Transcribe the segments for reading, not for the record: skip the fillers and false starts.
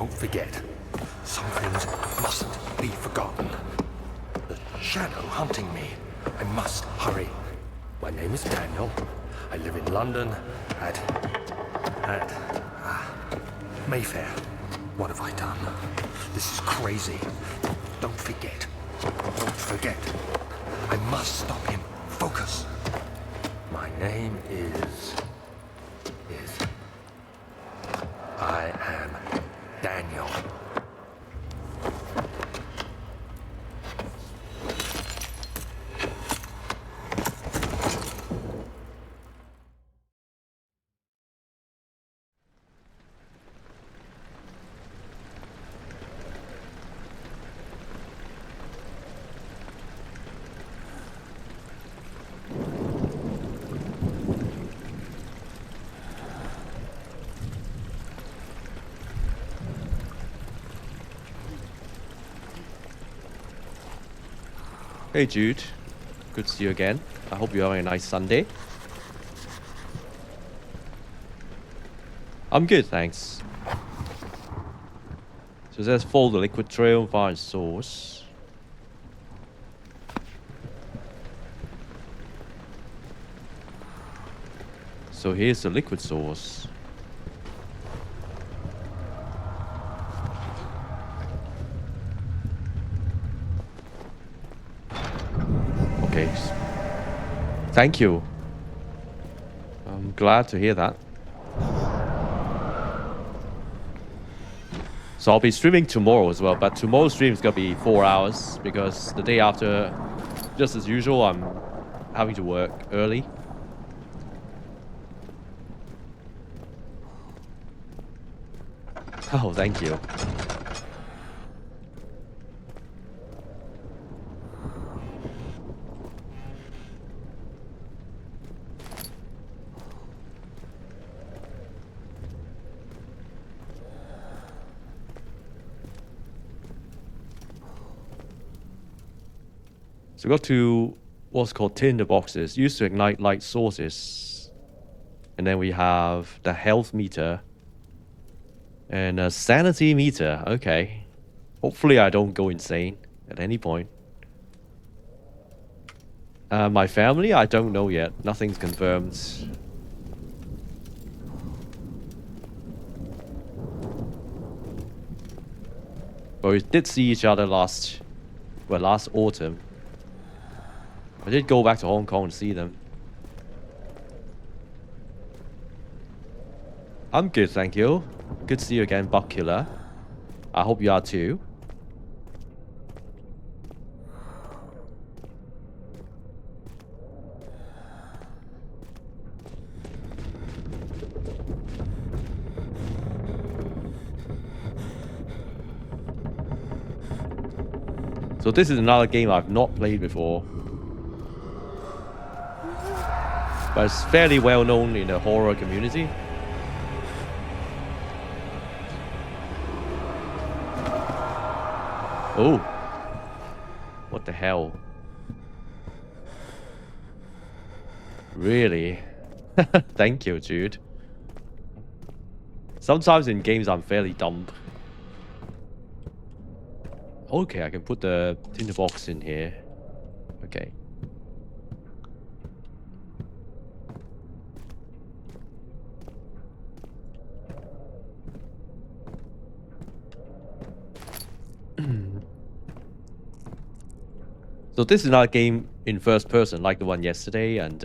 Don't forget. Some things mustn't be forgotten. The shadow hunting me. I must hurry. My name is Daniel. I live in London at Mayfair. What have I done? This is crazy. Don't forget. Don't forget. I must stop him. Focus. My name is... I am Daniel. Hey Jude, good to see you again. I hope you're having a nice Sunday. I'm good, thanks. So let's follow the liquid trail and find source. So here's the liquid source. Okay. Thank you. I'm glad to hear that. So I'll be streaming tomorrow as well, but tomorrow's stream is gonna be 4 hours because the day after, just as usual, I'm having to work early. Oh, thank you. So we got to what's called tinder boxes, used to ignite light sources. And then we have the health meter and a sanity meter. Okay. Hopefully I don't go insane at any point. My family, I don't know yet. Nothing's confirmed. But we did see each other last autumn. I did go back to Hong Kong to see them. I'm good, thank you. Good to see you again, Buckula. I hope you are too. So this is another game I've not played before. But it's fairly well known in the horror community. Oh. What the hell? Really? Thank you, Jude. Sometimes in games I'm fairly dumb. Okay, I can put the tinderbox in here. Okay. So this is not a game in first person like the one yesterday, and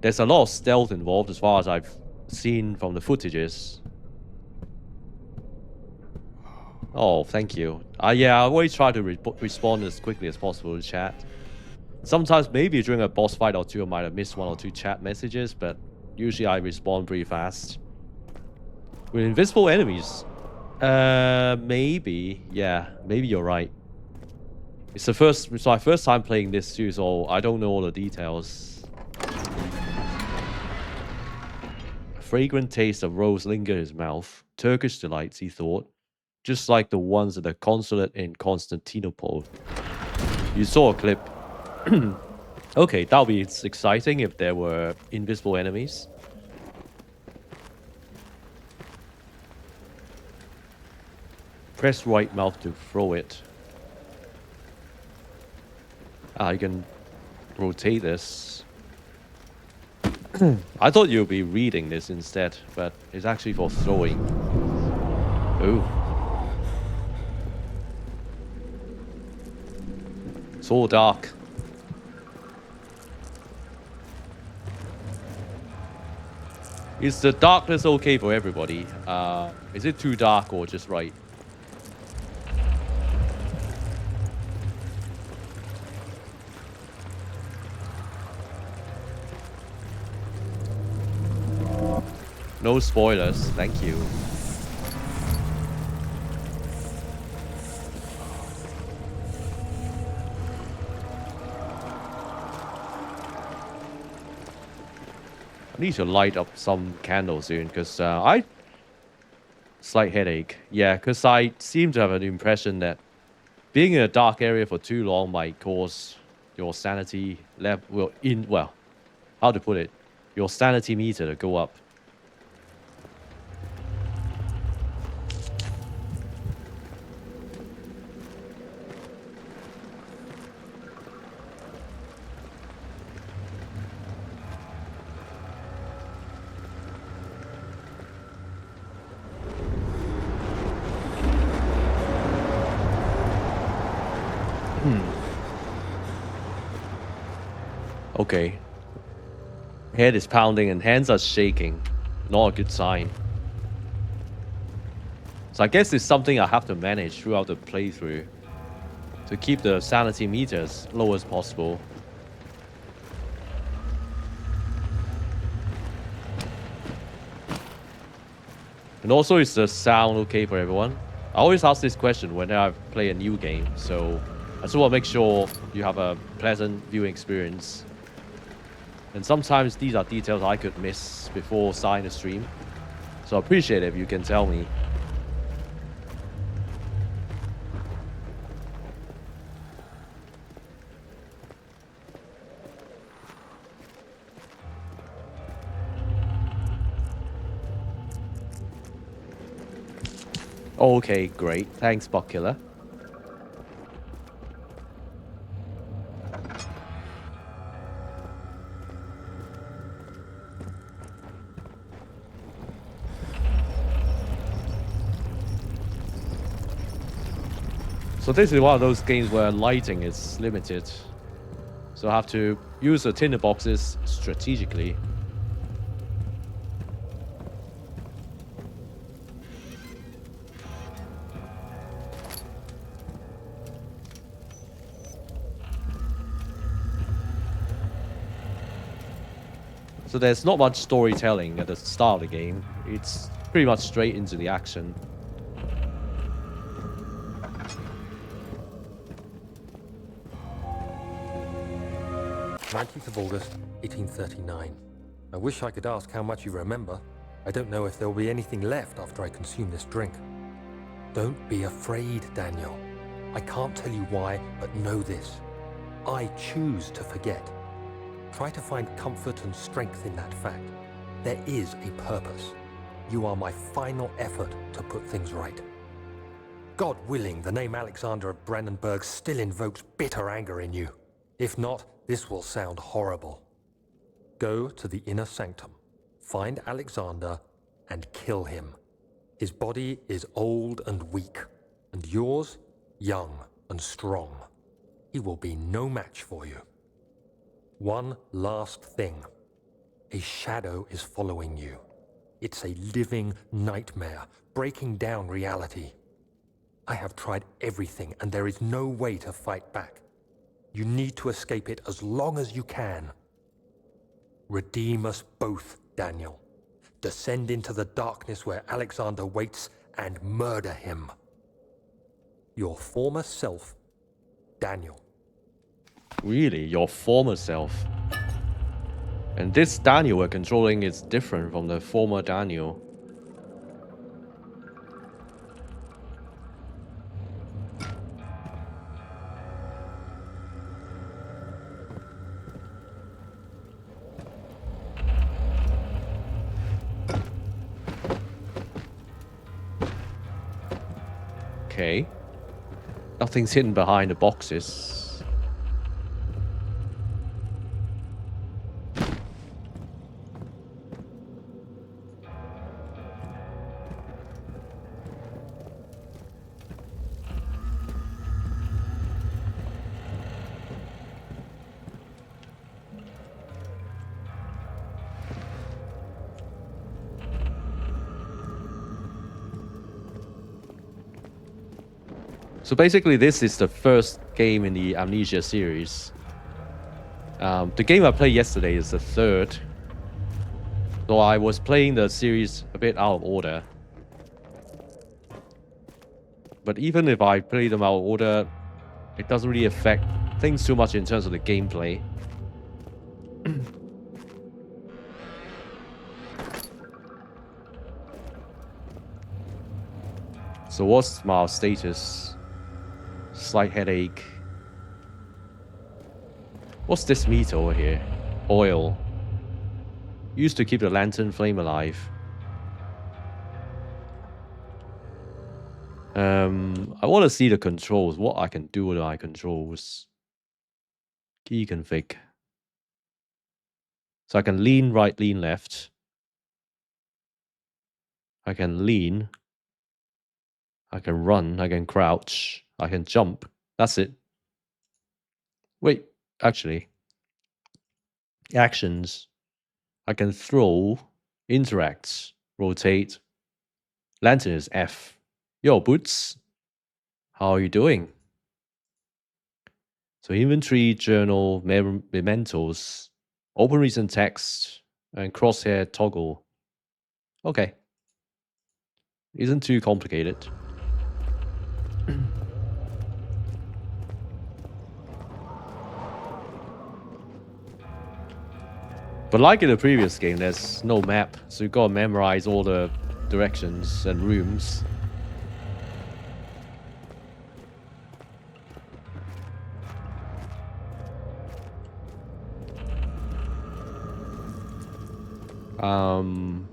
there's a lot of stealth involved as far as I've seen from the footages. Oh, thank you. Yeah, I always try to respond as quickly as possible to chat. Sometimes maybe during a boss fight or two I might have missed 1 or 2 chat messages, but usually I respond pretty fast. With invisible enemies? Maybe. Yeah, maybe you're right. It's my first time playing this too, so I don't know all the details. A fragrant taste of rose lingered in his mouth. Turkish delights, he thought. Just like the ones at the consulate in Constantinople. You saw a clip. Okay, that would be exciting if there were invisible enemies. Press right mouse to throw it. Ah, you can rotate this. I thought you'd be reading this instead, but it's actually for throwing. Ooh. So dark. Is the darkness okay for everybody? Is it too dark or just right? No spoilers, thank you. I need to light up some candles soon because slight headache. Yeah, because I seem to have an impression that being in a dark area for too long might cause your sanity level well, how to put it, your sanity meter to go up. Okay. Head is pounding and hands are shaking. Not a good sign. So I guess it's something I have to manage throughout the playthrough to keep the sanity meter as low as possible. And also, is the sound okay for everyone? I always ask this question whenever I play a new game, so I just want to make sure you have a pleasant viewing experience. And sometimes these are details I could miss before starting the stream. So I appreciate it if you can tell me. Okay, great. Thanks, Buckkiller. So this is one of those games where lighting is limited. So I have to use the tinder boxes strategically. So there's not much storytelling at the start of the game. It's pretty much straight into the action. 19th of August, 1839. I wish I could ask how much you remember. I don't know if there will be anything left after I consume this drink. Don't be afraid, Daniel. I can't tell you why, but know this. I choose to forget. Try to find comfort and strength in that fact. There is a purpose. You are my final effort to put things right. God willing, the name Alexander of Brandenburg still invokes bitter anger in you. If not, this will sound horrible. Go to the inner sanctum, find Alexander, and kill him. His body is old and weak, and yours, young and strong. He will be no match for you. One last thing. A shadow is following you. It's a living nightmare, breaking down reality. I have tried everything, and there is no way to fight back. You need to escape it as long as you can. Redeem us both, Daniel. Descend into the darkness where Alexander waits and murder him. Your former self, Daniel. Really? Your former self? And this Daniel we're controlling is different from the former Daniel. Okay. Nothing's hidden behind the boxes. So basically, this is the first game in the Amnesia series. The game I played yesterday is the third. So I was playing the series a bit out of order. But even if I play them out of order, it doesn't really affect things too much in terms of the gameplay. So what's my status? Slight headache. What's this meat over here? Oil. Used to keep the lantern flame alive. I want to see the controls. What I can do with my controls. Key config. So I can lean right, lean left. I can lean. I can run. I can crouch. I can jump. That's it. Wait, actually. Actions. I can throw, interact, rotate. Lantern is F. Yo, Boots. How are you doing? So inventory, journal, mementos, open recent text, and crosshair toggle. Okay. Isn't too complicated. But like in the previous game, there's no map, so you gotta memorize all the directions and rooms.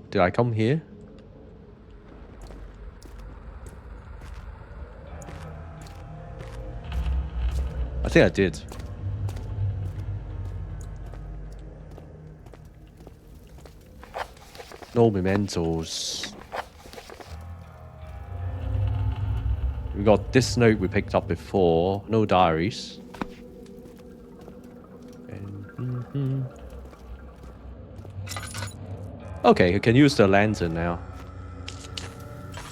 Did I come here? I think I did. No mementos. We got this note we picked up before. No diaries. Okay, you can use the lantern now.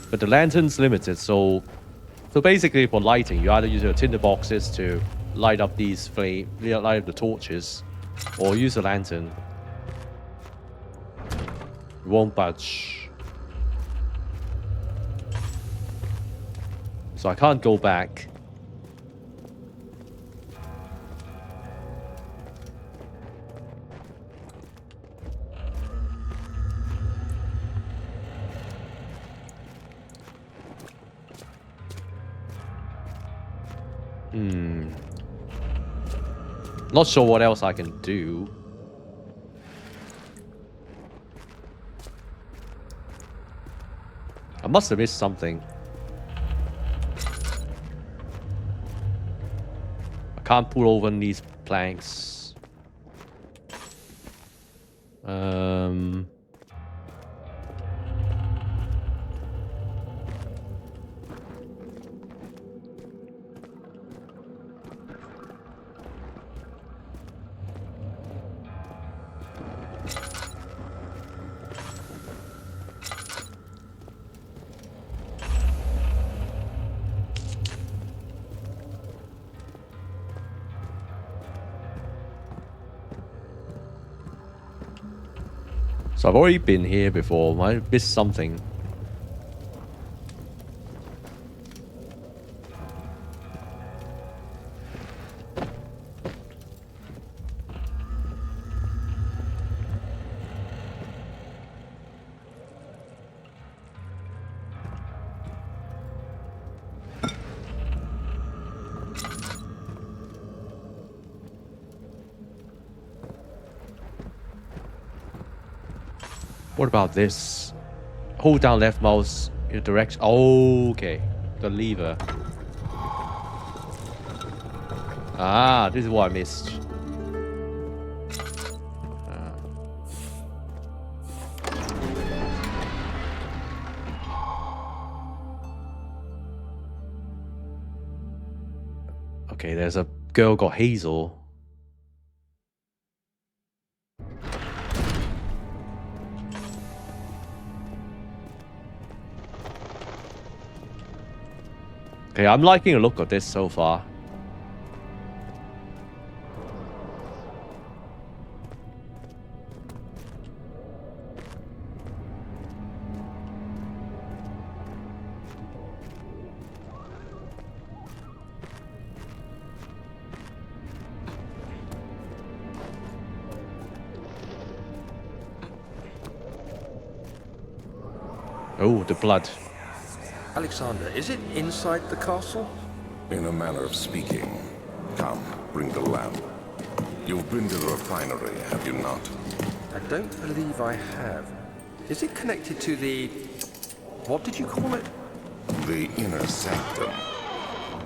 But the lantern's limited, so basically for lighting, you either use your tinder boxes to light up these light up the torches, or use a lantern. It won't budge. So I can't go back. Not sure what else I can do. I must have missed something. I can't pull over these planks. So I've already been here before. I missed something. What about this? Hold down left mouse in the direction. Oh, okay. the lever. Ah, this is what I missed. Okay, there's a girl called Hazel. Okay, I'm liking the look of this so far. Oh, the blood. Alexander, is it inside the castle? In a manner of speaking. Come, bring the lamp. You've been to the refinery, have you not? I don't believe I have. Is it connected to the... what did you call it? The inner sanctum.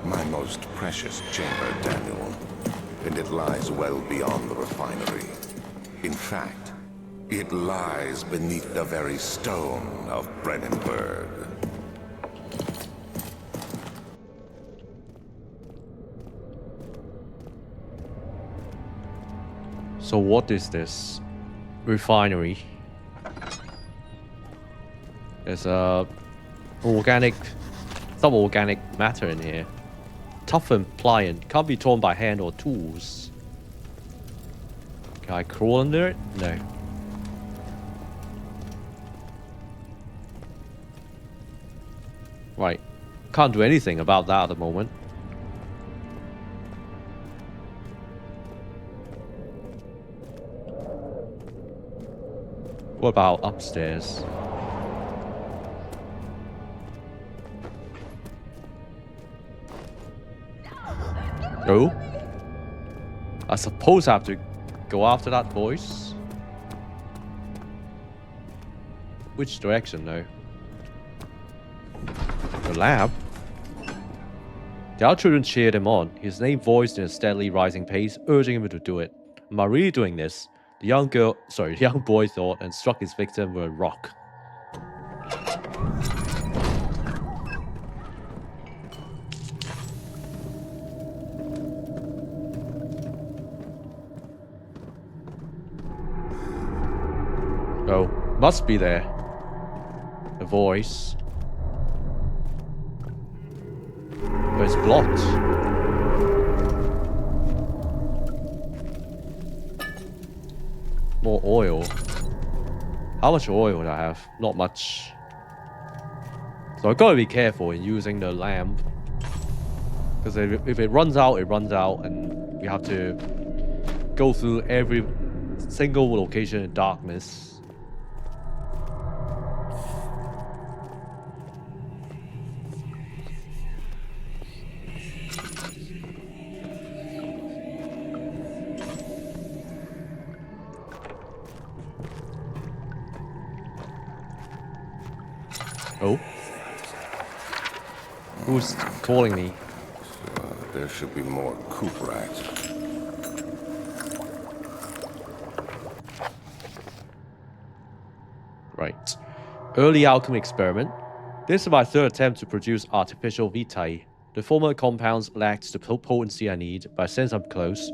My most precious chamber, Daniel. And it lies well beyond the refinery. In fact, it lies beneath the very stone of Brennenburg. So what is this? Refinery. There's a some organic matter in here. Tough and pliant, can't be torn by hand or tools. Can I crawl under it? No. Right. Can't do anything about that at the moment. What about upstairs? Oh? I suppose I have to go after that voice. Which direction, though? The lab? The other children cheered him on, his name voiced in a steadily rising pace, urging him to do it. Am I really doing this? The young boy thought, and struck his victim with a rock. Oh, must be there. A voice. But it's blocked. More oil. How much oil do I have? Not much. So I've got to be careful in using the lamp. Because if it runs out, and we have to go through every single location in darkness. Oh? Who's calling me? There should be more coop rats. Right. Early alchemy experiment. This is my third attempt to produce artificial vitae. The former compounds lacked the potency I need, but I sense I'm close.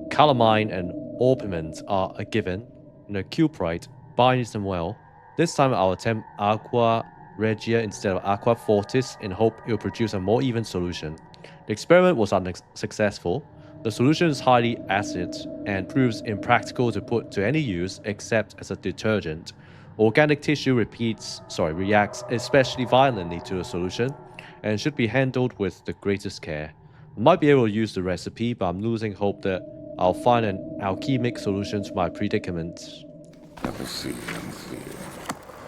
Calamine and orpiment are a given, and the cuprite binds them well. This time I'll attempt aqua regia instead of aqua fortis in hope it will produce a more even solution. The experiment was unsuccessful. The solution is highly acid and proves impractical to put to any use except as a detergent. Organic tissue reacts especially violently to the solution and should be handled with the greatest care. I might be able to use the recipe, but I'm losing hope that I'll find an alchemic solution to my predicament. Let me see.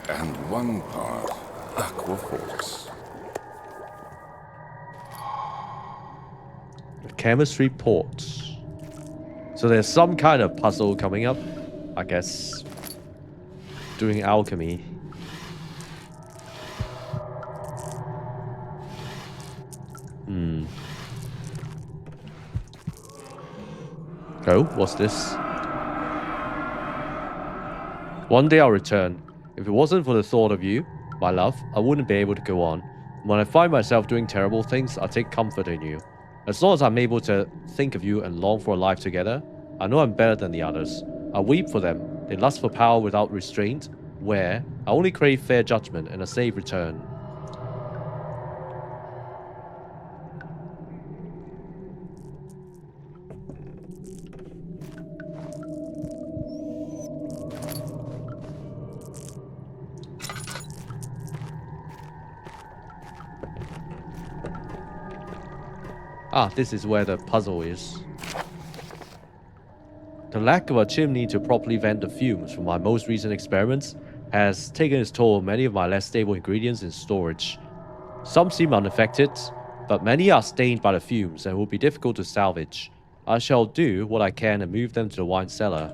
And one part aqua fortis. Chemistry port. So there's some kind of puzzle coming up, I guess. Doing alchemy. Oh, what's this? One day I'll return. If it wasn't for the thought of you, my love, I wouldn't be able to go on. When I find myself doing terrible things, I take comfort in you. As long as I'm able to think of you and long for a life together, I know I'm better than the others. I weep for them. They lust for power without restraint, where I only crave fair judgment and a safe return. Ah, this is where the puzzle is. The lack of a chimney to properly vent the fumes from my most recent experiments has taken its toll on many of my less stable ingredients in storage. Some seem unaffected, but many are stained by the fumes and will be difficult to salvage. I shall do what I can and move them to the wine cellar.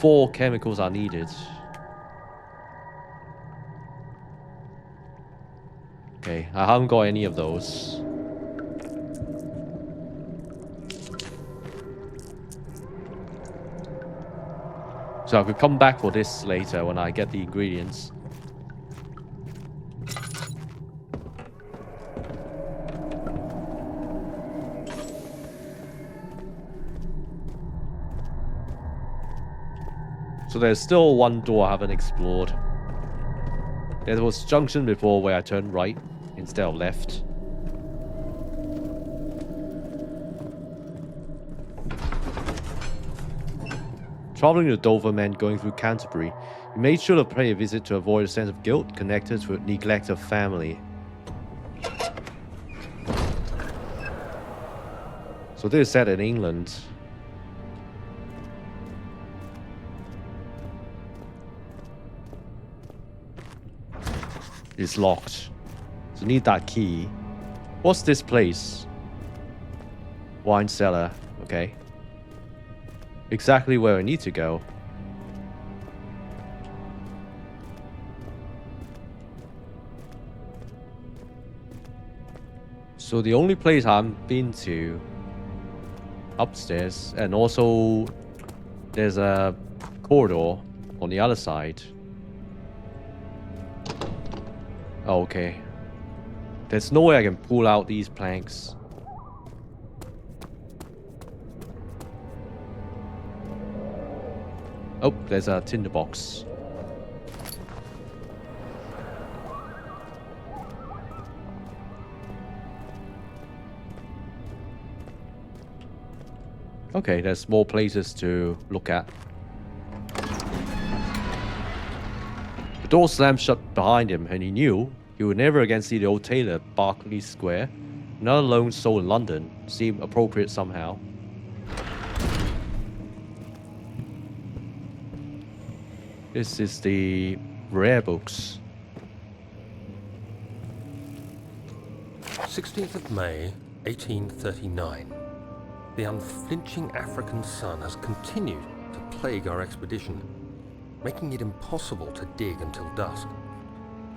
Four chemicals are needed. Okay, I haven't got any of those. So I could come back for this later when I get the ingredients. So there's still one door I haven't explored. There was a junction before where I turned right instead of left. Traveling to Dover meant going through Canterbury. He made sure to pay a visit to avoid a sense of guilt connected to neglect of family. So this is set in England. It's locked. So need that key. What's this place? Wine cellar. Okay. Exactly where I need to go. So the only place I've been to upstairs, and also there's a corridor on the other side. Oh, okay. There's no way I can pull out these planks. Oh, there's a tinderbox. Okay, there's more places to look at. The door slammed shut behind him, and he knew he would never again see the old tailor at Berkeley Square. Another lone soul in London seemed appropriate somehow. This is the rare books. 16th of May, 1839. The unflinching African sun has continued to plague our expedition, making it impossible to dig until dusk.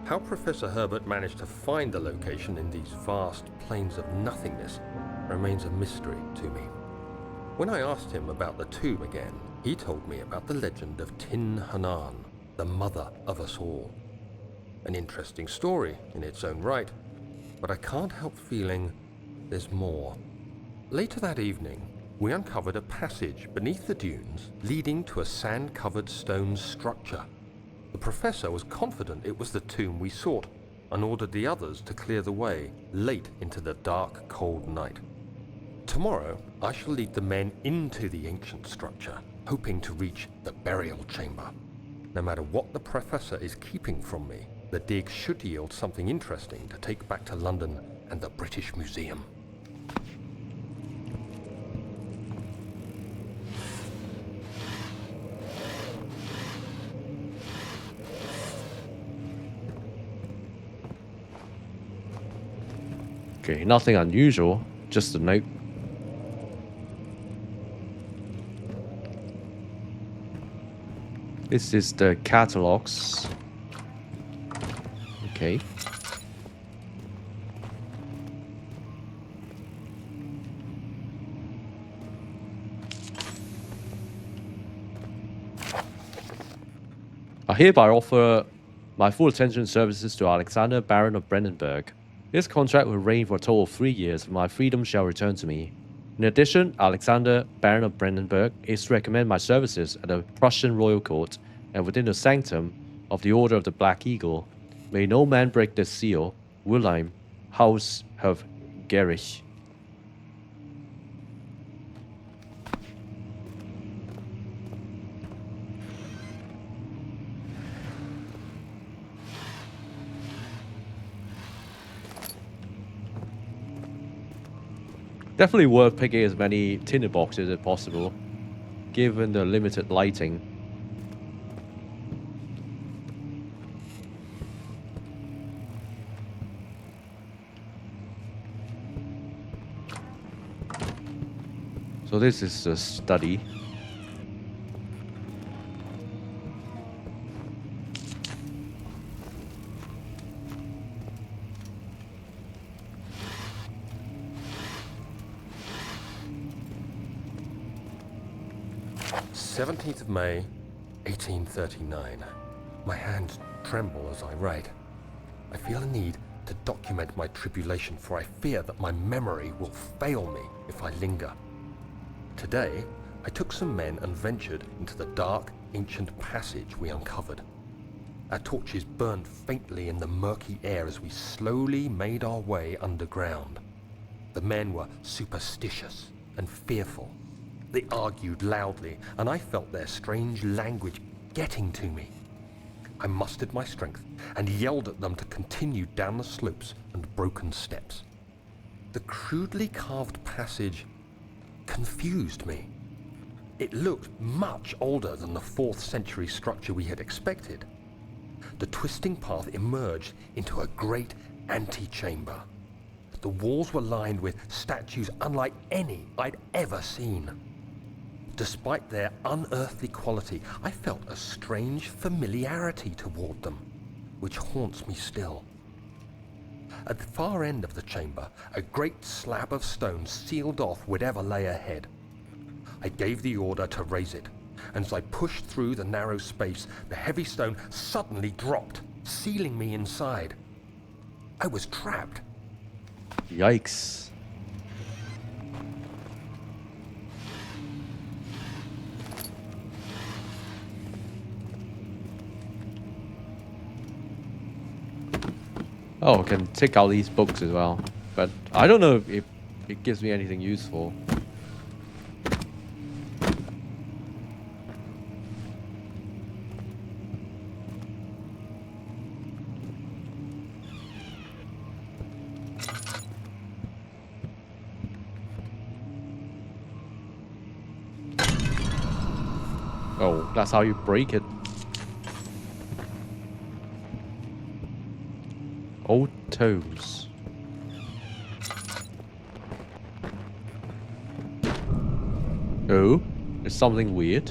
How Professor Herbert managed to find the location in these vast plains of nothingness remains a mystery to me. When I asked him about the tomb again, he told me about the legend of Tin Hanan, the mother of us all. An interesting story in its own right, but I can't help feeling there's more. Later that evening, we uncovered a passage beneath the dunes leading to a sand-covered stone structure. The professor was confident it was the tomb we sought and ordered the others to clear the way late into the dark, cold night. Tomorrow, I shall lead the men into the ancient structure, hoping to reach the burial chamber. No matter what the professor is keeping from me, the dig should yield something interesting to take back to London and the British Museum. Okay, nothing unusual, just a note. This is the catalogs. Okay. I hereby offer my full attention and services to Alexander, Baron of Brandenburg. This contract will reign for a total of 3 years, and my freedom shall return to me. In addition, Alexander, Baron of Brandenburg, is to recommend my services at the Prussian royal court and within the sanctum of the Order of the Black Eagle. May no man break the seal. Wilhelm, House of Gerich. Definitely worth picking as many tinted boxes as possible, given the limited lighting. So this is a study. "17th of May, 1839. My hands tremble as I write. I feel a need to document my tribulation, for I fear that my memory will fail me if I linger. Today, I took some men and ventured into the dark, ancient passage we uncovered. Our torches burned faintly in the murky air as we slowly made our way underground. The men were superstitious and fearful. They argued loudly, and I felt their strange language getting to me. I mustered my strength and yelled at them to continue down the slopes and broken steps. The crudely carved passage confused me. It looked much older than the 4th century structure we had expected. The twisting path emerged into a great antechamber. The walls were lined with statues unlike any I'd ever seen. Despite their unearthly quality, I felt a strange familiarity toward them, which haunts me still. At the far end of the chamber, a great slab of stone sealed off whatever lay ahead. I gave the order to raise it, and as I pushed through the narrow space, the heavy stone suddenly dropped, sealing me inside. I was trapped. Yikes. Oh, I can take out these books as well. But I don't know if it gives me anything useful. Oh, that's how you break it. Old tomes. Oh, there's something weird.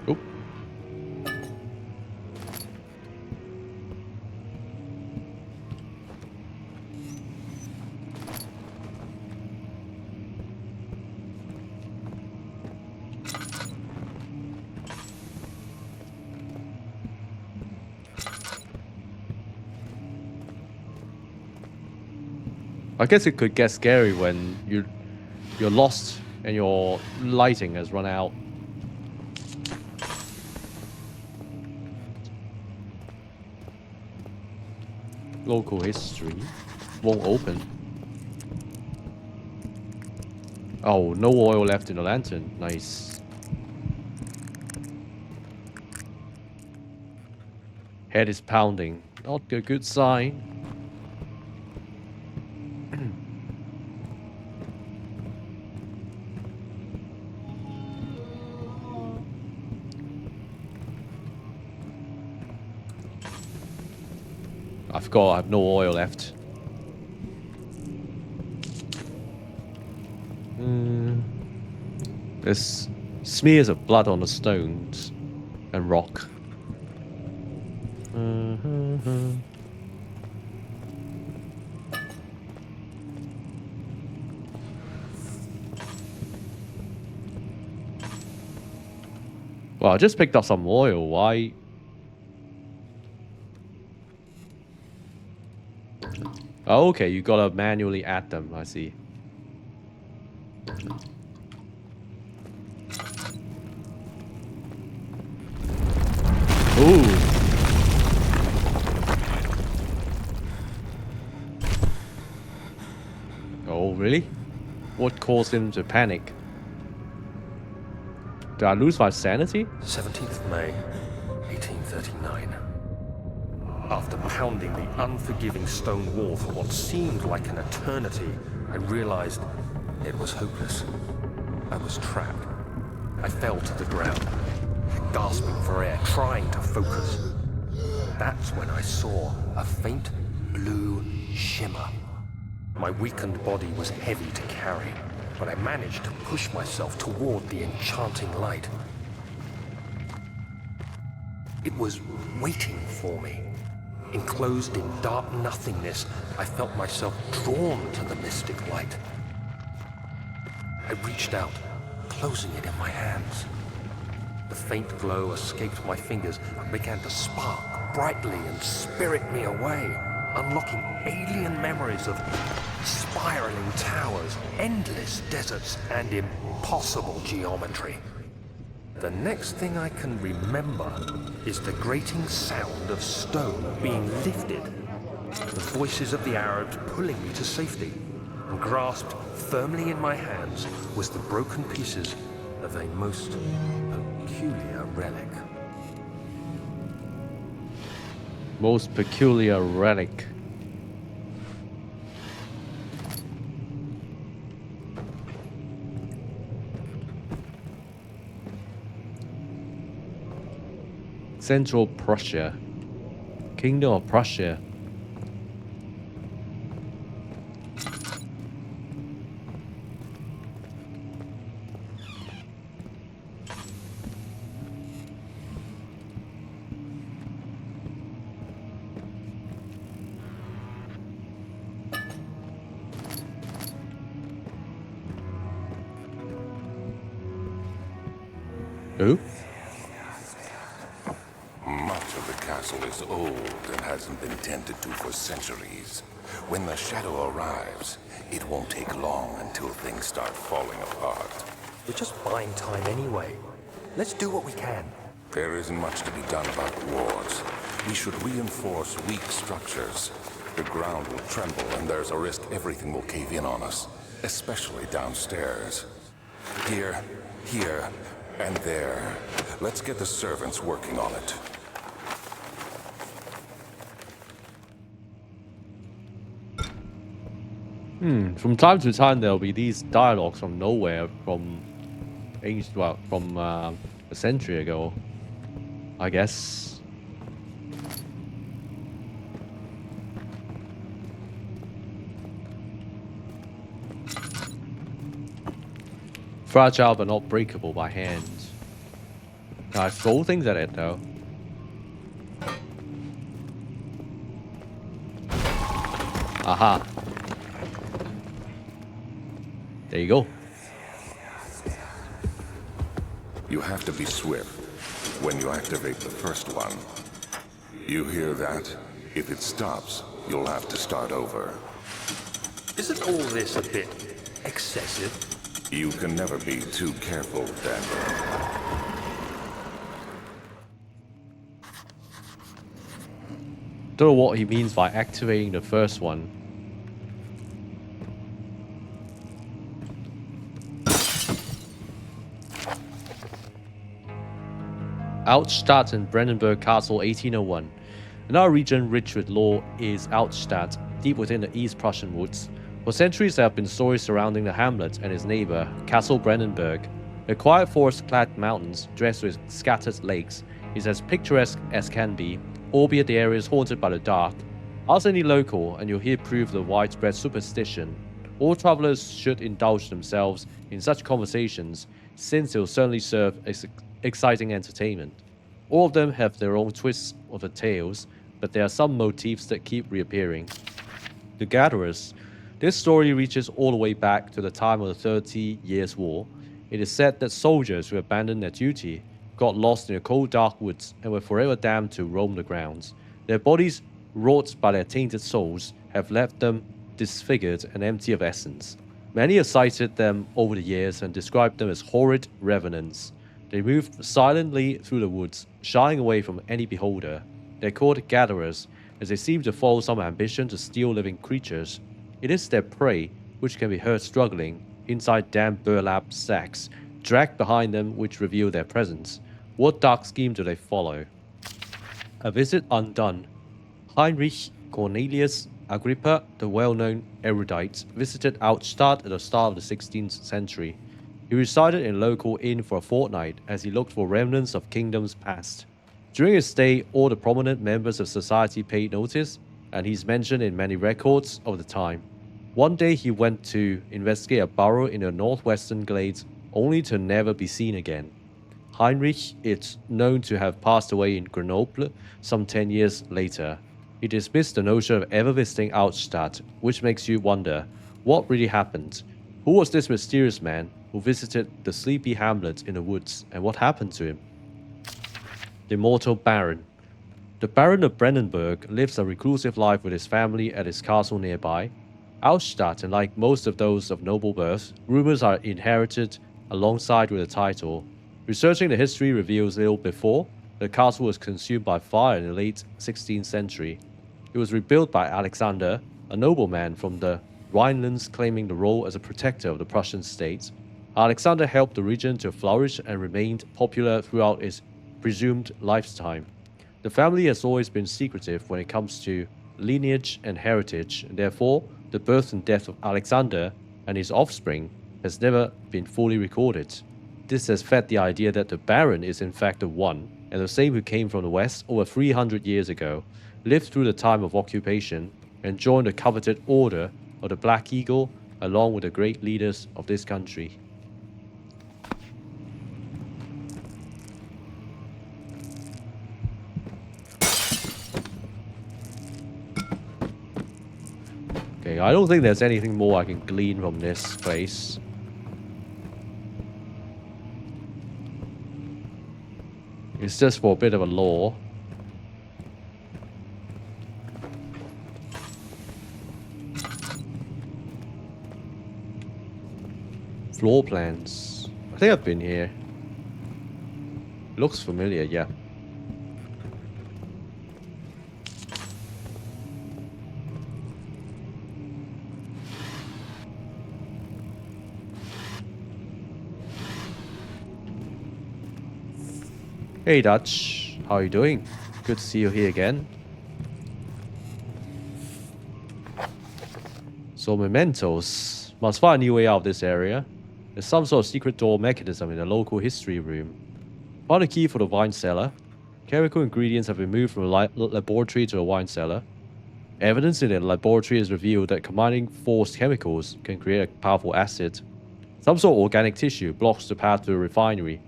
Oh. I guess it could get scary when you're lost and your lighting has run out. Local history won't open. Oh, no oil left in the lantern. Nice. Head is pounding. Not a good sign. I forgot I have no oil left. There's smears of blood on the stones and rock. Well, I just picked up some oil. Why? Oh, okay, you gotta manually add them. I see. Ooh. Oh, really? What caused him to panic? Did I lose my sanity? 17th of May, 1839. After pounding the unforgiving stone wall for what seemed like an eternity, I realized it was hopeless. I was trapped. I fell to the ground, gasping for air, trying to focus. That's when I saw a faint blue shimmer. My weakened body was heavy to carry, but I managed to push myself toward the enchanting light. It was waiting for me. Enclosed in dark nothingness, I felt myself drawn to the mystic light. I reached out, closing it in my hands. The faint glow escaped my fingers and began to spark brightly and spirit me away, unlocking alien memories of spiraling towers, endless deserts, and impossible geometry. The next thing I can remember is the grating sound of stone being lifted, the voices of the Arabs pulling me to safety, and grasped firmly in my hands was the broken pieces of a most peculiar relic. Most peculiar relic. Central Prussia. Kingdom of Prussia. Who? Much of the castle is old and hasn't been tended to for centuries. When the shadow arrives, it won't take long until things start falling apart. We're just buying time anyway. Let's do what we can. There isn't much to be done about the wards. We should reinforce weak structures. The ground will tremble and there's a risk everything will cave in on us, especially downstairs. Here, and there. Let's get the servants working on it. From time to time, there'll be these dialogues from nowhere, from ancient, well, from a century ago, I guess. Fragile but not breakable by hand. Can I throw things at it though? Aha. There you go. You have to be swift when you activate the first one. You hear that? If it stops, you'll have to start over. Isn't all this a bit excessive? You can never be too careful, Daniel. Don't know what he means by activating the first one. Altstadt in Brandenburg Castle, 1801. Another region rich with lore is Altstadt, deep within the East Prussian woods. For centuries there have been stories surrounding the hamlet and its neighbor, Castle Brandenburg. The quiet forest-clad mountains, dressed with scattered lakes, is as picturesque as can be, albeit the area is haunted by the dark. Ask any local and you'll hear proof of the widespread superstition. All travelers should indulge themselves in such conversations, since it will certainly serve as exciting entertainment. All of them have their own twists of the tales, but there are some motifs that keep reappearing. The Gatherers. This story reaches all the way back to the time of the 30 Years' War. It is said that soldiers who abandoned their duty got lost in the cold dark woods and were forever damned to roam the grounds. Their bodies, wrought by their tainted souls, have left them disfigured and empty of essence. Many have cited them over the years and described them as horrid revenants. They move silently through the woods, shying away from any beholder. They're called gatherers, as they seem to follow some ambition to steal living creatures. It is their prey which can be heard struggling inside damp burlap sacks, dragged behind them which reveal their presence. What dark scheme do they follow? A visit undone. Heinrich Cornelius Agrippa, the well-known erudite, visited Altstadt at the start of the 16th century. He resided in a local inn for a fortnight as he looked for remnants of kingdoms past. During his stay, all the prominent members of society paid notice, and he's mentioned in many records of the time. One day he went to investigate a burrow in the northwestern glades, only to never be seen again. Heinrich is known to have passed away in Grenoble some 10 years later. He dismissed the notion of ever visiting Altstadt, which makes you wonder, what really happened? Who was this mysterious man who visited the sleepy hamlet in the woods, and what happened to him? The immortal Baron. The Baron of Brandenburg lives a reclusive life with his family at his castle nearby. Altstadt, and like most of those of noble birth, rumors are inherited alongside with the title. Researching the history reveals little before, the castle was consumed by fire in the late 16th century. It was rebuilt by Alexander, a nobleman from the Rhinelands claiming the role as a protector of the Prussian state. Alexander helped the region to flourish and remained popular throughout its presumed lifetime. The family has always been secretive when it comes to lineage and heritage, and therefore the birth and death of Alexander and his offspring has never been fully recorded. This has fed the idea that the Baron is in fact the one, and the same who came from the west over 300 years ago, lived through the time of occupation, and joined the coveted order of the Black Eagle along with the great leaders of this country. Okay, I don't think there's anything more I can glean from this place. It's just for a bit of a lore. Floor plans. I think I've been here. Looks familiar, yeah. Hey Dutch, how are you doing? Good to see you here again. So mementos. Must find a new way out of this area. There's some sort of secret door mechanism in the local history room. Found a key for the wine cellar. Chemical ingredients have been moved from the laboratory to the wine cellar. Evidence in the laboratory has revealed that combining forced chemicals can create a powerful acid. Some sort of organic tissue blocks the path to the refinery.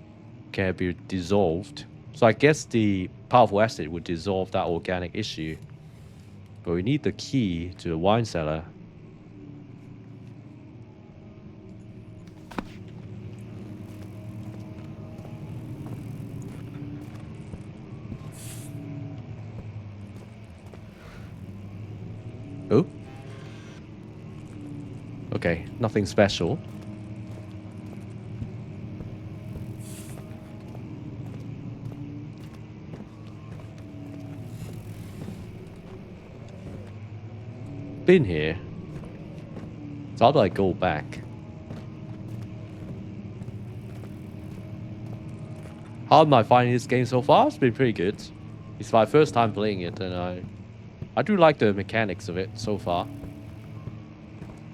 Can be dissolved. So I guess the powerful acid would dissolve that organic issue. But we need the key to the wine cellar. Oh? Okay, nothing special. Been here. So how do I go back? How am I finding this game so far? It's been pretty good. It's my first time playing it, and I do like the mechanics of it so far.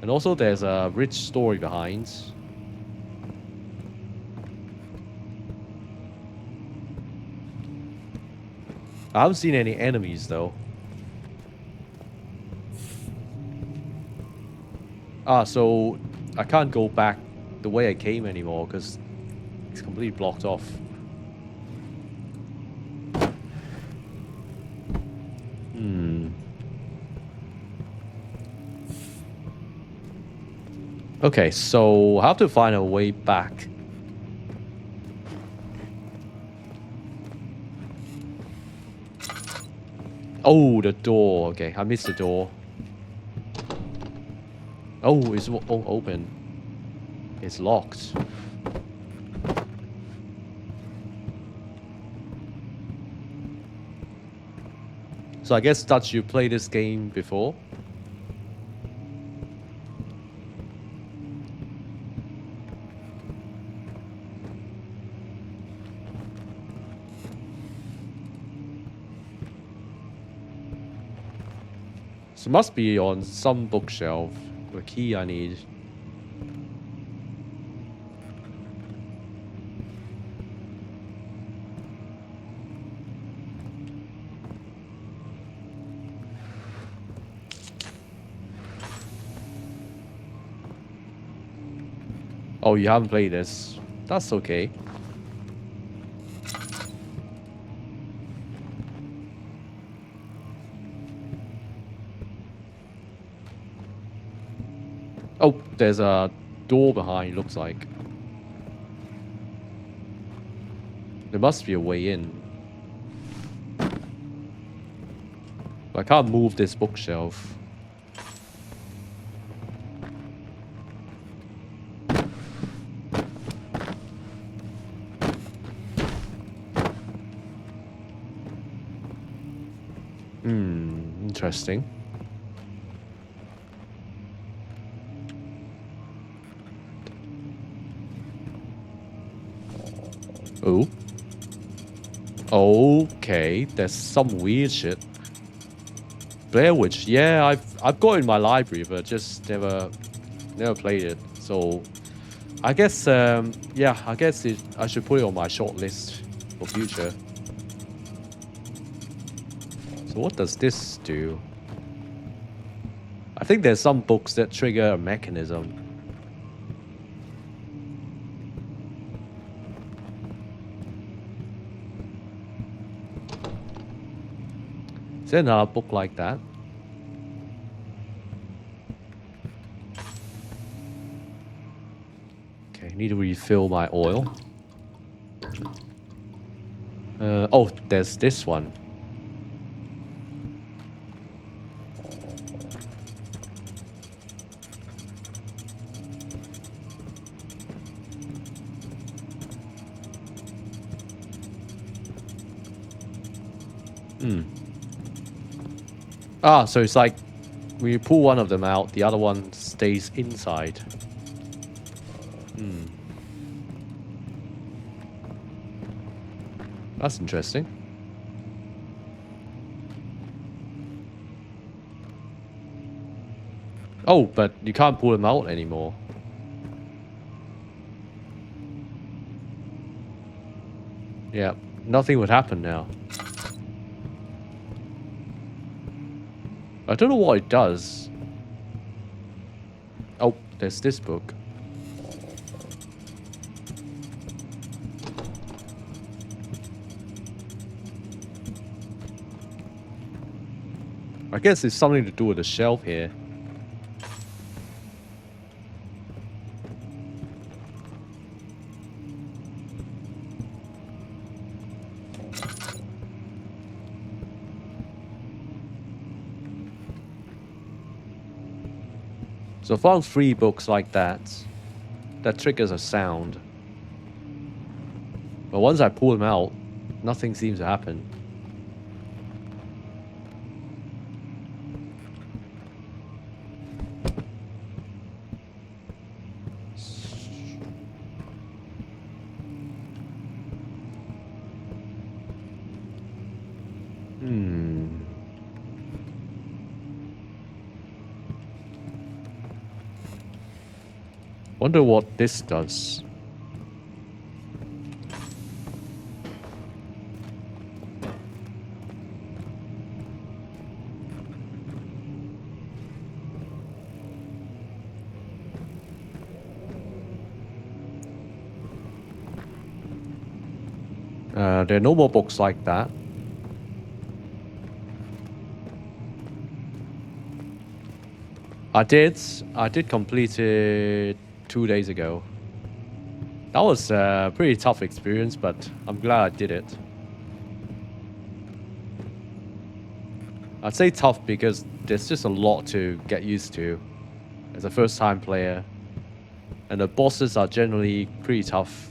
And also there's a rich story behind. I haven't seen any enemies though. So I can't go back the way I came anymore because it's completely blocked off. Okay, so I have to find a way back. Oh, the door. Okay, I missed the door. Oh, it's open. It's locked. So I guess that you played this game before? So it must be on some bookshelf. The key I need. Oh, you haven't played this. That's okay. Oh, there's a door behind, looks like. There must be a way in. I can't move this bookshelf. Interesting. Oh. Okay, there's some weird shit. Blair Witch, yeah, I've got it in my library, but just never played it. So I guess yeah, I guess I should put it on my short list for future. So what does this do? I think there's some books that trigger a mechanism. Is there another book like that? Okay, need to refill my oil. Oh, there's this one. Ah, so it's like when you pull one of them out, the other one stays inside. That's interesting. Oh, but you can't pull them out anymore. Yeah, nothing would happen now. I don't know what it does. Oh, there's this book. I guess it's something to do with the shelf here. So I found 3 books like that. That triggers a sound. But once I pull them out, nothing seems to happen. Wonder what this does. There are no more books like that. I did complete it 2 days ago. That was a pretty tough experience, but I'm glad I did it. I'd say tough because there's just a lot to get used to as a first-time player. And the bosses are generally pretty tough.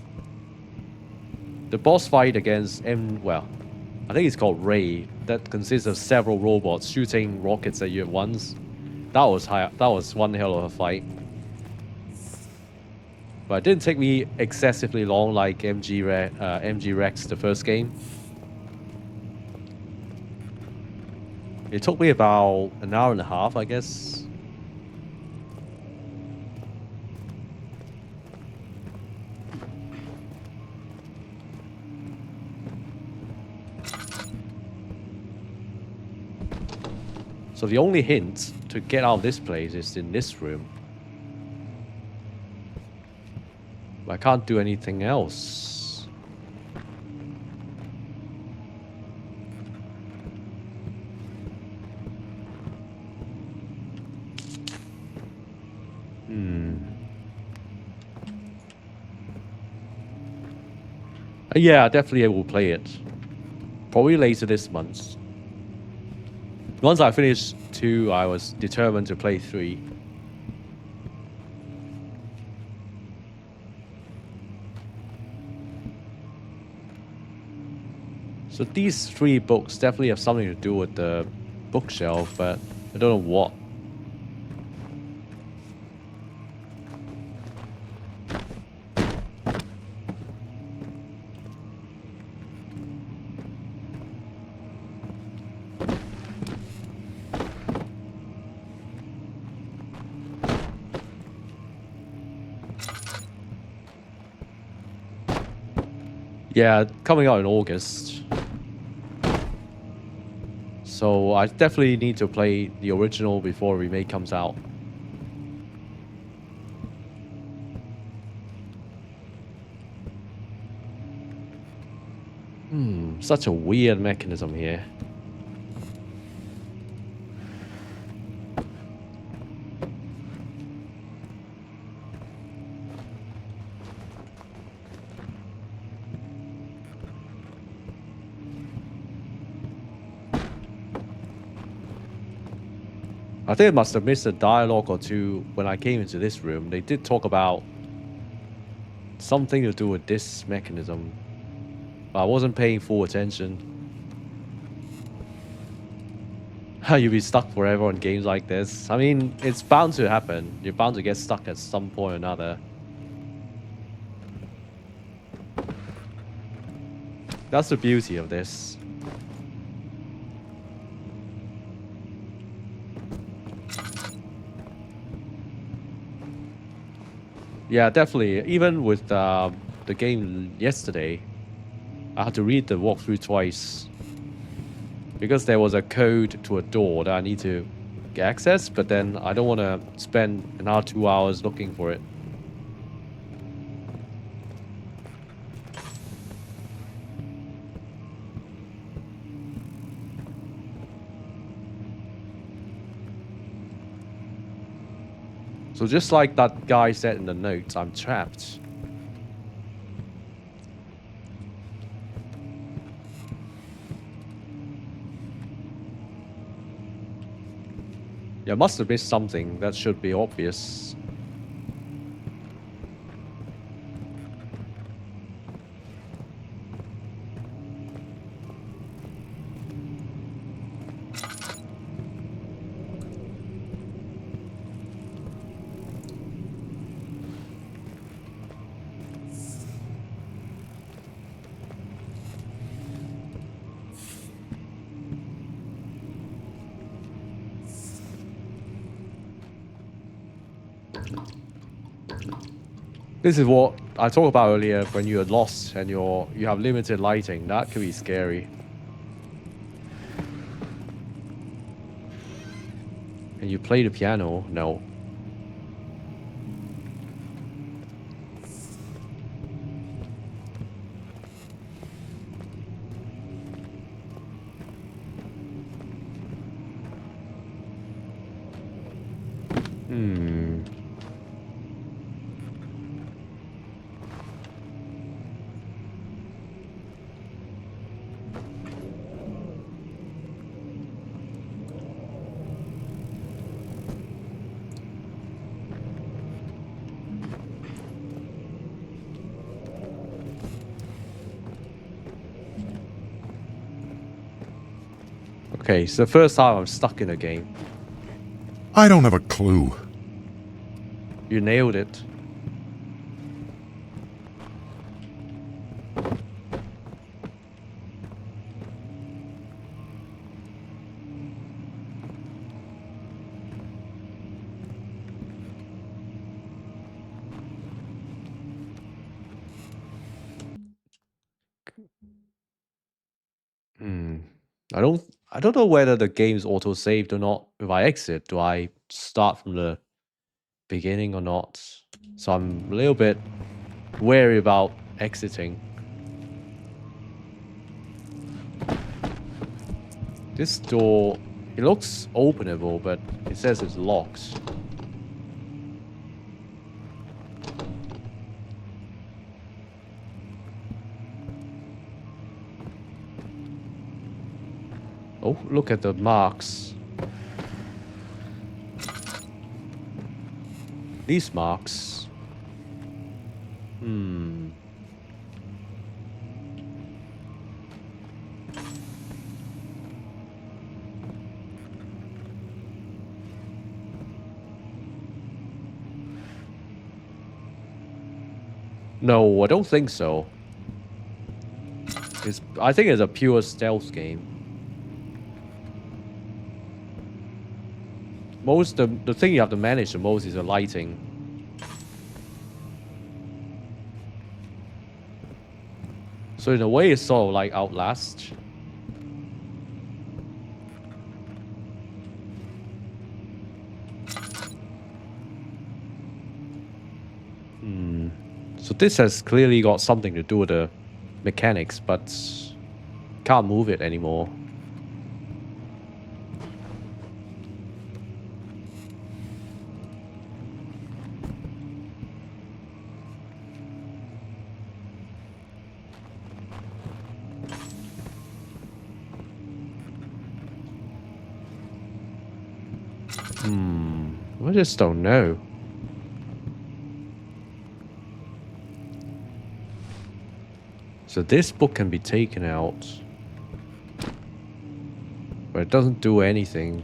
The boss fight against I think it's called Ray, that consists of several robots shooting rockets at you at once. That was one hell of a fight. But it didn't take me excessively long like MG Rex, the first game. It took me about an hour and a half, I guess. So the only hint to get out of this place is in this room. I can't do anything else. Yeah, definitely I will play it. Probably later this month. Once I finished 2, I was determined to play 3. So these 3 books definitely have something to do with the bookshelf, but I don't know what. Yeah, coming out in August. So I definitely need to play the original before remake comes out. Such a weird mechanism here. I think I must have missed a dialogue or two when I came into this room. They did talk about something to do with this mechanism, but I wasn't paying full attention. You'll be stuck forever on games like this. I mean, it's bound to happen. You're bound to get stuck at some point or another. That's the beauty of this. Yeah, definitely. Even with the game yesterday, I had to read the walkthrough twice because there was a code to a door that I need to get access, but then I don't want to spend another 2 hours looking for it. So just like that guy said in the notes, I'm trapped. Yeah, must have missed something that should be obvious. This is what I talked about earlier when you're lost and you have limited lighting. That could be scary. And you play the piano? No. Okay, it's the first time I'm stuck in a game. I don't have a clue. You nailed it. Hmm. I don't know whether the game's auto saved or not. If I exit, do I start from the beginning or not? So I'm a little bit wary about exiting. This door, it looks openable, but it says it's locked. Oh, look at the marks. These marks. Hmm. No, I don't think so. I think it's a pure stealth game. The thing you have to manage the most is the lighting. So in a way, it's sort of like Outlast. Hmm. So this has clearly got something to do with the mechanics, but can't move it anymore. I just don't know. So this book can be taken out, but it doesn't do anything.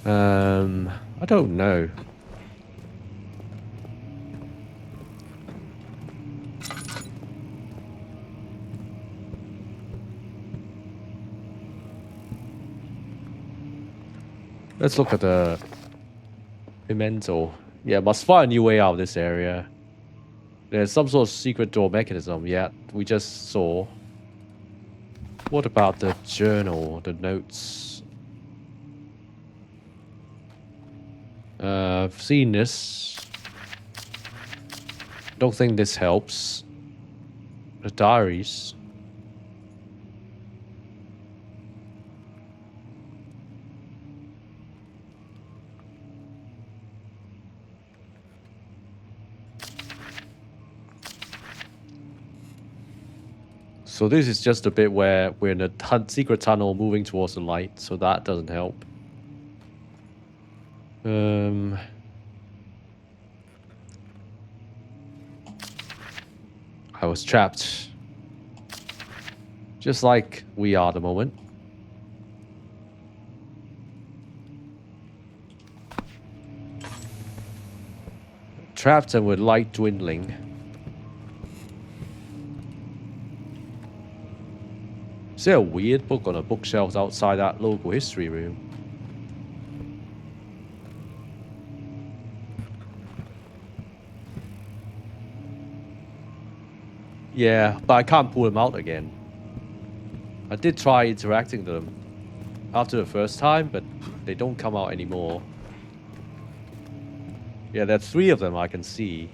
I don't know. Let's look at the Memento. Yeah, must find a new way out of this area. There's some sort of secret door mechanism. Yeah, we just saw. What about the journal, the notes? I've seen this. Don't think this helps. The diaries. So this is just a bit where we're in a secret tunnel moving towards the light, so that doesn't help. I was trapped. Just like we are at the moment. Trapped and with light dwindling. Is there a weird book on a bookshelf outside that local history room? Yeah, but I can't pull them out again. I did try interacting with them after the first time, but they don't come out anymore. Yeah, there are 3 of them I can see.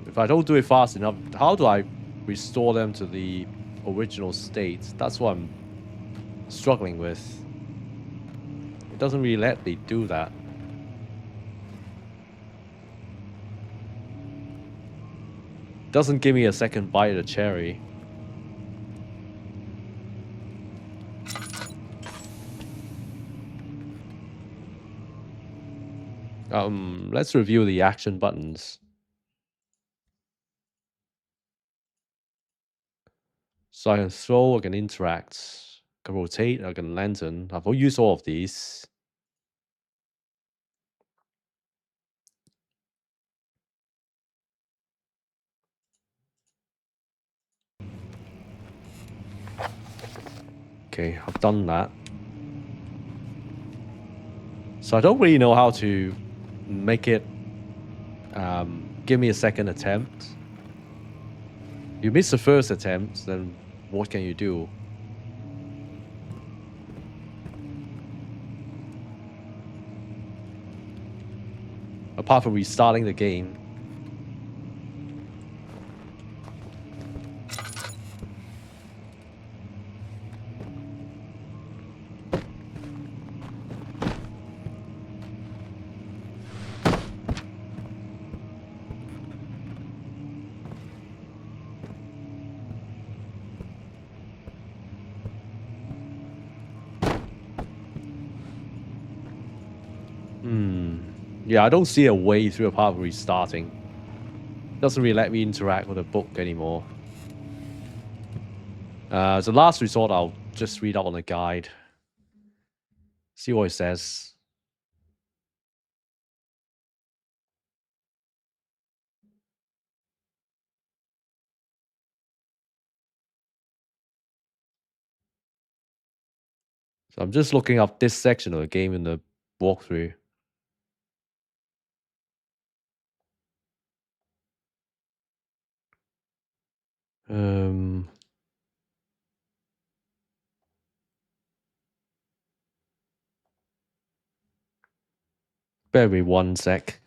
If I don't do it fast enough, how do I restore them to the original state? That's what I'm struggling with. It doesn't really let me do that. Doesn't give me a second bite of the cherry. Let's review the action buttons. So I can throw, I can interact, I can rotate, I can lantern. I've used all of these. Okay, I've done that. So I don't really know how to make it give me a second attempt. You miss the first attempt, then what can you do? Apart from restarting the game. Yeah, I don't see a way through apart from restarting. Doesn't really let me interact with the book anymore. As a last resort, I'll just read up on the guide. See what it says. So I'm just looking up this section of the game in the walkthrough. Bear with me one sec.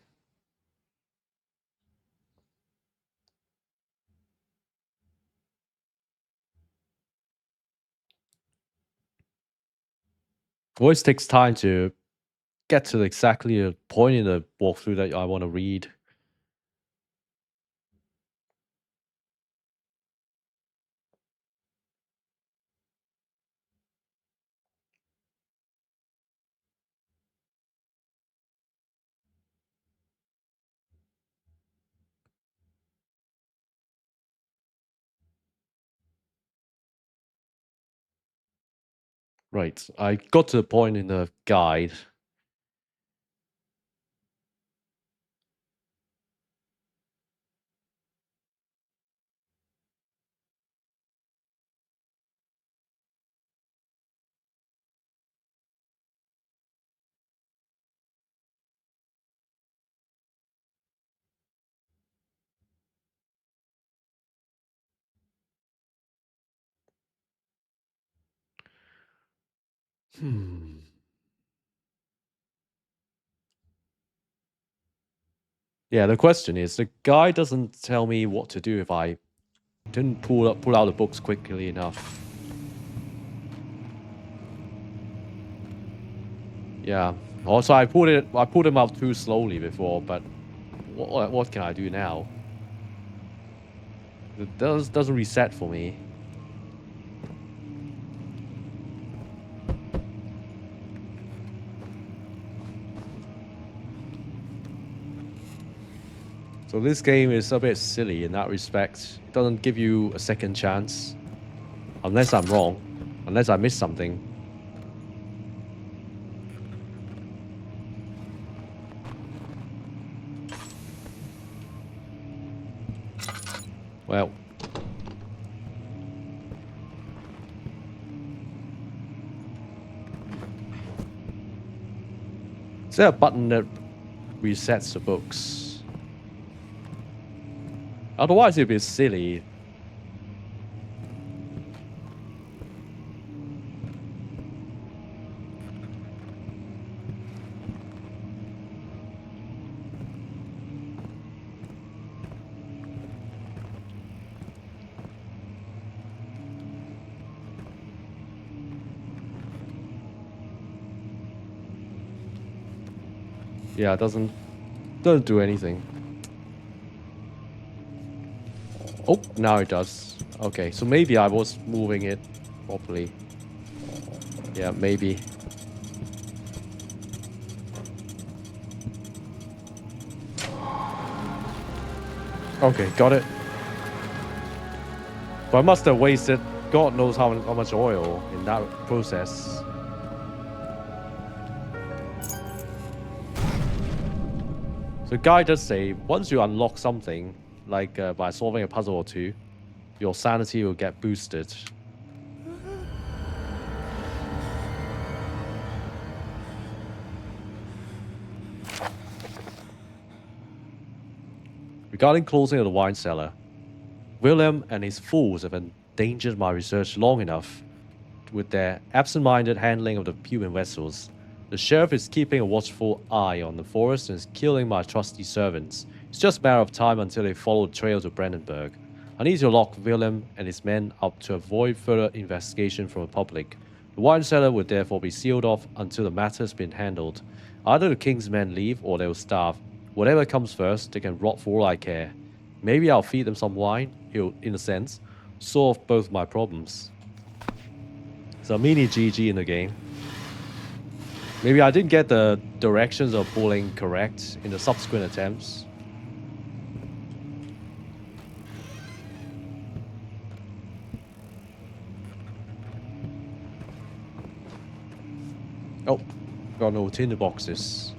Always takes time to get to exactly the point in the walkthrough that I want to read. Right, I got to the point in the guide. Yeah, the question is, the guide doesn't tell me what to do if I didn't pull out the books quickly enough. Yeah. Also, I pulled them out too slowly before, but what can I do now? It doesn't reset for me. So this game is a bit silly in that respect. It doesn't give you a second chance. Unless I'm wrong. Unless I missed something. Well. Is there a button that resets the books? Otherwise it'd be silly. Yeah, it doesn't do anything. Oh, now it does. Okay, so maybe I was moving it properly. Yeah, maybe. Okay, got it. But I must have wasted God knows how much oil in that process. So Guy does say, once you unlock something, like by solving a puzzle or two, your sanity will get boosted. Regarding closing of the wine cellar, William and his fools have endangered my research long enough with their absent-minded handling of the human vessels. The sheriff is keeping a watchful eye on the forest and is killing my trusty servants. It's just a matter of time until they follow the trail to Brandenburg. I need to lock William and his men up to avoid further investigation from the public. The wine cellar will therefore be sealed off until the matter has been handled. Either the king's men leave or they will starve. Whatever comes first, they can rot for all I care. Maybe I'll feed them some wine. He'll, in a sense, solve both my problems. So mini GG in the game. Maybe I didn't get the directions of pulling correct in the subsequent attempts. Oh, got no tinder boxes.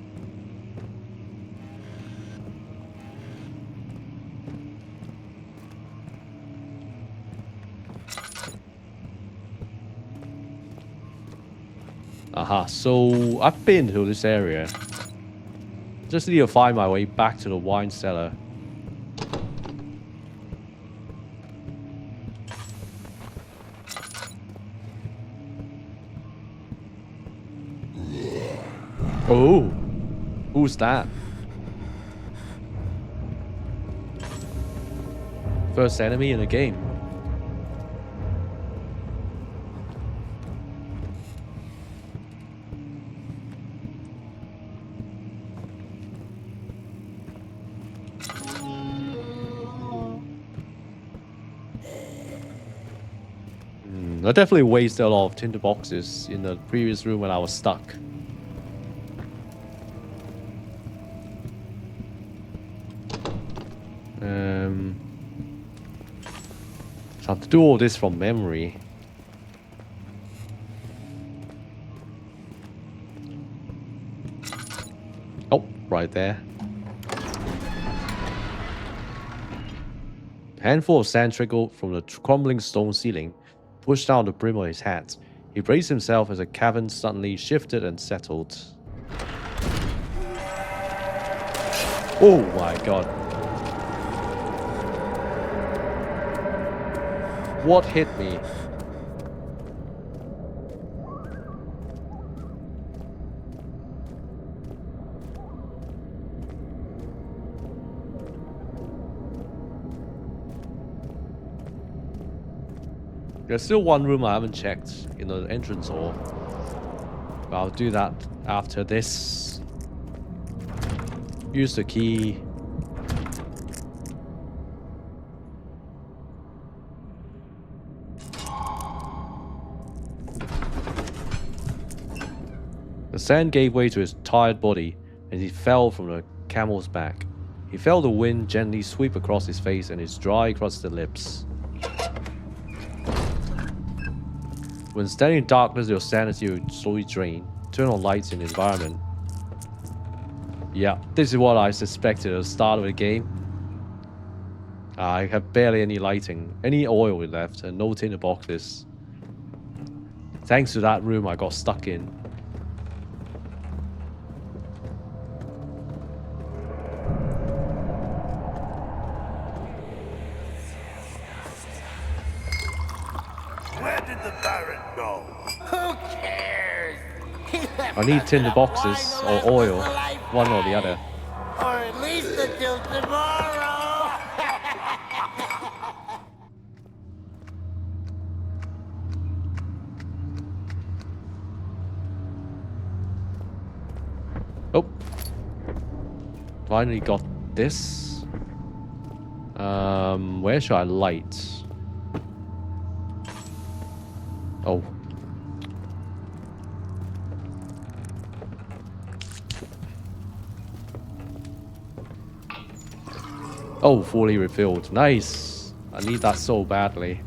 Aha, so I've been to this area. Just need to find my way back to the wine cellar. Oh, who's that? First enemy in the game. I definitely wasted a lot of tinder boxes in the previous room when I was stuck. So I have to do all this from memory. Oh, right there. A handful of sand trickled from the crumbling stone ceiling, pushed down the brim of his hat. He braced himself as the cavern suddenly shifted and settled. Oh my god. What hit me? There's still one room I haven't checked in the entrance hall. But I'll do that after this. Use the key. The sand gave way to his tired body, and he fell from the camel's back. He felt the wind gently sweep across his face and his dry, crusted lips. When standing in darkness, your sanity will slowly drain. Turn on lights in the environment. Yeah, this is what I suspected at the start of the game. I have barely any lighting, any oil left, and no tinder boxes. Thanks to that room I got stuck in. Where did the Baron go? Who cares? He left I need us tinder enough boxes wine to or last oil, us a one or lifetime. the other. Or at least until tomorrow. Oh, finally got this. Where should I light? Oh. Oh, fully refilled. Nice. I need that so badly.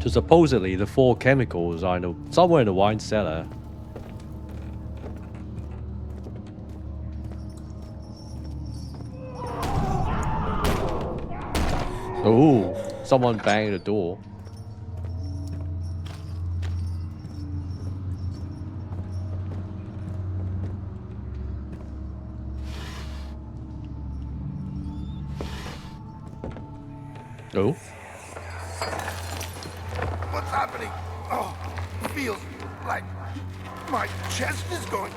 So supposedly the 4 chemicals are somewhere in the wine cellar. Oh, someone banged the door. Oh, What's happening? Oh, feels like my chest is going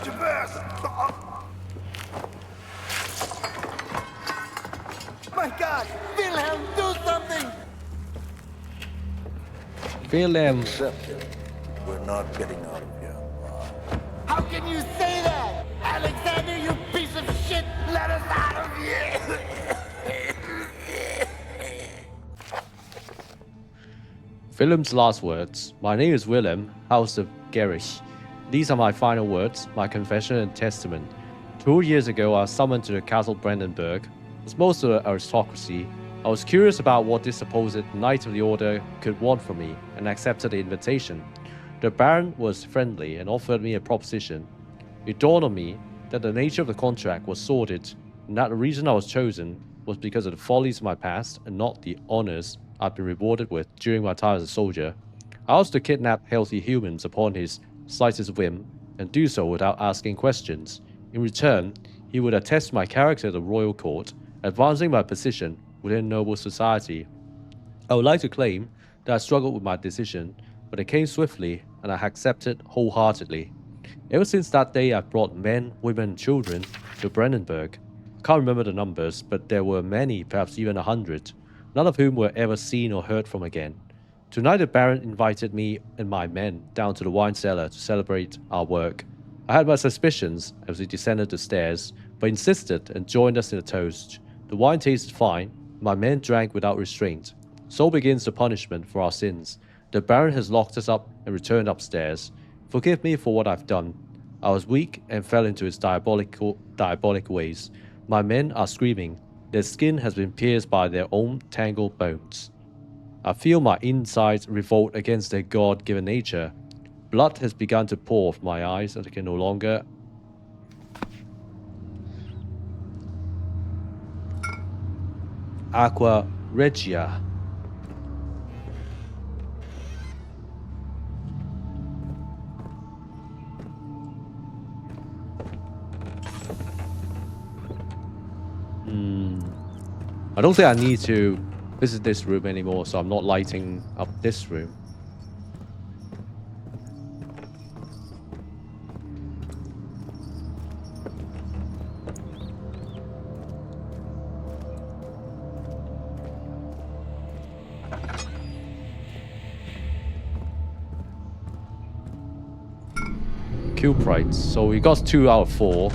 to burst. Oh, My God! Wilhelm, do something! feel them. accept it. We're not getting out of here. How can you say that? Alexander, you piece of shit! Let us out of here! Willem's last words. My name is Willem, House of Gerich. These are my final words, my confession and testament. 2 years ago, I was summoned to the Castle Brandenburg. As most of the aristocracy, I was curious about what this supposed Knight of the Order could want from me, and accepted the invitation. The Baron was friendly and offered me a proposition. It dawned on me that the nature of the contract was sordid, and that the reason I was chosen was because of the follies of my past and not the honors I've been rewarded with during my time as a soldier. I was to kidnap healthy humans upon his slightest whim, and do so without asking questions. In return, he would attest my character at the royal court, advancing my position within noble society. I would like to claim that I struggled with my decision, but it came swiftly, and I accepted wholeheartedly. Ever since that day, I've brought men, women, and children to Brandenburg. I can't remember the numbers, but there were many, perhaps even 100, none of whom were ever seen or heard from again. Tonight, the Baron invited me and my men down to the wine cellar to celebrate our work. I had my suspicions as we descended the stairs, but insisted and joined us in a toast. The wine tasted fine, and my men drank without restraint. So begins the punishment for our sins. The Baron has locked us up and returned upstairs. Forgive me for what I've done. I was weak and fell into his diabolic ways. My men are screaming. Their skin has been pierced by their own tangled bones. I feel my insides revolt against their God-given nature. Blood has begun to pour from my eyes, and I can no longer... Aqua Regia. I don't think I need to visit this room anymore, so I'm not lighting up this room. Cuprites. So we got 2 out of 4.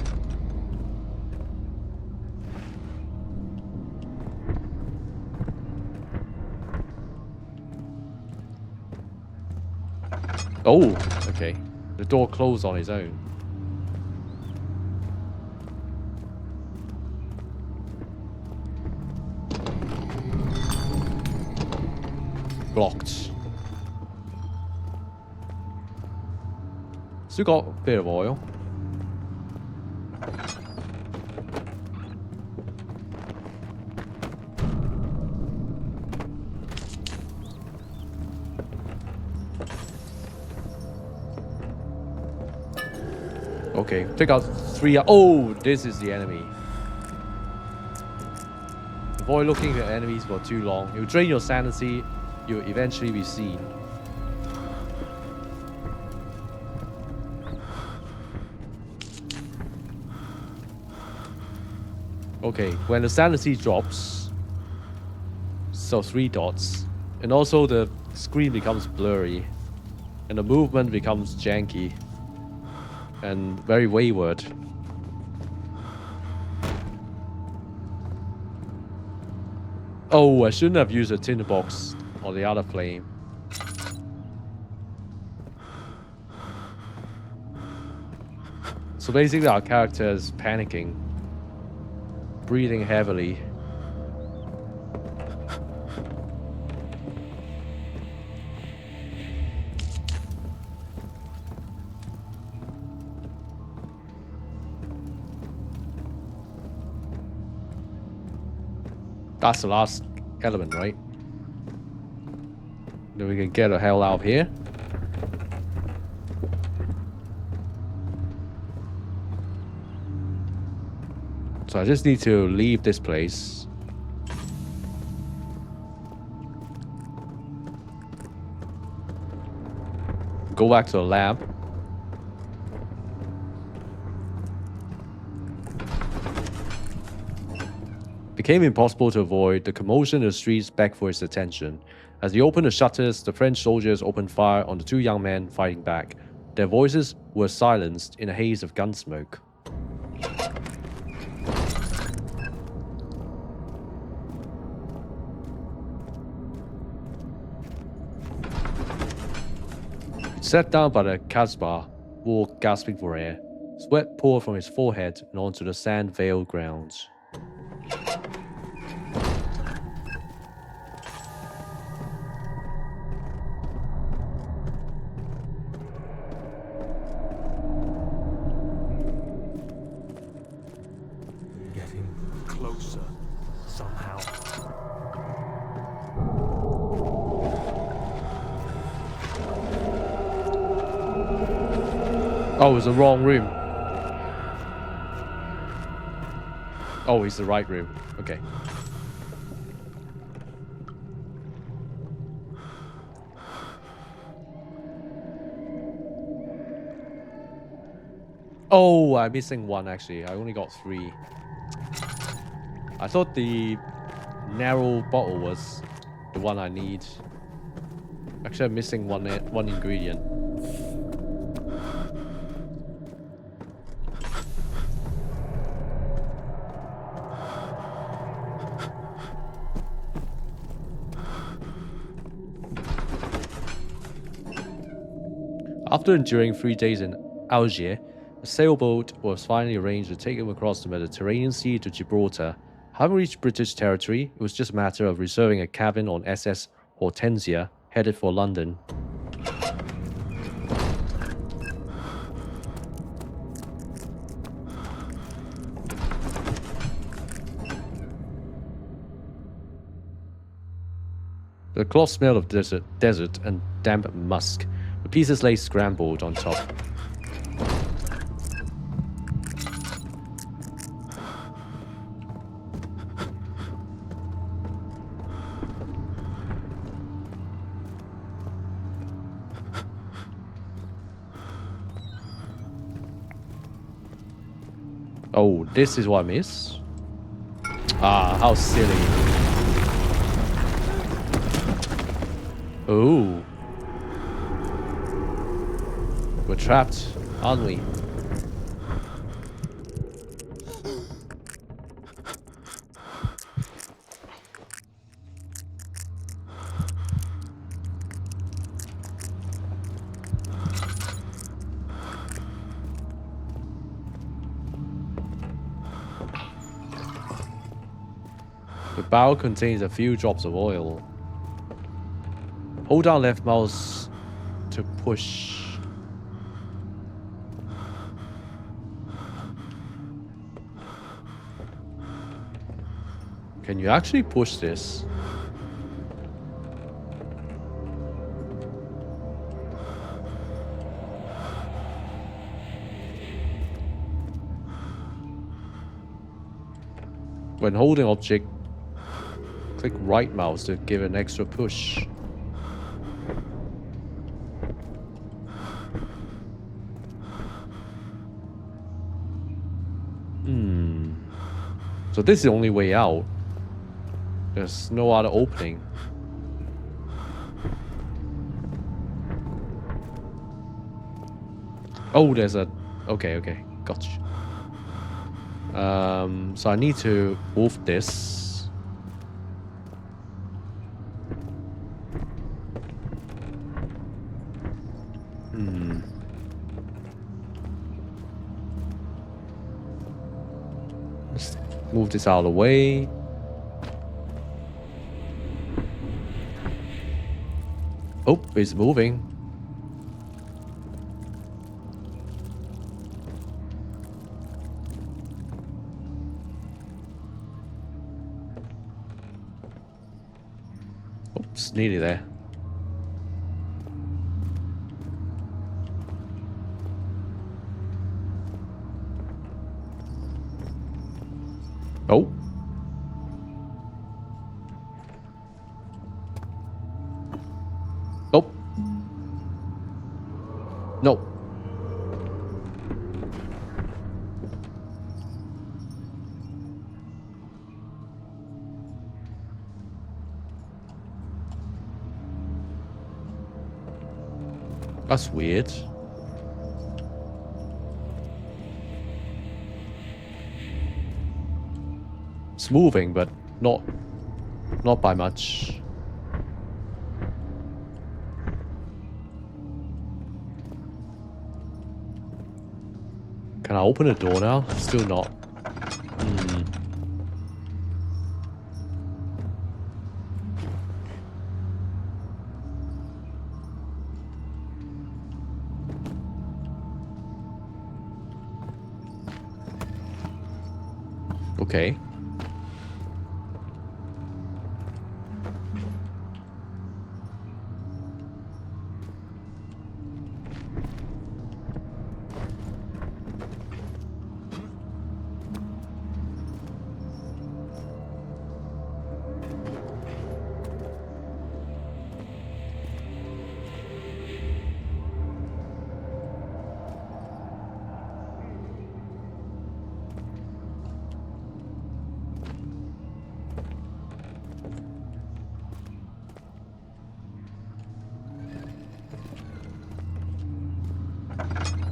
Oh, okay. The door closed on its own. Blocked. Still got a bit of oil. Okay, pick out 3. Oh, this is the enemy. Avoid looking at enemies for too long. It will drain your sanity. You'll eventually be seen. Okay, when the sanity drops, so 3 dots, and also the screen becomes blurry, and the movement becomes janky and very wayward. Oh, I shouldn't have used a tinderbox or the other flame. So basically our character is panicking, breathing heavily. That's the last element, right? Then we can get the hell out of here. So I just need to leave this place. Go back to the lab. Became impossible to avoid. The commotion in the streets begged for his attention. As he opened the shutters, the French soldiers opened fire on the two young men fighting back. Their voices were silenced in a haze of gun smoke. Sat down by the Casbah wall, gasping for air. Sweat poured from his forehead and onto the sand-veiled grounds. Getting closer somehow. Oh, it's the wrong room. Oh, it's the right room. Okay. Oh, I'm missing one actually. I only got 3. I thought the narrow bottle was the one I need. Actually, I'm missing one ingredient. After enduring 3 days in Algiers, a sailboat was finally arranged to take him across the Mediterranean Sea to Gibraltar. Having reached British territory, it was just a matter of reserving a cabin on SS Hortensia, headed for London. The cloth smelled of desert and damp musk. The pieces lay scrambled on top. Oh, this is what I miss? Ah, how silly. Oh. We're trapped, aren't we? The barrel contains a few drops of oil. Hold down left mouse to push. Can you actually push this? When holding object, click right mouse to give an extra push. So this is the only way out. There's no other opening. Oh, there's a... Okay, gotcha. So I need to move this. Let's move this out of the way. Oh, it's moving. Oops, nearly there. Oh. Nope. Nope. That's weird. It's moving, but not by much. Can I open the door now? Still not. Okay.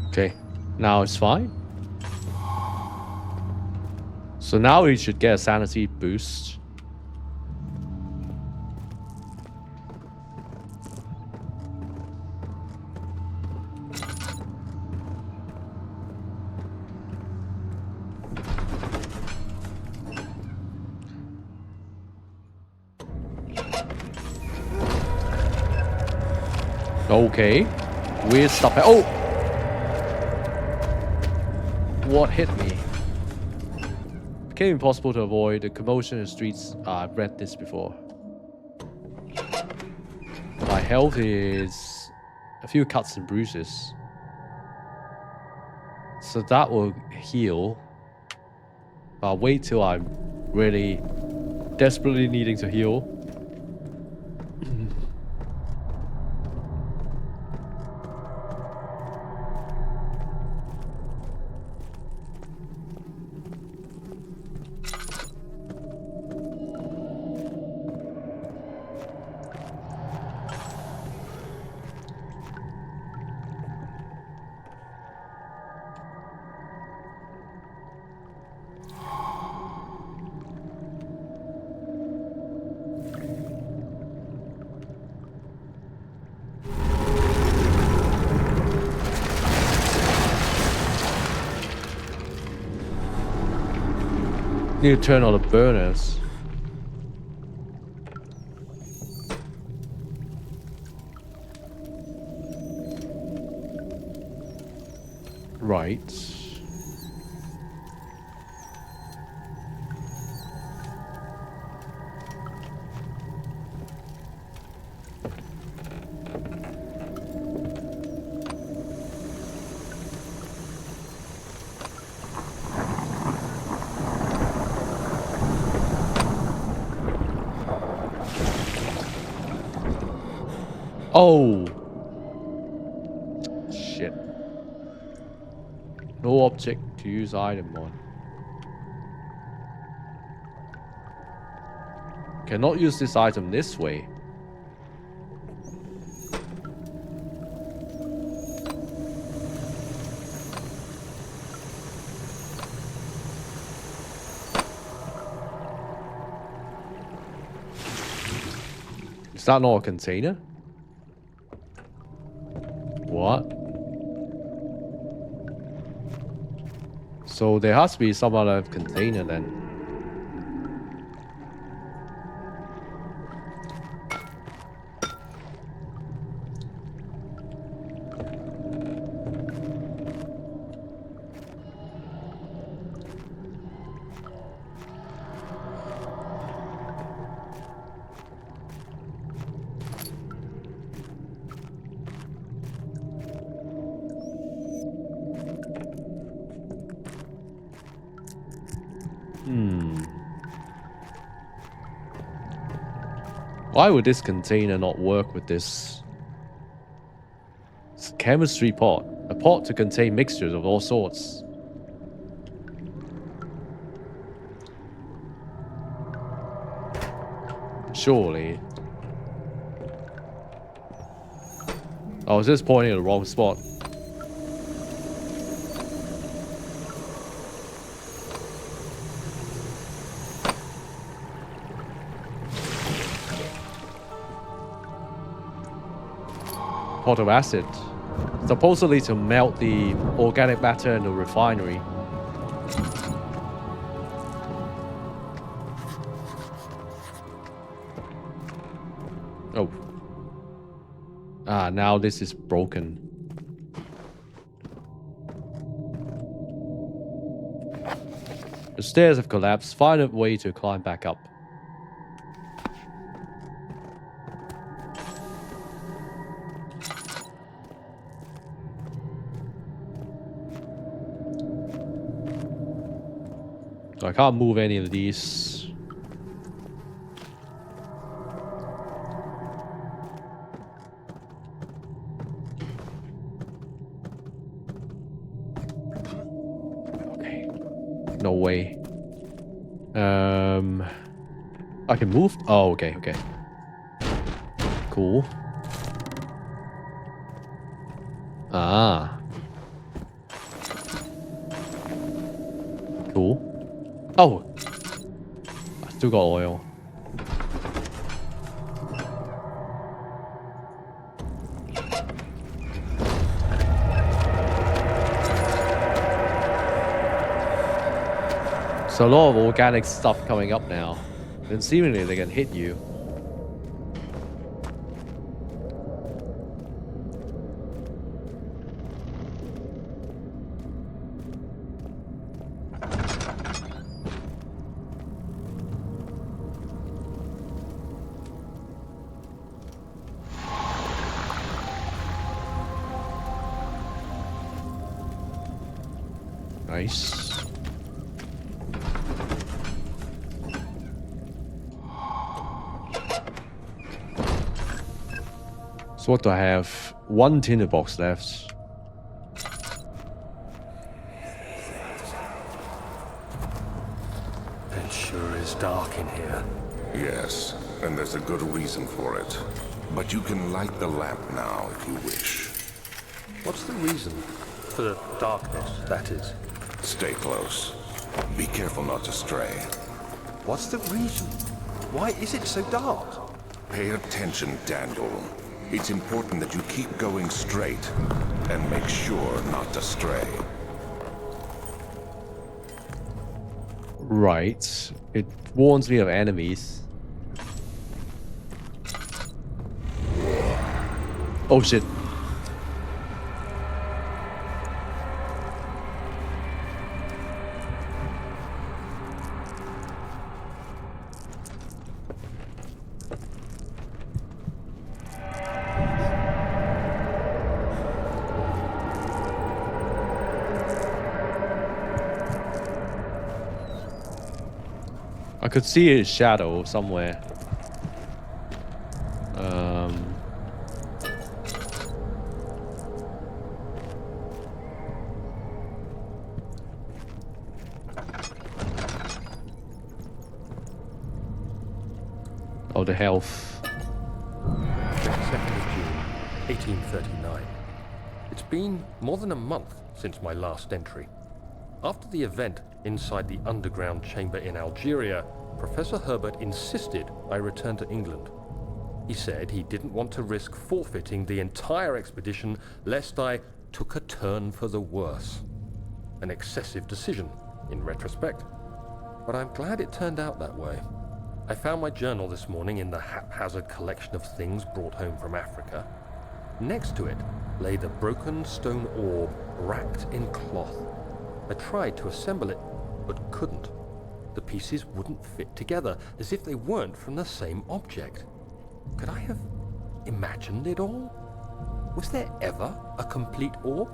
Okay. Now it's fine. So now we should get a sanity boost. Okay. Weird stuff. Oh! What hit me? Became impossible to avoid. The commotion in the streets. I've read this before. My health is a few cuts and bruises. So that will heal. I'll wait till I'm really desperately needing to heal. Need to turn on the burners. Right. Oh! Shit. No object to use item on. Cannot use this item this way. Is that not a container? What? So there has to be some other container then. Why would this container not work with this? It's a chemistry pot. A pot to contain mixtures of all sorts. Surely. I was just pointing at the wrong spot. Pot of acid. Supposedly to melt the organic matter in the refinery. Oh. Ah, now this is broken. The stairs have collapsed. Find a way to climb back up. So I can't move any of these. Okay. No way. I can move? Oh, okay, okay. Cool. Ah. Cool. Oh! I still got oil. So a lot of organic stuff coming up now. And seemingly they can hit you. Nice. So what do I have? One tinder box left. It sure is dark in here. Yes, and there's a good reason for it. But you can light the lamp now if you wish. What's the reason? For the darkness, that is. Stay close. Be careful not to stray. What's the reason? Why is it so dark? Pay attention, Daniel. It's important that you keep going straight and make sure not to stray. Right. It warns me of enemies. Oh shit. I could see his shadow somewhere. Oh, the health. 2nd of June, 1839. It's been more than a month since my last entry. After the event inside the underground chamber in Algeria, Professor Herbert insisted I return to England. He said he didn't want to risk forfeiting the entire expedition lest I took a turn for the worse. An excessive decision, in retrospect. But I'm glad it turned out that way. I found my journal this morning in the haphazard collection of things brought home from Africa. Next to it lay the broken stone orb wrapped in cloth. I tried to assemble it, but couldn't. The pieces wouldn't fit together, as if they weren't from the same object. Could I have imagined it all? Was there ever a complete orb?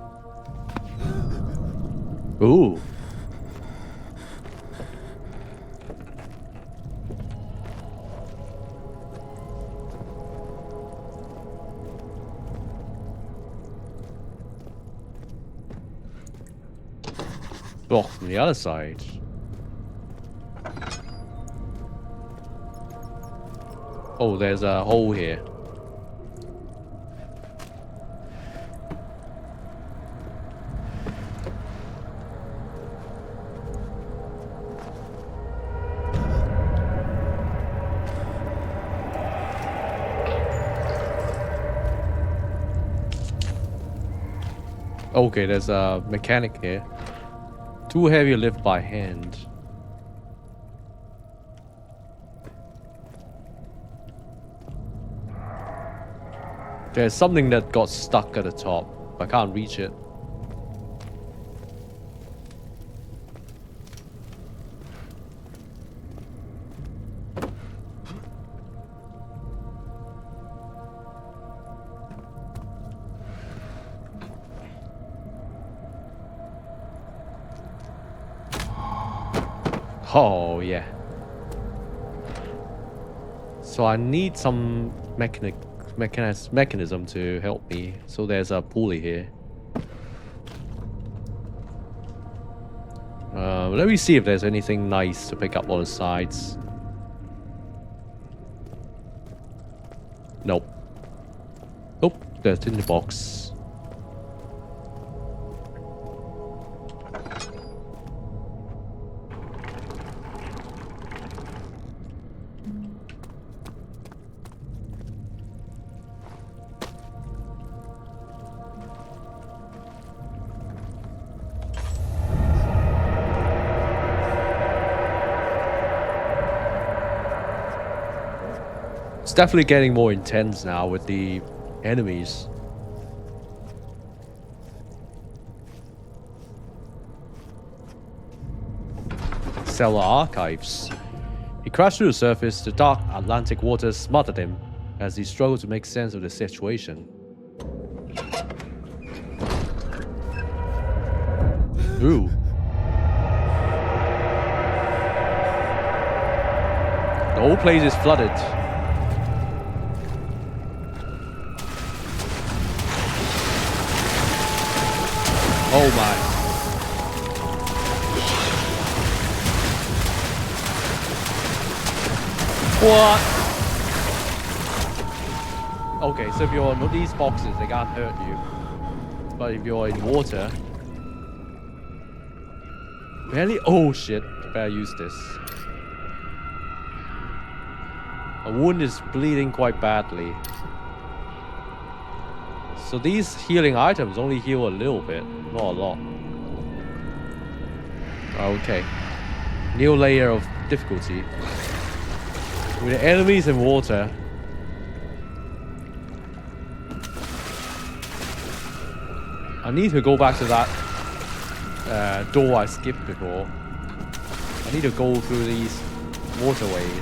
Ooh. Blocked from the other side. Oh, there's a hole here. Okay, there's a mechanic here. Too heavy to lift by hand. There's something that got stuck at the top. I can't reach it. Oh, yeah. So I need some mechanism to help me. So there's a pulley here. Let me see if there's anything nice to pick up on the sides. Nope. Oh, there's in the box. It's definitely getting more intense now with the enemies. Cellar archives. He crashed through the surface. The dark Atlantic waters smothered him as he struggled to make sense of the situation. Ooh. The whole place is flooded. Oh my. What? Okay, so if you're on these boxes, they can't hurt you. But if you're in water... Really? Oh shit, better use this. A wound is bleeding quite badly. So these healing items only heal a little bit, not a lot. Okay. New layer of difficulty. With the enemies in water. I need to go back to that door I skipped before. I need to go through these waterways.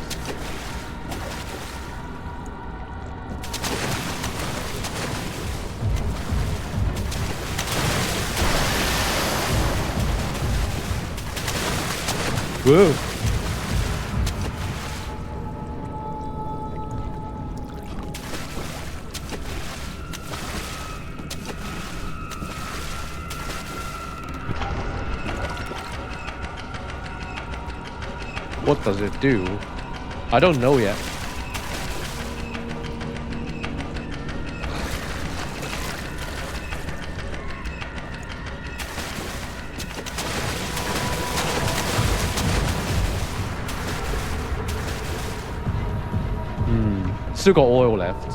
Whoa. What does it do? I don't know yet. Still got oil left.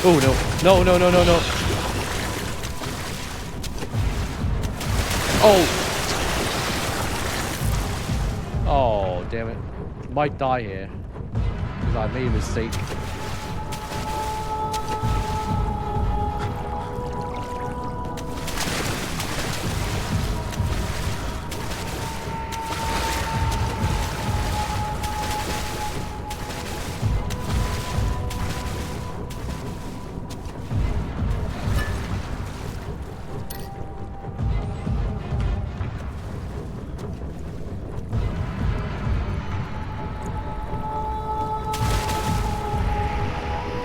Oh no. No, no, no, no, no. Oh. Oh, damn it. Might die here. Because I made a mistake.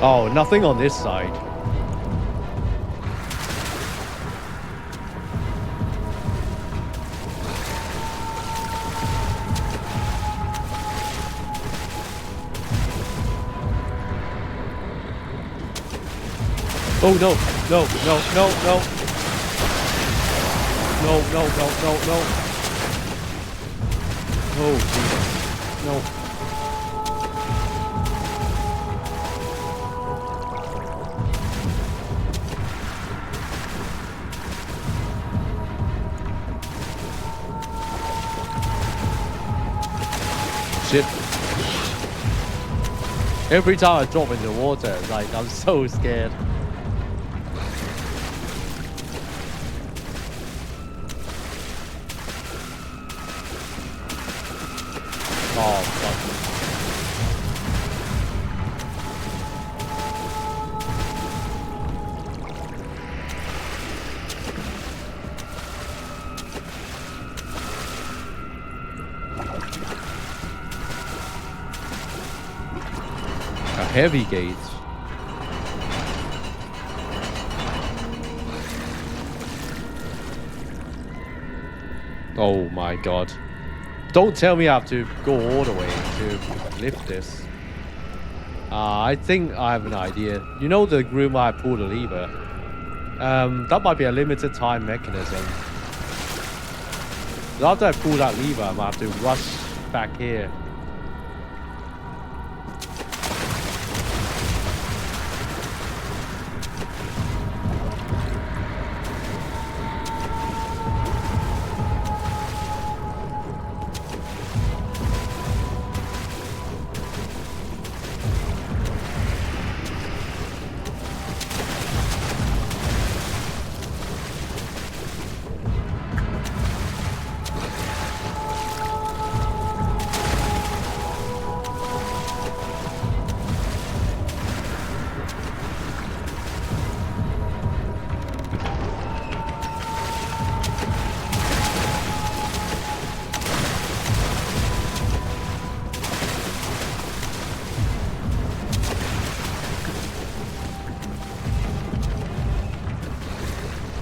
Oh, nothing on this side. Oh no, no, no, no, no. No, no, no, no, no. Oh, Jesus. No. Shit. Every time I drop in the water, like, I'm so scared. Oh, fuck. A heavy gate. Oh my god. Don't tell me I have to go all the way to lift this. I think I have an idea. You know the room where I pull the lever? That might be a limited time mechanism. So after I pull that lever, I might have to rush back here.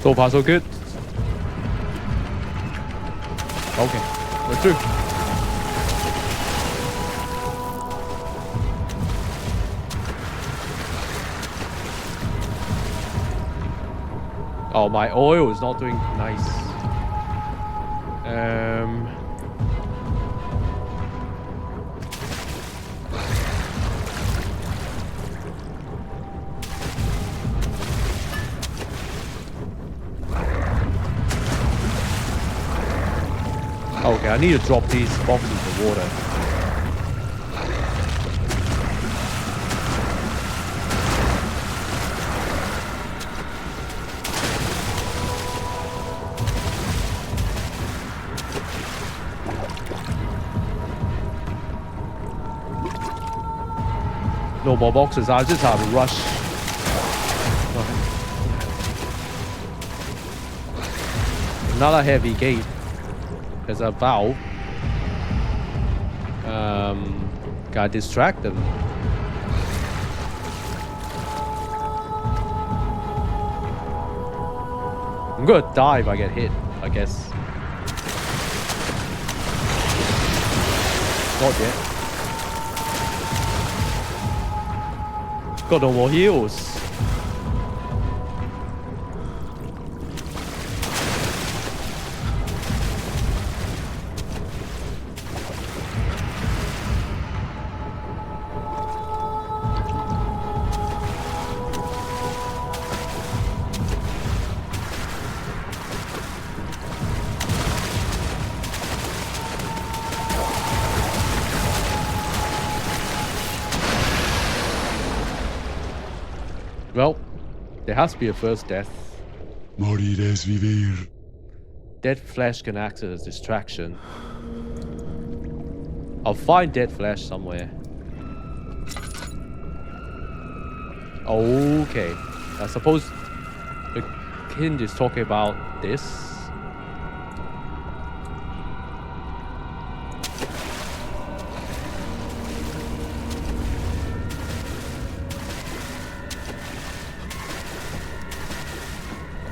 So far, so good. Okay, we're through. Oh, my oil is not doing nice. Okay, I need to drop these boxes in the water. No more boxes, I just have to rush. Another heavy gate. There's a valve. Gotta distract them. I'm gonna die if I get hit, I guess. Not yet. Got no more heals. Well, there has to be a first death. Morir es vivir. Dead flesh can act as a distraction. I'll find dead flesh somewhere. Okay. I suppose the hint is talking about this.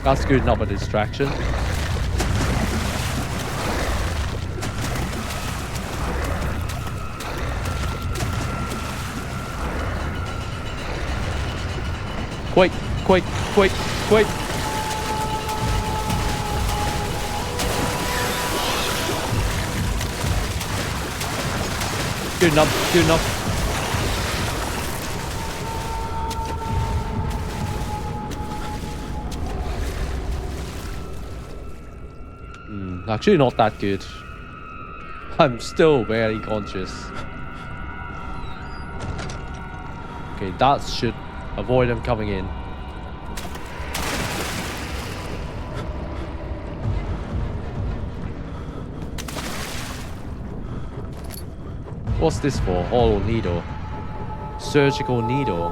That's good enough a distraction. Quick! quick, quick, quick. Good enough, good enough. Actually not that good. I'm still barely conscious. Okay, that should avoid them coming in. What's this for? Hollow needle. Surgical needle.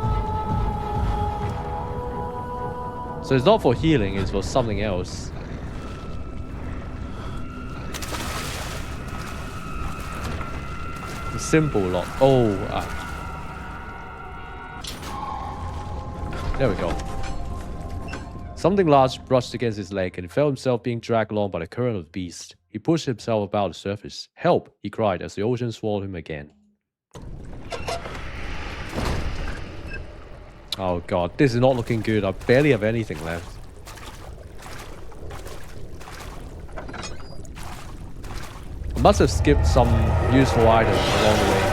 So it's not for healing, it's for something else. A simple lock. Oh, there we go. Something large brushed against his leg and he felt himself being dragged along by the current of the beast. He pushed himself about the surface. "Help!" he cried as the ocean swallowed him again. Oh god, this is not looking good. I barely have anything left. I must have skipped some useful items along the way.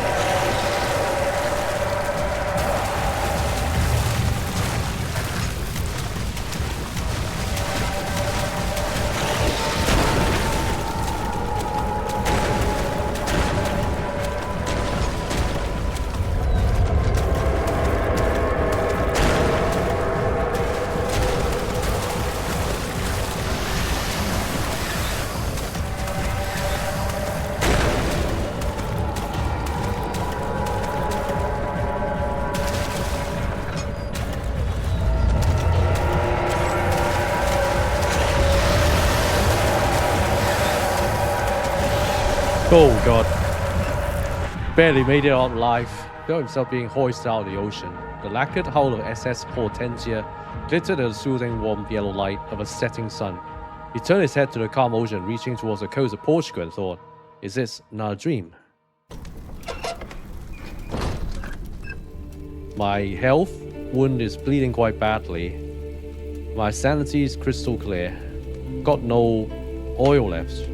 Oh god. Barely made it out alive. Felt himself being hoisted out of the ocean. The lacquered hull of SS Hortensia glittered in the soothing warm yellow light of a setting sun. He turned his head to the calm ocean reaching towards the coast of Portugal and thought, is this not a dream? My health wound is bleeding quite badly. My sanity is crystal clear. Got no oil left.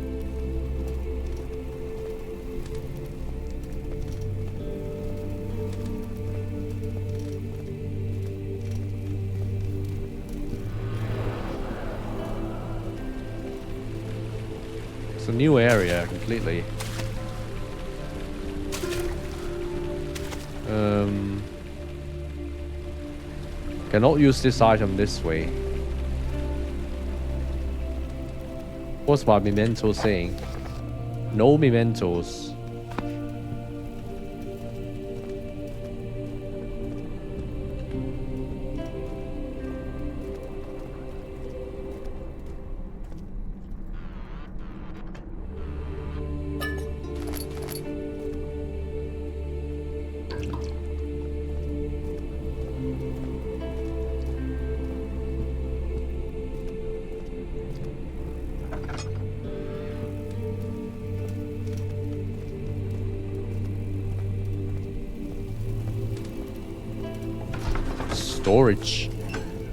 It's a new area completely. Cannot use this item this way. What's my memento saying? No mementos. Storage.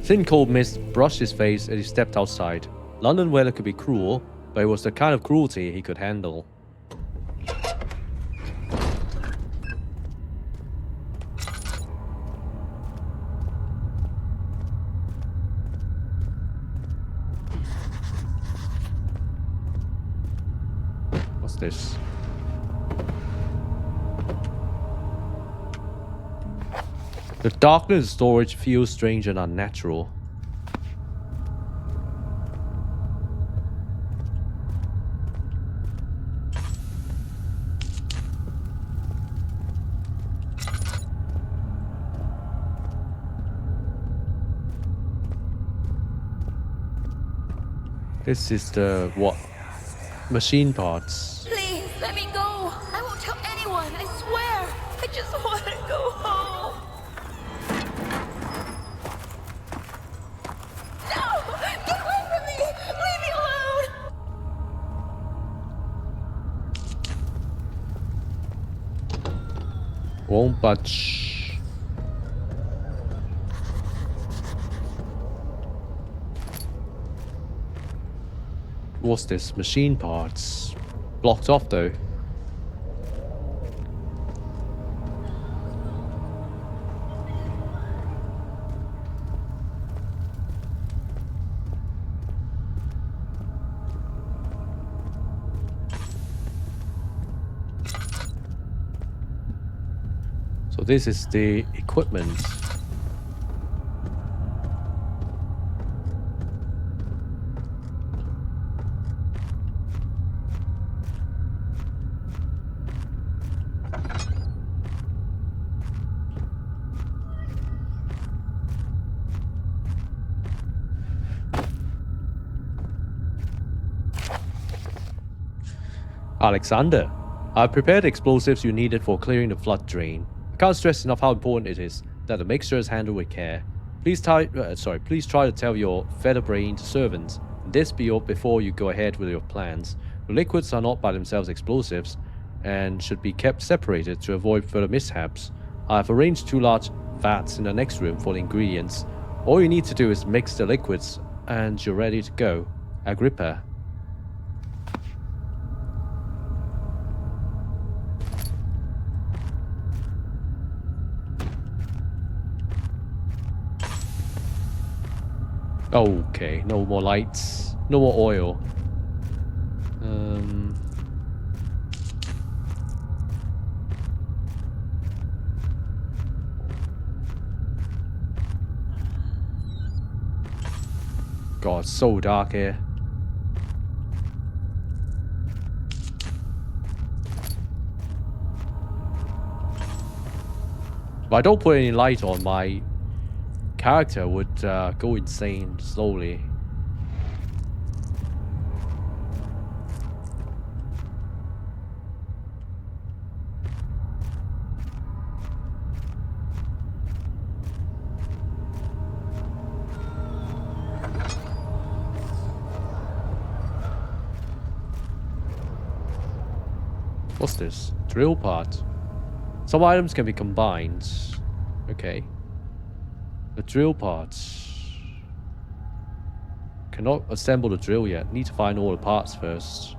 Thin cold mist brushed his face as he stepped outside. London weather could be cruel, but it was the kind of cruelty he could handle. What's this? The darkness of storage feels strange and unnatural. This is the what? Machine parts. Please, let me go. I won't tell anyone, I swear. I just want to go home. No! Get away from me! Leave me alone! Won't budge. What's this? Machine parts. Blocked off though. So this is the equipment. Alexander, I've prepared explosives you needed for clearing the flood drain. I can't stress enough how important it is that the mixture is handled with care. Please try to tell your feather-brained servants this before you go ahead with your plans. The liquids are not by themselves explosives and should be kept separated to avoid further mishaps. I have arranged 2 large vats in the next room for the ingredients. All you need to do is mix the liquids and you're ready to go. Agrippa. Okay, no more lights, no more oil. God, it's so dark here. If I don't put any light on, my character would go insane slowly. What's this? Drill part. Some items can be combined. Okay. The drill parts. Cannot assemble the drill yet. Need to find all the parts first.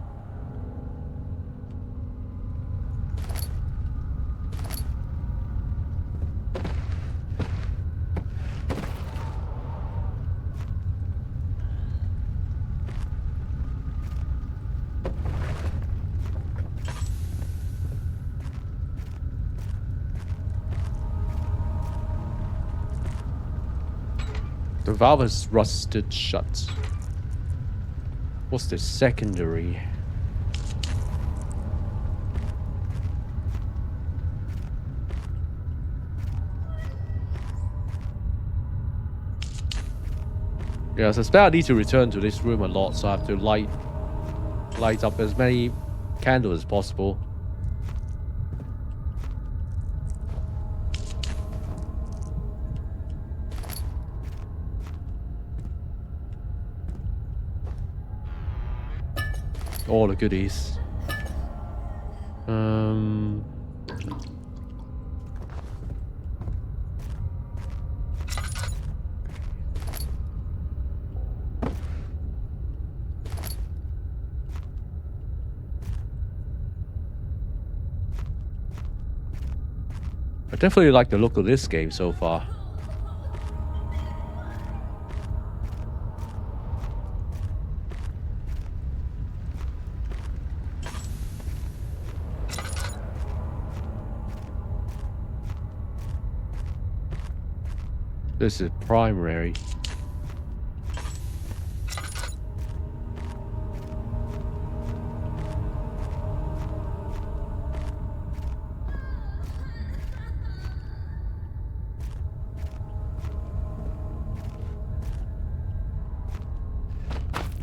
The valve is rusted shut. What's this? Secondary. Yeah, I suspect I need to return to this room a lot, so I have to light up as many candles as possible. All the goodies. I definitely like the look of this game so far. This is primary.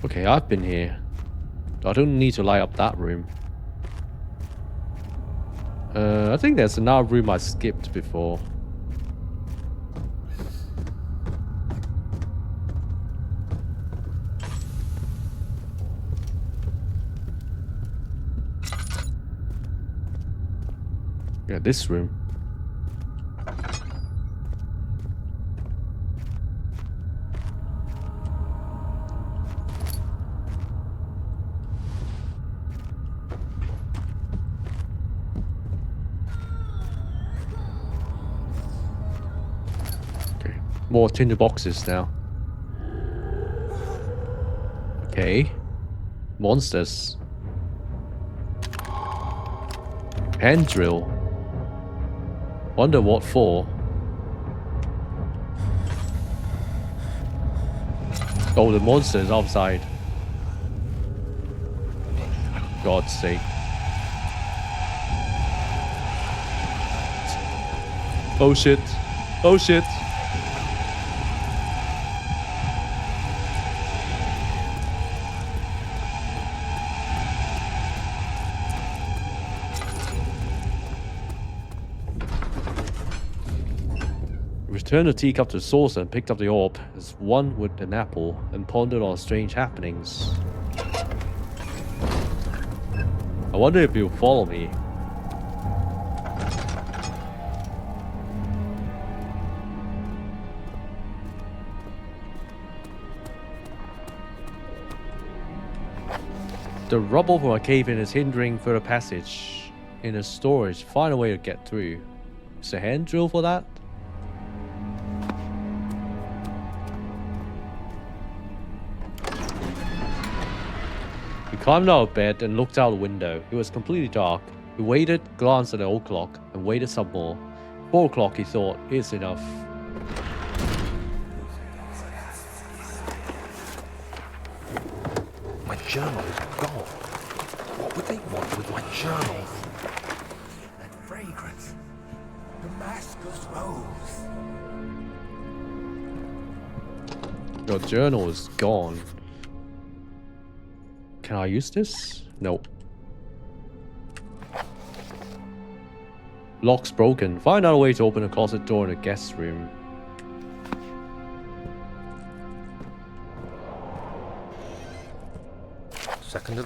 Okay, I've been here. I don't need to light up that room. I think there's another room I skipped before. Yeah, this room. More tinder boxes now. Okay. Monsters. Hand drill. Wonder what for. Oh, the monster is outside. God's sake. Oh shit. Oh shit. Returned the teacup to the saucer and picked up the orb as one would an apple and pondered on strange happenings. I wonder if he'll follow me. The rubble from a cave-in is hindering further passage. In the storage, find a way to get through. Is a hand drill for that? He climbed out of bed and looked out the window. It was completely dark. He waited, glanced at the old clock, and waited some more. 4 o'clock, he thought, is enough. My journal is gone. What would they want with my journal? That fragrance. Damascus rose. Your journal is gone. Can I use this? Nope. Lock's broken. Find out a way to open a closet door in the guest room.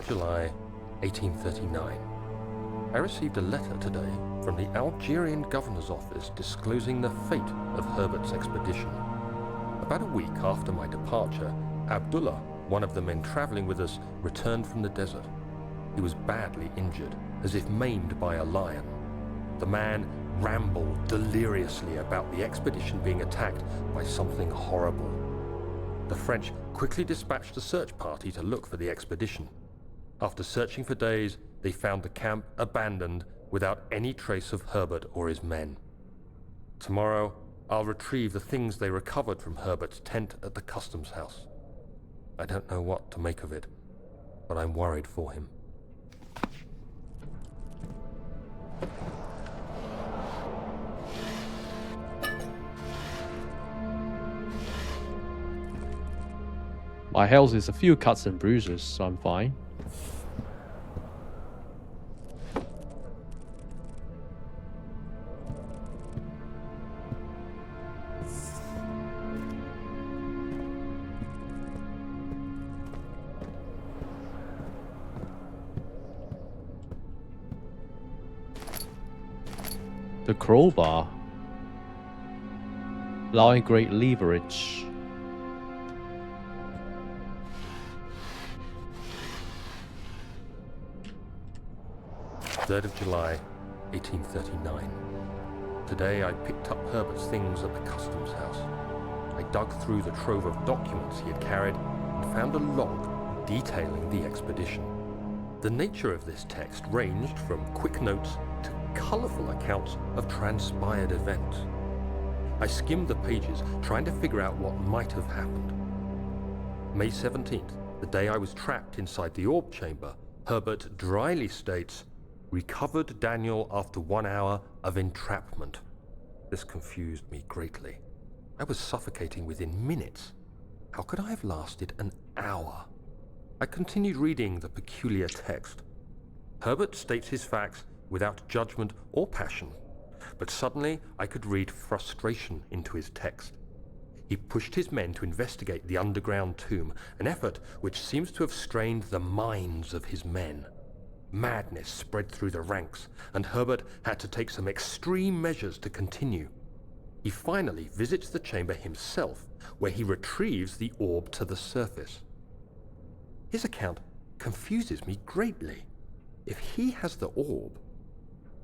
July 1839. I received a letter today from the Algerian governor's office disclosing the fate of Herbert's expedition. About a week after my departure, Abdullah, one of the men traveling with us, returned from the desert. He was badly injured, as if maimed by a lion. The man rambled deliriously about the expedition being attacked by something horrible. The French quickly dispatched a search party to look for the expedition. After searching for days, they found the camp abandoned without any trace of Herbert or his men. Tomorrow, I'll retrieve the things they recovered from Herbert's tent at the customs house. I don't know what to make of it, but I'm worried for him. My health is a few cuts and bruises, so I'm fine. The crowbar, allowing great leverage. July 1839. Today I picked up Herbert's things at the customs house. I dug through the trove of documents he had carried and found a log detailing the expedition. The nature of this text ranged from quick notes to colourful accounts of transpired events. I skimmed the pages, trying to figure out what might have happened. May 17th, the day I was trapped inside the orb chamber, Herbert dryly states, "Recovered Daniel after 1 hour of entrapment." This confused me greatly. I was suffocating within minutes. How could I have lasted an hour? I continued reading the peculiar text. Herbert states his facts without judgment or passion, but suddenly I could read frustration into his text. He pushed his men to investigate the underground tomb, an effort which seems to have strained the minds of his men. Madness spread through the ranks, and Herbert had to take some extreme measures to continue. He finally visits the chamber himself, where he retrieves the orb to the surface. His account confuses me greatly. If he has the orb,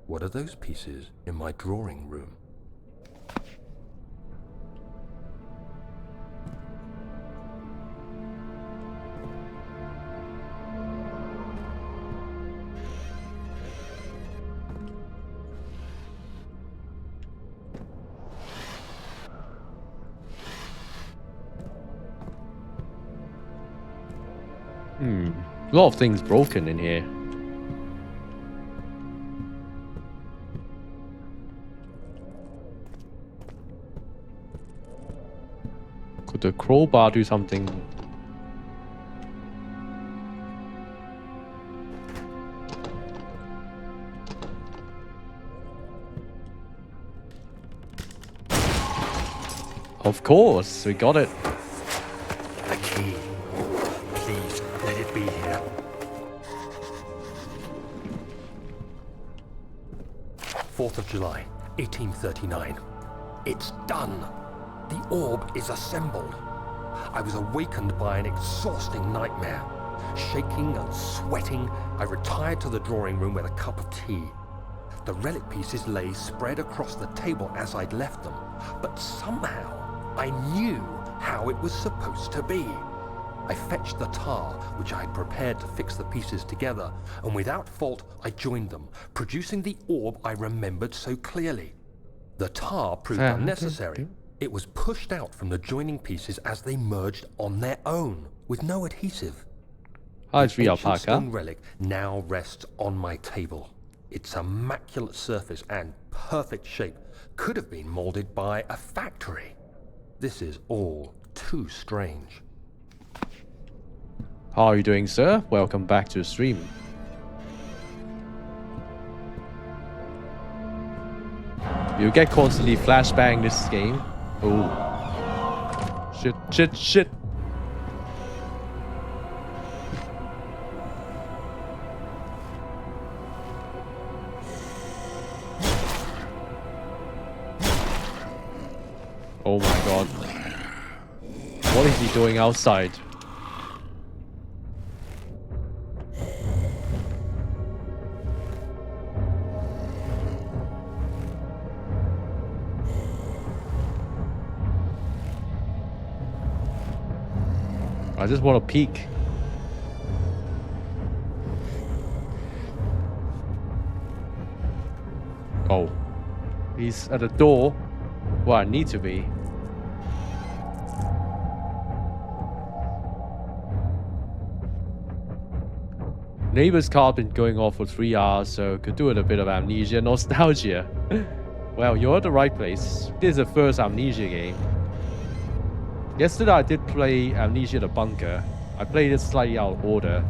what are those pieces in my drawing room? A lot of things broken in here. Could the crowbar do something? Of course, we got it. The key. Please, let it be here. 4th of July, 1839. It's done. The orb is assembled. I was awakened by an exhausting nightmare. Shaking and sweating, I retired to the drawing room with a cup of tea. The relic pieces lay spread across the table as I'd left them, but somehow I knew how it was supposed to be. I fetched the tar, which I had prepared to fix the pieces together, and without fault I joined them, producing the orb I remembered so clearly. The tar proved unnecessary. It was pushed out from the joining pieces as they merged on their own, with no adhesive. Hi, The ancient Alpaca. stone relic now rests on my table. Its immaculate surface and perfect shape could have been molded by a factory. This is all too strange. How are you doing, sir? Welcome back to the stream. You get constantly flashbang this game. Oh. Shit, shit, shit. Oh my god. What is he doing outside? I just want to peek. Oh. He's at the door where I need to be. Neighbor's car been going off for 3 hours, so could do it a bit of Amnesia nostalgia. Well, you're at the right place. This is the first Amnesia game. Yesterday I did play Amnesia the Bunker. I played it slightly out of order.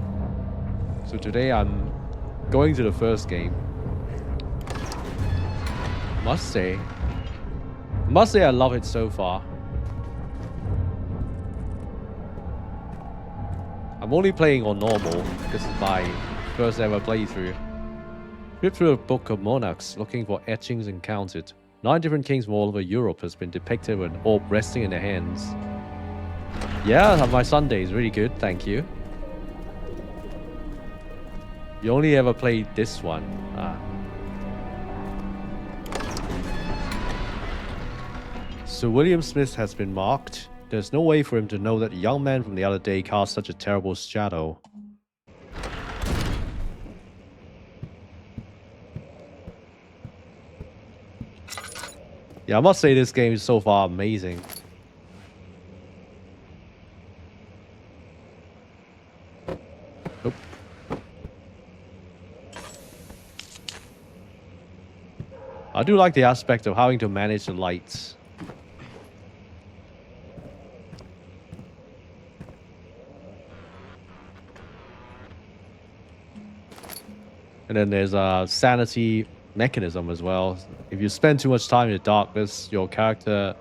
So today I'm going to the first game. Must say I love it so far. I'm only playing on normal. This is my first ever playthrough. Flip through a book of monarchs looking for etchings encountered. 9 different kings from all over Europe has been depicted with an orb resting in their hands. Yeah, my Sunday is really good, thank you. You only ever played this one. Ah. Sir William Smith has been marked. There's no way for him to know that the young man from the other day cast such a terrible shadow. Yeah, I must say this game is so far amazing. Nope. I do like the aspect of having to manage the lights. And then there's a sanity mechanism as well. If you spend too much time in the darkness, your character's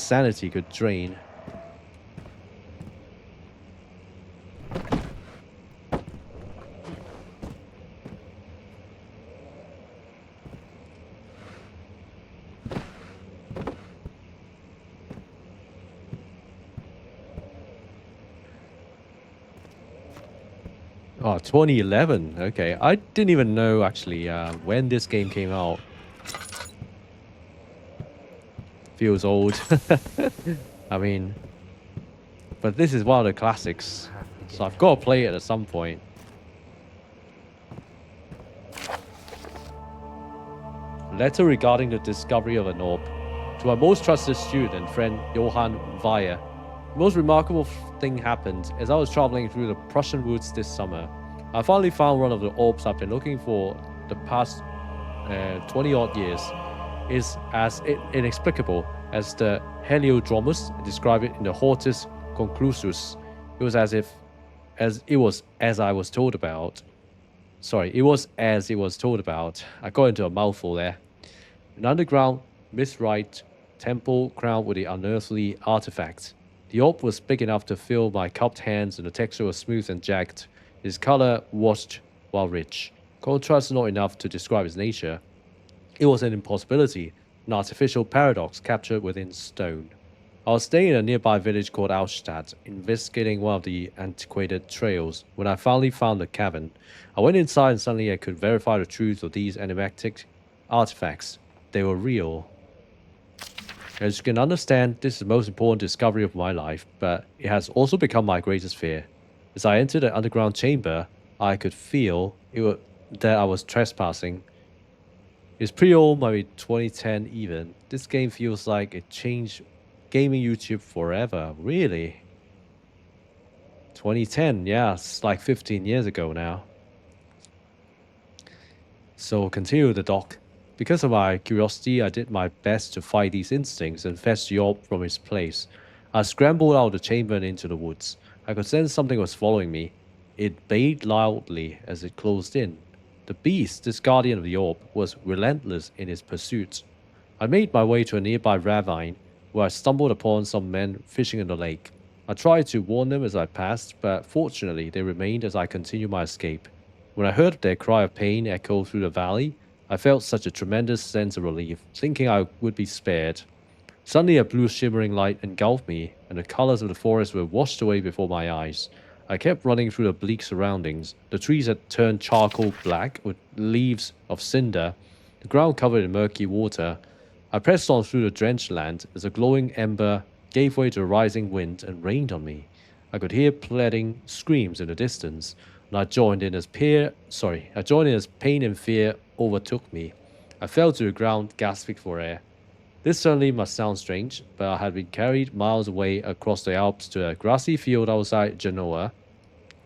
sanity could drain. Oh, 2011. Okay, I didn't even know actually when this game came out. Feels old. I mean, but this is one of the classics, so I've got to play it at some point. Letter regarding the discovery of an orb. To our most trusted student and friend, Johann Weyer. The most remarkable thing happened as I was traveling through the Prussian woods this summer. I finally found one of the orbs I've been looking for the past 20 odd years. Is as inexplicable as the Heliodromus described it in the Hortus Conclusus. It was as I was told about. Sorry, it was as it was told about. I got into a mouthful there. An underground mithrite temple crowned with the unearthly artifacts. The orb was big enough to fill my cupped hands, and the texture was smooth and jagged. Its color washed while rich. Contrast not enough to describe its nature. It was an impossibility, an artificial paradox captured within stone. I was staying in a nearby village called Austadt, investigating one of the antiquated trails, when I finally found the cavern. I went inside and suddenly I could verify the truth of these enigmatic artifacts. They were real. As you can understand, this is the most important discovery of my life, but it has also become my greatest fear. As I entered the underground chamber, I could feel that I was trespassing. It's pretty old, maybe 2010 even. This game feels like it changed gaming YouTube forever, really. 2010, yeah, it's like 15 years ago now. So continue the doc. Because of my curiosity, I did my best to fight these instincts and fetch the orb from its place. I scrambled out of the chamber and into the woods. I could sense something was following me. It bayed loudly as it closed in. The beast, this guardian of the orb, was relentless in its pursuit. I made my way to a nearby ravine, where I stumbled upon some men fishing in the lake. I tried to warn them as I passed, but fortunately they remained as I continued my escape. When I heard their cry of pain echo through the valley, I felt such a tremendous sense of relief, thinking I would be spared. Suddenly a blue shimmering light engulfed me, and the colors of the forest were washed away before my eyes. I kept running through the bleak surroundings. The trees had turned charcoal black with leaves of cinder, the ground covered in murky water. I pressed on through the drenched land as a glowing ember gave way to a rising wind and rained on me. I could hear pleading screams in the distance, and I joined in as pain and fear overtook me. I fell to the ground, gasping for air. This certainly must sound strange, but I had been carried miles away across the Alps to a grassy field outside Genoa.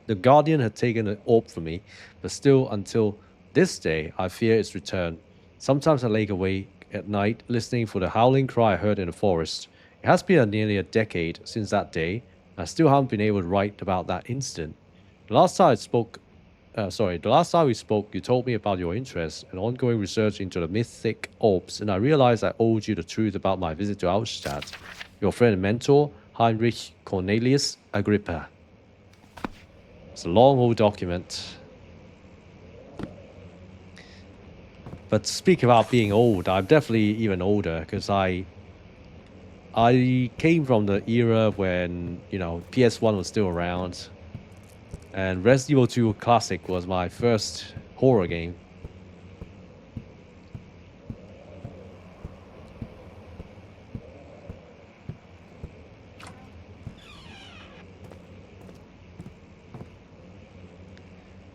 The Guardian had taken the orb from me, but still until this day I fear its return. Sometimes I lay awake at night listening for the howling cry I heard in the forest. It has been nearly a decade since that day, and I still haven't been able to write about that incident. The last time we spoke, you told me about your interest and ongoing research into the mythic orbs, and I realized I owed you the truth about my visit to Austadt. Your friend and mentor, Heinrich Cornelius Agrippa. It's a long old document. But speak about being old, I'm definitely even older, because I came from the era when, PS1 was still around. And Resident Evil 2 Classic was my first horror game.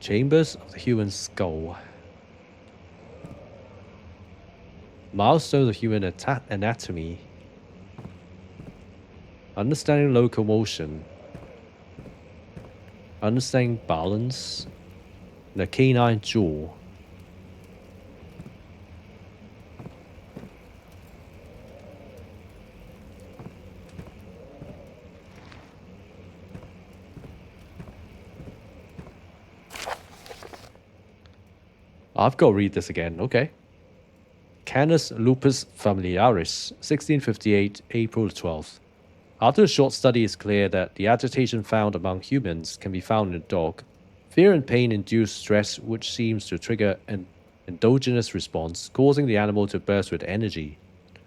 Chambers of the Human Skull. Milestones of human anatomy. Understanding locomotion. Understanding balance. The canine jaw. I've got to read this again, okay. Canis lupus familiaris, 1658, April 12th. After a short study, it's clear that the agitation found among humans can be found in a dog. Fear and pain induce stress, which seems to trigger an endogenous response, causing the animal to burst with energy.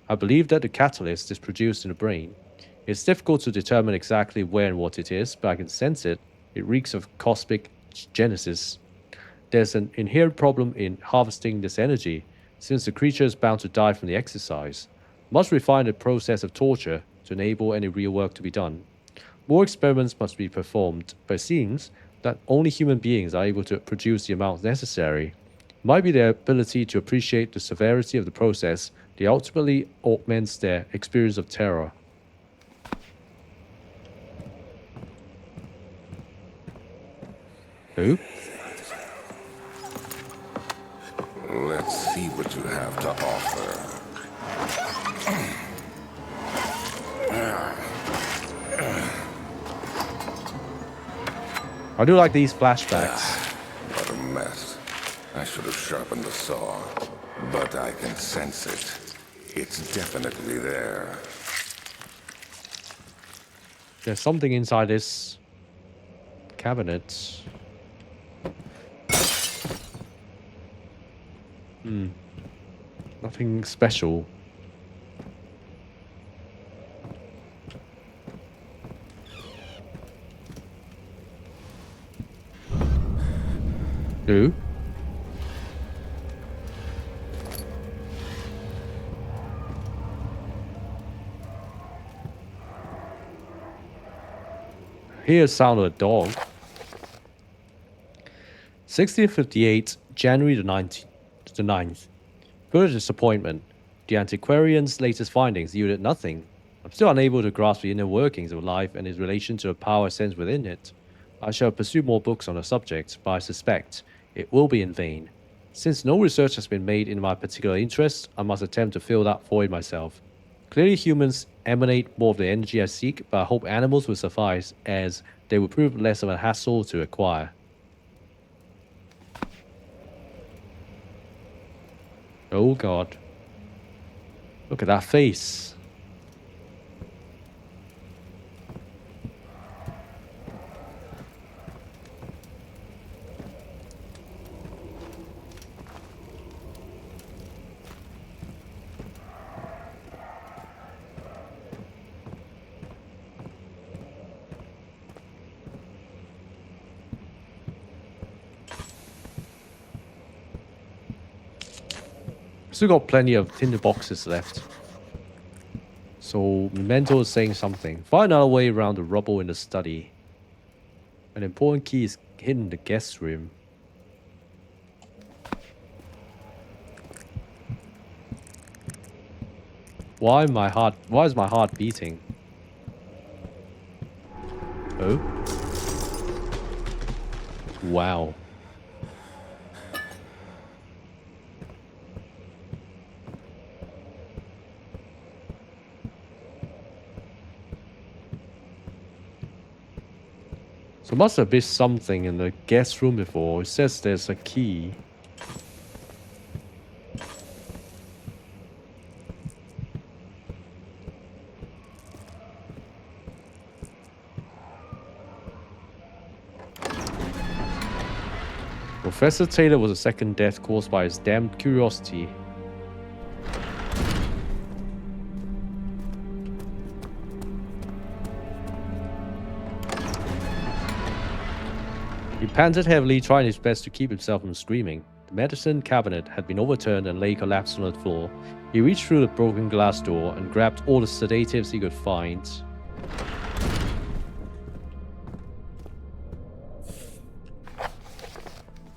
I believe that the catalyst is produced in the brain. It's difficult to determine exactly where and what it is, but I can sense it. It reeks of cosmic genesis. There's an inherent problem in harvesting this energy, since the creature is bound to die from the exercise. Must refine the process of torture to enable any real work to be done. More experiments must be performed, but it seems that only human beings are able to produce the amount necessary. It might be their ability to appreciate the severity of the process that ultimately augments their experience of terror. Who? Let's see what you have to offer. I do like these flashbacks. What a mess. I should have sharpened the saw. But I can sense it. It's definitely there. There's something inside this cabinet. Nothing special. Who? Hear the sound of a dog. 1658, January the 9th. Further disappointment. The antiquarian's latest findings yielded nothing. I'm still unable to grasp the inner workings of life and its relation to the power sensed within it. I shall pursue more books on the subject, but I suspect it will be in vain. Since no research has been made in my particular interest, I must attempt to fill that void myself. Clearly humans emanate more of the energy I seek, but I hope animals will suffice, as they will prove less of a hassle to acquire. Oh god. Look at that face. Still got plenty of tinder boxes left. So Memento is saying something. Find another way around the rubble in the study. An important key is hidden in the guest room. Why is my heart beating? Oh? Wow. So must have been something in the guest room before. It says there's a key. Professor Taylor was a second death caused by his damned curiosity. He panted heavily, trying his best to keep himself from screaming. The medicine cabinet had been overturned and lay collapsed on the floor. He reached through the broken glass door and grabbed all the sedatives he could find.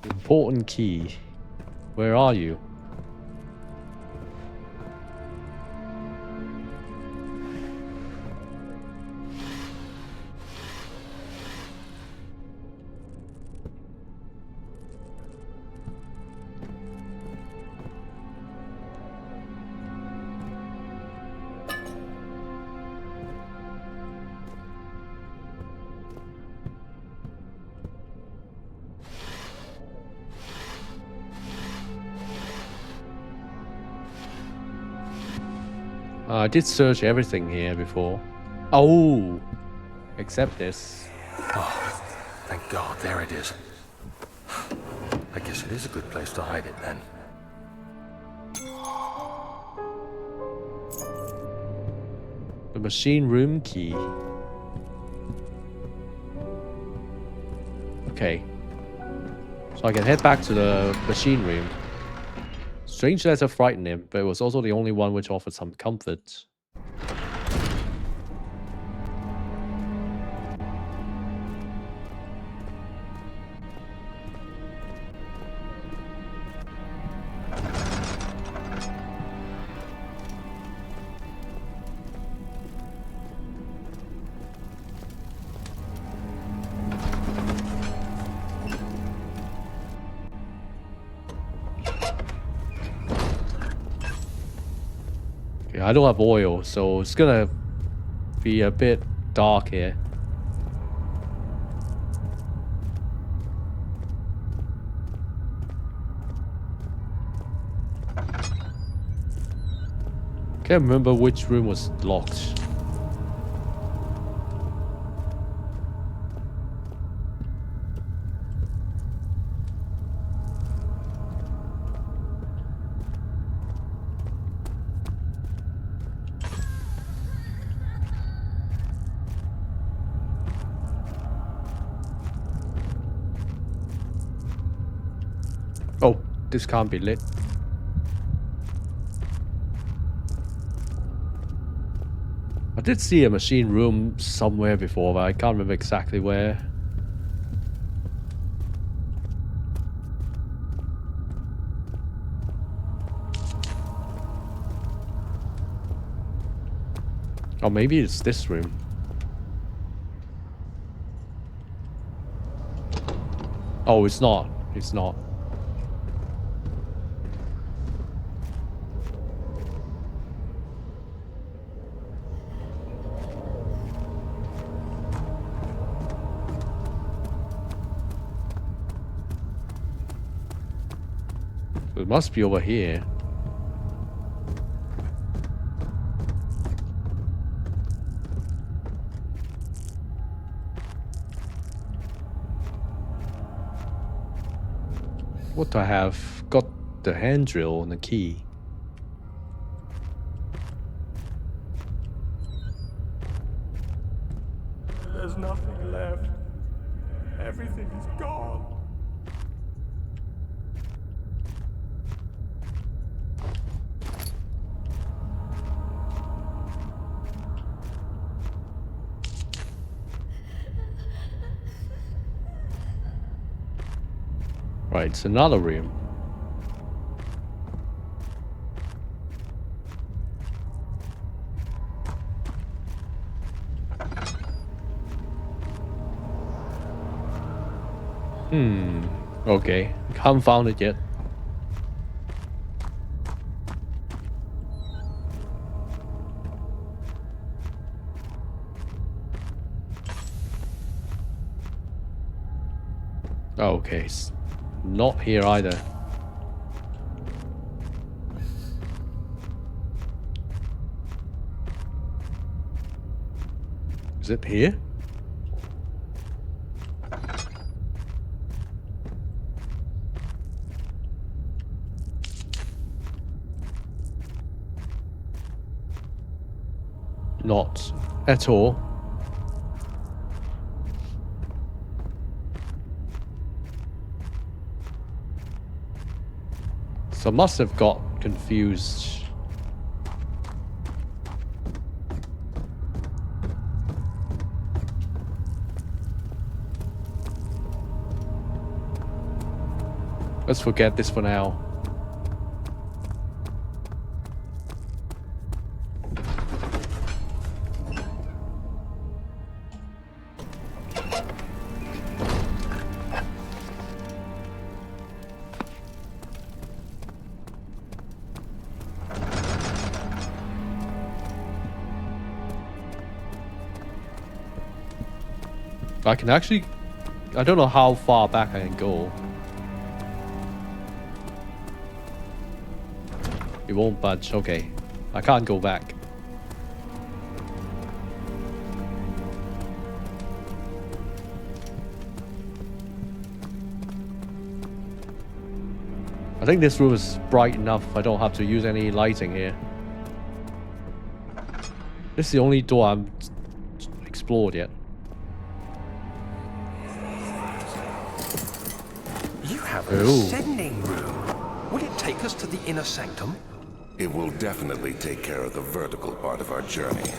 Important key. Where are you? I did search everything here before. Oh! Except this. Oh, thank God, there it is. I guess it is a good place to hide it then. The machine room key. Okay. So I can head back to the machine room. Strange letter frightened him, but it was also the only one which offered some comfort. Yeah, I don't have oil, so it's gonna be a bit dark here. Can't remember which room was locked. Oh, this can't be lit. I did see a machine room somewhere before, but I can't remember exactly where. Or maybe it's this room. Oh, it's not. It's not. It must be over here. What I have got the hand drill and the key. There's nothing left. Everything is gone. Right, it's another room. Okay. Haven't found it yet. Okay. Not here either. Is it here? Not at all. So I must have got confused. Let's forget this for now. I can actually... I don't know how far back I can go. It won't budge. Okay. I can't go back. I think this room is bright enough. I don't have to use any lighting here. This is the only door I've explored yet. You have an Ooh. ascending room. Will it take us to the inner sanctum? It will definitely take care of the vertical part of our journey.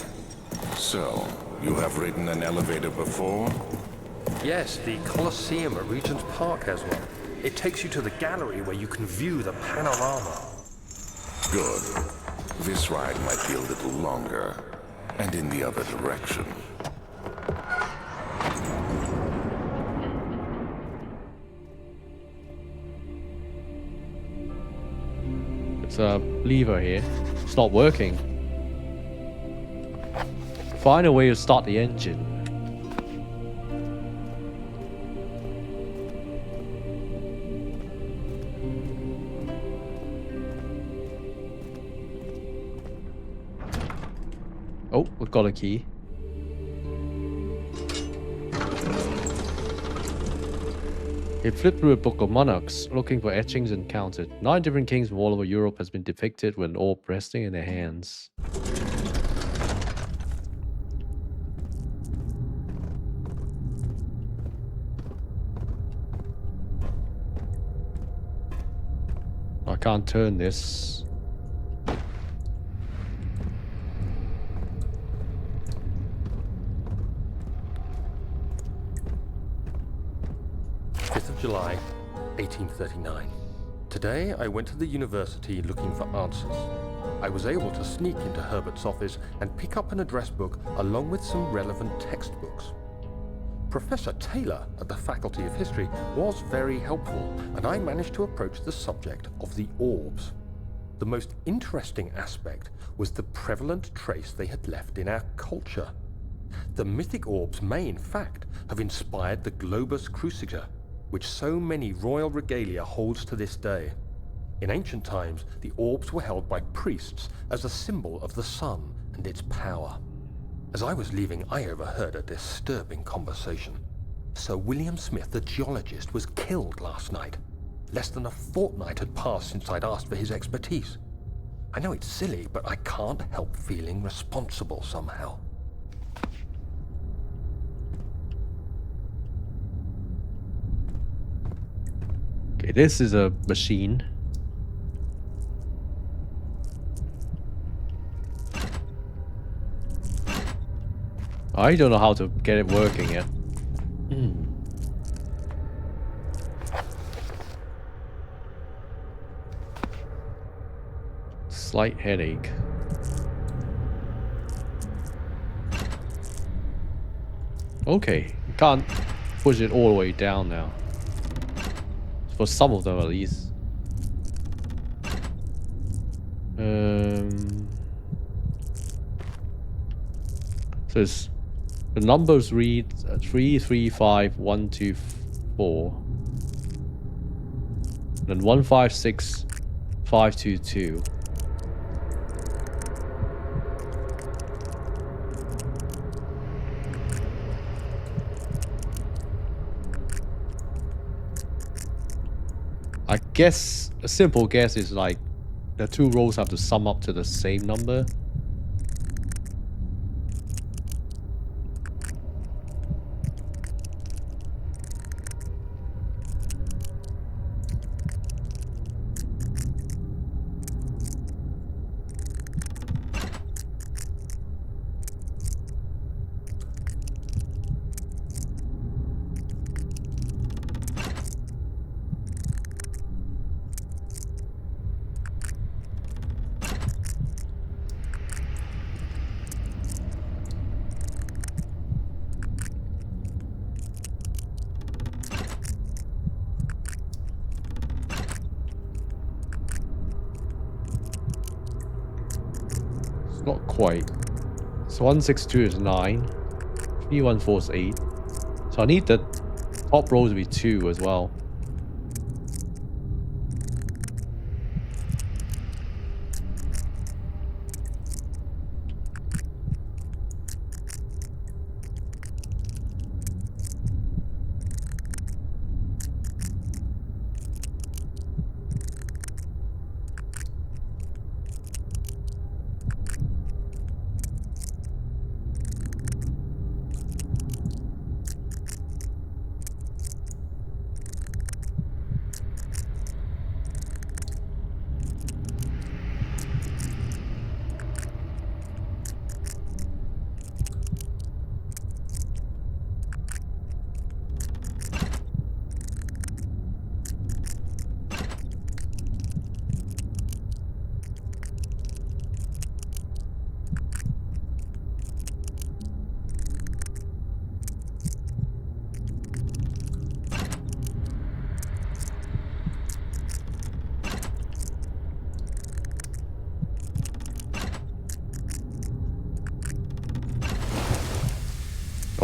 So, you have ridden an elevator before? Yes, the Colosseum at Regent's Park has one. It takes you to the gallery where you can view the panorama. Good. This ride might be a little longer, and in the other direction. It's a lever here. It's not working. find a way to start the engine. Oh, we've got a key. He flipped through a book of monarchs, looking for etchings and counted. 9 different kings from all over Europe has been depicted with an orb resting in their hands. I can't turn this. 5th of July, 1839. Today, I went to the university looking for answers. I was able to sneak into Herbert's office and pick up an address book along with some relevant textbooks. Professor Taylor at the Faculty of History was very helpful, and I managed to approach the subject of the orbs. The most interesting aspect was the prevalent trace they had left in our culture. The mythic orbs may, in fact, have inspired the globus cruciger, which so many royal regalia holds to this day. In ancient times, the orbs were held by priests as a symbol of the sun and its power. As I was leaving, I overheard a disturbing conversation. Sir William Smith, the geologist, was killed last night. Less than a fortnight had passed since I'd asked for his expertise. I know it's silly, but I can't help feeling responsible somehow. Okay, this is a machine. I don't know how to get it working yet. Slight headache. Okay, you can't push it all the way down now. For some of them at least. So it's, the numbers read 335124. Then 156522. I guess a simple guess is like the two rows have to sum up to the same number. Not quite. So 162 is 9. 314 is 8. So I need the top row to be 2 as well.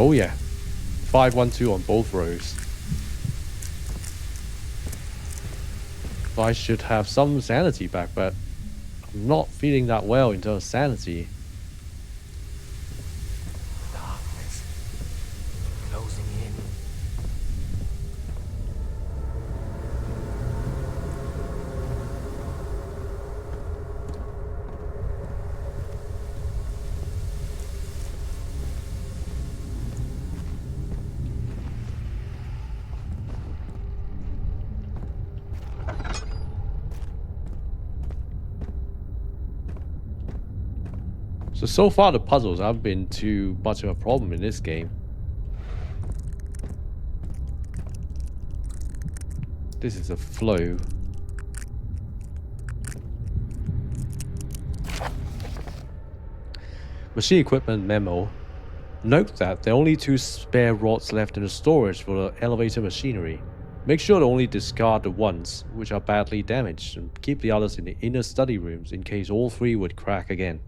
Oh yeah. 512 on both rows. I should have some sanity back, but I'm not feeling that well in terms of sanity. Darkness. Closing in. So far the puzzles haven't been too much of a problem in this game. This is a flow. Machine equipment memo. Note that there are only 2 spare rods left in the storage for the elevator machinery. Make sure to only discard the ones which are badly damaged and keep the others in the inner study rooms in case all 3 would crack again.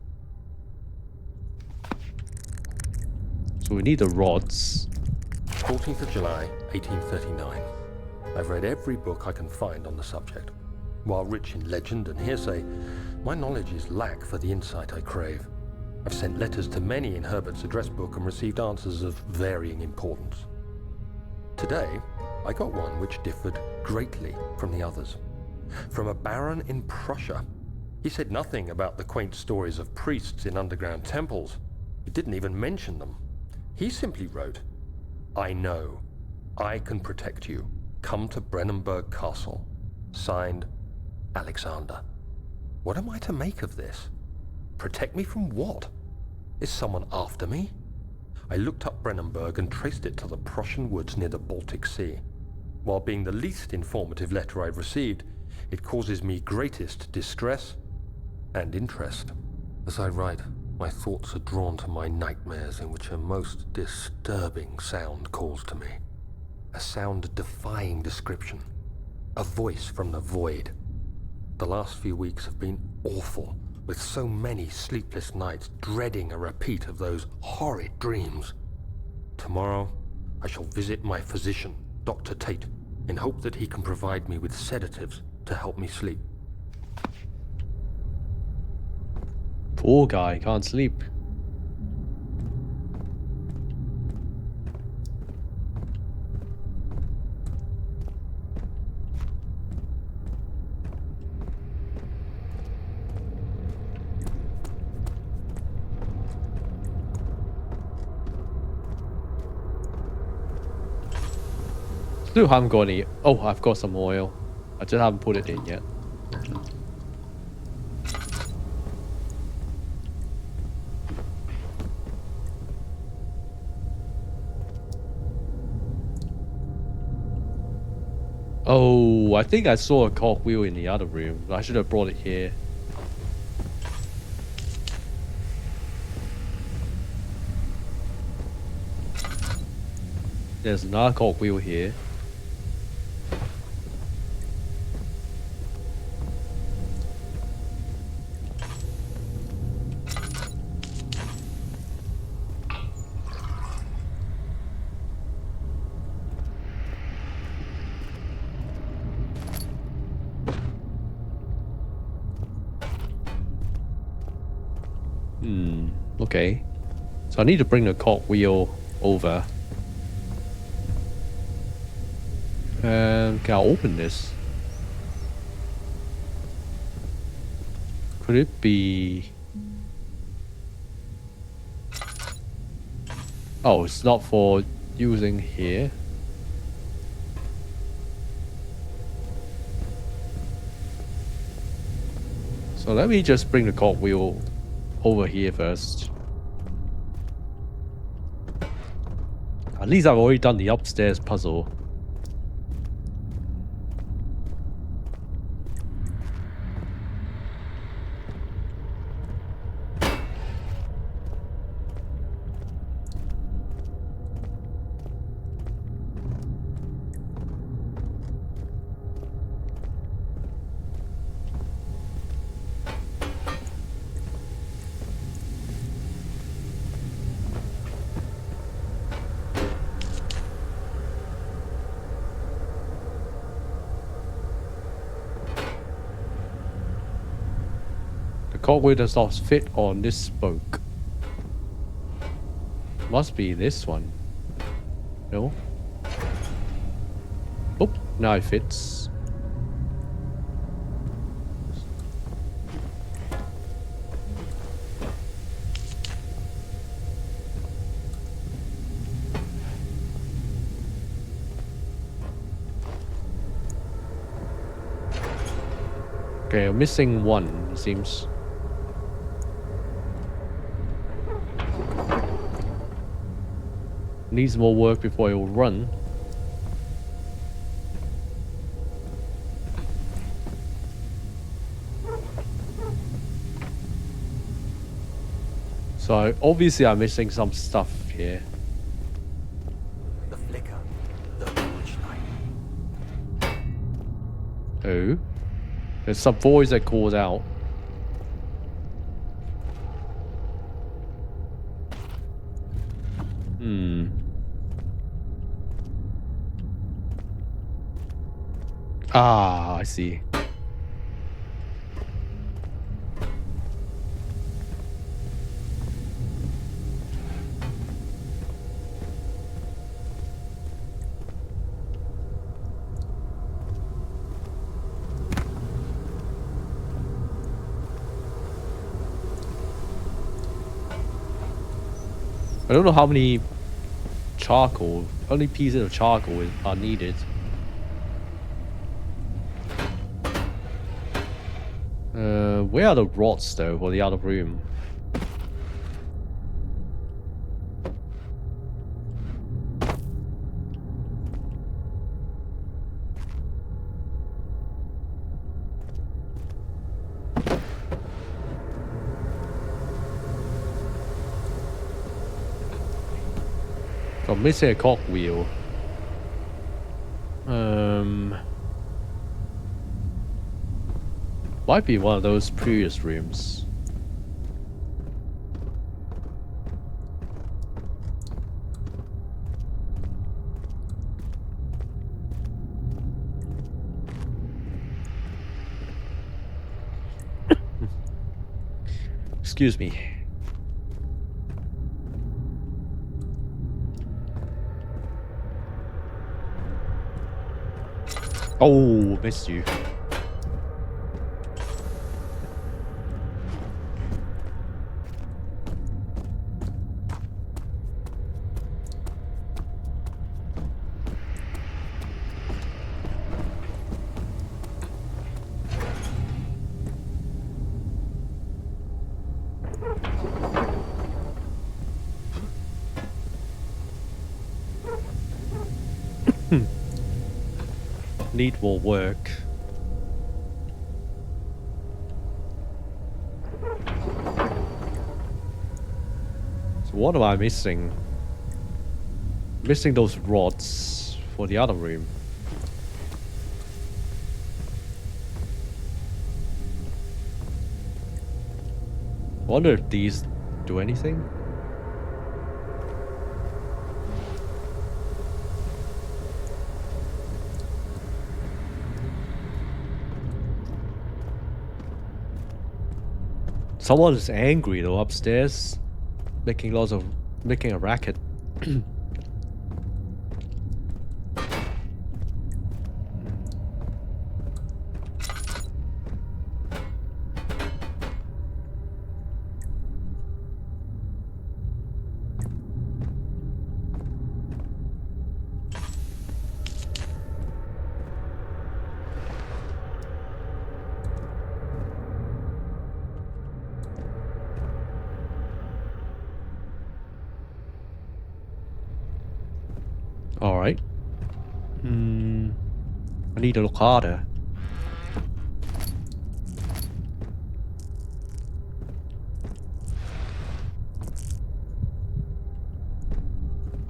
So we need the rods. 14th of July, 1839. I've read every book I can find on the subject. While rich in legend and hearsay, my knowledge is lack for the insight I crave. I've sent letters to many in Herbert's address book and received answers of varying importance. Today, I got one which differed greatly from the others. From a baron in Prussia. He said nothing about the quaint stories of priests in underground temples. He didn't even mention them. He simply wrote, "I know. I can protect you. Come to Brennenburg Castle. Signed, Alexander." What am I to make of this? Protect me from what? Is someone after me? I looked up Brennenburg and traced it to the Prussian woods near the Baltic Sea. While being the least informative letter I've received, it causes me greatest distress and interest. As I write, my thoughts are drawn to my nightmares in which a most disturbing sound calls to me. A sound defying description. A voice from the void. The last few weeks have been awful, with so many sleepless nights dreading a repeat of those horrid dreams. Tomorrow, I shall visit my physician, Dr. Tate, in hope that he can provide me with sedatives to help me sleep. Poor guy, can't sleep. Still haven't got any. Oh, I've got some oil. I just haven't put it in yet. Oh, I think I saw a cogwheel in the other room. I should have brought it here. There's another cogwheel here. Okay. So I need to bring the cogwheel over. Can I open this? Could it be... Oh, it's not for using here. So let me just bring the cogwheel over here first. At least I've already done the upstairs puzzle. Cogwheel does not fit on this spoke. Must be this one. No? Oh, now it fits. Okay, I'm missing one, it seems. Needs more work before it will run. So obviously I'm missing some stuff here. The flicker. The orange light. Oh. There's some voice that calls out. Ah, I see. I don't know how many charcoal, how many pieces of charcoal are needed. Where are the rods though for the other room? So I'm missing a cogwheel. Might be one of those previous rooms. Excuse me. Oh, missed you. Need more work. So what am I missing? Missing those rods for the other room. Wonder if these do anything? Someone is angry though upstairs, making a racket. All right. I need to look harder.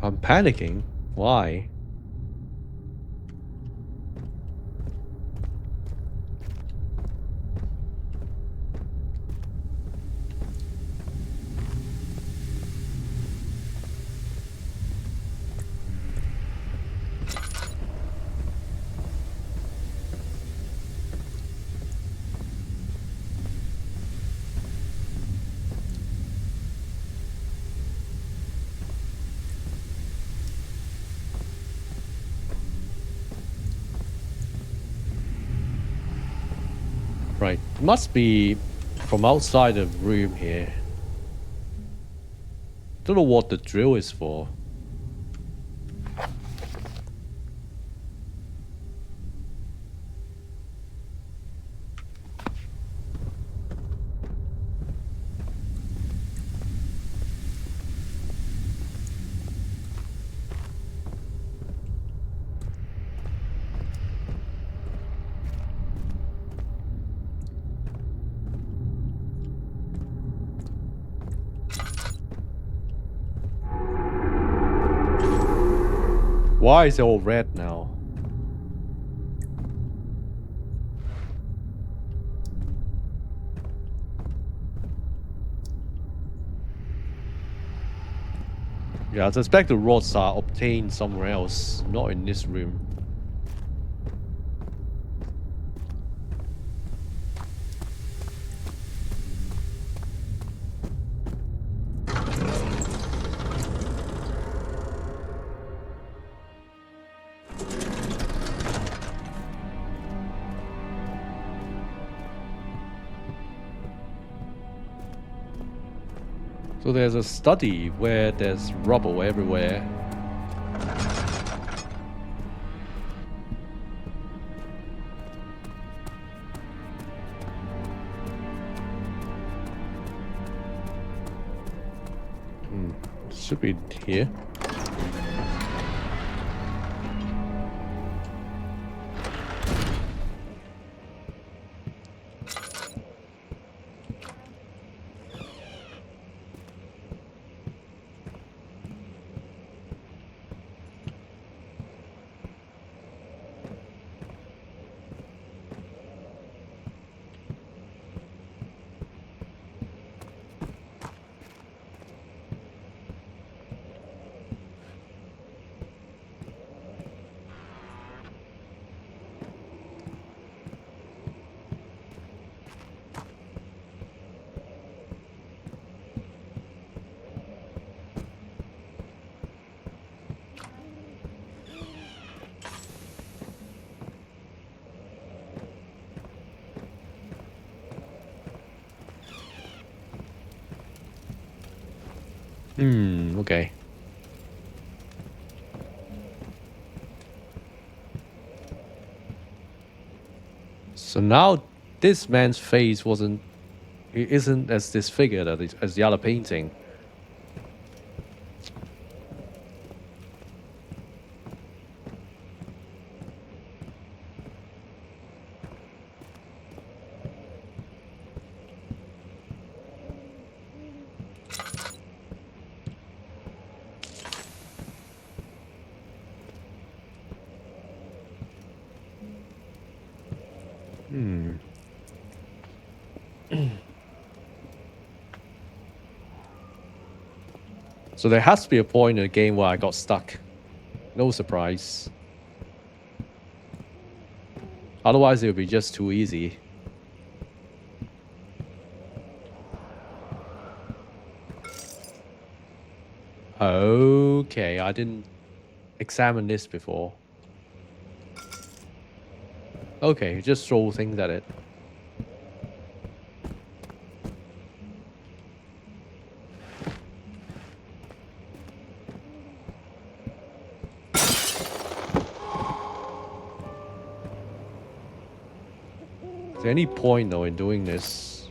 I'm panicking. Why? Must be from outside the room here. Don't know what the drill is for. Why is it all red now? Yeah, I suspect the rods are obtained somewhere else, not in this room. So there's a study where there's rubble everywhere. Should be here. Okay. So now this man's face isn't as disfigured as the other painting. So there has to be a point in the game where I got stuck. No surprise. Otherwise it would be just too easy. Okay, I didn't examine this before. Okay, just throw things at it. Is there any point though in doing this?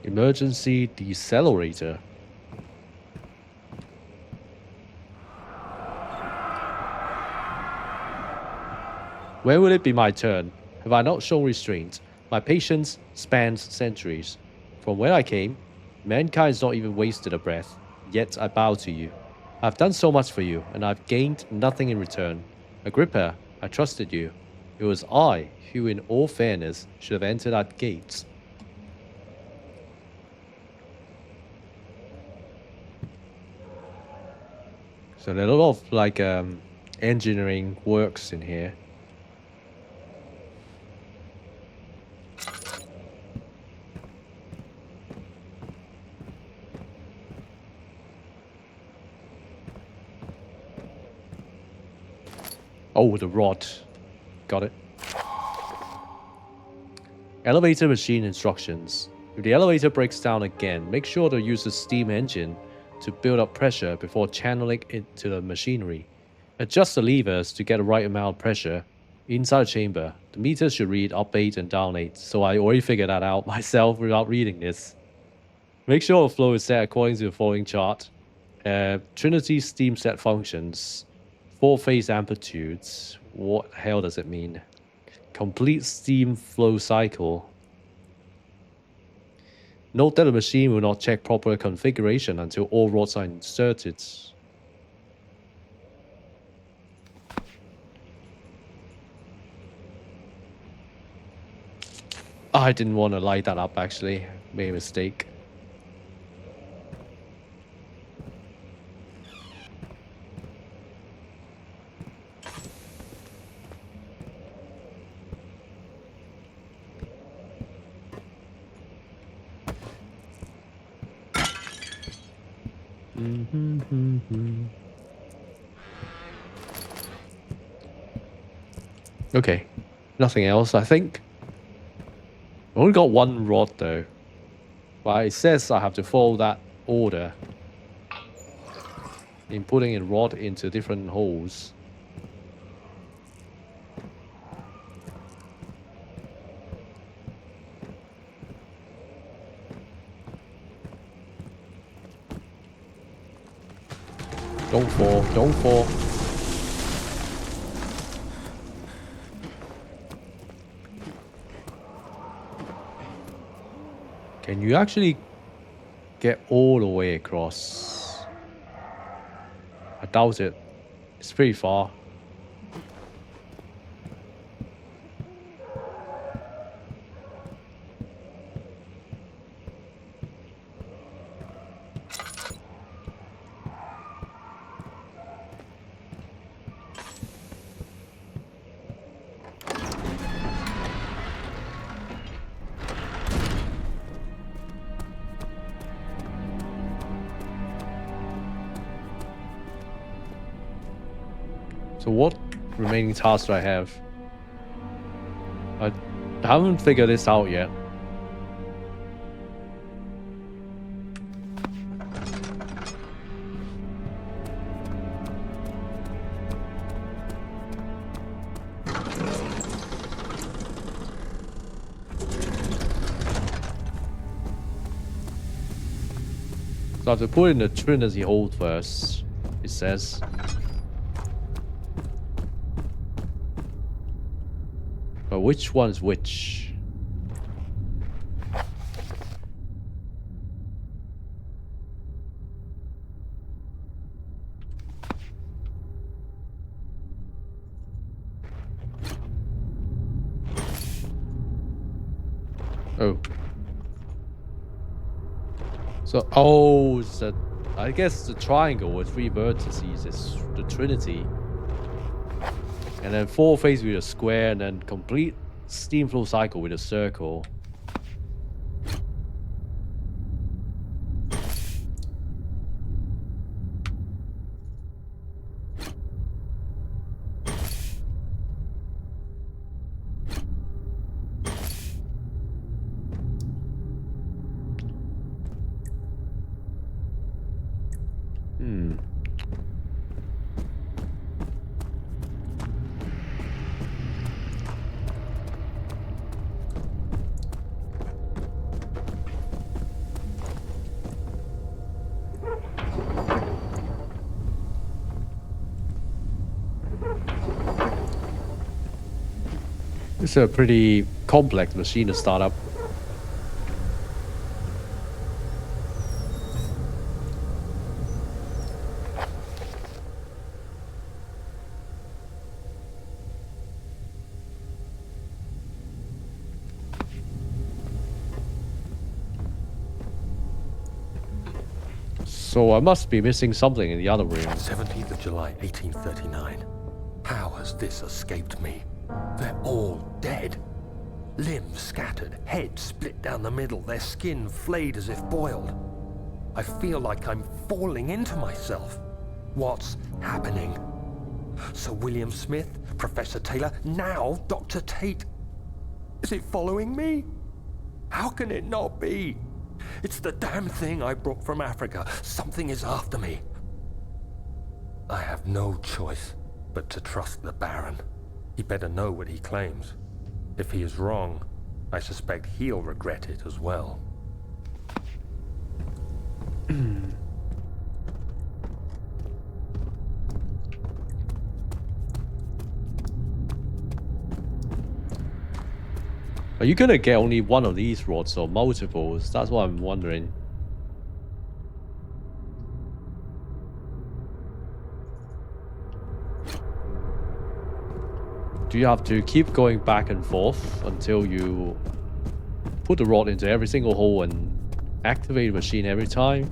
Emergency decelerator. When will it be my turn? Have I not shown restraint? My patience spans centuries. From where I came, mankind's not even wasted a breath, yet I bow to you. I've done so much for you, and I've gained nothing in return. Agrippa, I trusted you. It was I who, in all fairness, should have entered at gates. So there are a lot of like engineering works in here. Oh, the rod. Got it. Elevator machine instructions. If the elevator breaks down again, make sure to use the steam engine to build up pressure before channeling it to the machinery. Adjust the levers to get the right amount of pressure inside the chamber. The meter should read up 8 and down 8, so I already figured that out myself without reading this. Make sure the flow is set according to the following chart. Trinity steam set functions. 4-phase amplitudes. What the hell does it mean? Complete steam flow cycle. Note that the machine will not check proper configuration until all rods are inserted. I didn't want to light that up actually. Made a mistake. Okay, nothing else, I think. I only got one rod though. But it says I have to follow that order in putting a rod into different holes. Don't fall, don't fall. Can you actually get all the way across? I doubt it. It's pretty far. So what remaining tasks do I have? I haven't figured this out yet. So I have to put in the Trinity hole first, it says. But which one is which? Oh. So, so I guess the triangle with 3 vertices is the Trinity. And then 4 phase with a square, and then complete steam flow cycle with a circle. It's a pretty complex machine to start up. So I must be missing something in the other room. 17th of July, 1839. How has this escaped me? They're all dead. Limbs scattered, heads split down the middle, their skin flayed as if boiled. I feel like I'm falling into myself. What's happening? Sir William Smith, Professor Taylor, now Dr. Tate. Is it following me? How can it not be? It's the damn thing I brought from Africa. Something is after me. I have no choice but to trust the Baron. He better know what he claims. If he is wrong, I suspect he'll regret it as well. Are you gonna get only one of these rods or multiples? That's what I'm wondering. Do you have to keep going back and forth until you put the rod into every single hole and activate the machine every time?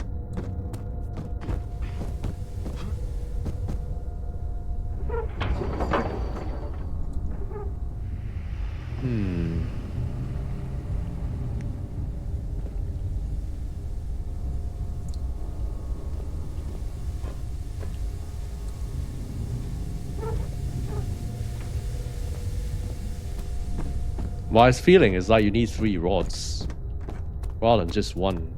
My feeling is like you need 3 rods rather than just one.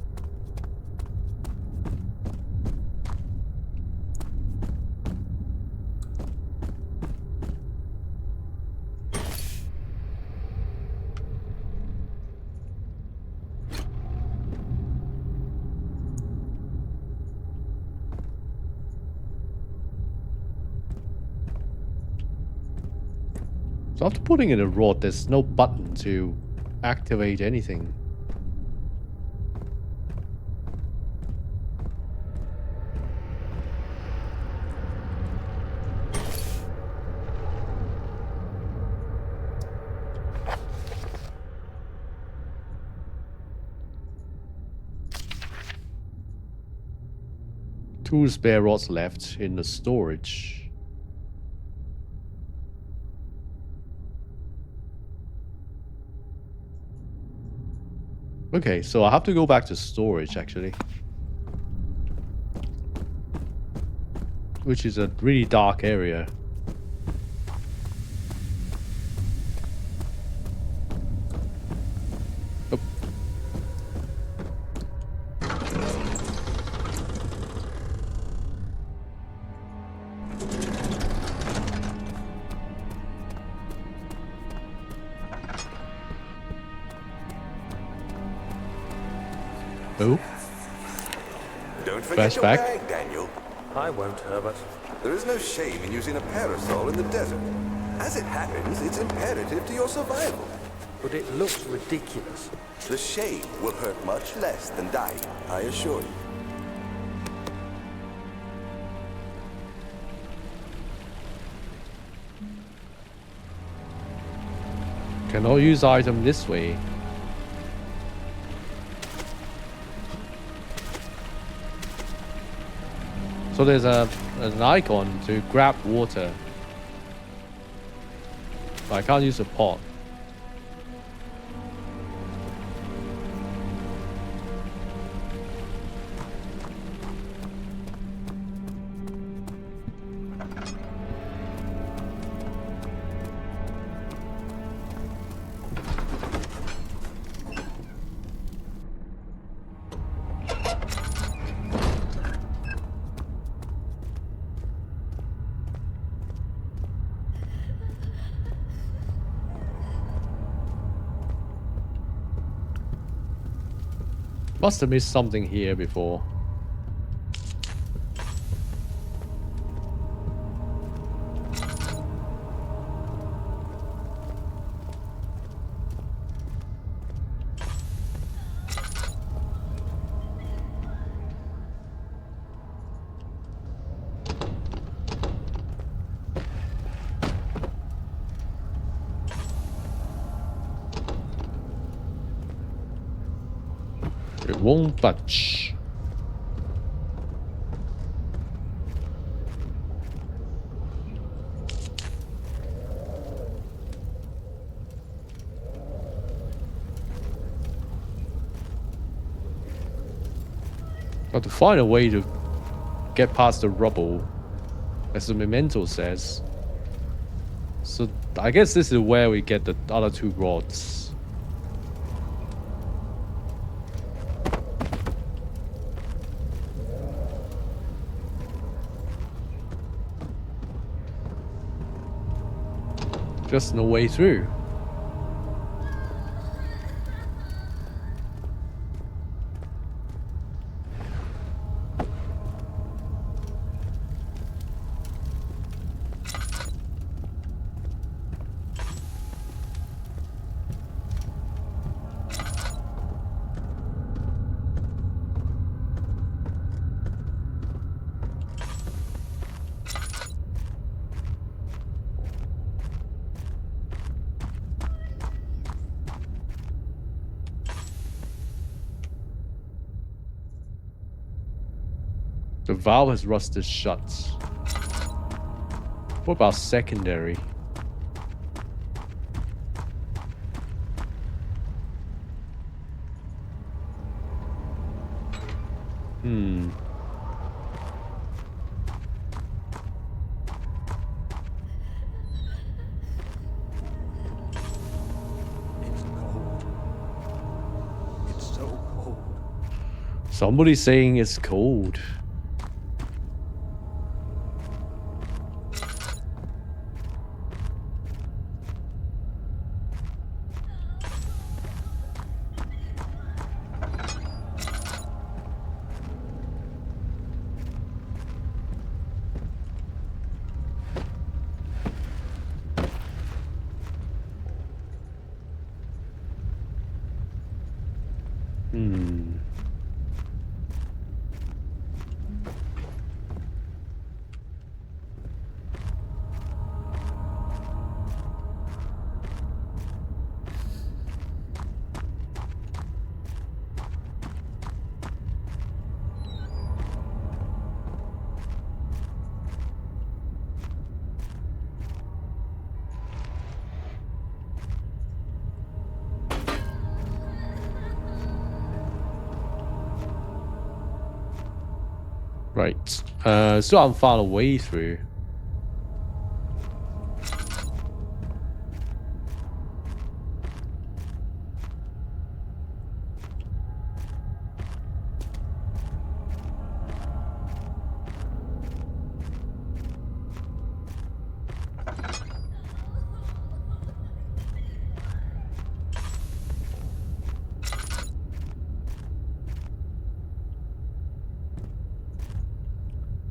So after putting in a rod, there's no button to activate anything. Two spare rods left in the storage. Okay, so I have to go back to storage actually. Which is a really dark area. Oh. Oh. Don't forget your Flashback. bag, Daniel. I won't, Herbert. There is no shame in using a parasol in the desert. As it happens, it's imperative to your survival. But it looks ridiculous. The shame will hurt much less than dying, I assure you. Cannot use item this way. So there's an icon to grab water. But I can't use a pot. Must have missed something here before. It won't budge. Got to find a way to get past the rubble as the memento says. So I guess this is where we get the other 2 rods. Just no way through. The valve has rusted shut. What about secondary? It's cold. It's so cold. Somebody's saying it's cold. Right. So I'm far away through.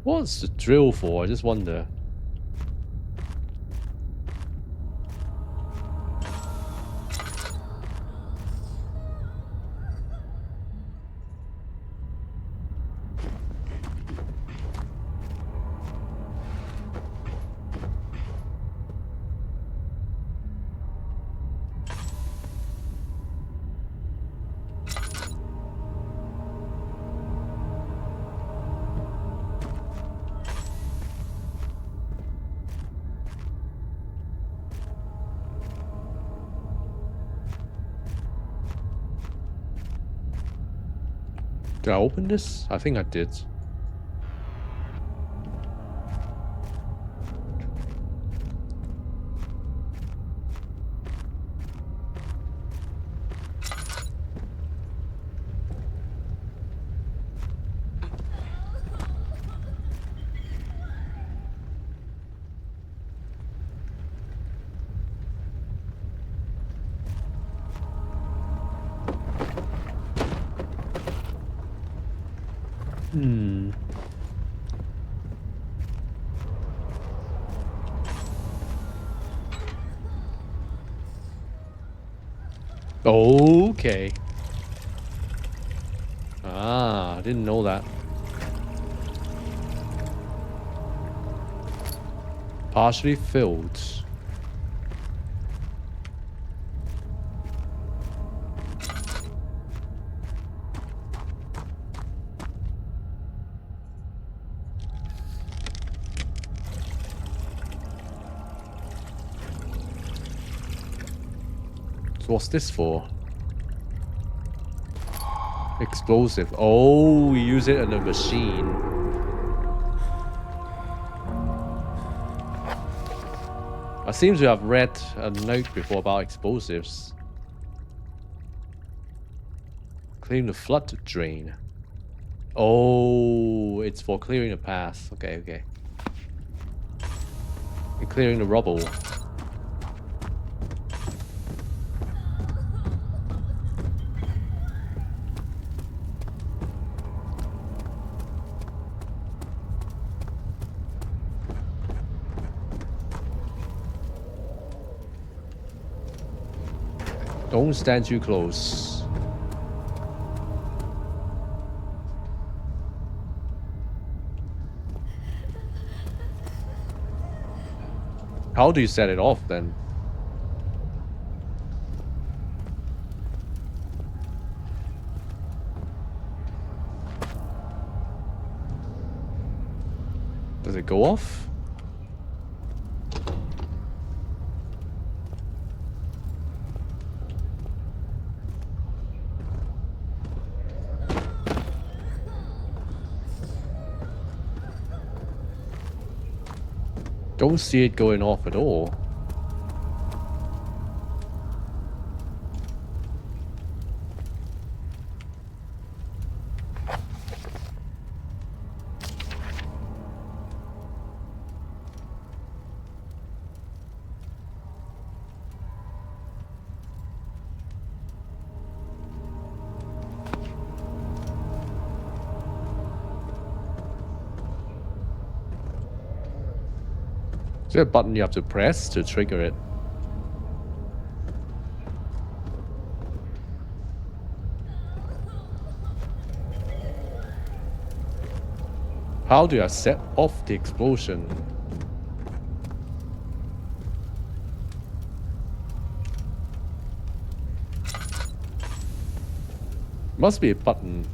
What's the drill for? I just wonder. Did I open this? I think I did. Okay. Ah, I didn't know that. Partially filled. So what's this for? Explosive. Oh, we use it in a machine. I seem to have read a note before about explosives. Clearing the flood drain. Oh, it's for clearing the path. Okay, okay. And clearing the rubble. Don't stand too close. How do you set it off then? Does it go off? Don't see it going off at all. Is there a button you have to press to trigger it? How do I set off the explosion? Must be a button.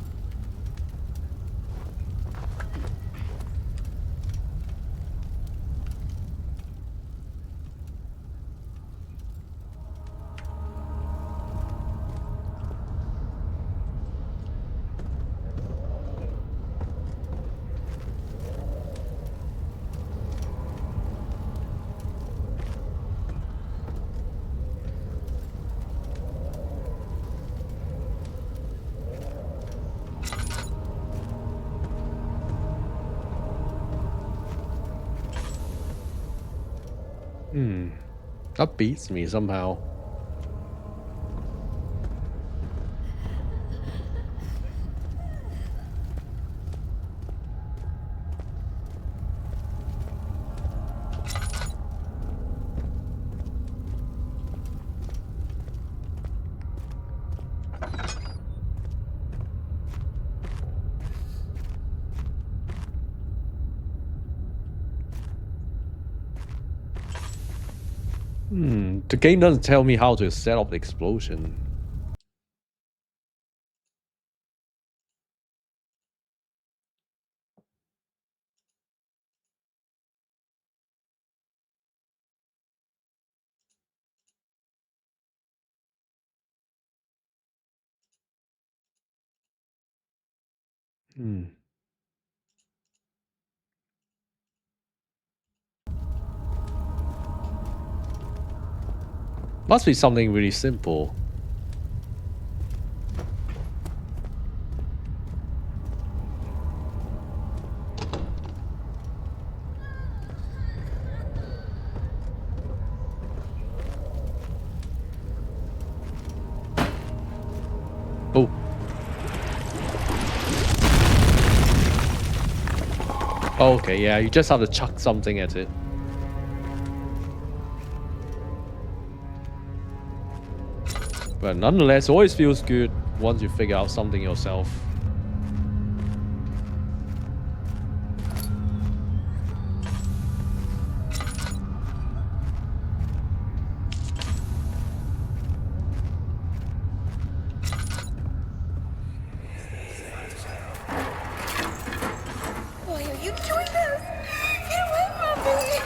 That beats me somehow. The game doesn't tell me how to set up the explosion. Must be something really simple. Oh. Okay, yeah, you just have to chuck something at it. But nonetheless, it always feels good once you figure out something yourself. Why are you doing this? Get away from me!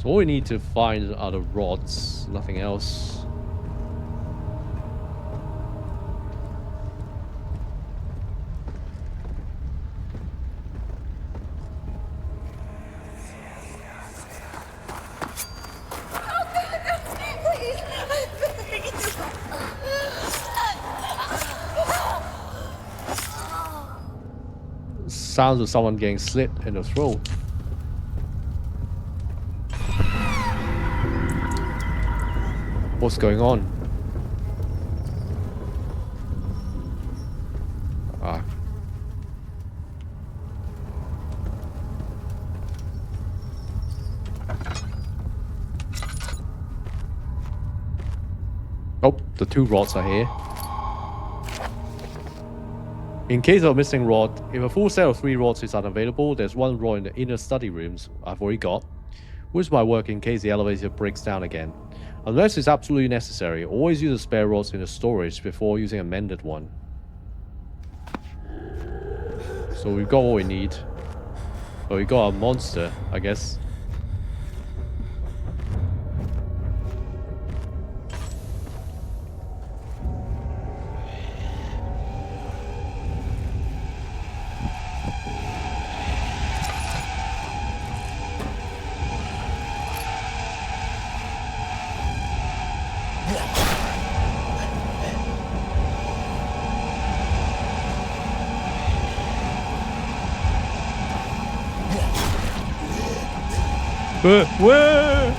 So all we need to find are the rods, nothing else. Please, I beg you. Sounds of someone getting slit in the throat. What's going on? Ah. Oh, the 2 rods are here. In case of missing rod, if a full set of 3 rods is unavailable, there's 1 rod in the inner study rooms I've already got, which might work in case the elevator breaks down again. Unless it's absolutely necessary, always use the spare rods in the storage before using a mended one. So we've got what we need. But we got a monster, I guess. Where?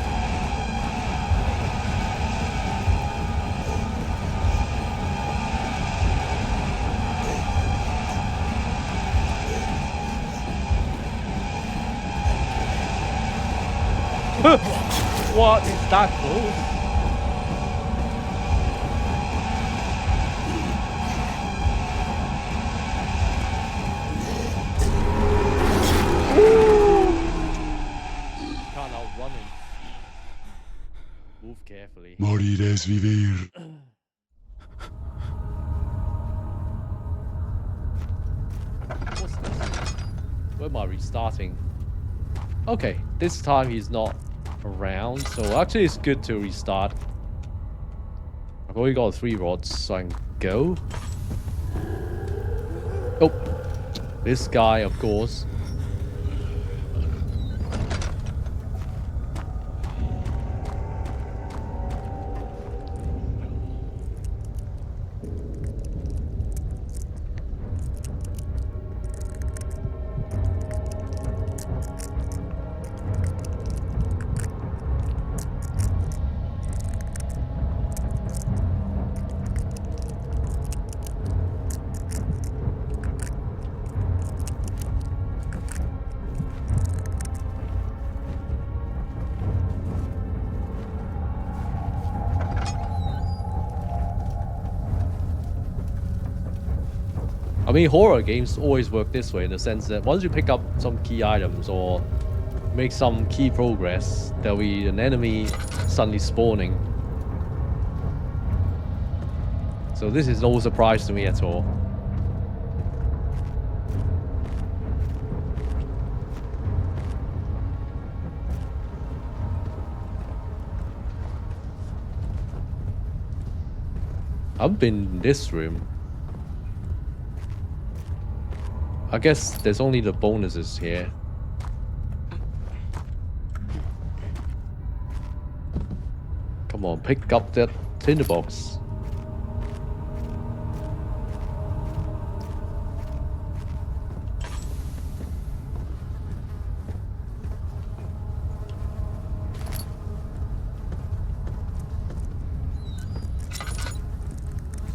What is that close? Can't outrun him. Move carefully. Morir es vivir. What's this? Where am I restarting? Okay, this time he's not around, so actually it's good to restart. I've only got 3 rods, so I can go. Oh, this guy, of course. I mean, horror games always work this way in the sense that once you pick up some key items or make some key progress, there'll be an enemy suddenly spawning. So this is no surprise to me at all. I've been in this room. I guess there's only the bonuses here. Come on, pick up that tinderbox.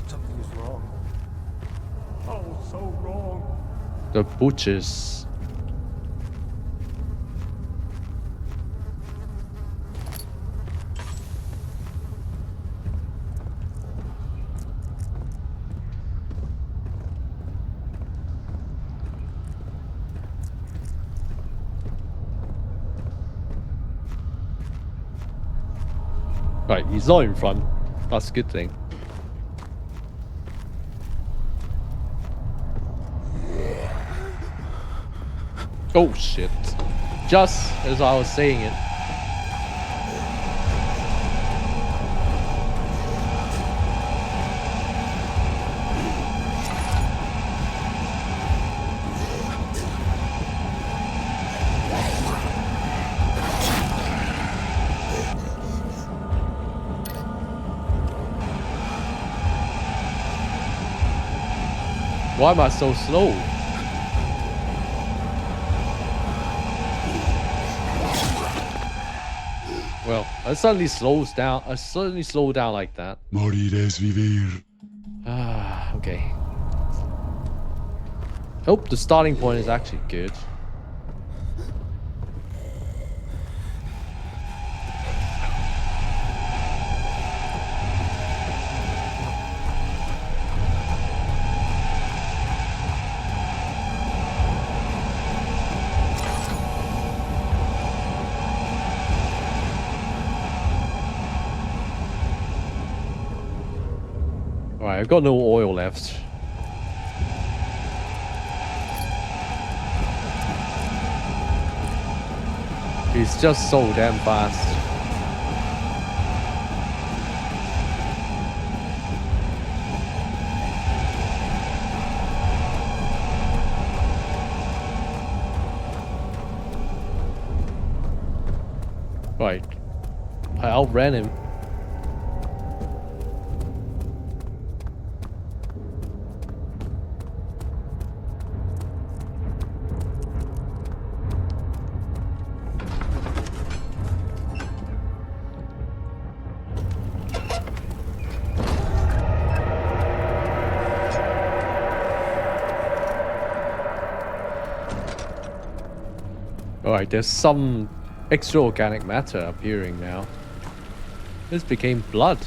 Something is wrong. Oh, so wrong. The butchers. Right, he's not in front. That's a good thing. Oh shit. Just as I was saying it. Why am I so slow? Well, it suddenly slows down. I suddenly slow down like that. Morir es vivir. Ah, okay. Hope the starting point is actually good. Alright, I've got no oil left. He's just so damn fast. Right. I outran him. Alright, there's some extra organic matter appearing now. This became blood.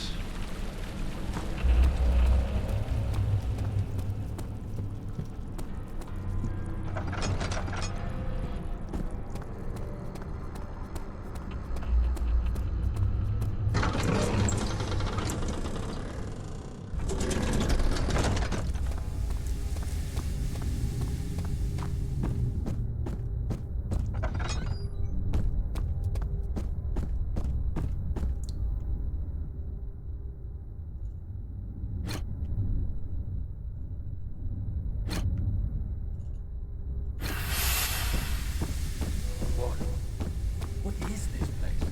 What is this place?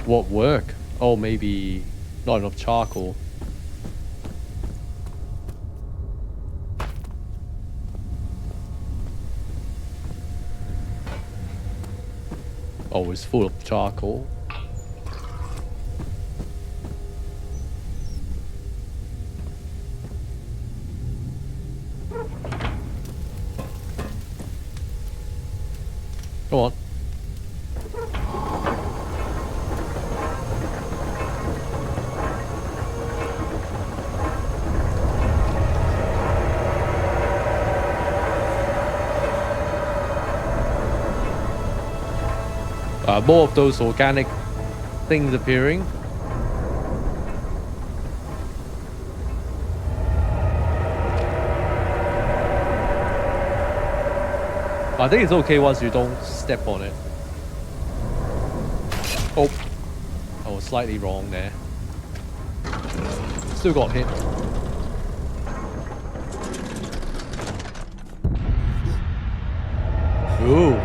What work? Oh, maybe not enough charcoal. Oh, it's full of charcoal. Come on. More of those organic things appearing. I think it's okay once you don't step on it. Oh, I was slightly wrong there. Still got hit. Ooh.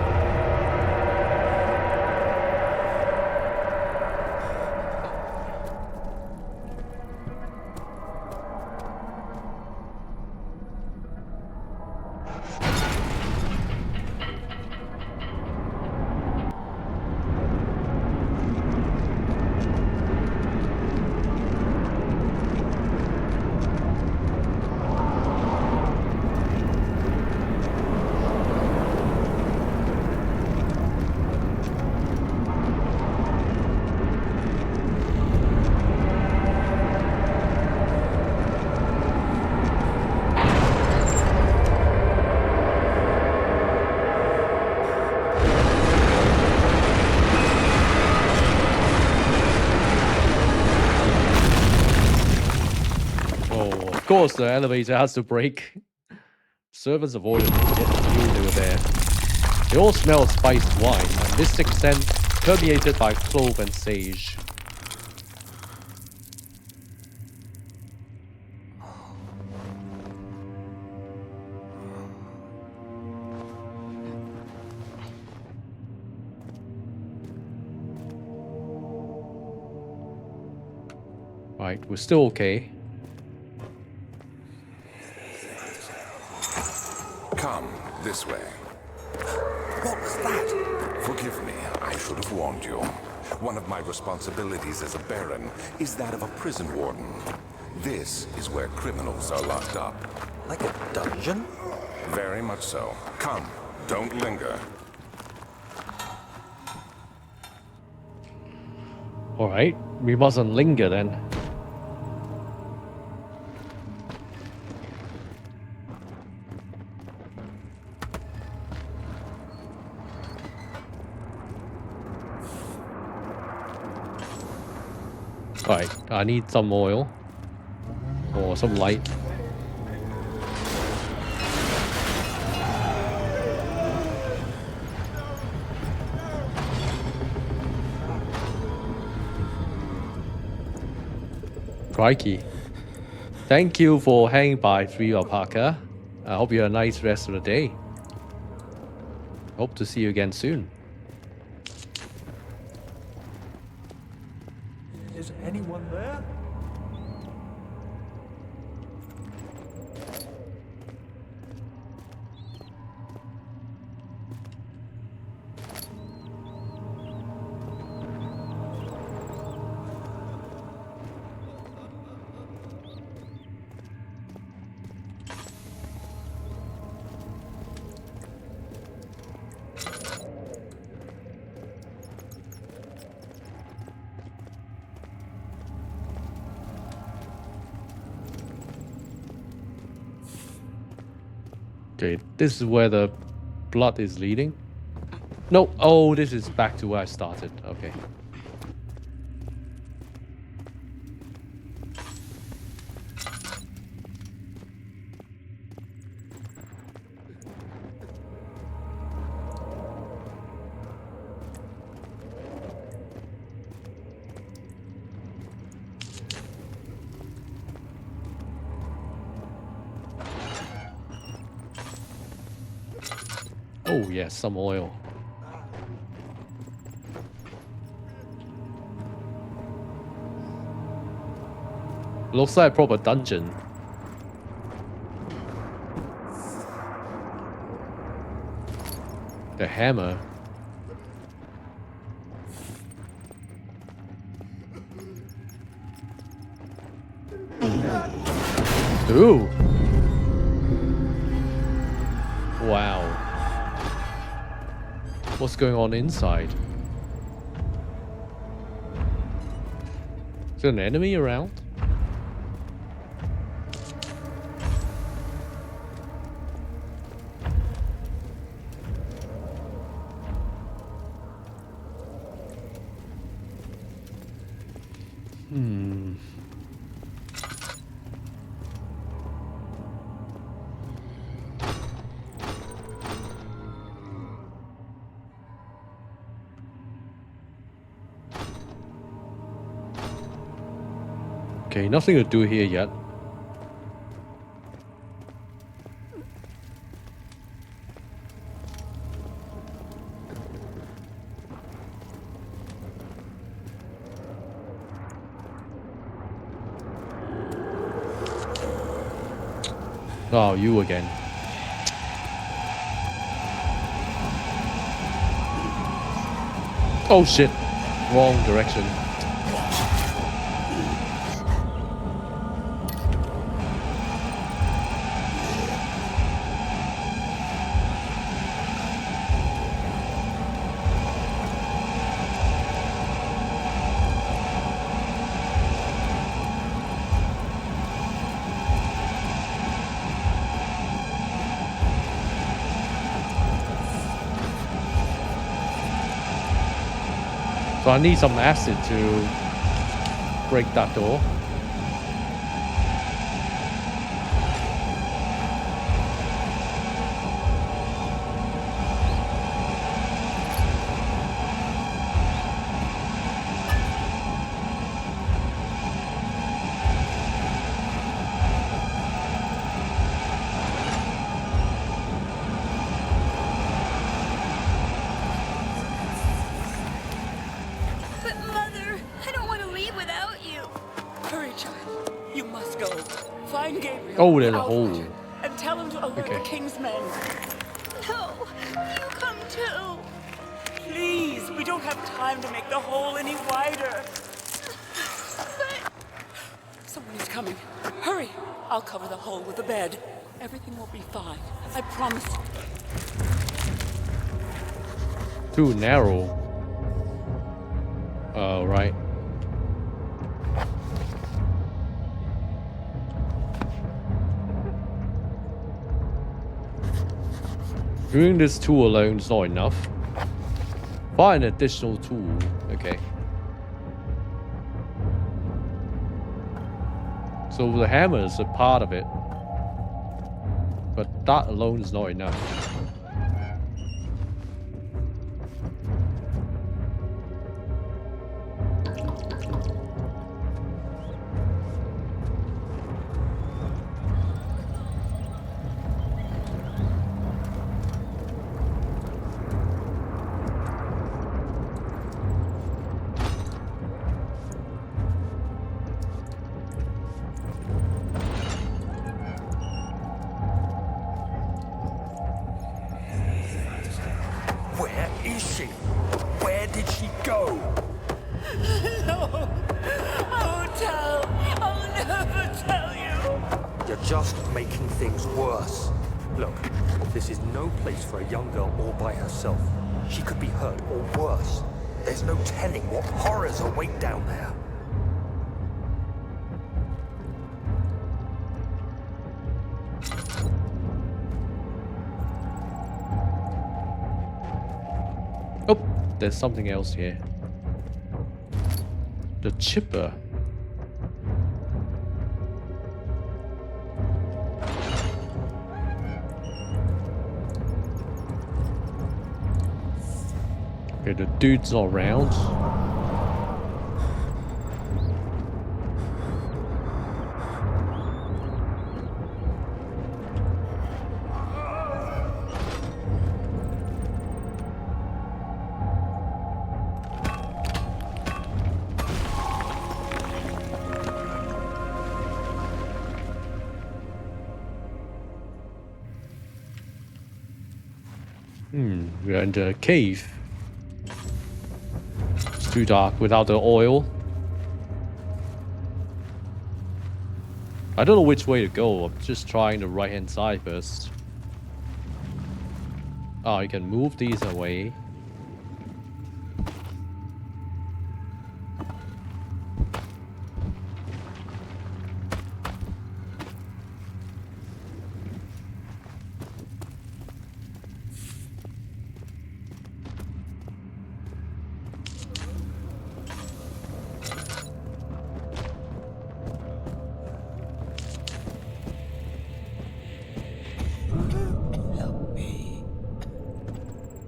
Of course, the elevator has to break. Servants avoided it, yet knew they were there. They all smelled spiced wine, a mystic scent permeated by clove and sage. Right, we're still okay. Come, this way. What was that? Forgive me, I should have warned you. One of my responsibilities as a Baron is that of a prison warden. This is where criminals are locked up. Like a dungeon? Very much so. Come, don't linger. Alright, we mustn't linger then. Alright, I need some oil. Or some light. Crikey. Thank you for hanging by 3 Alpaca. I hope you have a nice rest of the day. Hope to see you again soon. Is anyone there? Okay, this is where the blood is leading. No, oh, this is back to where I started. Okay. Oh yes, some oil. Looks like a proper dungeon. The hammer. Ooh. Wow. What's going on inside? Is there an enemy around? Okay, nothing to do here yet. Oh, you again. Oh shit. Wrong direction. So I need some acid to break that door. But Mother, I don't want to leave without you. Hurry Find Gabriel. Oh, there's a Alfred, hole. And tell him to alert Okay. the King's men. No, you come too. Please, we don't have time to make the hole any wider. But Someone is coming. Hurry! I'll cover the hole with a bed. Everything will be fine. I promise. Too narrow. Oh, right. Doing this tool alone is not enough. Find an additional tool. Okay. So the hammer is a part of it. But that alone is not enough. Where is she? Where did she go? No! I won't tell! I'll never tell you! You're just making things worse. Look, this is no place for a young girl all by herself. She could be hurt or worse. There's no telling what horrors await down there. Oh, there's something else here. The chipper. Okay, the dude's not around. We're in the cave. It's too dark without the oil. I don't know which way to go. I'm just trying the right hand side first. Oh, you can move these away.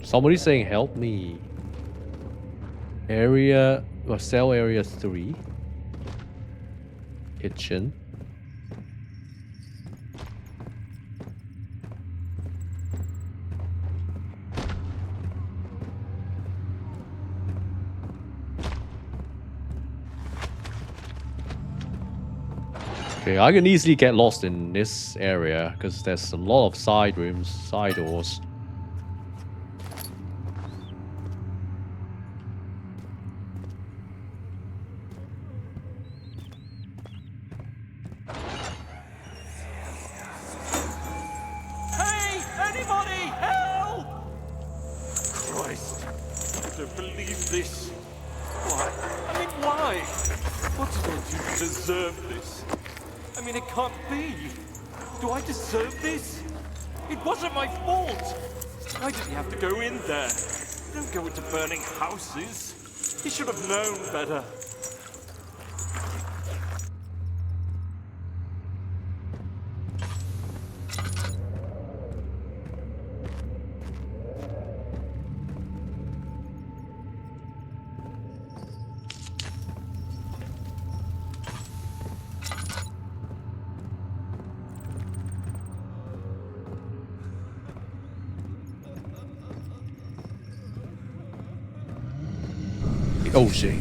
Somebody's saying help me. Area, well, cell area 3. Kitchen. Okay, I can easily get lost in this area because there's a lot of side rooms, side doors. Hey! Anybody! Help! Christ! I don't believe this. Why? I mean, why? What did I do to deserve this? I mean, it can't be. Do I deserve this? It wasn't my fault. Why did he have to go in there? Don't go into burning houses. He should have known better. Oh shit.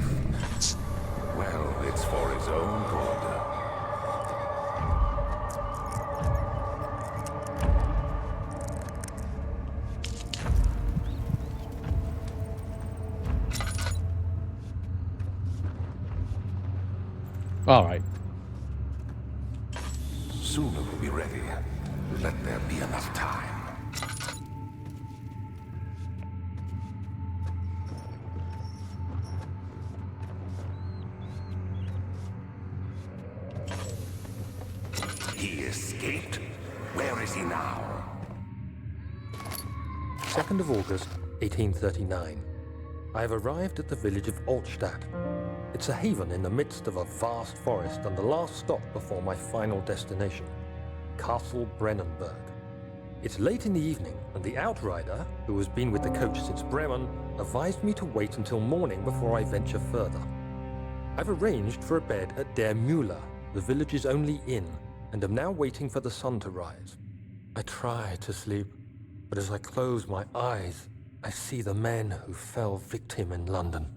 Well, it's for his own good. Alright. Soon it will be ready. Let there be enough time. He escaped? Where is he now? 2nd of August, 1839. I have arrived at the village of Altstadt. It's a haven in the midst of a vast forest and the last stop before my final destination, Castle Brennenburg. It's late in the evening, and the outrider, who has been with the coach since Bremen, advised me to wait until morning before I venture further. I've arranged for a bed at Der Müller, the village's only inn, and am now waiting for the sun to rise. I try to sleep, but as I close my eyes, I see the men who fell victim in London.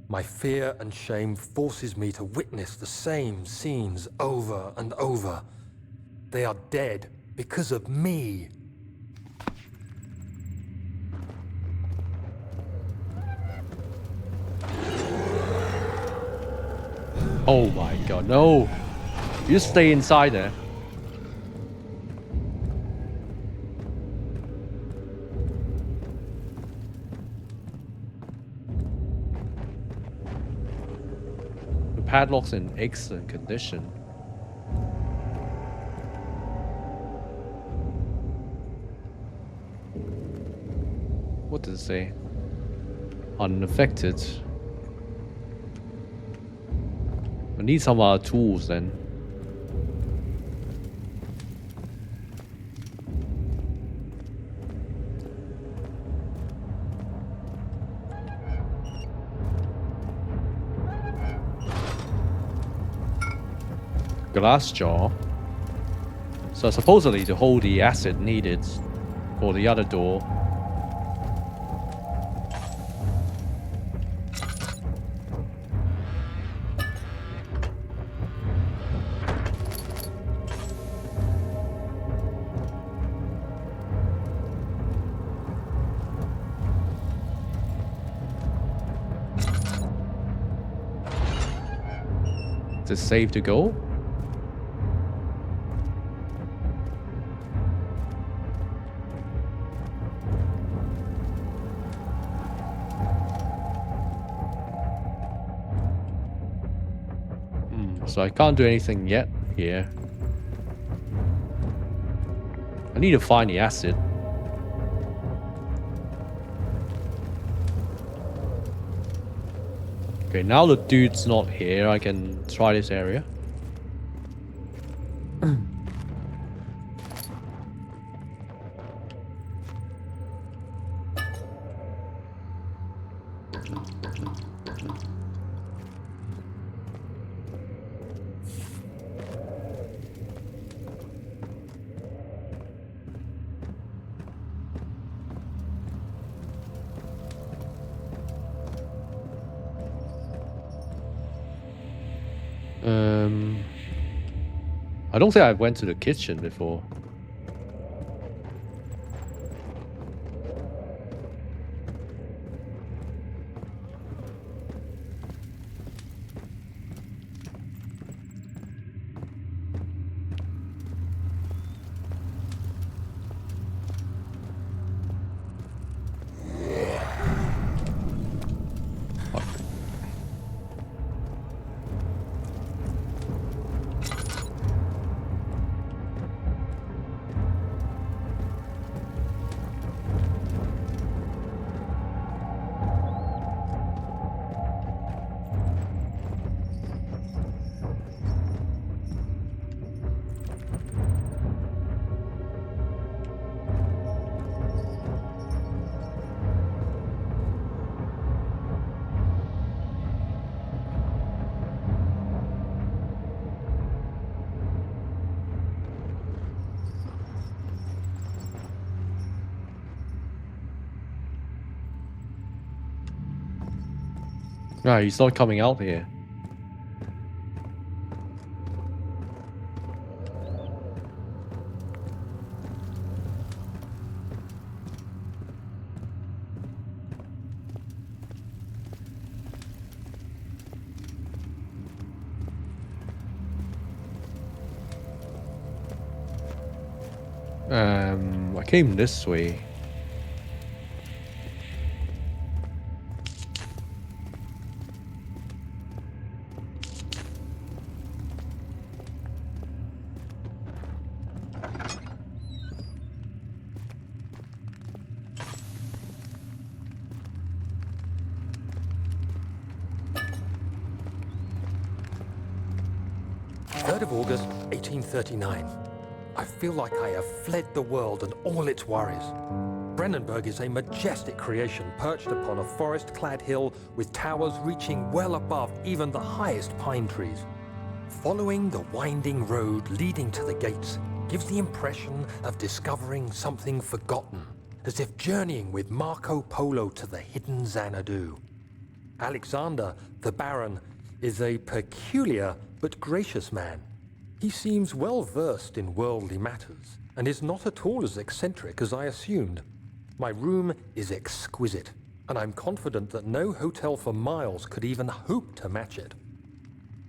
My fear and shame forces me to witness the same scenes over and over. They are dead because of me. Oh my god, no! You stay inside there. The padlock's in excellent condition. What does it say? Unaffected. I need some tools then. Glass jar. So supposedly to hold the acid needed for the other door. Is it safe to go? So I can't do anything yet here. I need to find the acid. Okay, now the dude's not here. I can try this area. I don't think I went to the kitchen before. No, he's not coming out here. I came this way. August 1839. I feel like I have fled the world and all its worries. Brennenburg is a majestic creation perched upon a forest-clad hill with towers reaching well above even the highest pine trees. Following the winding road leading to the gates gives the impression of discovering something forgotten, as if journeying with Marco Polo to the hidden Xanadu. Alexander, the Baron, is a peculiar but gracious man. He seems well versed in worldly matters and is not at all as eccentric as I assumed. My room is exquisite, and I'm confident that no hotel for miles could even hope to match it.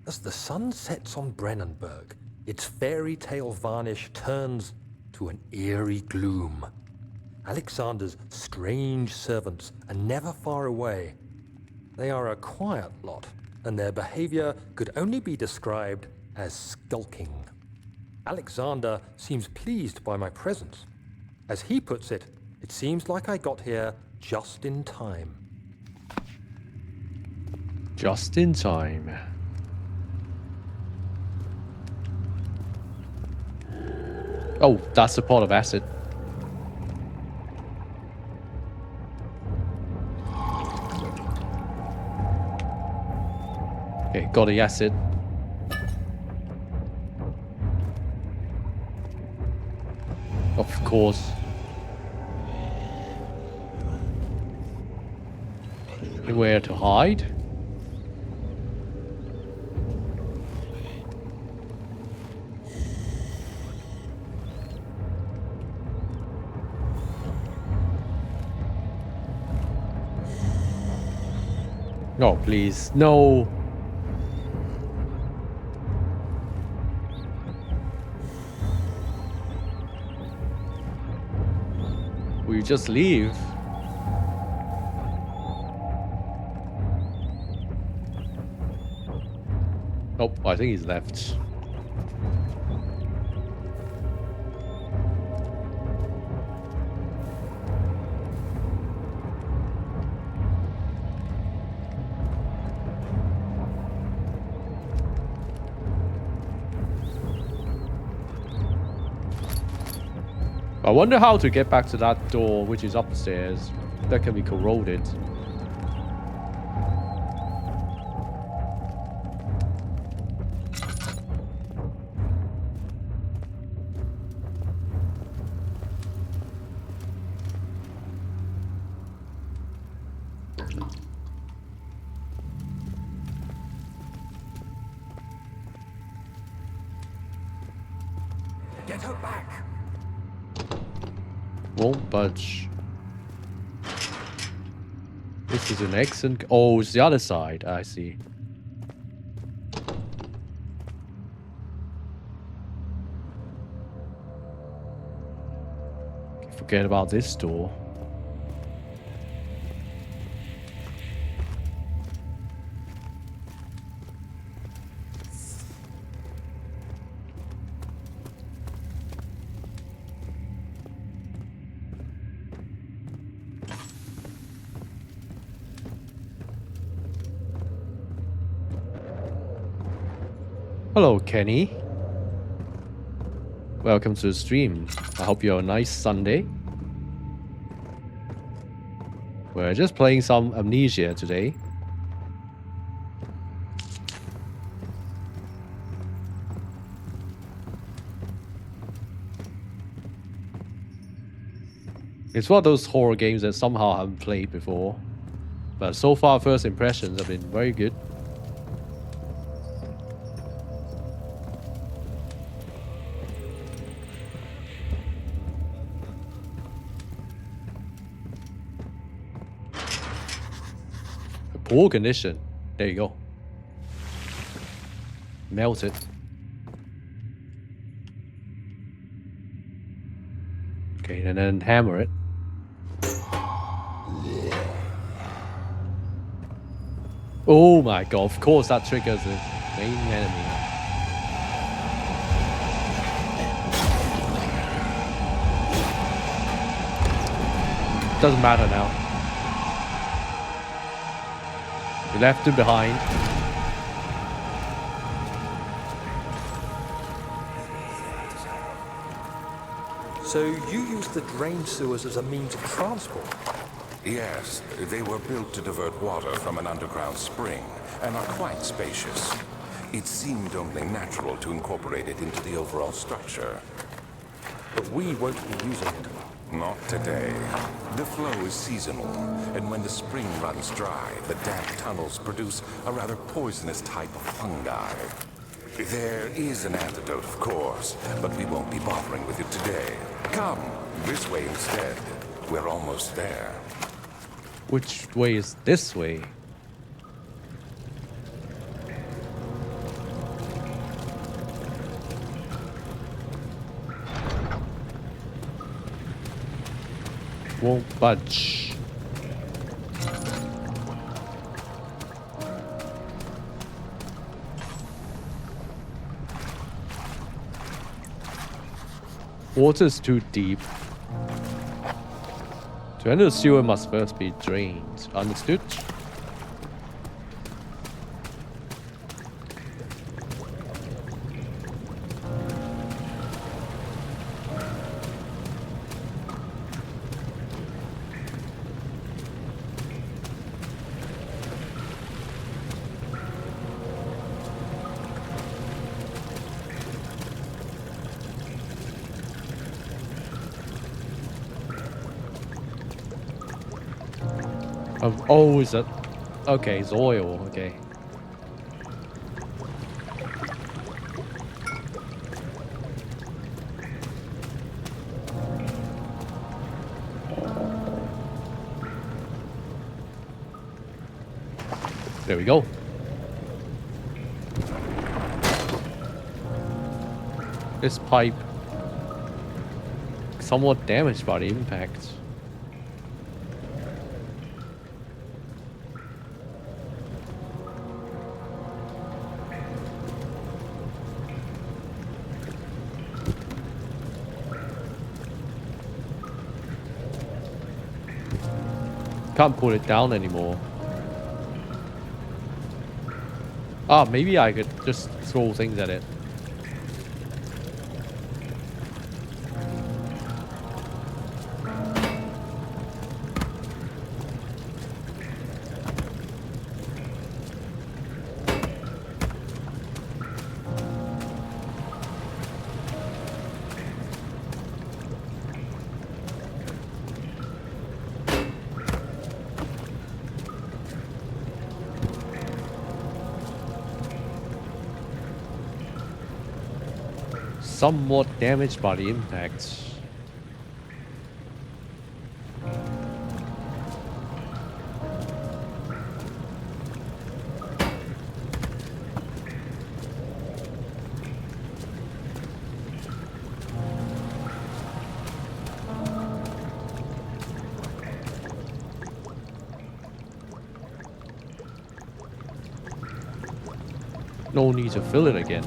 As the sun sets on Brennenburg, its fairy tale varnish turns to an eerie gloom. Alexander's strange servants are never far away. They are a quiet lot, and their behavior could only be described as skulking. Alexander seems pleased by my presence. As he puts it, it seems like I got here just in time. Just in time. Oh, that's a pot of acid. Okay, got the acid. Of course. Anywhere to hide? No, please. No. Will you just leave? Oh, I think he's left. I wonder how to get back to that door, which is upstairs. That can be corroded. Get her back! Won't budge. This is an exit. Oh, it's the other side. I see. Forget about this door. Hello, Kenny. Welcome to the stream. I hope you have a nice Sunday. We're just playing some Amnesia today. It's one of those horror games that somehow I haven't played before. But so far, first impressions have been very good. Poor condition. There you go. Melt it. Okay, and then hammer it. Oh my god, of course that triggers the main enemy. Doesn't matter now. We left him behind. So you used the drain sewers as a means of transport? Yes, they were built to divert water from an underground spring and are quite spacious. It seemed only natural to incorporate it into the overall structure. But we won't be using it. Not today. The flow is seasonal, and when the spring runs dry, the damp tunnels produce a rather poisonous type of fungi. There is an antidote, of course, but we won't be bothering with it today. Come, this way instead. We're almost there. Which way is this way? Won't budge. Water's too deep. To enter the sewer must first be drained. Understood? Oh, is that... Okay, it's oil. Okay. There we go. This pipe somewhat damaged by the impact. Can't pull it down anymore. Ah, maybe I could just throw things at it. Somewhat damaged by the impact. No need to fill it again.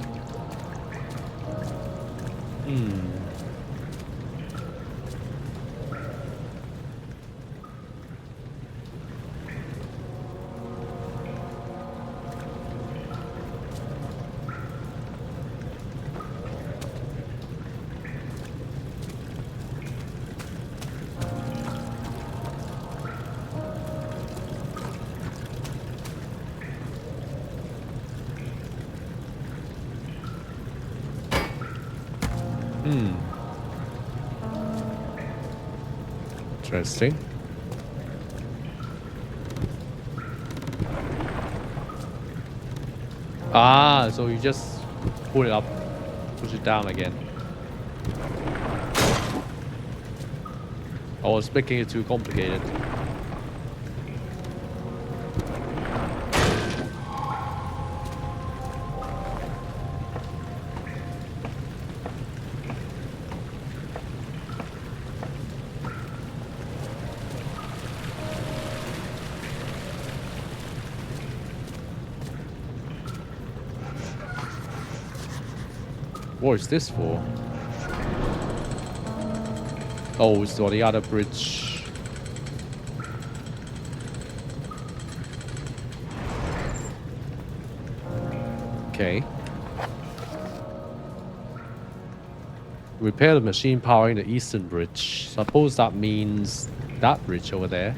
Interesting. Ah, so you just pull it up, push it down again. I was making it too complicated. What is this for? Oh, it's for the other bridge. Okay. Repair the machine powering the eastern bridge. Suppose that means that bridge over there.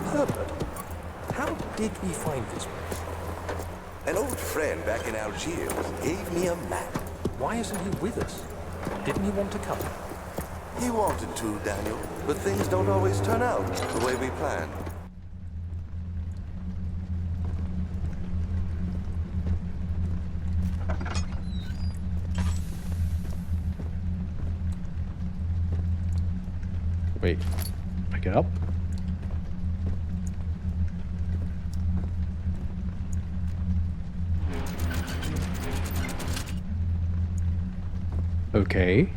Herbert, how did we find this place? An old friend back in Algiers gave me a map. Why isn't he with us? Didn't he want to come? He wanted to, Daniel, but things don't always turn out the way we planned. Wait, pick it up. Okay.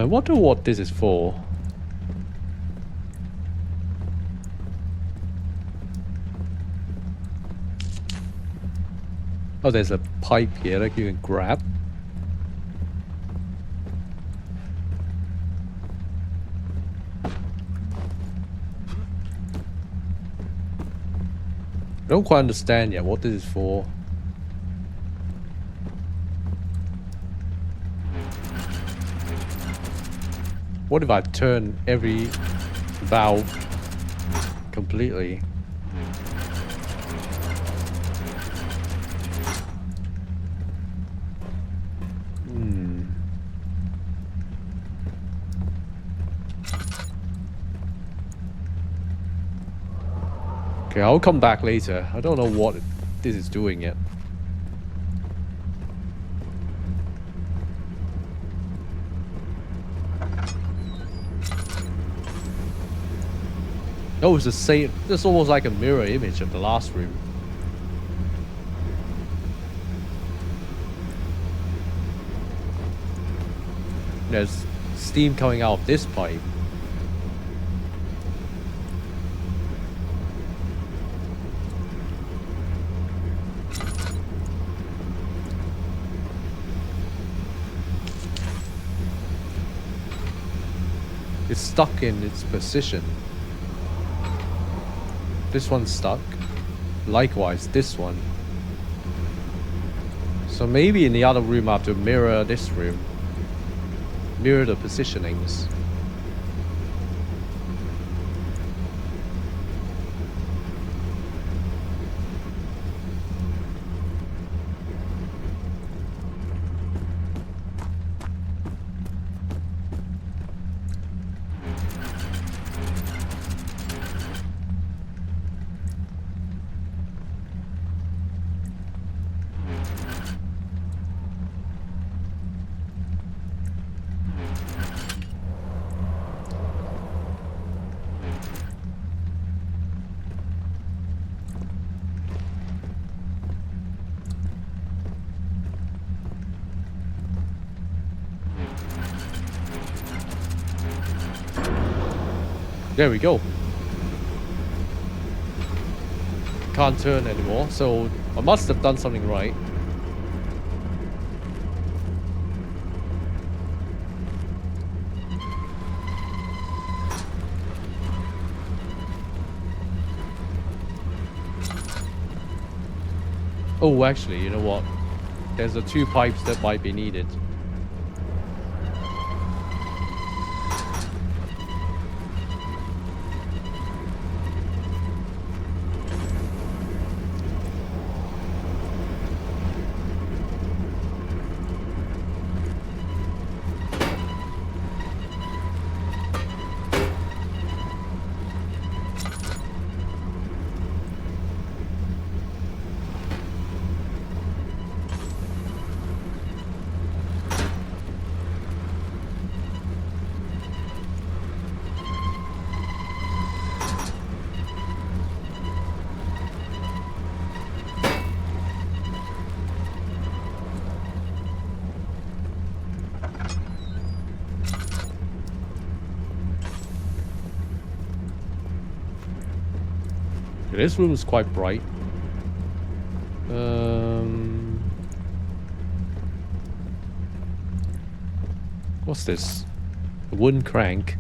Wonder what this is for. Oh, there's a pipe here that you can grab. I don't quite understand yet what this is for. What if I turn every valve completely? Okay, I'll come back later. I don't know what this is doing yet. Oh, it's the same. It's almost like a mirror image of the last room. There's steam coming out of this pipe. It's stuck in its position. This one's stuck. Likewise, this one. So maybe in the other room I have to mirror this room. Mirror the positionings. There we go. Can't turn anymore, so I must have done something right. Oh, actually, you know what? There's the two pipes that might be needed. this room is quite bright. What's this? A wooden crank.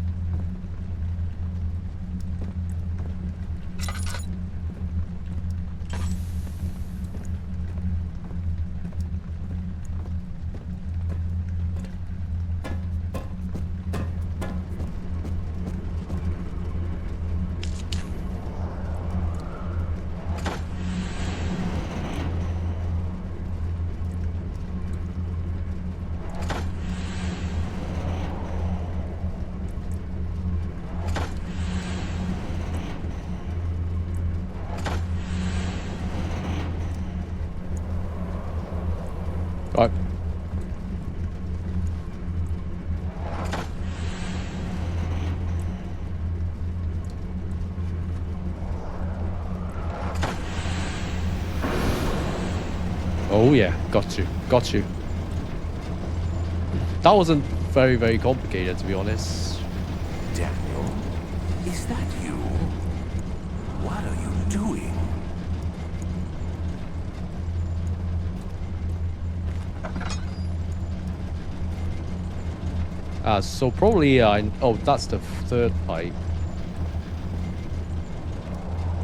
Right. Oh yeah, got you. That wasn't very complicated, to be honest. Daniel, is that you? What are you doing? So probably oh, that's the third pipe.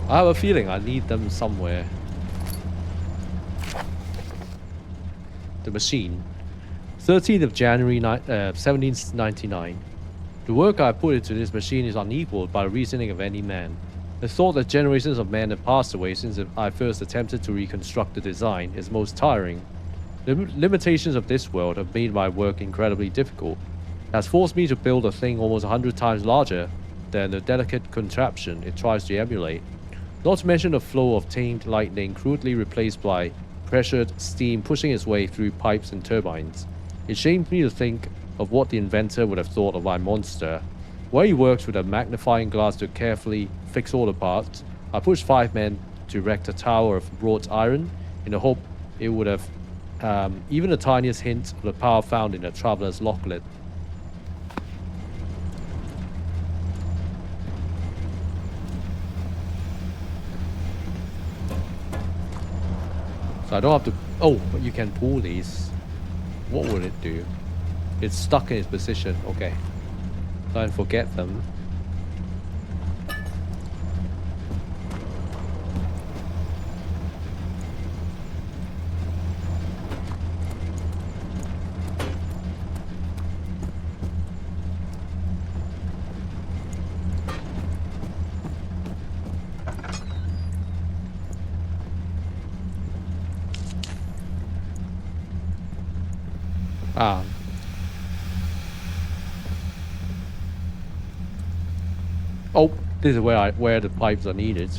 I have a feeling I need them somewhere. The machine. 13th of January 1799. The work I put into this machine is unequaled by the reasoning of any man. The thought that generations of men have passed away since I first attempted to reconstruct the design is most tiring. The limitations of this world have made my work incredibly difficult. It has forced me to build a thing almost 100 times larger than the delicate contraption it tries to emulate. Not to mention the flow of tamed lightning crudely replaced by pressured steam pushing its way through pipes and turbines. It shames me to think of what the inventor would have thought of my monster. Where he works with a magnifying glass to carefully fix all the parts, I pushed 5 men to erect a tower of wrought iron in the hope it would have even the tiniest hint of the power found in a traveler's locklet. So I don't have to... Oh, but you can pull these. What will it do? It's stuck in its position. Okay. Don't forget them. Oh, this is where the pipes are needed.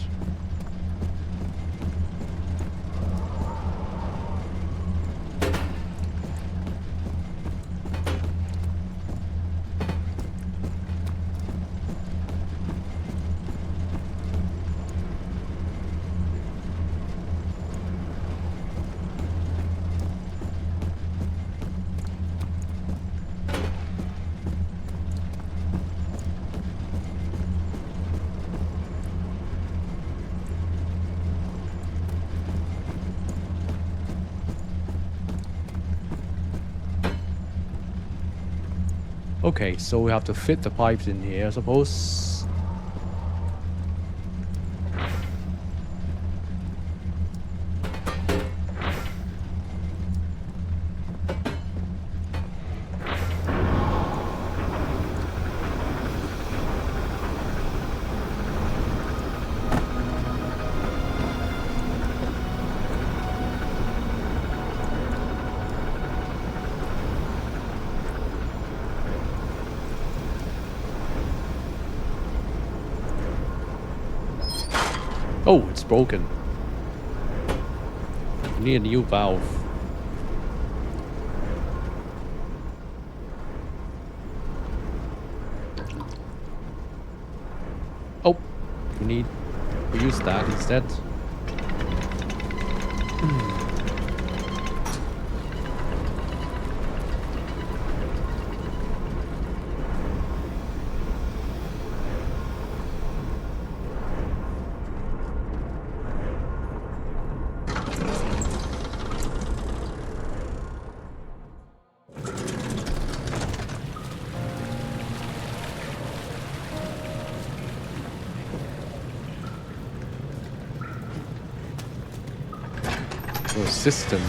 Okay, so we have to fit the pipes in here, I suppose. Oh, it's broken. We need a new valve. Oh, we use that instead. So system.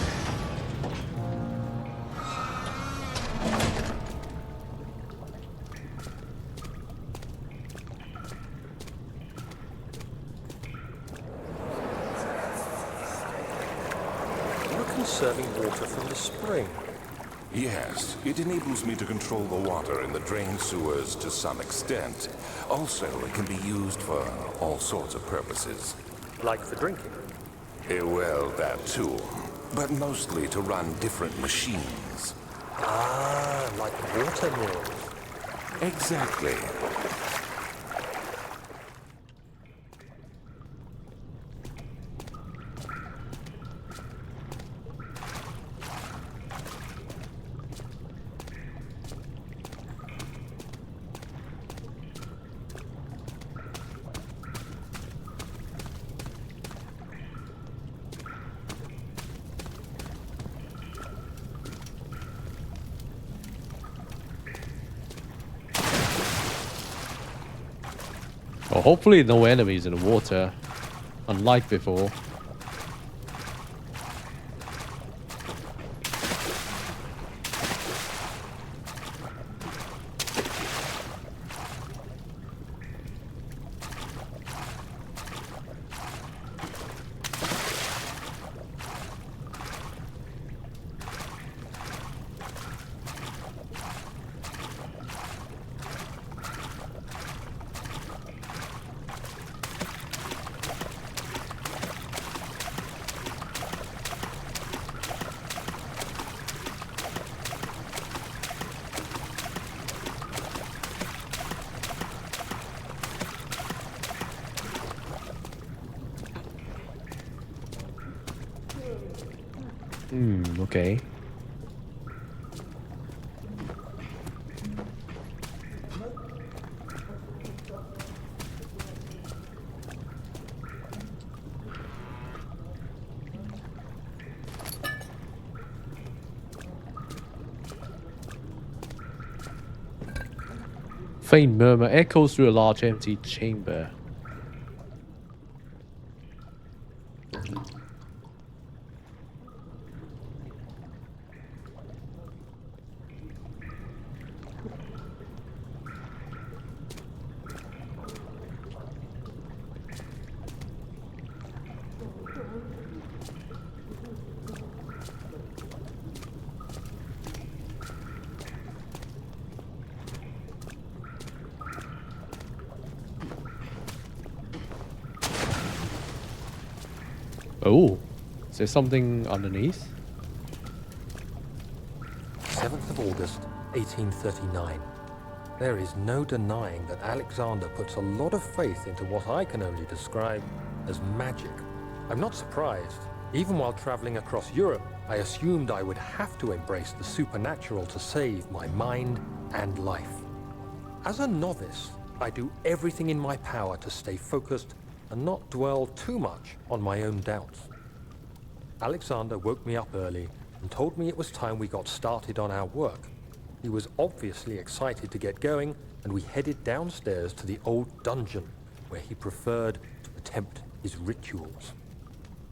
You're conserving water from the spring. Yes, it enables me to control the water in the drain sewers to some extent. Also, it can be used for all sorts of purposes. Like for drinking. Well, that too. But mostly to run different machines. Ah, like water mills. Exactly. Well, hopefully no enemies in the water, unlike before. Okay. Faint murmur echoes through a large empty chamber. Oh, is there something underneath? 7th of August, 1839. There is no denying that Alexander puts a lot of faith into what I can only describe as magic. I'm not surprised. Even while traveling across Europe, I assumed I would have to embrace the supernatural to save my mind and life. As a novice, I do everything in my power to stay focused and not dwell too much on my own doubts. Alexander woke me up early and told me it was time we got started on our work. He was obviously excited to get going, and we headed downstairs to the old dungeon, where he preferred to attempt his rituals.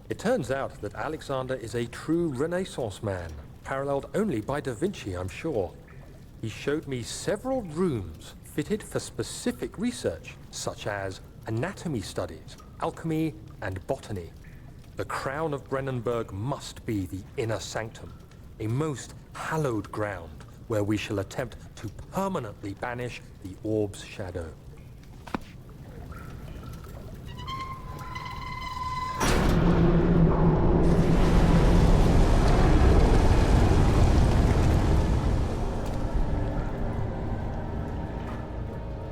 It turns out that Alexander is a true Renaissance man, paralleled only by Da Vinci, I'm sure. He showed me several rooms fitted for specific research, such as anatomy studies, alchemy, and botany. The crown of Brennenburg must be the inner sanctum, a most hallowed ground where we shall attempt to permanently banish the orb's shadow.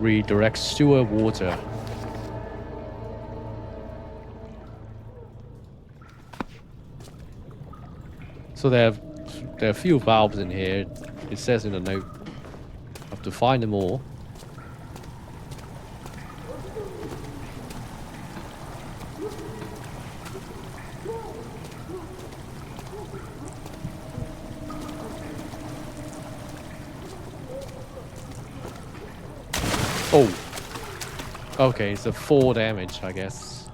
Redirect sewer water. So there are a few valves in here. It says in the note. I have to find them all. Oh. Okay, it's a 4 damage, I guess.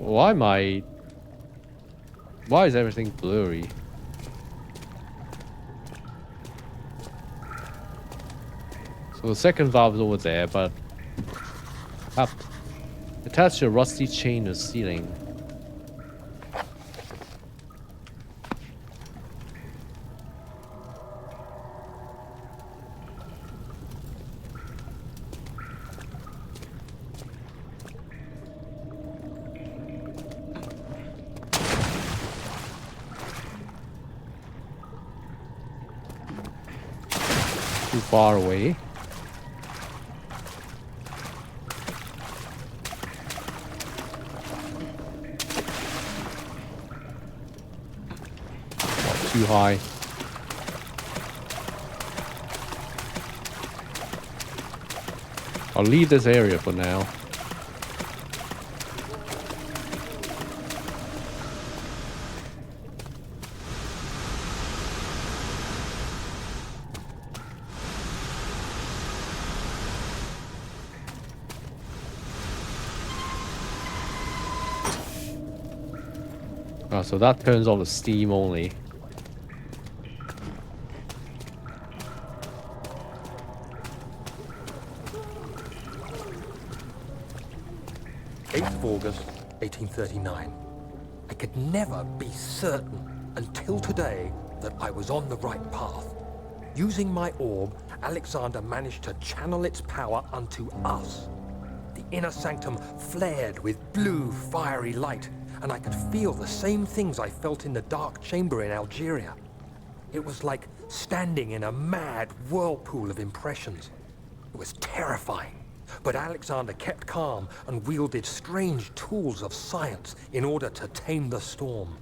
Why is everything blurry? So the second valve is over there, but up. Attach a rusty chain to the ceiling. Too far away. Too high. I'll leave this area for now. So that turns on the steam only. August 1839. I could never be certain until today that I was on the right path. Using my orb, Alexander managed to channel its power unto us. The inner sanctum flared with blue, fiery light, and I could feel the same things I felt in the dark chamber in Algeria. It was like standing in a mad whirlpool of impressions. It was terrifying. But Alexander kept calm and wielded strange tools of science in order to tame the storm.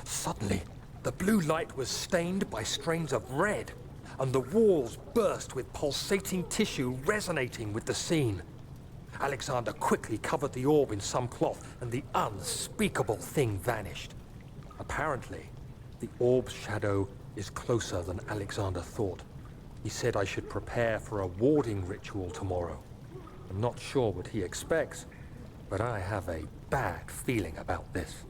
Suddenly, the blue light was stained by strains of red, and the walls burst with pulsating tissue resonating with the scene. Alexander quickly covered the orb in some cloth, and the unspeakable thing vanished. Apparently, the orb's shadow is closer than Alexander thought. He said I should prepare for a warding ritual tomorrow. I'm not sure what he expects, but I have a bad feeling about this.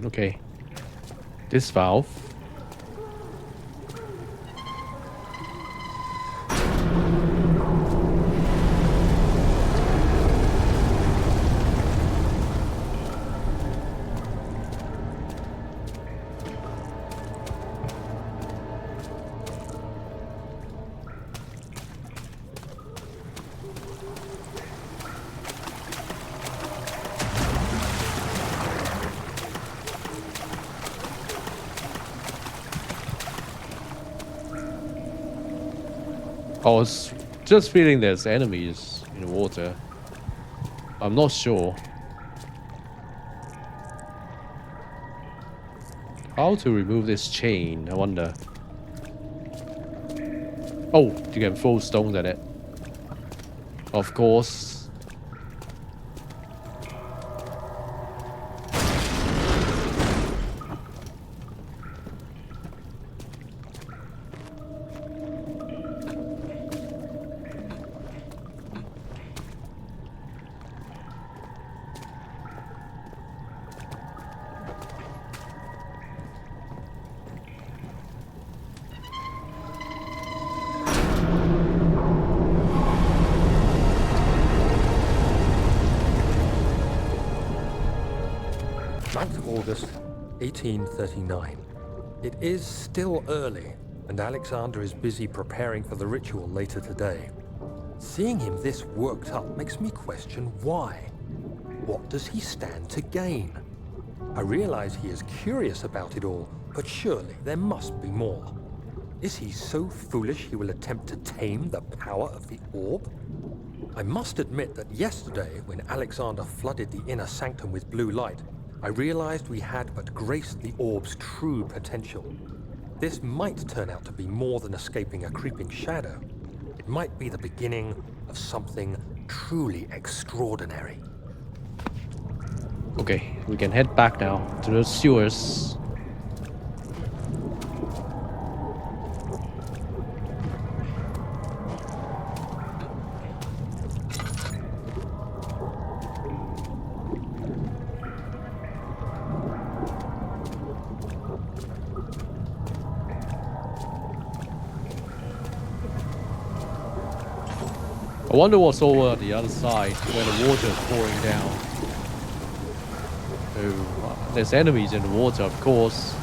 Okay. This valve. I was just feeling there's enemies in the water. I'm not sure. How to remove this chain, I wonder. Oh, you can throw stones at it. Of course. August 1839. It is still early, and Alexander is busy preparing for the ritual later today. Seeing him this worked up makes me question why. What does he stand to gain? I realize he is curious about it all, but surely there must be more. Is he so foolish he will attempt to tame the power of the orb? I must admit that yesterday, when Alexander flooded the inner sanctum with blue light, I realized we had but graced the orb's true potential. This might turn out to be more than escaping a creeping shadow. It might be the beginning of something truly extraordinary. Okay, we can head back now to the sewers. I wonder what's over the other side where the water is pouring down. Oh, there's enemies in the water, of course.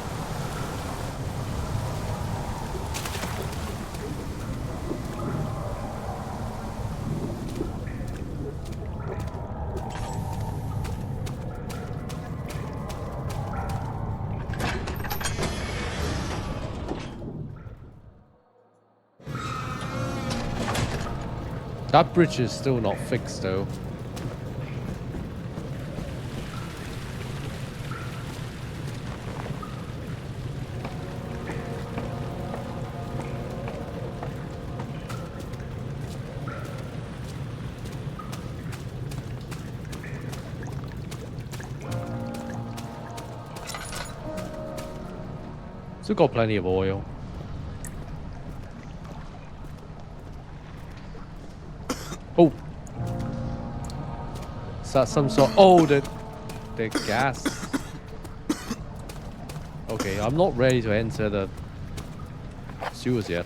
That bridge is still not fixed though. Still got plenty of oil. Oh, is that some sort? Oh, the gas. Okay, I'm not ready to enter the sewers yet.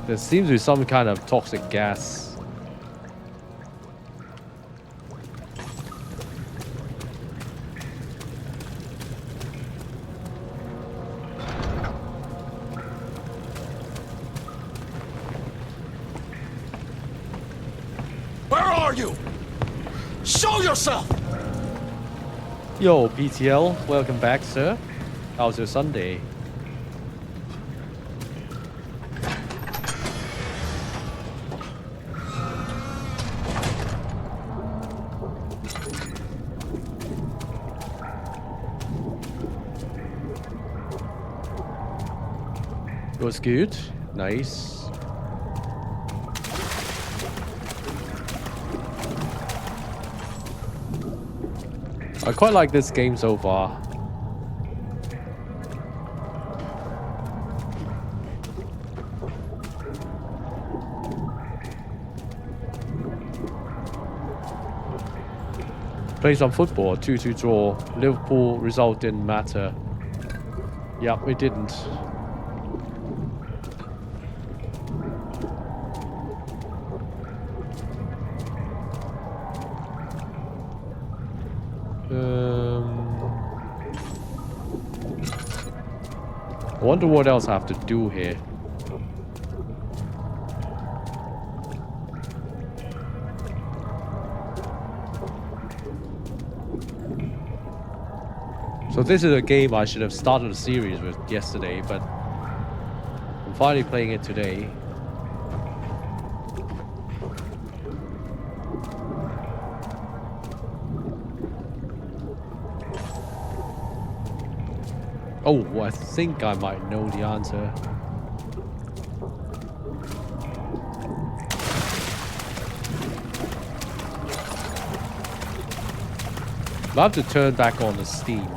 There seems to be some kind of toxic gas. Where are you? Show yourself! Yo, PTL, welcome back, sir. How's your Sunday? It was good. Nice. I quite like this game so far. Play some football, 2-2 draw. Liverpool result didn't matter. Yep, it didn't. I wonder what else I have to do here. So this is a game I should have started a series with yesterday, but I'm finally playing it today. Oh, I think I might know the answer. I have to turn back on the steam.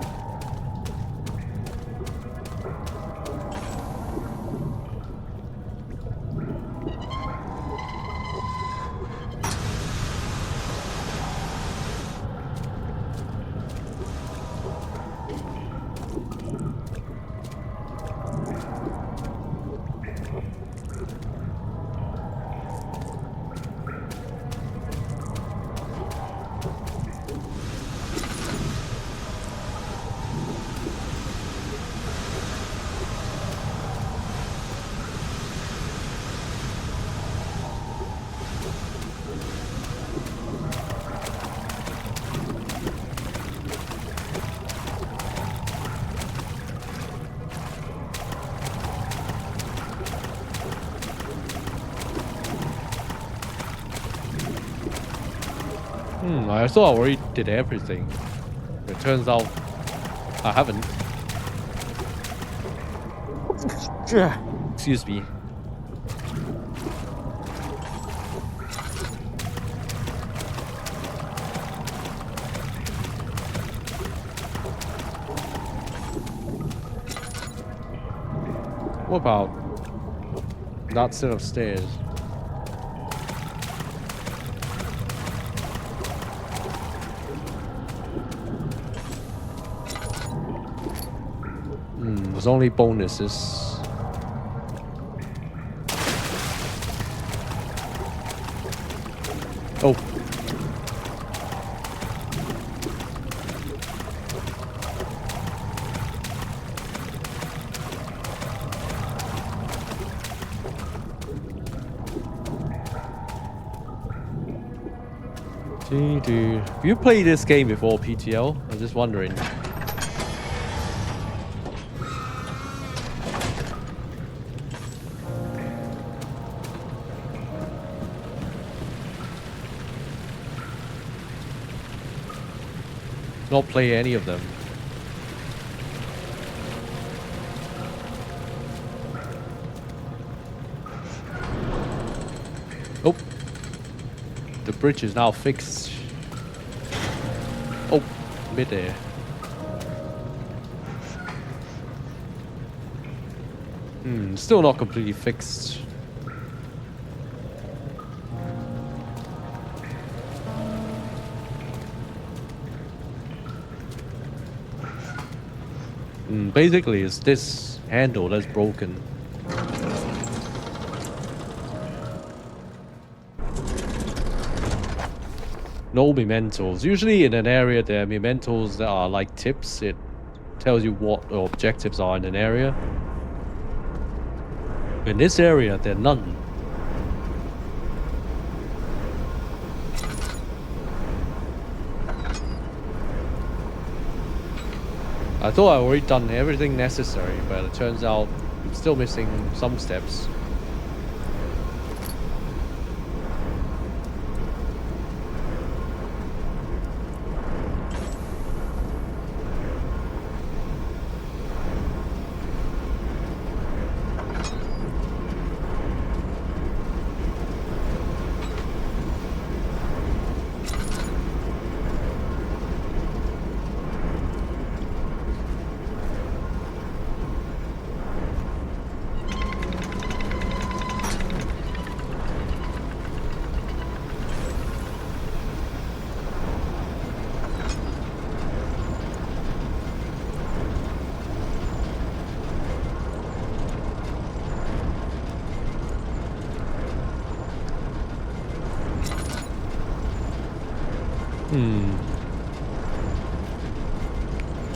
I thought I already did everything. It turns out I haven't. Excuse me. What about that set of stairs? There's only bonuses. Oh. Have you played this game before, PTL? I'm just wondering. Not play any of them. Oh. The bridge is now fixed. Oh, midair. Still not completely fixed. Basically, it's this handle that's broken. No mementos. Usually in an area there are mementos that are like tips. It tells you what the objectives are in an area. In this area, there are none. I thought I already done everything necessary, but it turns out I'm still missing some steps.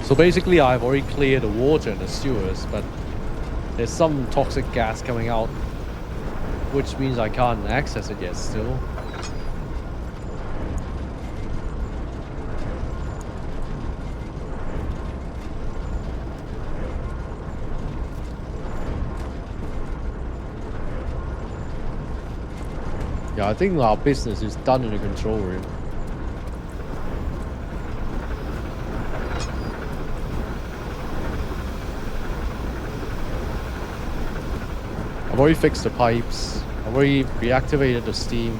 So basically I've already cleared the water and the sewers, but there's some toxic gas coming out, which means I can't access it yet still. Yeah, I think our business is done in the control room. I've already fixed the pipes. I've already reactivated the steam.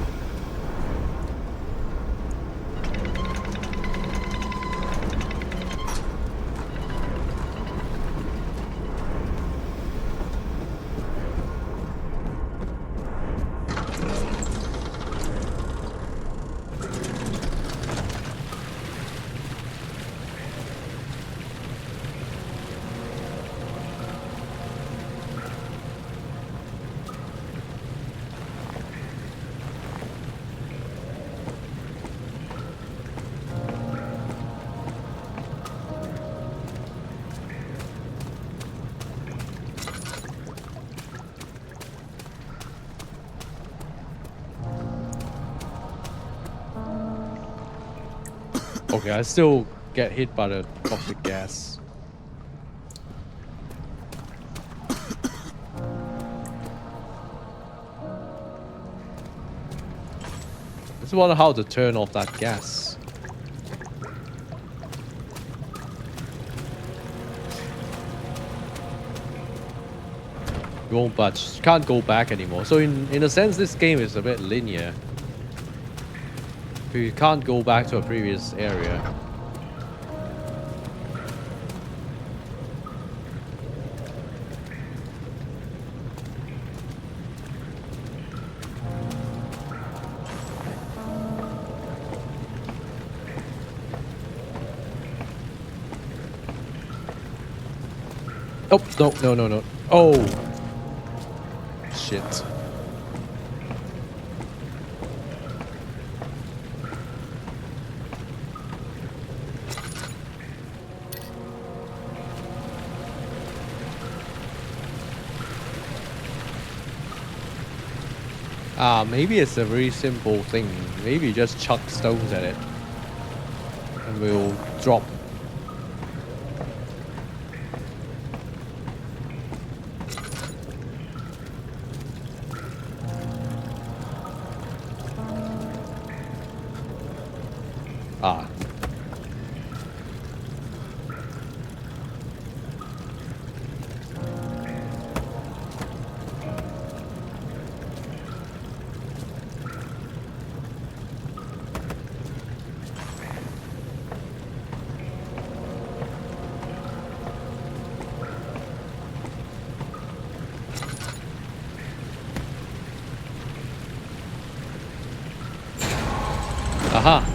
Okay, I still get hit by the toxic gas. I just wonder how to turn off that gas. You won't budge. You can't go back anymore. So in a sense, this game is a bit linear. You can't go back to a previous area. Oh, no. Oh! Shit. Maybe it's a very simple thing. Maybe you just chuck stones at it and we'll drop. Ah. Aha.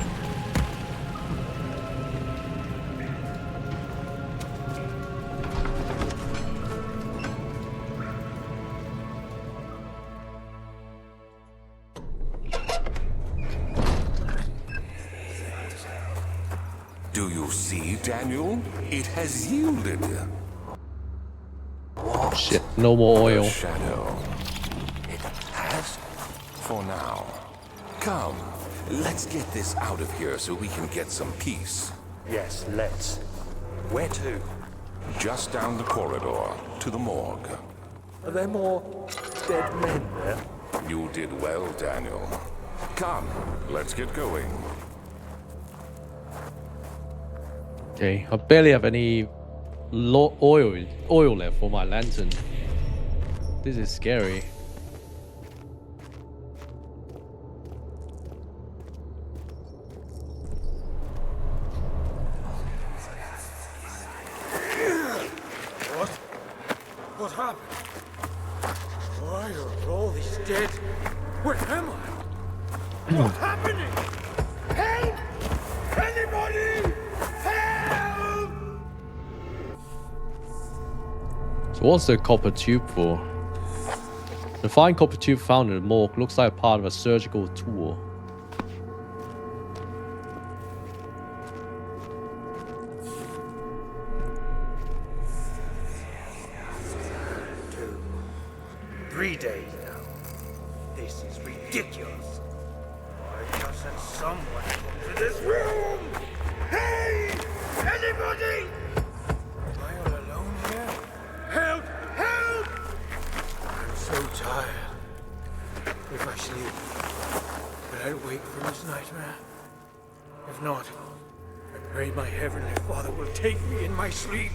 Do you see, Daniel? It has yielded. Shit, no more oil. The shadow. It has? For now. Come, let's get this out of here so we can get some peace. Yes, let's. Where to? Just down the corridor, to the morgue. Are there more dead men there? You did well, Daniel. Come, let's get going. Okay, I barely have any oil left for my lantern. This is scary. What happened? Why are all these dead? Where am I? What's happening? Help! Anybody! Help! So what's the copper tube for? The fine copper tube found in the morgue looks like part of a surgical tool. Three days now. This is ridiculous. Why doesn't someone come to this room? Hey! Anybody? Am I all alone here? Help! Help! I'm so tired. If I sleep, will I wake from this nightmare? If not, I pray my Heavenly Father will take me in my sleep.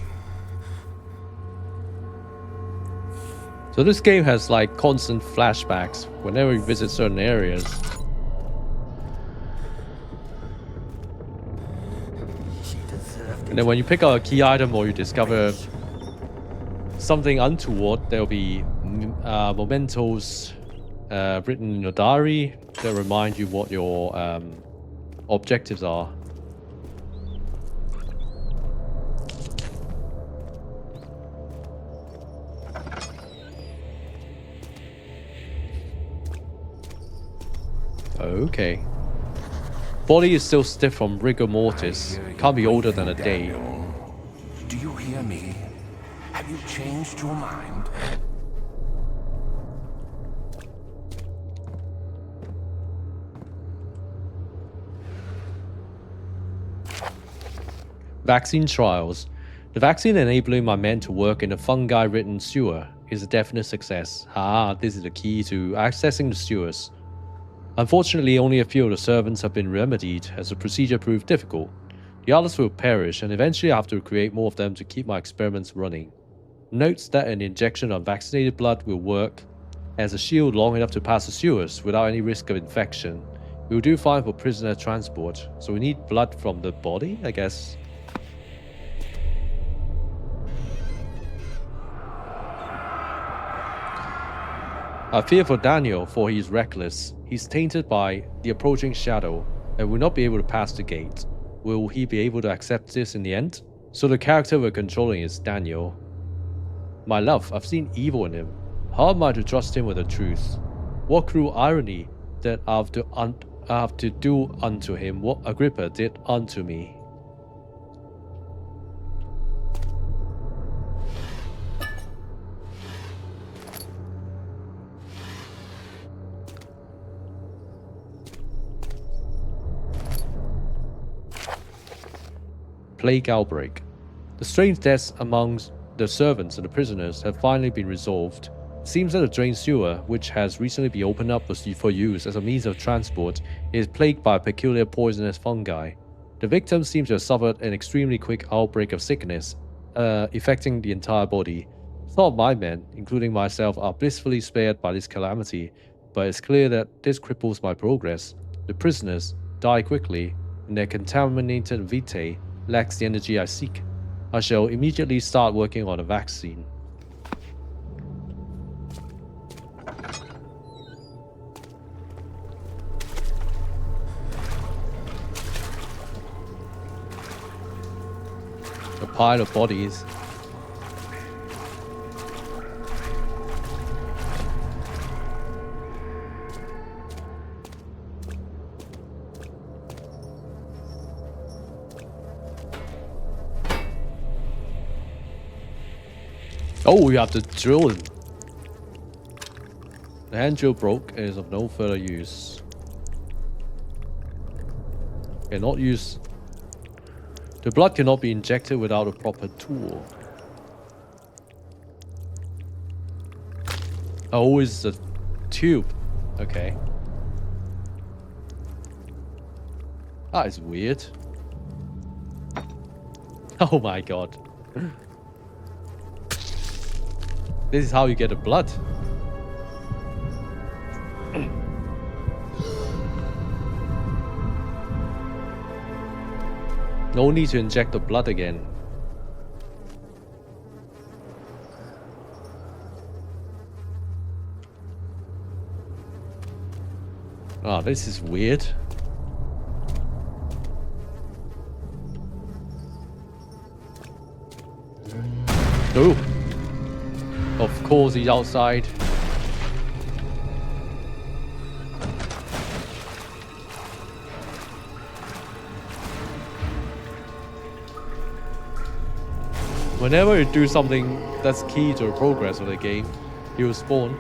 So this game has like constant flashbacks whenever you visit certain areas. And then when you pick up a key item or you discover something untoward, there'll be mementos written in your diary that remind you what your objectives are. Okay. Body is still stiff from rigor mortis. Can't be older than a day. Do you hear me? Have you changed your mind? Vaccine trials. The vaccine enabling my men to work in a fungi-ridden sewer is a definite success. This is the key to accessing the sewers. Unfortunately, only a few of the servants have been remedied as the procedure proved difficult. The others will perish, and eventually I have to create more of them to keep my experiments running. Notes that an injection of vaccinated blood will work as a shield long enough to pass the sewers without any risk of infection. We will do fine for prisoner transport, so we need blood from the body, I guess. I fear for Daniel, for he is reckless. He's tainted by the approaching shadow and will not be able to pass the gate. Will he be able to accept this in the end? So the character we're controlling is Daniel. My love, I've seen evil in him. How am I to trust him with the truth? What cruel irony that I have to do unto him what Agrippa did unto me. plague outbreak. The strange deaths amongst the servants and the prisoners have finally been resolved. It seems that the drain sewer, which has recently been opened up for use as a means of transport, is plagued by a peculiar poisonous fungi. The victims seem to have suffered an extremely quick outbreak of sickness, affecting the entire body. Some of my men, including myself, are blissfully spared by this calamity, but it's clear that this cripples my progress. The prisoners die quickly, and their contaminated vitae lacks the energy I seek. I shall immediately start working on a vaccine. A pile of bodies. Oh, we have to drill him. The hand drill broke and is of no further use. Cannot use. The blood cannot be injected without a proper tool. Oh, it's a tube. Okay. That is weird. Oh my god. This is how you get the blood. No need to inject the blood again. Ah, this is weird. No. Of course he's outside. Whenever you do something that's key to the progress of the game, he will spawn.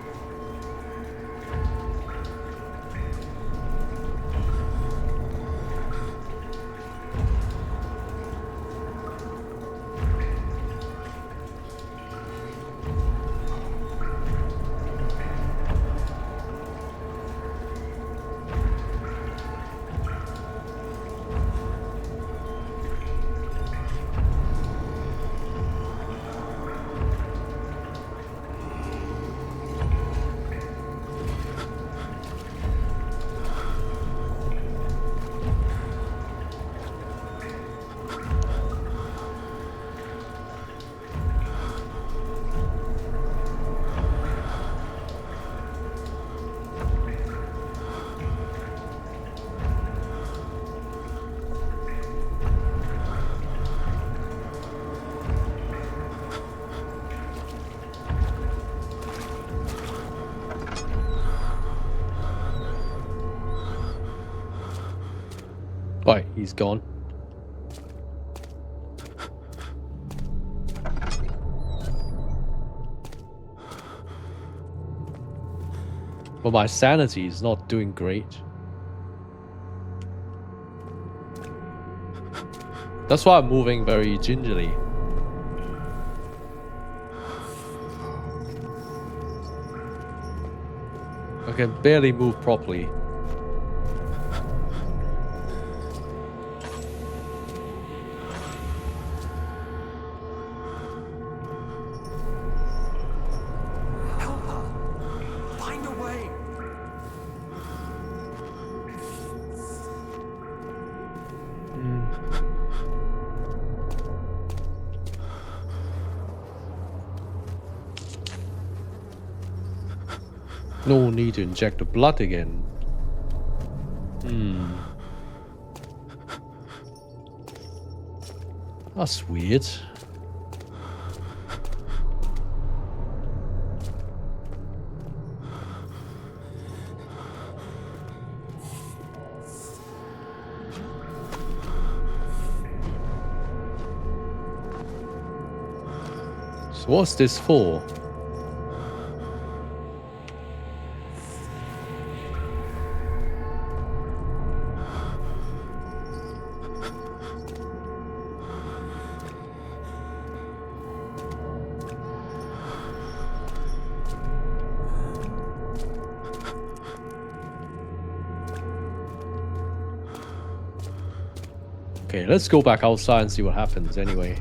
Right, he's gone. But my sanity is not doing great. That's why I'm moving very gingerly. I can barely move properly. No need to inject the blood again. That's weird. So what's this for? Okay, let's go back outside and see what happens anyway.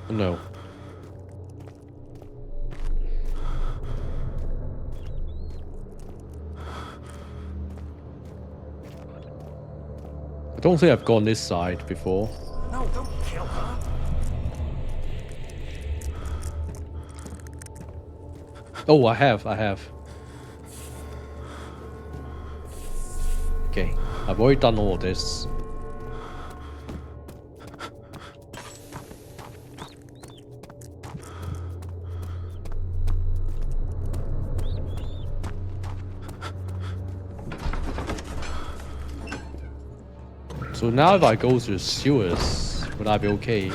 No. I don't think I've gone this side before. No, don't kill her. Oh, I have. Okay, I've already done all this. So now if I go to the sewers, would I be okay?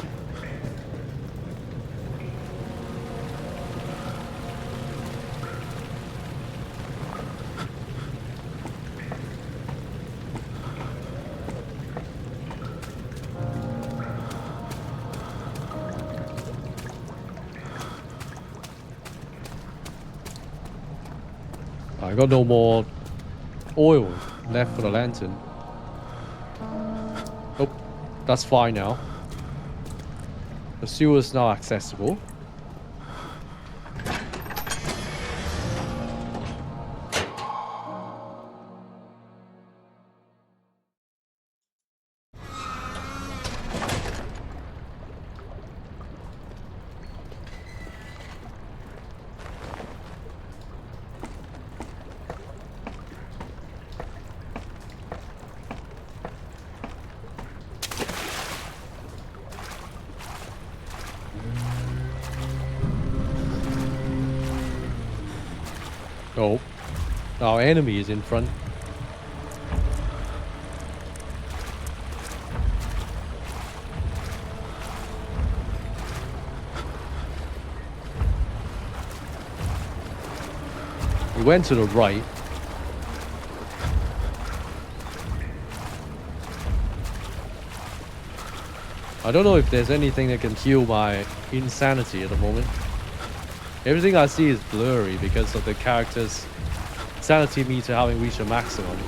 I got no more oil left for the lantern. Oh, that's fine now. The sewer is now accessible. Oh, our enemy is in front. We went to the right. I don't know if there's anything that can heal my insanity at the moment. Everything I see is blurry because of the character's sanity meter having reached a maximum.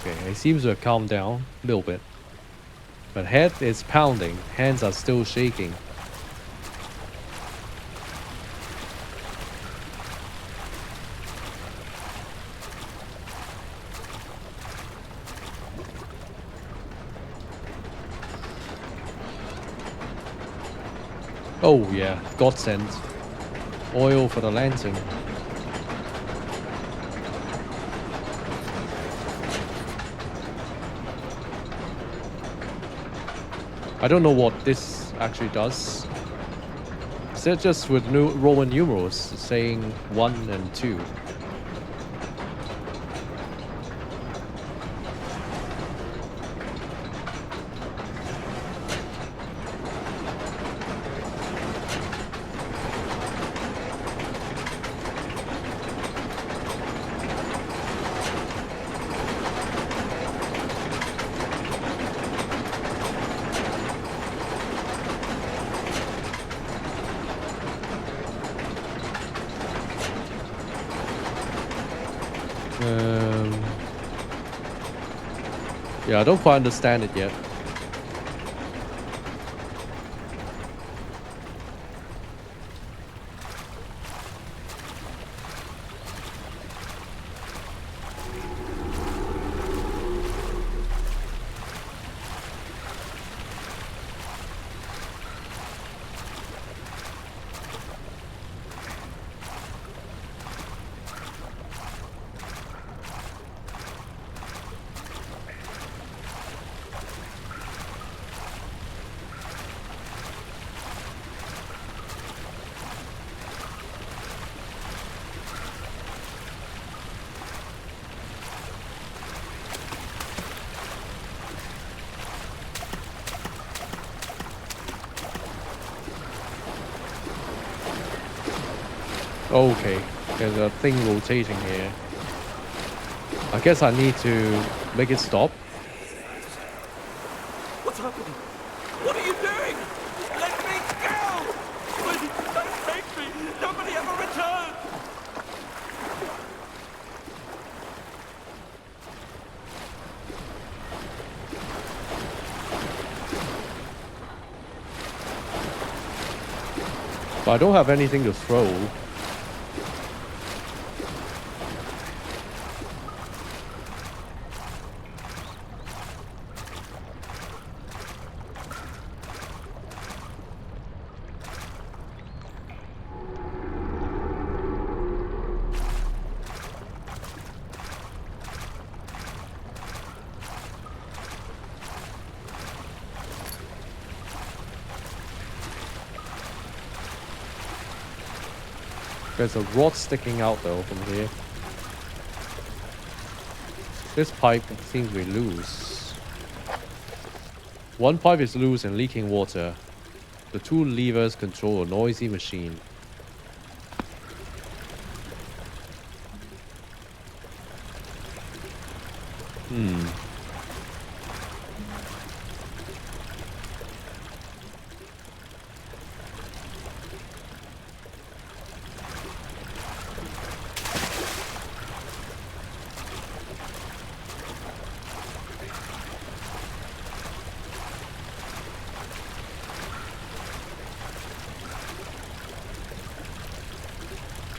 Okay, it seems to have calmed down a little bit. But head is pounding, hands are still shaking. Oh yeah, godsend. Oil for the lantern. I don't know what this actually does. Is it just with new Roman numerals saying 1 and 2? Yeah, I don't quite understand it yet. Okay, there's a thing rotating here. I guess I need to make it stop. What's happening? What are you doing? Let me go! Please, don't take me! Nobody ever returns! But I don't have anything to throw. There's a rod sticking out though from here. This pipe seems to be loose. One pipe is loose and leaking water. The two levers control a noisy machine.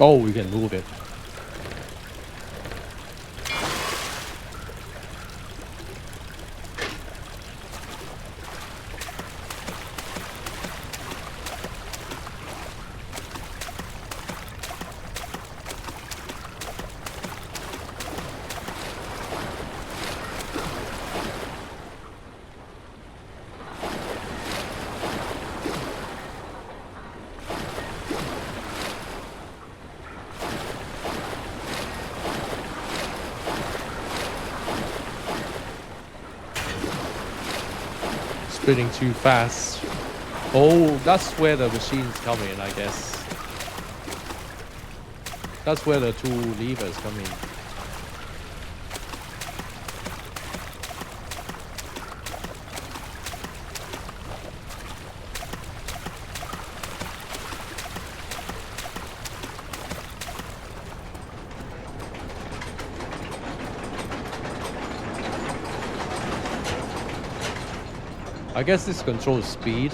Oh, we can move it. Spinning too fast. Oh, that's where the machines come in, I guess. That's where the two levers come in. I guess this controls speed.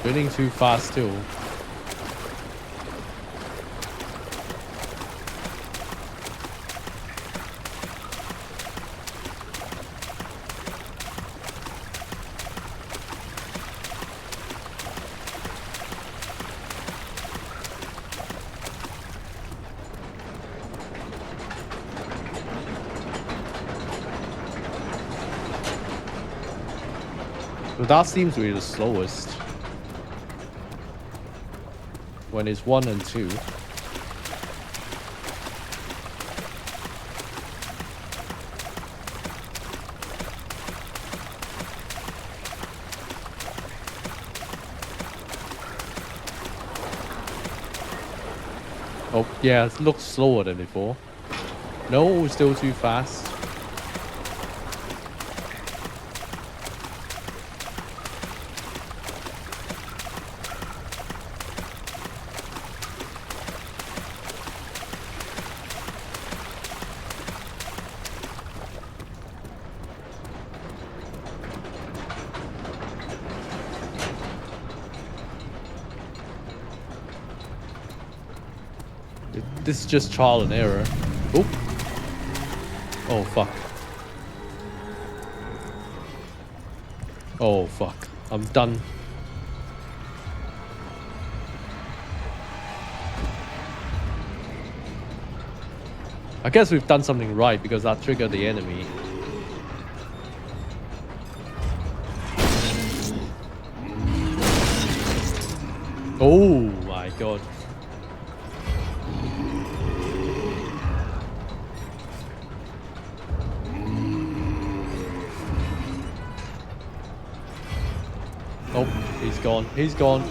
Spinning too fast too. So that seems to be the slowest. When it's 1 and 2. Oh, yeah, it looks slower than before. No, it's still too fast. This is just trial and error. Oh. Oh, fuck. Oh, fuck. I'm done. I guess we've done something right because that triggered the enemy. Oh my god. Oh, he's gone. He's gone.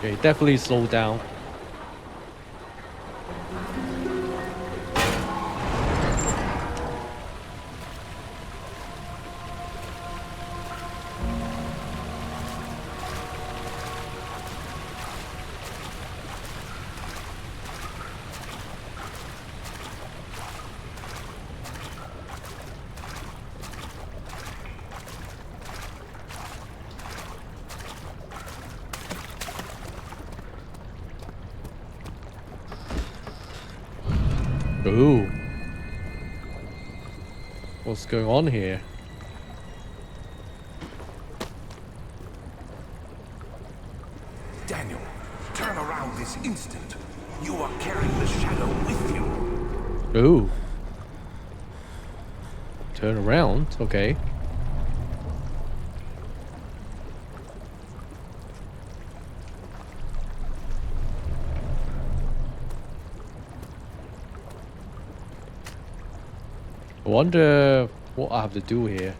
Okay, definitely slow down. Ooh. What's going on here? Daniel, turn around this instant. You are carrying the shadow with you. Ooh. Turn around, okay. I wonder what I have to do here.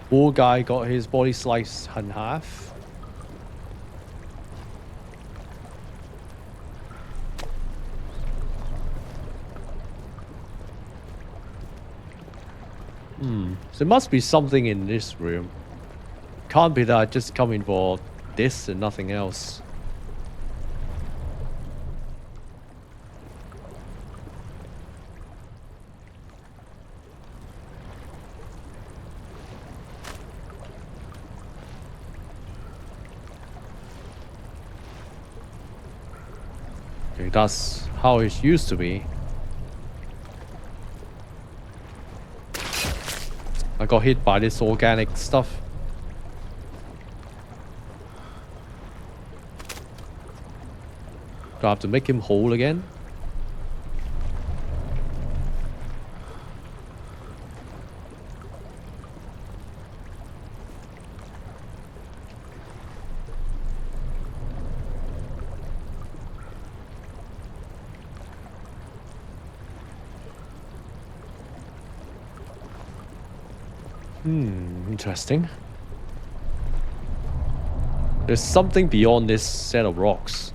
Poor guy got his body sliced in half. So there must be something in this room. Can't be that I just come in for this and nothing else. Okay, that's how it used to be. I got hit by this organic stuff. Do I have to make him whole again? Interesting. There's something beyond this set of rocks.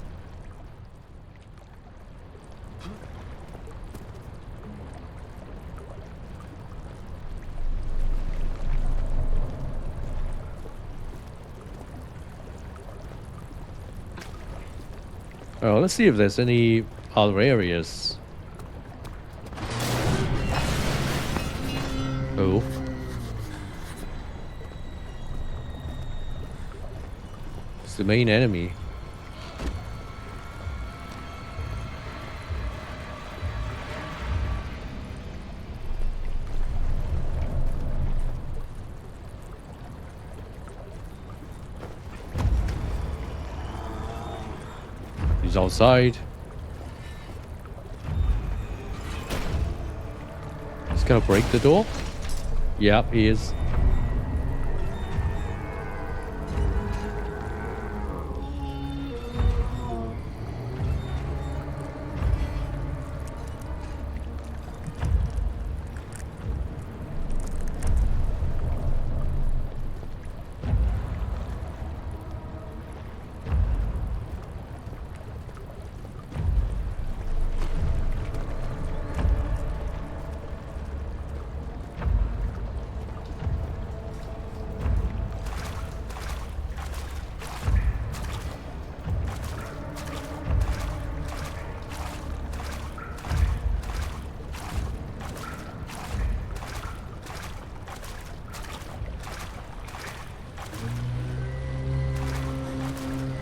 Oh, let's see if there's any other areas. Oh. It's the main enemy. He's outside. gonna break the door? Yep, he is.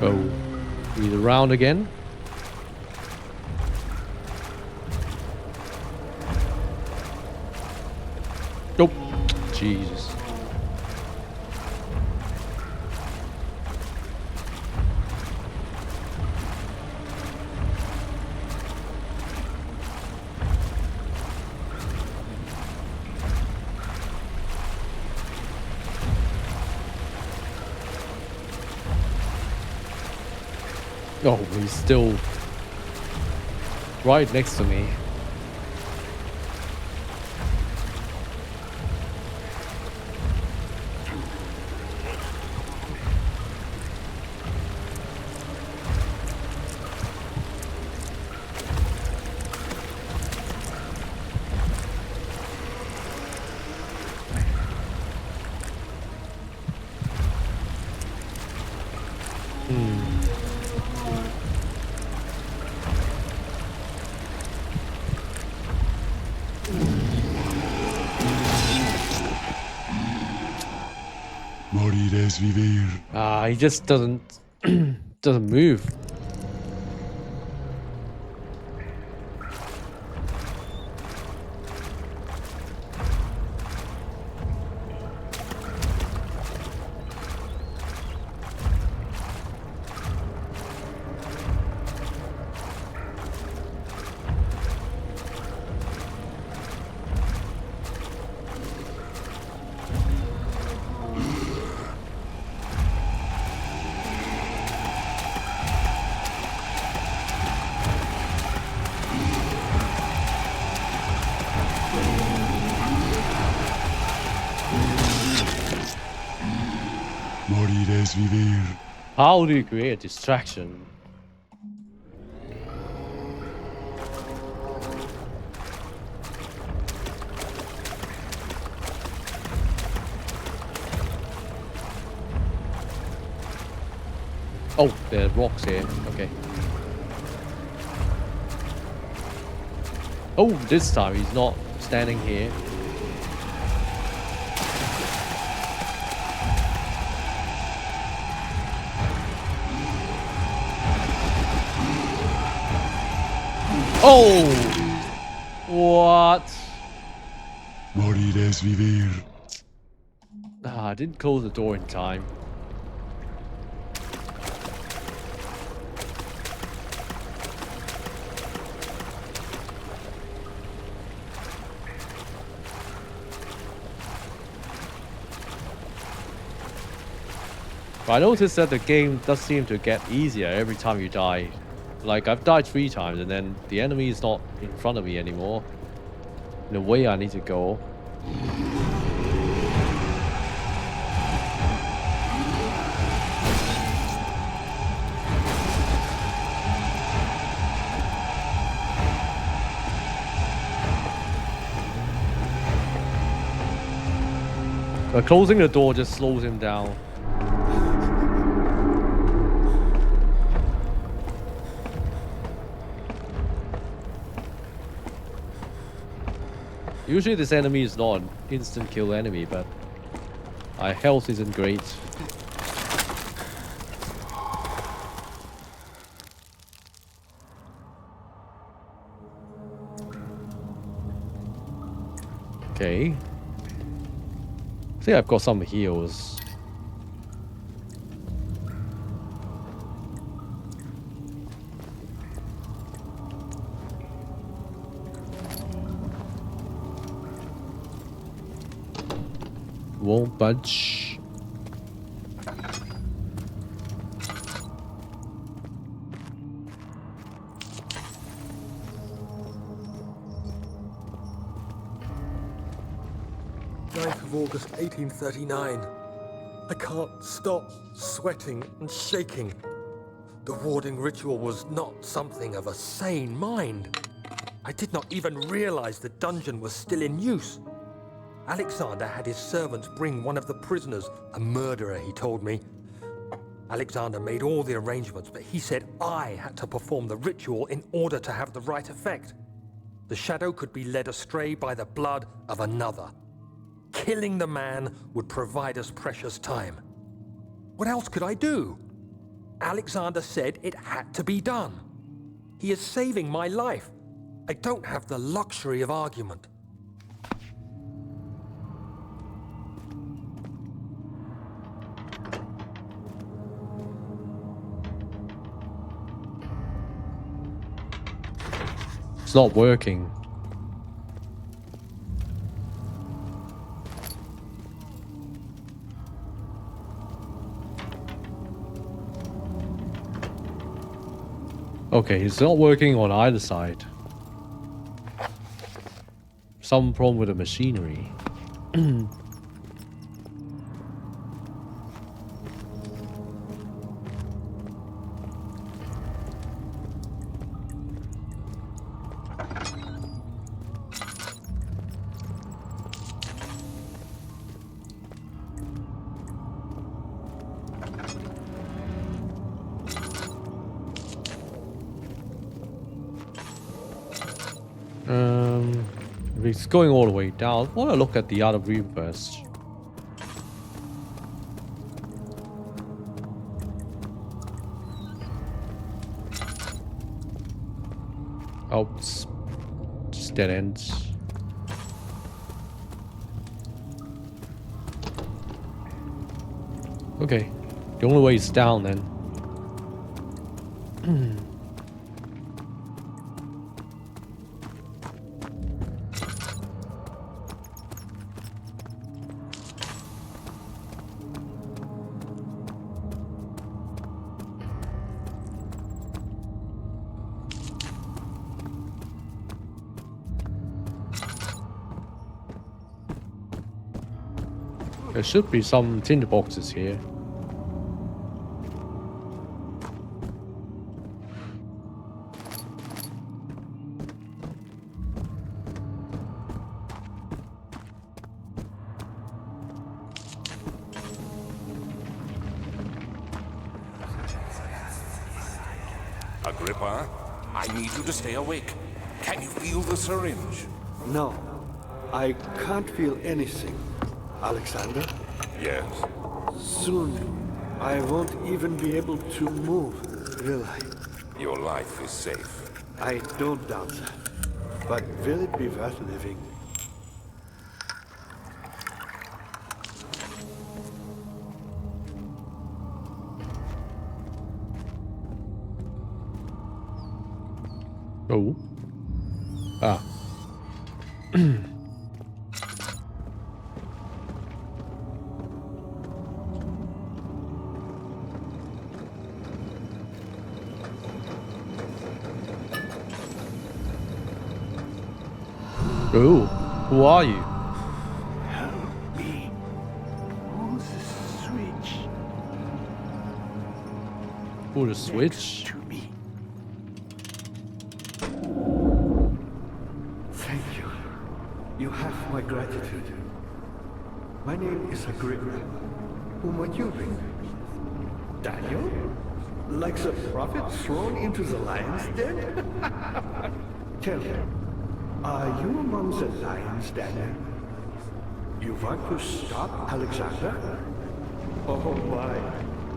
Oh, he's around again. Nope. Jesus. Oh, he's still right next to me. Morir es vivir. He just doesn't doesn't move. Morir es vivir. How do you create a distraction? Oh, there are rocks here. Okay. Oh, this time he's not standing here. Oh! What? Morir es vivir. I didn't close the door in time. But I noticed that the game does seem to get easier every time you die. Like, I've died 3 times and then the enemy is not in front of me anymore. In the way I need to go. But closing the door just slows him down. Usually this enemy is not an instant kill enemy, but our health isn't great. Okay. I think I've got some heals. won't budge. August 1839. I can't stop sweating and shaking. The warding ritual was not something of a sane mind. I did not even realize the dungeon was still in use. Alexander had his servants bring one of the prisoners, a murderer, he told me. Alexander made all the arrangements, but he said I had to perform the ritual in order to have the right effect. The shadow could be led astray by the blood of another. Killing the man would provide us precious time. What else could I do? Alexander said it had to be done. He is saving my life. I don't have the luxury of argument. It's not working. Okay, it's not working on either side. Some problem with the machinery. If it's going all the way down, I want to look at the other room first. Oh, it's just dead ends. Okay, the only way is down then. There should be some tinder boxes here. Agrippa, I need you to stay awake. Can you feel the syringe? No, I can't feel anything. Alexander? Yes. Soon, I won't even be able to move, will I? Your life is safe. I don't doubt that. But will it be worth living? Oh. Ah. Oh, who are you? Help me. Pull the switch. Pull the switch? To me. Thank you. You have my gratitude. My name is Agrippa. Who might you be? Daniel? Like the prophet thrown into the lion's den? Tell me. Are you among the lions, Daniel? You want to stop Alexander? Oh my,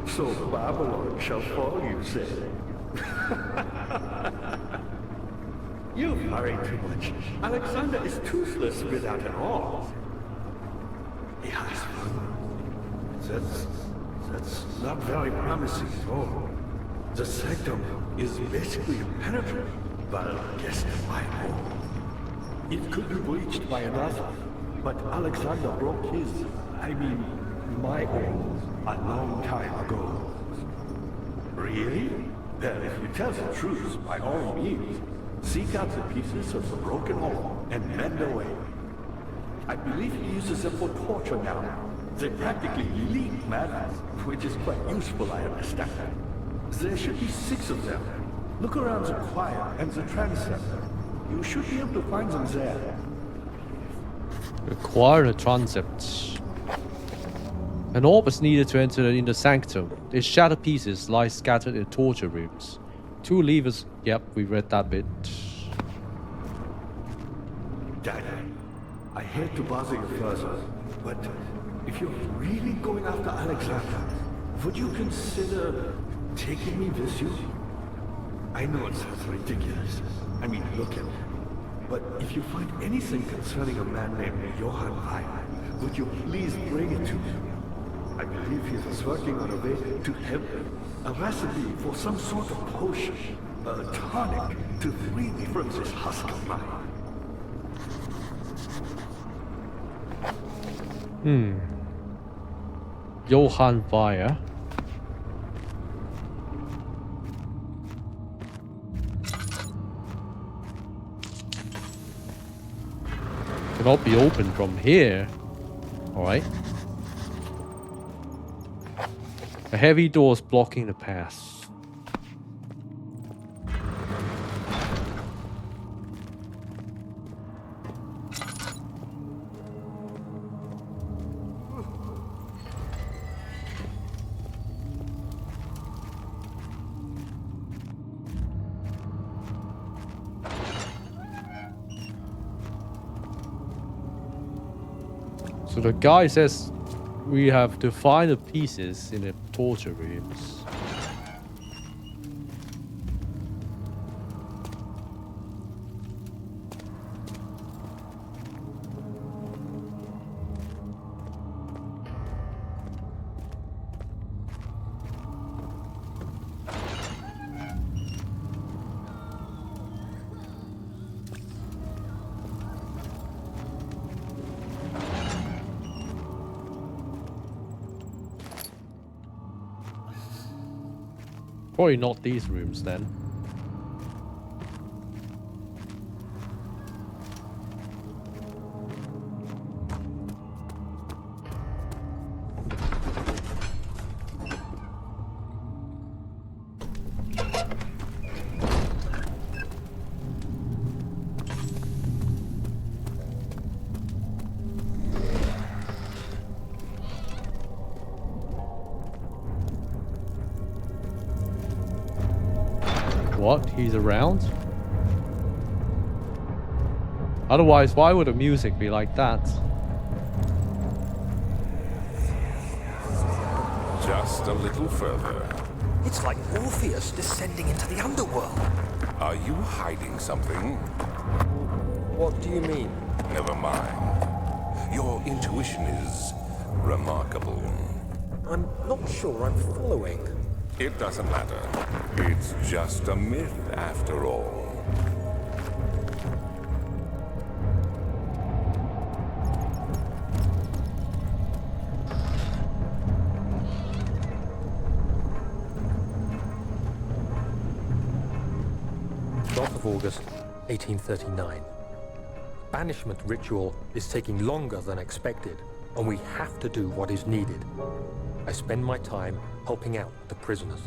so Babylon shall fall, you say? You worry too much. Alexander is toothless without an arm. Yes, that's not very promising at all. The sanctum is basically impenetrable, but guess by whom? It could be breached by another, but Alexander broke his. I mean, my own, a long time ago. Really? Well, if you tell the truth, by all means, seek out the pieces of the broken hole and mend away. I believe he uses them for torture now. They practically leak madness, which is quite useful, I understand. There should be 6 of them. Look around the choir and the transept. You should be able to find them there. Acquire the transept. An orb is needed to enter in the sanctum. Its shattered pieces lie scattered in torture rooms. 2 levers. Yep, we read that bit. Daddy, I hate to bother you further, but if you're really going after Alexander, would you consider taking me with you? I know it sounds ridiculous. I mean, look at me. But if you find anything concerning a man named Johann Weyer, would you please bring it to me? I believe he was working on a way to help a recipe for some sort of potion, a tonic to free me from this husk of mine. Johann Weyer. Cannot be opened from here. Alright. A heavy door is blocking the path. So the guy says we have to find the pieces in the torture rooms. Probably not these rooms then. What? He's around? Otherwise, why would the music be like that? Just a little further. It's like Orpheus descending into the underworld. Are you hiding something? What do you mean? Never mind. Your intuition is remarkable. I'm not sure I'm following. It doesn't matter. It's just a myth after all. August 1839. Banishment ritual is taking longer than expected, and we have to do what is needed. I spend my time helping out the prisoners.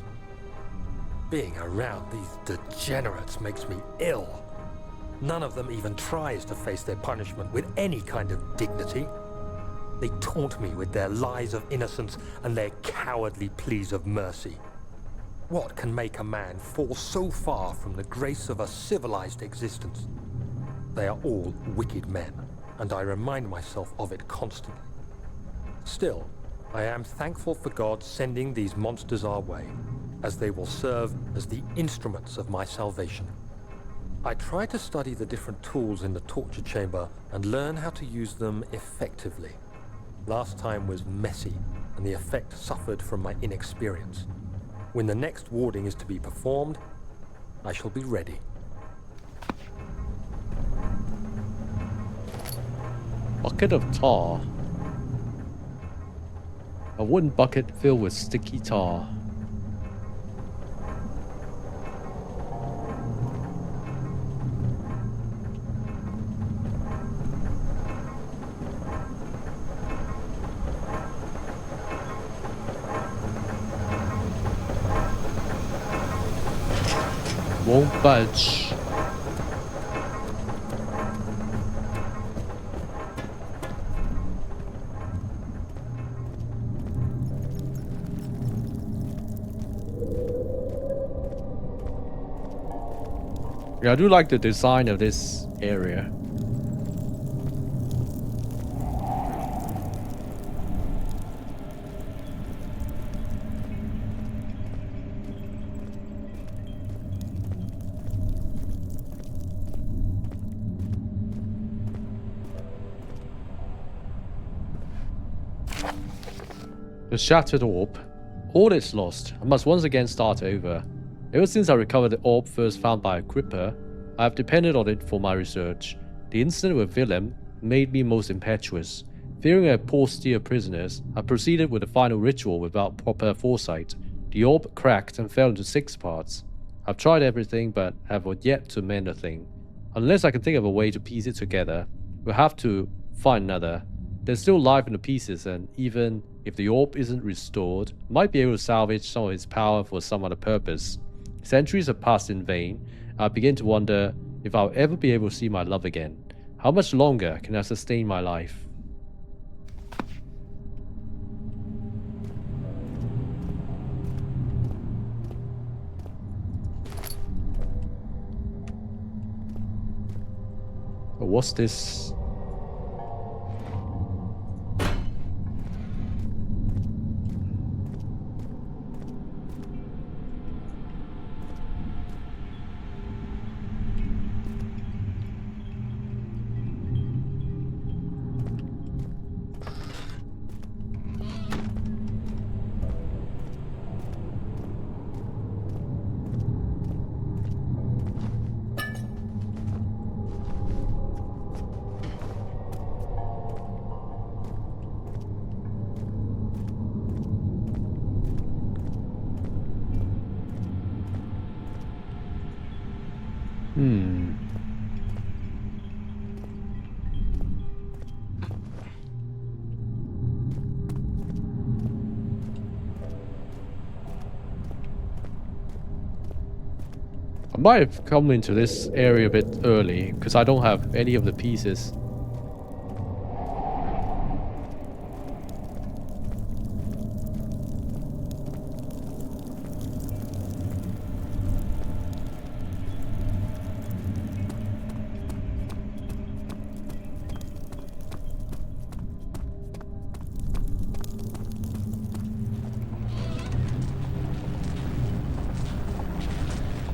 Being around these degenerates makes me ill. None of them even tries to face their punishment with any kind of dignity. They taunt me with their lies of innocence and their cowardly pleas of mercy. What can make a man fall so far from the grace of a civilized existence? They are all wicked men, and I remind myself of it constantly. Still, I am thankful for God sending these monsters our way, as they will serve as the instruments of my salvation. I try to study the different tools in the torture chamber and learn how to use them effectively. Last time was messy, and the effect suffered from my inexperience. When the next warding is to be performed, I shall be ready. Bucket of tar. A wooden bucket filled with sticky tar. Won't budge. Yeah, I do like the design of this area. The shattered orb. All is lost. I must once again start over. Ever since I recovered the orb first found by Agrippa, I have depended on it for my research. The incident with Willem made me most impetuous. Fearing a poor steer prisoners, I proceeded with the final ritual without proper foresight. The orb cracked and fell into 6 parts. I've tried everything but have yet to mend a thing. Unless I can think of a way to piece it together, we'll have to find another. There's still life in the pieces, and even if the orb isn't restored, might be able to salvage some of its power for some other purpose. Centuries have passed in vain. I begin to wonder if I'll ever be able to see my love again. How much longer can I sustain my life? What's this? I might have come into this area a bit early because I don't have any of the pieces.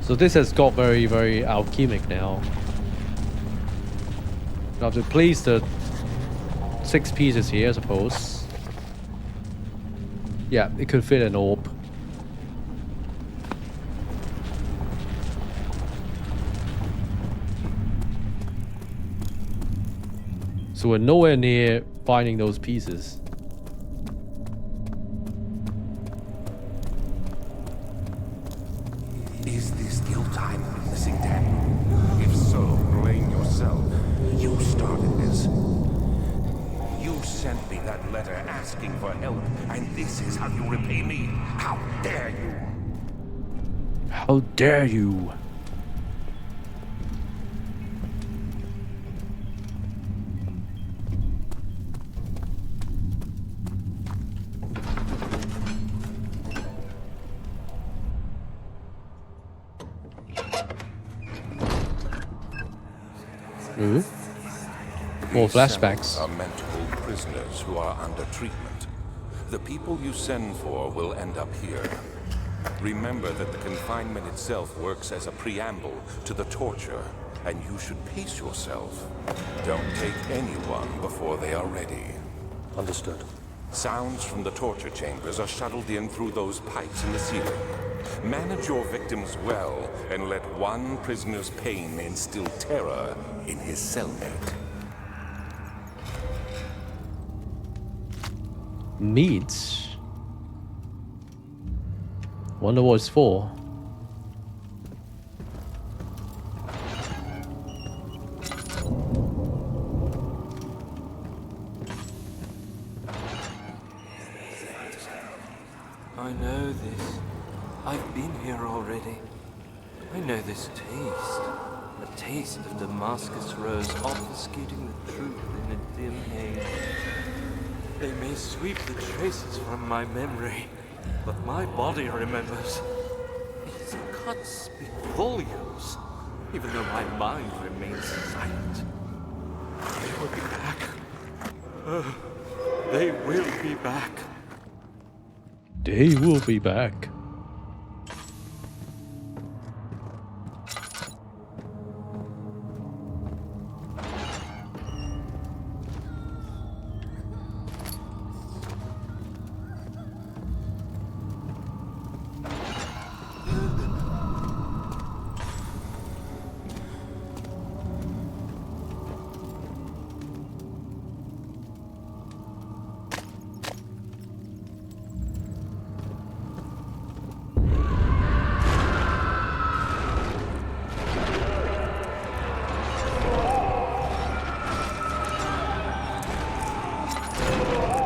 So this has got very, very alchemic now. I have to place the 6 pieces here, I suppose. Yeah, it could fit an orb. So we're nowhere near finding those pieces. Is this guilt I'm witnessing, Daniel? If so, blame yourself. You started this. You sent me that letter asking for help, and this is how you repay me? How dare you? How dare you? More flashbacks. Are meant to hold prisoners who are under treatment. The people you send for will end up here. Remember that the confinement itself works as a preamble to the torture, and you should pace yourself. Don't take anyone before they are ready. Understood. Sounds from the torture chambers are shuttled in through those pipes in the ceiling. Manage your victims well, and let one prisoner's pain instill terror in his cellmate. Meat. Wonder what it's for. I know this. I've been here already. I know this taste. The taste of Damascus rose obfuscating the truth in a dim haze. They may sweep the traces from my memory, but my body remembers. These cuts speak volumes, even though my mind remains silent. They will be back. They will be back. They will be back.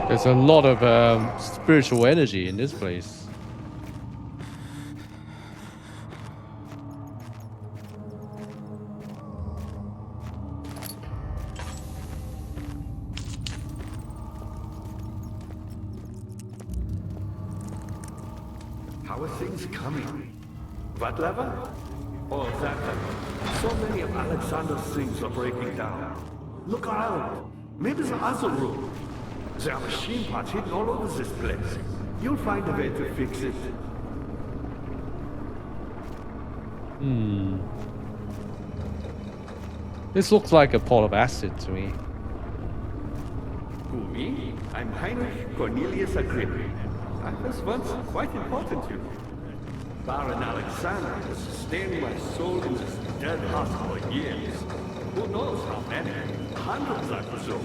There's a lot of spiritual energy in this place. How are things coming? What level? Oh, that level. So many of Alexander's things are breaking down. Look around. Maybe the other room. There are machine parts hidden all over this place. You'll find a way to fix it. This looks like a pot of acid to me. Who, me? I'm Heinrich Cornelius Agrippa. I was once quite important to you. Baron Alexander has sustained my soul in this dead house for years. Who knows how many? Hundreds, I presume.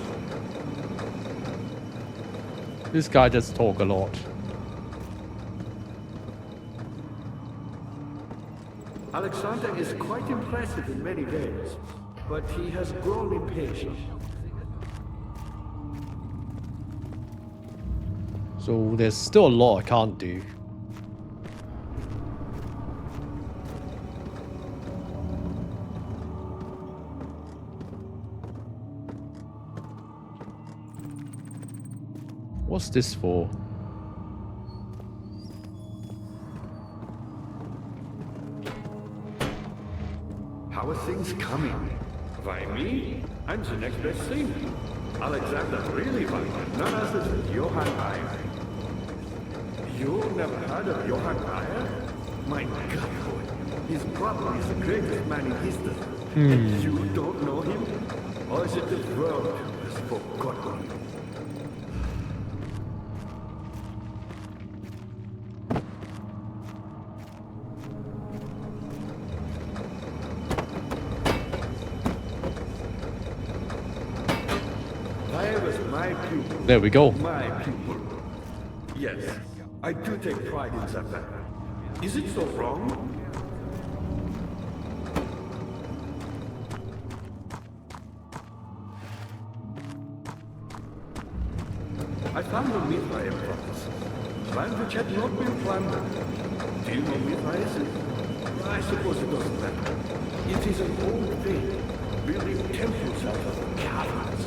This guy does talk a lot. Alexander is quite impressive in many ways, but he has grown impatient. So there's still a lot I can't do. What's this for? How are things coming? Why me? I'm the next best thing. Alexander really wanted none other than Johann Meyer. You never heard of Johann Meyer? My God, boy. He's probably the greatest man in history. And you don't know him? Or is it the world has forgotten him? There we go. My pupil. Yes, I do take pride in that fact. Is it so wrong? I found the Mithraeum province, land which had not been plundered. Do you know Mithraeum? I suppose it doesn't matter. It is an old faith, building temples out of caverns.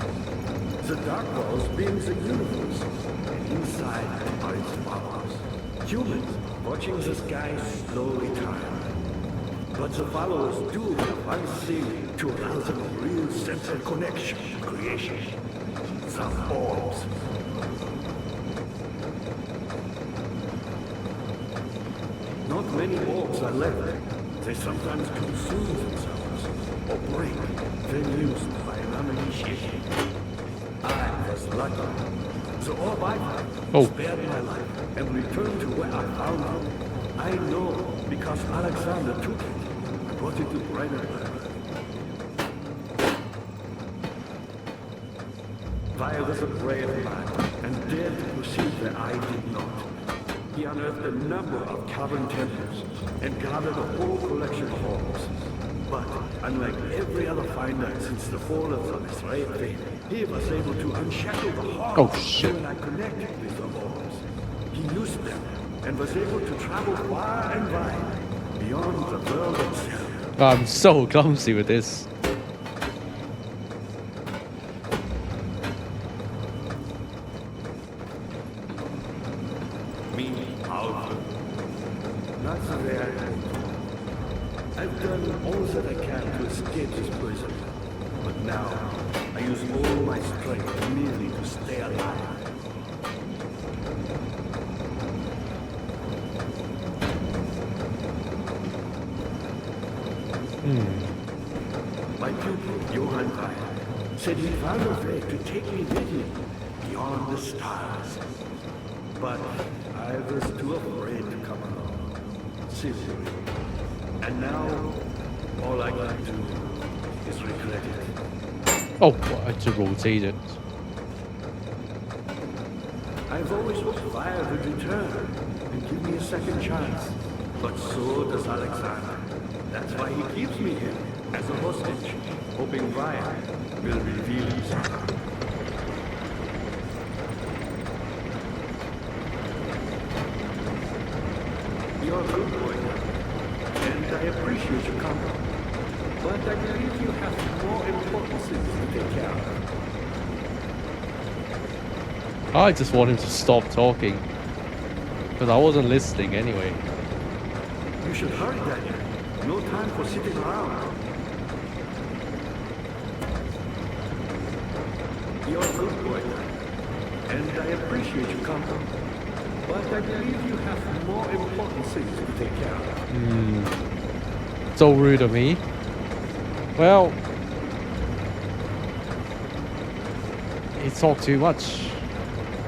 The dark walls being the universe, and inside are its followers. Humans watching the sky slowly turn. But the followers do have one thing to allow them a real sense of connection to creation. Some orbs. Not many orbs are left. They sometimes consume themselves, or break, then used by an uninitiated. I was lucky. The orb I found spared my life and returned to where I found it. I know because Alexander took it and brought it to Brandenburg. I was a brave man and dared to proceed where I did not. He unearthed a number of cavern temples and gathered a whole collection of orbs. But unlike every other finder since the fall of the Israel faith, he was able to unshackle the heart Oh, shit. when I connected with the orbs. He used them and was able to travel far and wide, beyond the world itself. I'm so clumsy with this. Me, powerful. Not so very. I've done all that I can to escape this prison. But now, I use all my strength merely to stay alive. My pupil, Johann Weyer, said he found a way to take me with him beyond the stars. But I was too afraid to come along. Simply. And now, all I can do is regret it. Oh, I had to rotate it. I've always hoped Weyer would return and give me a second chance. But so does Alexander. That's why he keeps me here as a hostage, hoping Weyer will reveal himself. You're a good boy, and I appreciate your company. But I believe you have more important things to take care of. I just want him to stop talking. Because I wasn't listening anyway. You should hurry, Daniel. No time for sitting around. You're a good boy, and I appreciate your company. But I believe you have more important things to take care of. So rude of me. Well, he talked too much.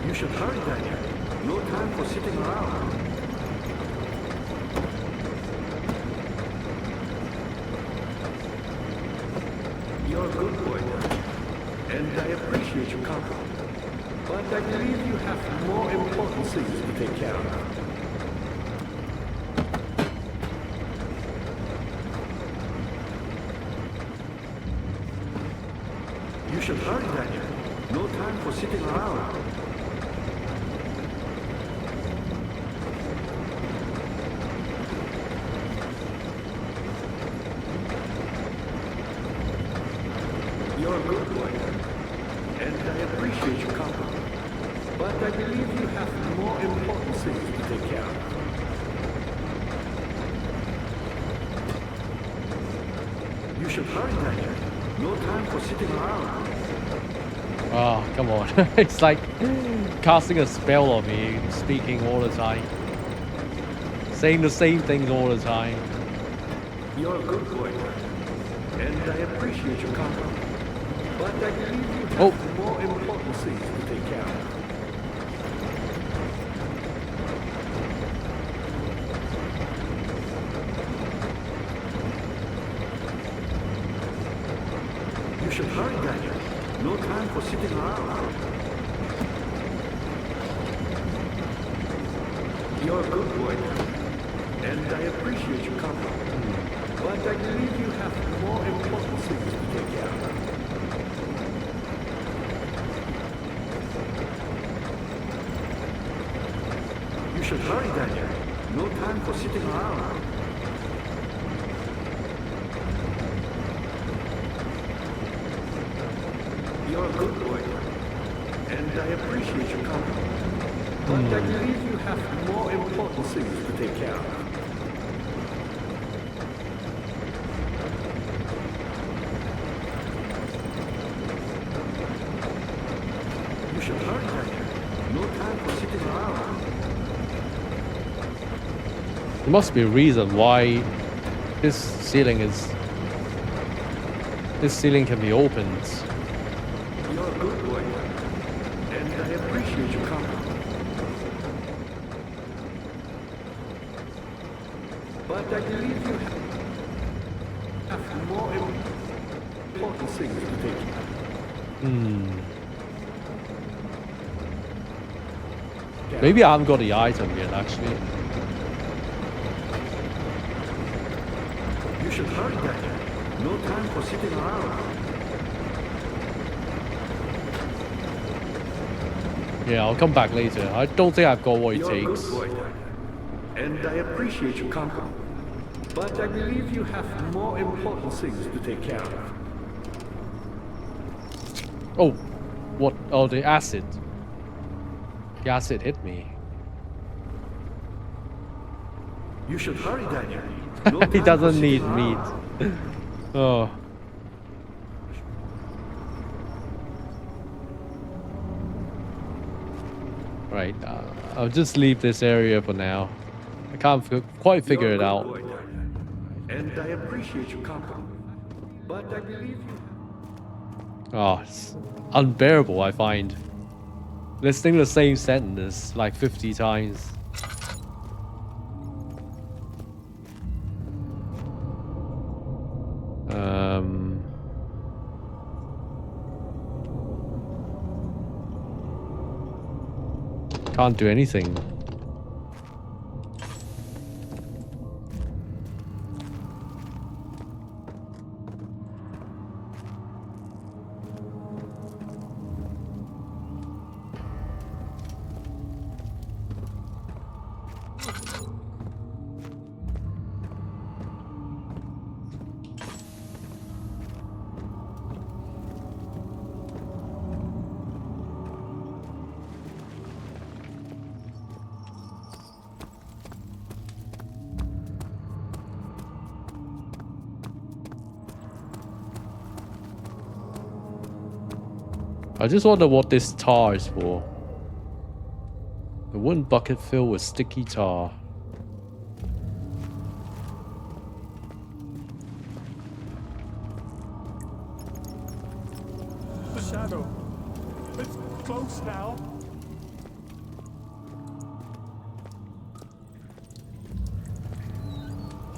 You should hurry, Daniel. No time for sitting around. You're a good boy, and I appreciate your company. But I believe you have more important things to take care of. You should hurry, Daniel. No time for sitting around. You're a good boy, and I appreciate your company. But I believe you have more important things to take care of. You should hurry, Daniel. No time for sitting around. Oh, come on. It's like casting a spell on me, speaking all the time. Saying the same things all the time. You're a good boy, and I appreciate your company. But I believe you have more important things to take care of. You should hurry, Daniel. No time for sitting around. You're a good boy, and I appreciate your company. But I believe you have more important things to take care of. You should hurry, Daniel. No time for sitting around. You're a good boy, and I appreciate your company. But I believe you have more important things to take care of. You should hurry, Daniel. No time for sitting around. There must be a reason why this ceiling can be opened. You're a good boy, and I appreciate your company. But I believe you have more important things to take care Maybe I haven't got the item yet, actually. You should hurry, Daniel. No time for sitting around. Yeah, I'll come back later. I don't think I've got what it You're a takes. good boy, Daniel. And I appreciate your company. But I believe you have more important things to take care of. Oh, what? Oh, the acid. The acid hit me. You should hurry, Daniel. No He time doesn't for need sitting meat. around. Oh. Right, I'll just leave this area for now. I can't quite figure it out. Boy, Daniel. And I appreciate your company. But I believe you. Oh, it's unbearable, I find. Listening to the same sentence like 50 times. Can't do anything. I just wonder what this tar is for. A wooden bucket filled with sticky tar. The shadow. It's close now.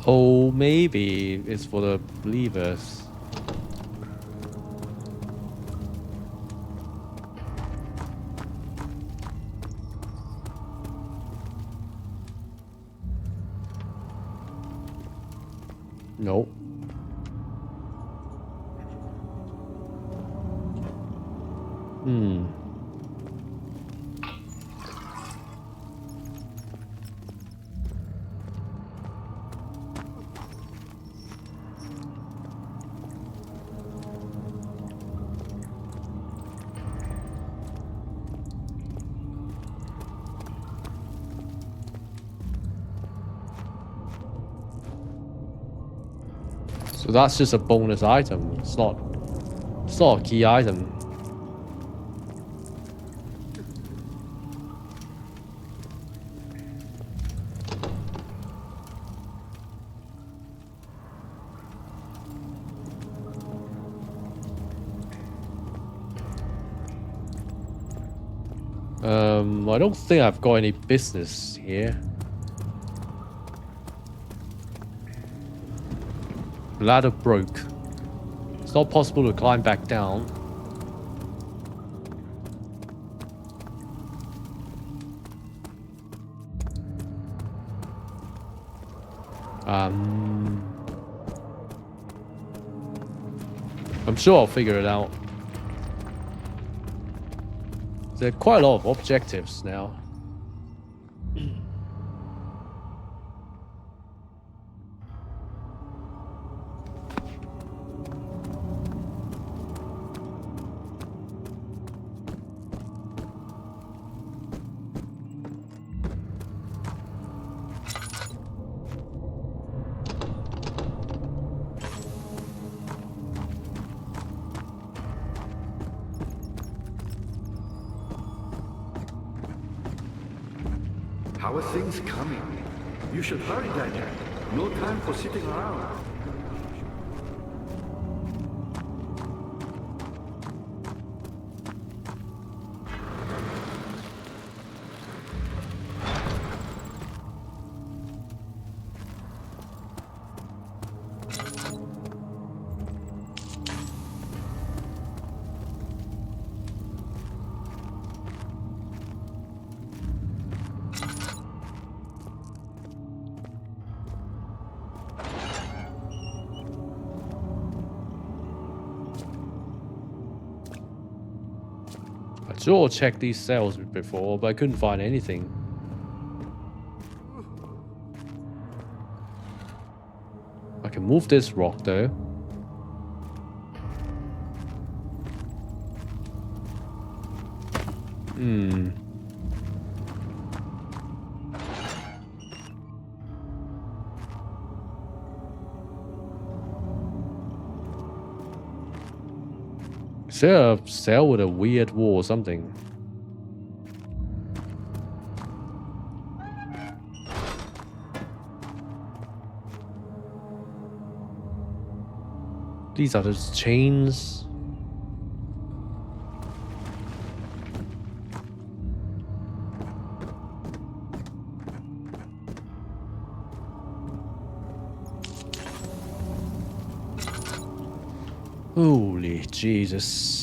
Oh, maybe it's for the believers. Nope. So that's just a bonus item. It's not a key item. I don't think I've got any business here. Ladder broke. It's not possible to climb back down. I'm sure I'll figure it out. There are quite a lot of objectives now. How are things coming? You should hurry, Daniel. No time for sitting around. Sure, checked these cells before, but I couldn't find anything. I can move this rock though. Is there a cell with a weird wall or something? These are those chains. Holy Jesus.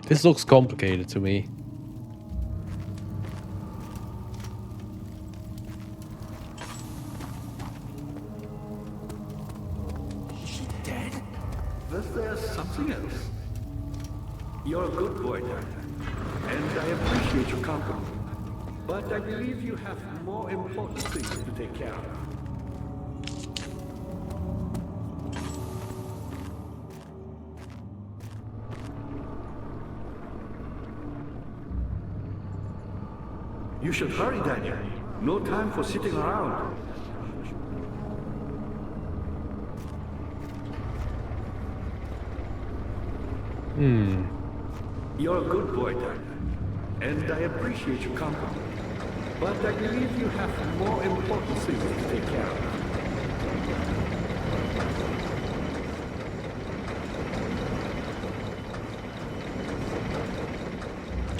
This looks complicated to me. She dead? Was there something else? You're a good boy, Dad, and I appreciate your company. But I believe you have more important things to take care of. You should hurry, Daniel. No time for sitting around. You're a good boy, Daniel, and I appreciate your company. But I believe you have more important things to take care of.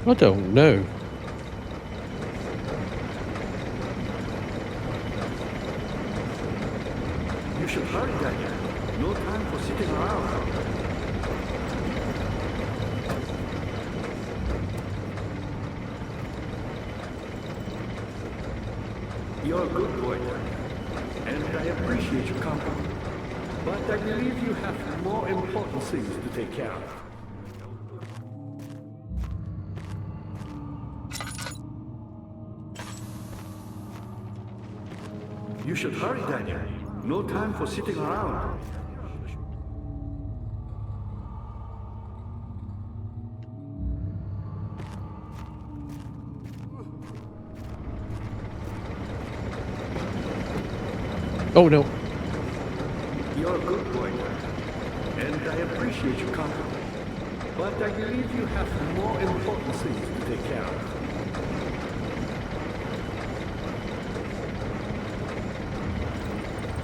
I don't know. You should hurry, Daniel. No time for sitting around. You're a good boy, Daniel, and I appreciate your company. But I believe you have more important things to take care of. You should hurry, Daniel. No time for sitting around. Oh no. You're a good boy, and I appreciate your company. But I believe you have more important things to take care of.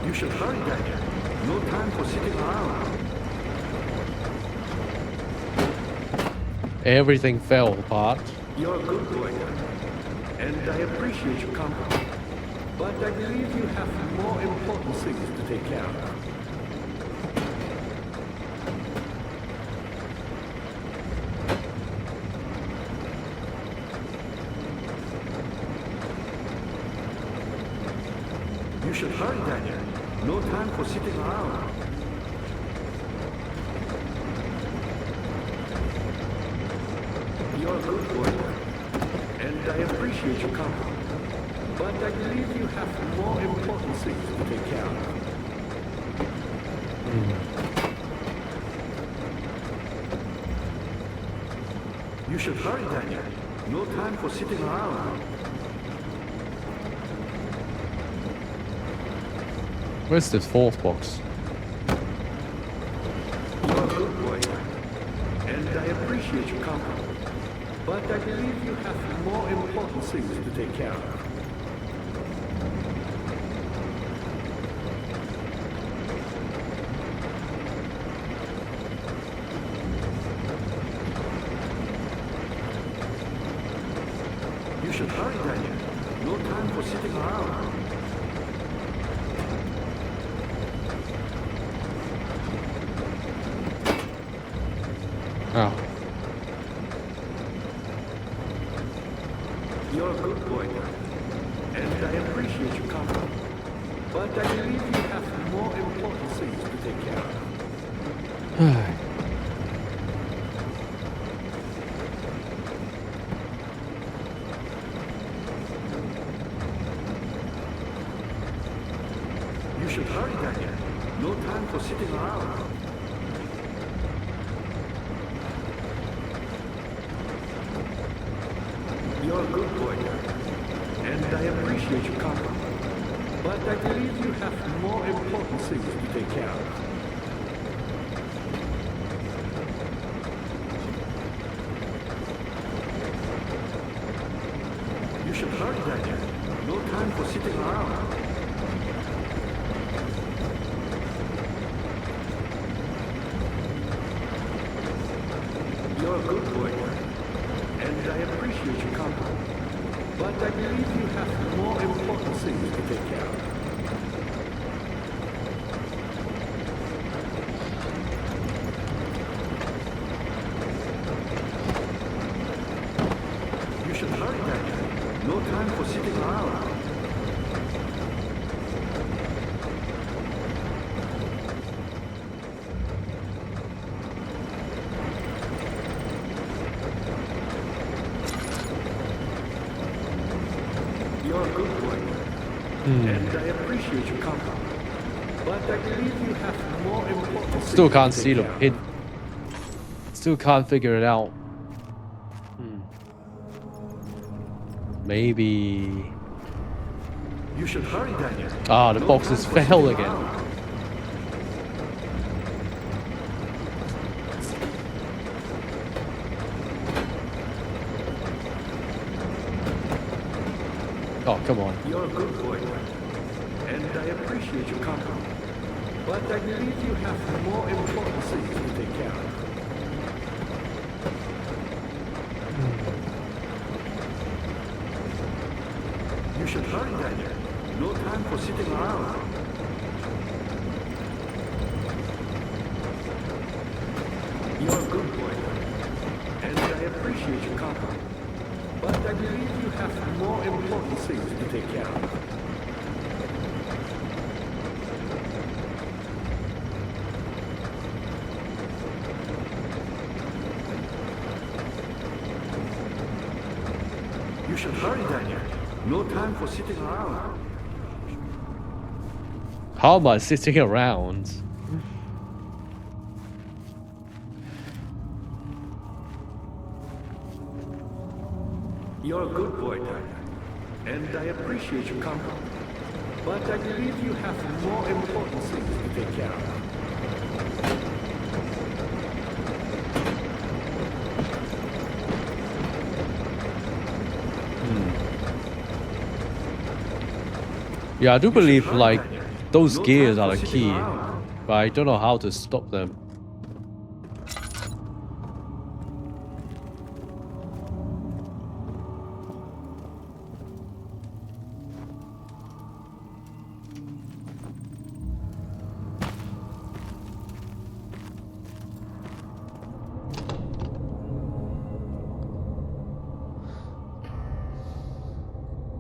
You should hurry, Daniel. No time for sitting around. Everything fell apart. You're a good boy, Daniel, and I appreciate your company. But I believe you have more important things to take care of. You should hurry, Daniel. No time for sitting around. You're a good boy, and I appreciate your company. But I believe you have more important things to take care of. You should hurry, Daniel. No time for sitting around. Where's the fourth box? You're a good boy, and I appreciate your company. But I believe you have more important things to take care of. You should hurry, Daniel. No time for sitting around. Oh. You're a good boy, and I appreciate your company. But I believe you have more important things to take care of. You should hurry, Daniel. No time for sitting around. You're a good boy, and I appreciate your company. But I believe you have more important things to take care of. You should hurry, Daniel. No time for sitting around. You're a good boy, and I appreciate your company. But I believe you have more important things to take care of. You should hurry, Daniel. No time for sitting around. You're a good boy, and I appreciate your company. But I believe you have more important things Still can't to see take the care of. pin. Still can't figure it out. Maybe. You should hurry, Daniel. Ah, the No boxes time for fell sitting again. around. Oh, come on. You're a good boy, and I appreciate your company. But I believe you have more important things to take care of. You should hurry, Daniel. No time for sitting around. You're a good boy, and I appreciate your company. But I believe you have more important things to take care of. You should hurry, Daniel. No time for sitting around. How am I sitting around? You're a good boy, Daniel, and I appreciate your company. But I believe you have more important things to take care of. Yeah, I do believe like those No gears time are for the sitting key, around. but I don't know how to stop them.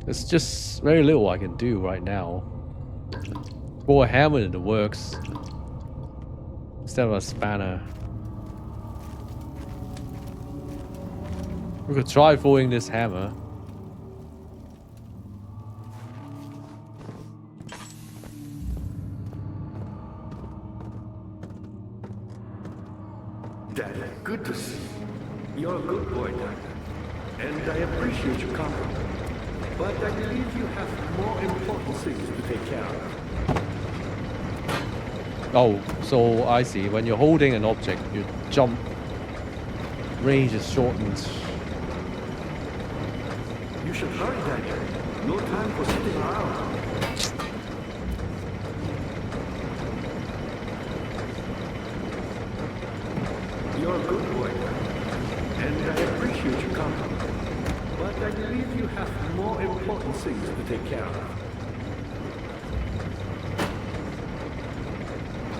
There's just very little I can do right now. Throw a hammer in the works instead of a spanner. We could try throwing this hammer. Daddy, good to see you. You're a good boy, Daddy. and I appreciate your company. But I believe you have more important things to take care of. Oh, so I see. When you're holding an object, your jump range is shortened. You should hurry, Daniel. No time for sitting around. You're a good boy, and I appreciate your company. But I believe you have more important things to take care of.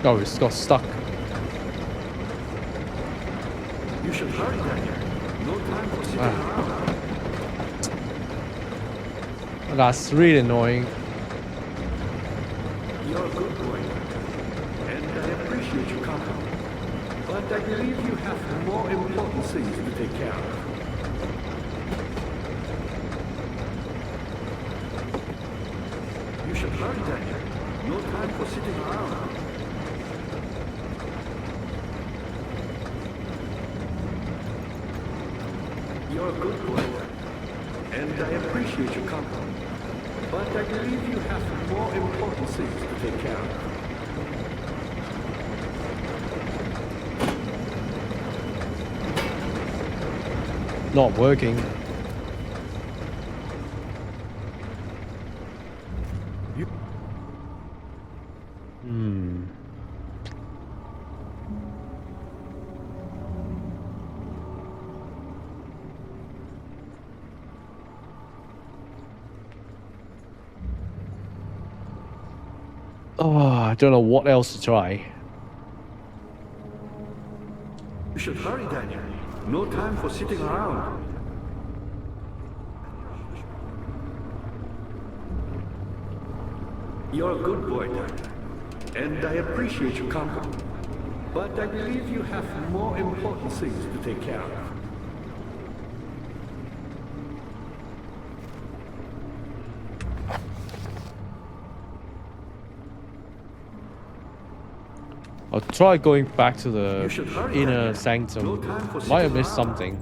Oh, it's got stuck. You should hurry, Daniel. No time for sitting around. That's really annoying. You're a good boy, and I appreciate your company. But I believe you have more important things to take care of. You should hurry, Daniel. No time for sitting around. You're a good boy, and I appreciate your company. But I believe you have more important things to take care of. Not working. Oh, I don't know what else to try. You should hurry, Daniel. No time for sitting around. You're a good boy, Daniel, and I appreciate your company. But I believe you have more important things to take care of. I'll try going back to the You should hurry, inner Daniel. sanctum. No time for Might have sitting missed around. something.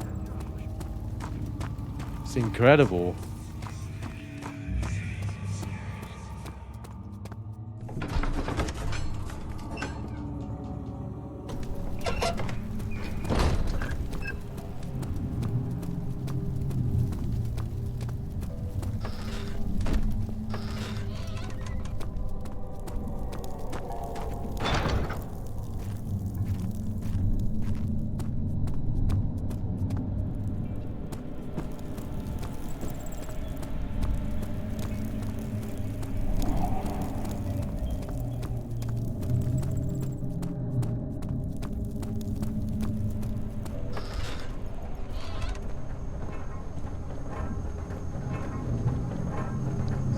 It's incredible.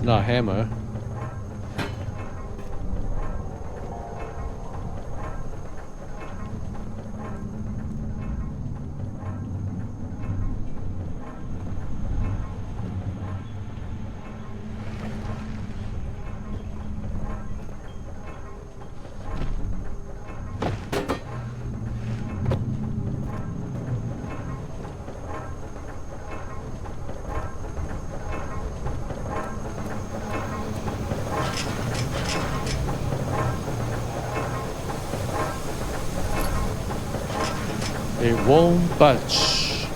Not a hammer. It won't budge.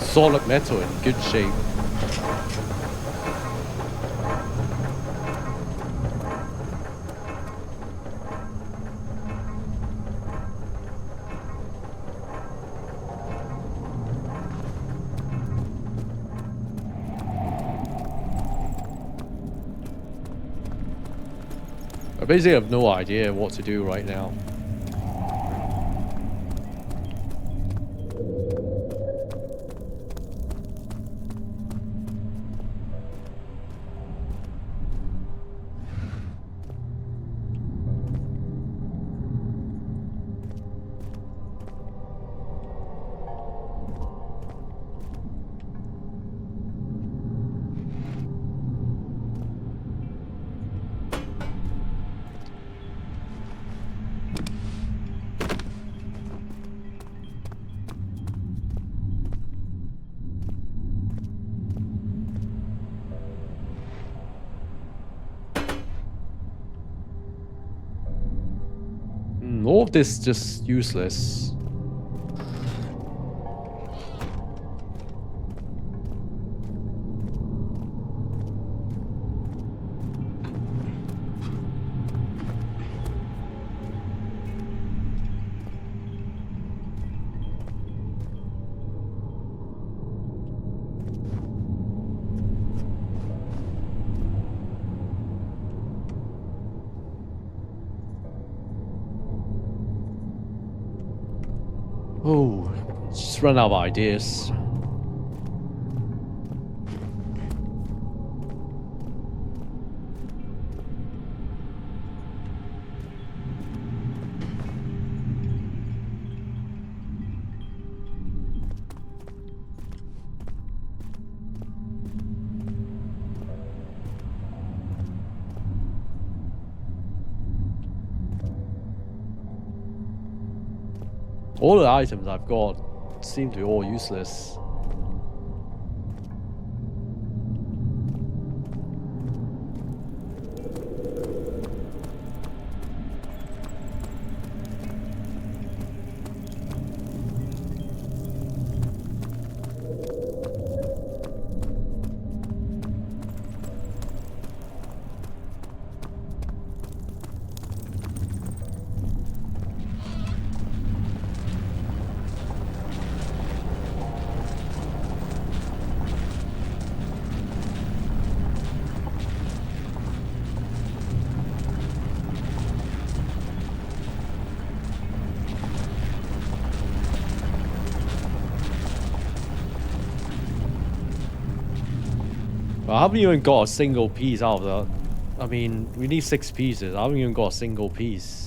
Solid metal in good shape. I basically have no idea what to do right now. All of this just useless. Oh, just run out of ideas. All the items I've got seem to be all useless. I haven't even got a single piece out of that. I mean, we need 6 pieces. I haven't even got a single piece.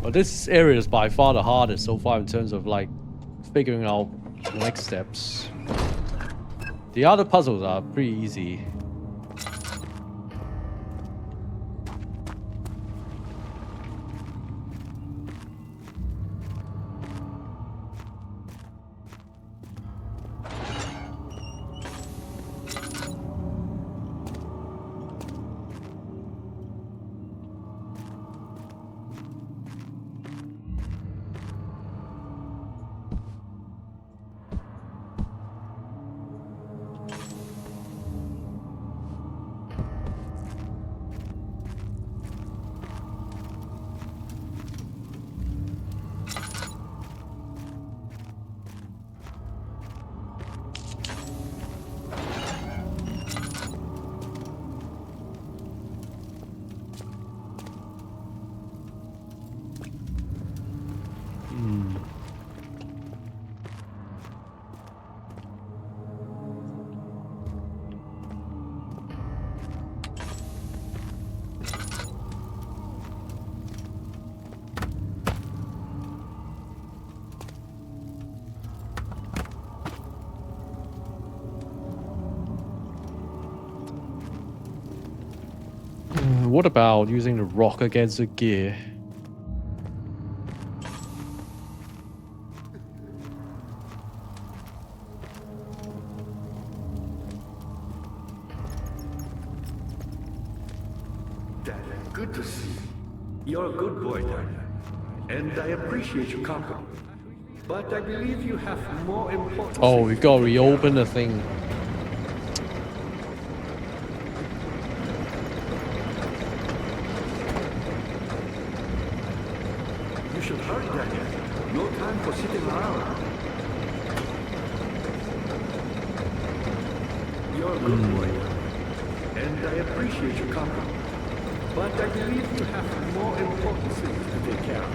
But this area is by far the hardest so far in terms of like figuring out the next steps. The other puzzles are pretty easy. What about using the rock against the gear? Dad, good to see you. You're a good boy, Dad. And I appreciate your company. But I believe you have more important Oh, things we've got to to take care reopen the of. thing. You should hurry, Daniel. No time for sitting around. You're a good boy, and I appreciate your company. But I believe you have more important things to take care of.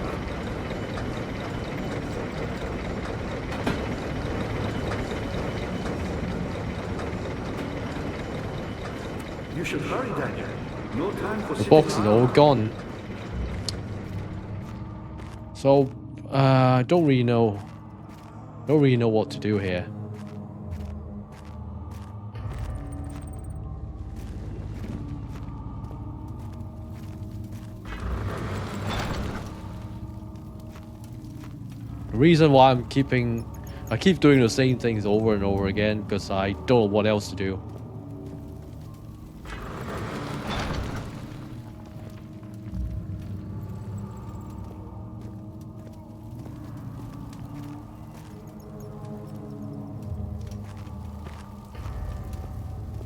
You should hurry, Daniel. No time for The sitting box is all around. gone. So, I don't really know what to do here. The reason why I keep doing the same things over and over again because I don't know what else to do.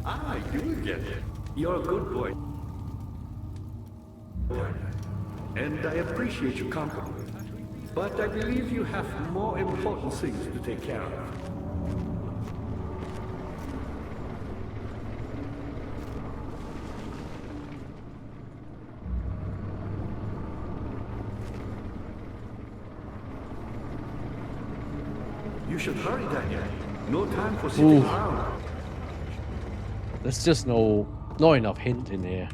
Ah, you again. You're a good boy. And I appreciate your company. But I believe you have more important things to take care of. You should hurry, Daniel. No time for sitting around. There's just not enough hint in here.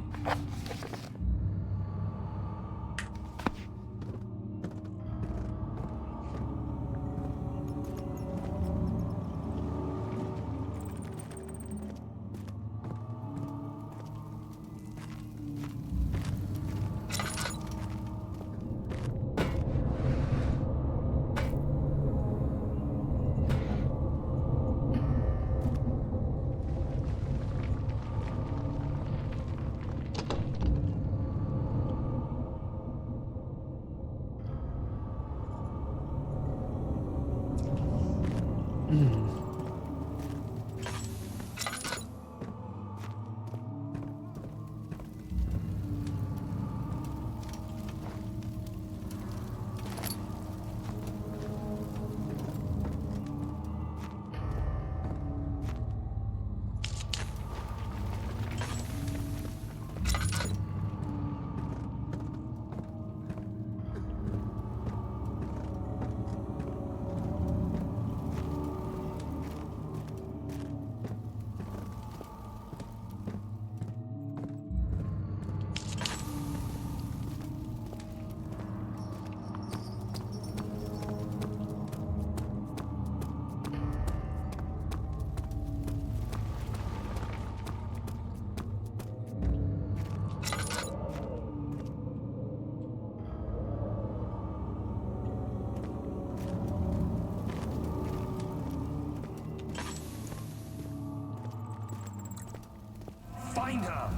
Find her!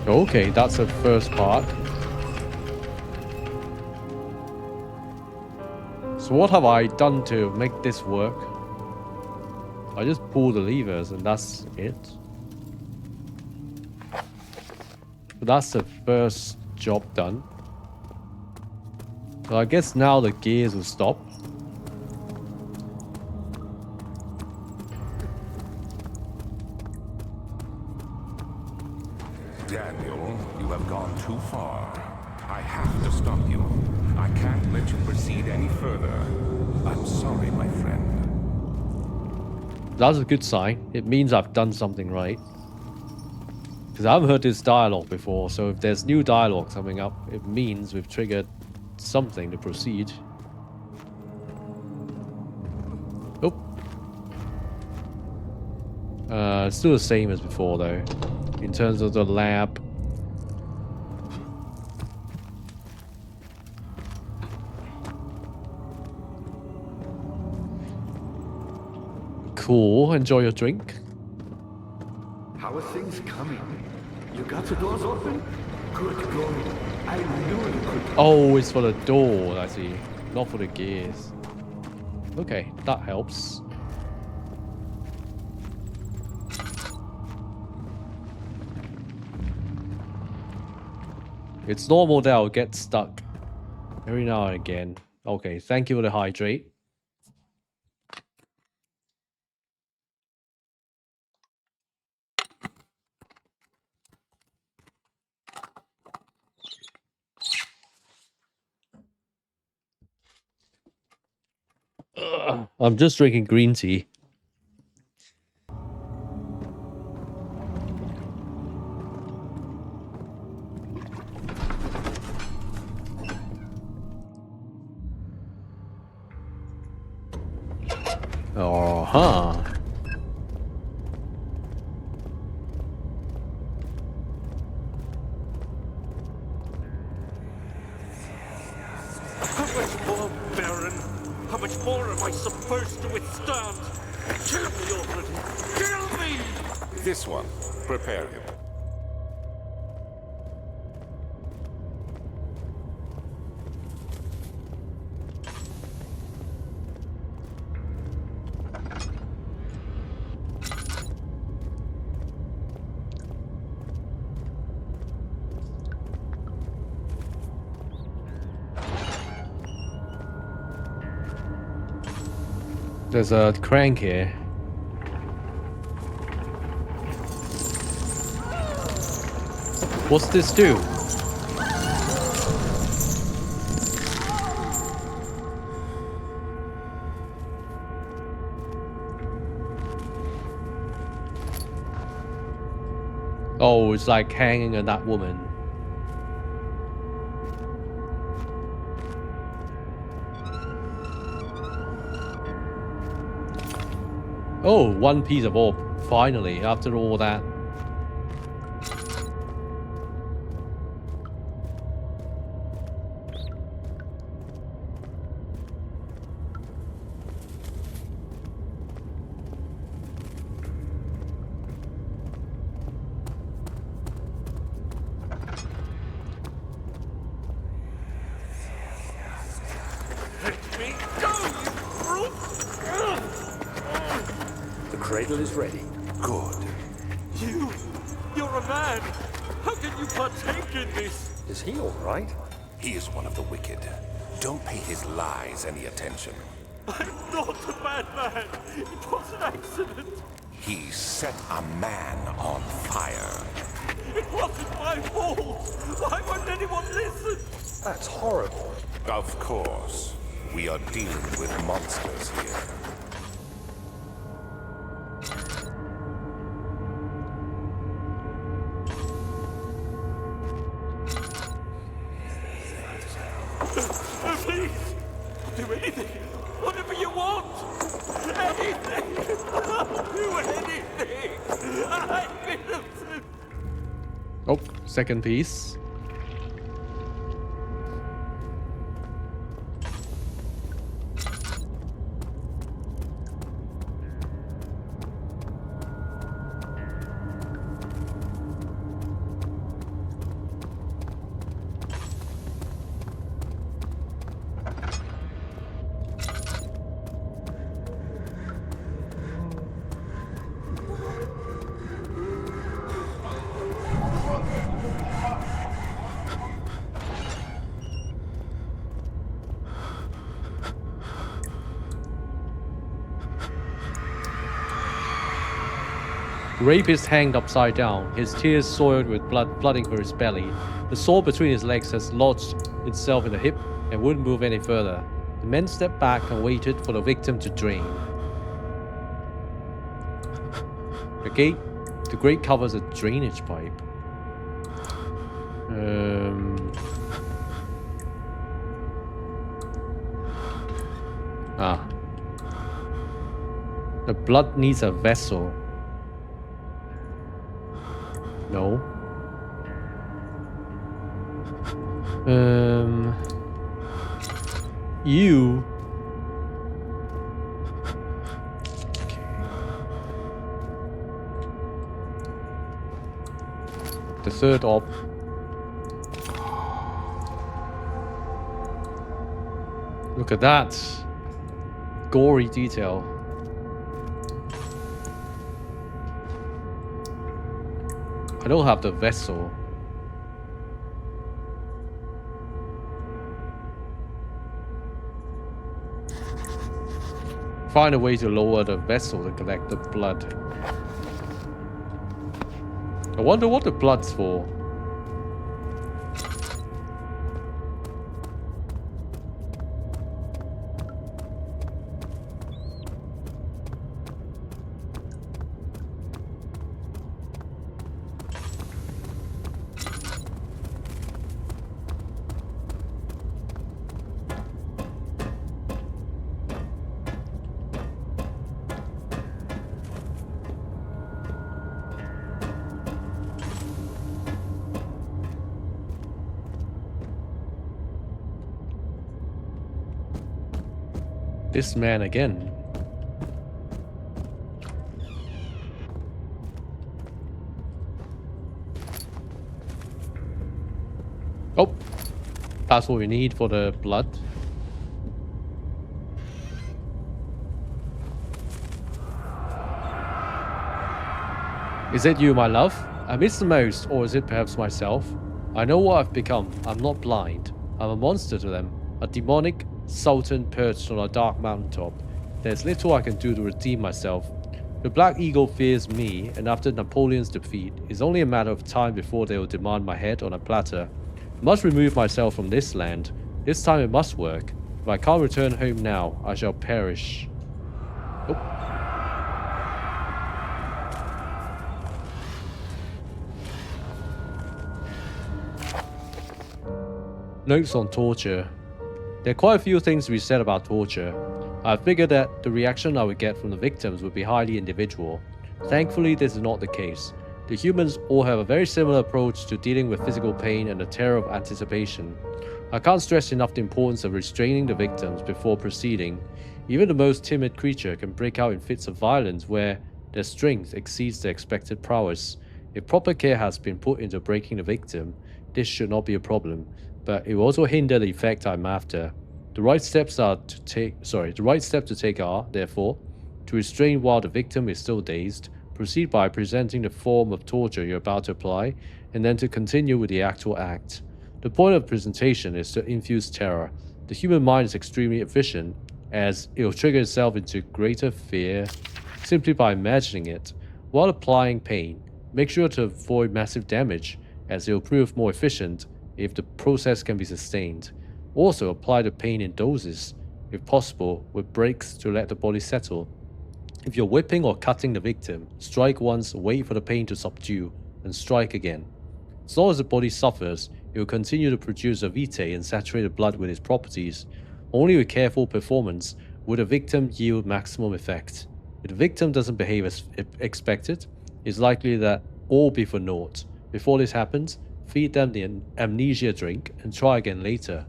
Okay, that's the first part. So what have I done to make this work? I just pull the levers and that's it. So that's the first job done. So I guess now the gears will stop. Daniel, you have gone too far. I have to stop you. I can't let you proceed any further. I'm sorry, my friend. That's a good sign. It means I've done something right. Because I haven't heard this dialogue before, so if there's new dialogue coming up, it means we've triggered something to proceed. Oh. It's still the same as before though. In terms of the lab. Cool, enjoy your drink. How are things coming? You got the doors open? Good going. I knew you could. Oh, it's for the door, I see. Not for the gears. Okay, that helps. It's normal that I'll get stuck every now and again. Okay, thank you for the hydrate. I'm just drinking green tea. Uh-huh. How much more, Baron? How much more am I supposed to withstand? Kill me already! Kill me! This one. Prepare him. There's a crank here. What's this do? Oh, it's like hanging on that woman. Oh, one piece of orb. Finally, after all that. Let me go, you brute! The cradle is ready. Good. You're a man! How can you partake in this? Is he all right? He is one of the wicked. Don't pay his lies any attention. I'm not a bad man! It was an accident! He set a man on fire. It wasn't my fault! Why won't anyone listen? That's horrible. Of course. We are dealing with monsters here. Please! Do anything! Whatever you want! Anything! Do anything! I'm innocent! Oh, second piece. Rapist hanged upside down, his tears soiled with blood flooding for his belly. The sword between his legs has lodged itself in the hip and wouldn't move any further. The men stepped back and waited for the victim to drain. The grate covers a drainage pipe. The blood needs a vessel. No. You. The third op. Look at that. Gory detail. I don't have the vessel. find a way to lower the vessel to collect the blood. I wonder what the blood's for. This man again. Oh, that's what we need for the blood. Is it you, my love? I miss the most, or is it perhaps myself? I know what I've become. I'm not blind. I'm a monster to them. A demonic sultan perched on a dark mountaintop. There's little I can do to redeem myself. The Black Eagle fears me, and after Napoleon's defeat, it's only a matter of time before they will demand my head on a platter. I must remove myself from this land. This time it must work. If I can't return home now, I shall perish. Oh. Notes on torture. There are quite a few things to be said about torture. I figured that the reaction I would get from the victims would be highly individual. Thankfully, this is not the case. The humans all have a very similar approach to dealing with physical pain and the terror of anticipation. I can't stress enough the importance of restraining the victims before proceeding. Even the most timid creature can break out in fits of violence where their strength exceeds their expected prowess. If proper care has been put into breaking the victim, this should not be a problem, but it will also hinder the effect I'm after. The right steps to take are, therefore, to restrain while the victim is still dazed, proceed by presenting the form of torture you're about to apply, and then to continue with the actual act. The point of presentation is to infuse terror. The human mind is extremely efficient, as it will trigger itself into greater fear simply by imagining it. While applying pain, make sure to avoid massive damage, as it will prove more efficient if the process can be sustained. Also, apply the pain in doses, if possible, with breaks to let the body settle. If you're whipping or cutting the victim, strike once, wait for the pain to subdue, and strike again. As long as the body suffers, it will continue to produce a vitae and saturate the blood with its properties. Only with careful performance will the victim yield maximum effect. If the victim doesn't behave as expected, it's likely that all will be for naught. Before this happens, feed them the amnesia drink and try again later.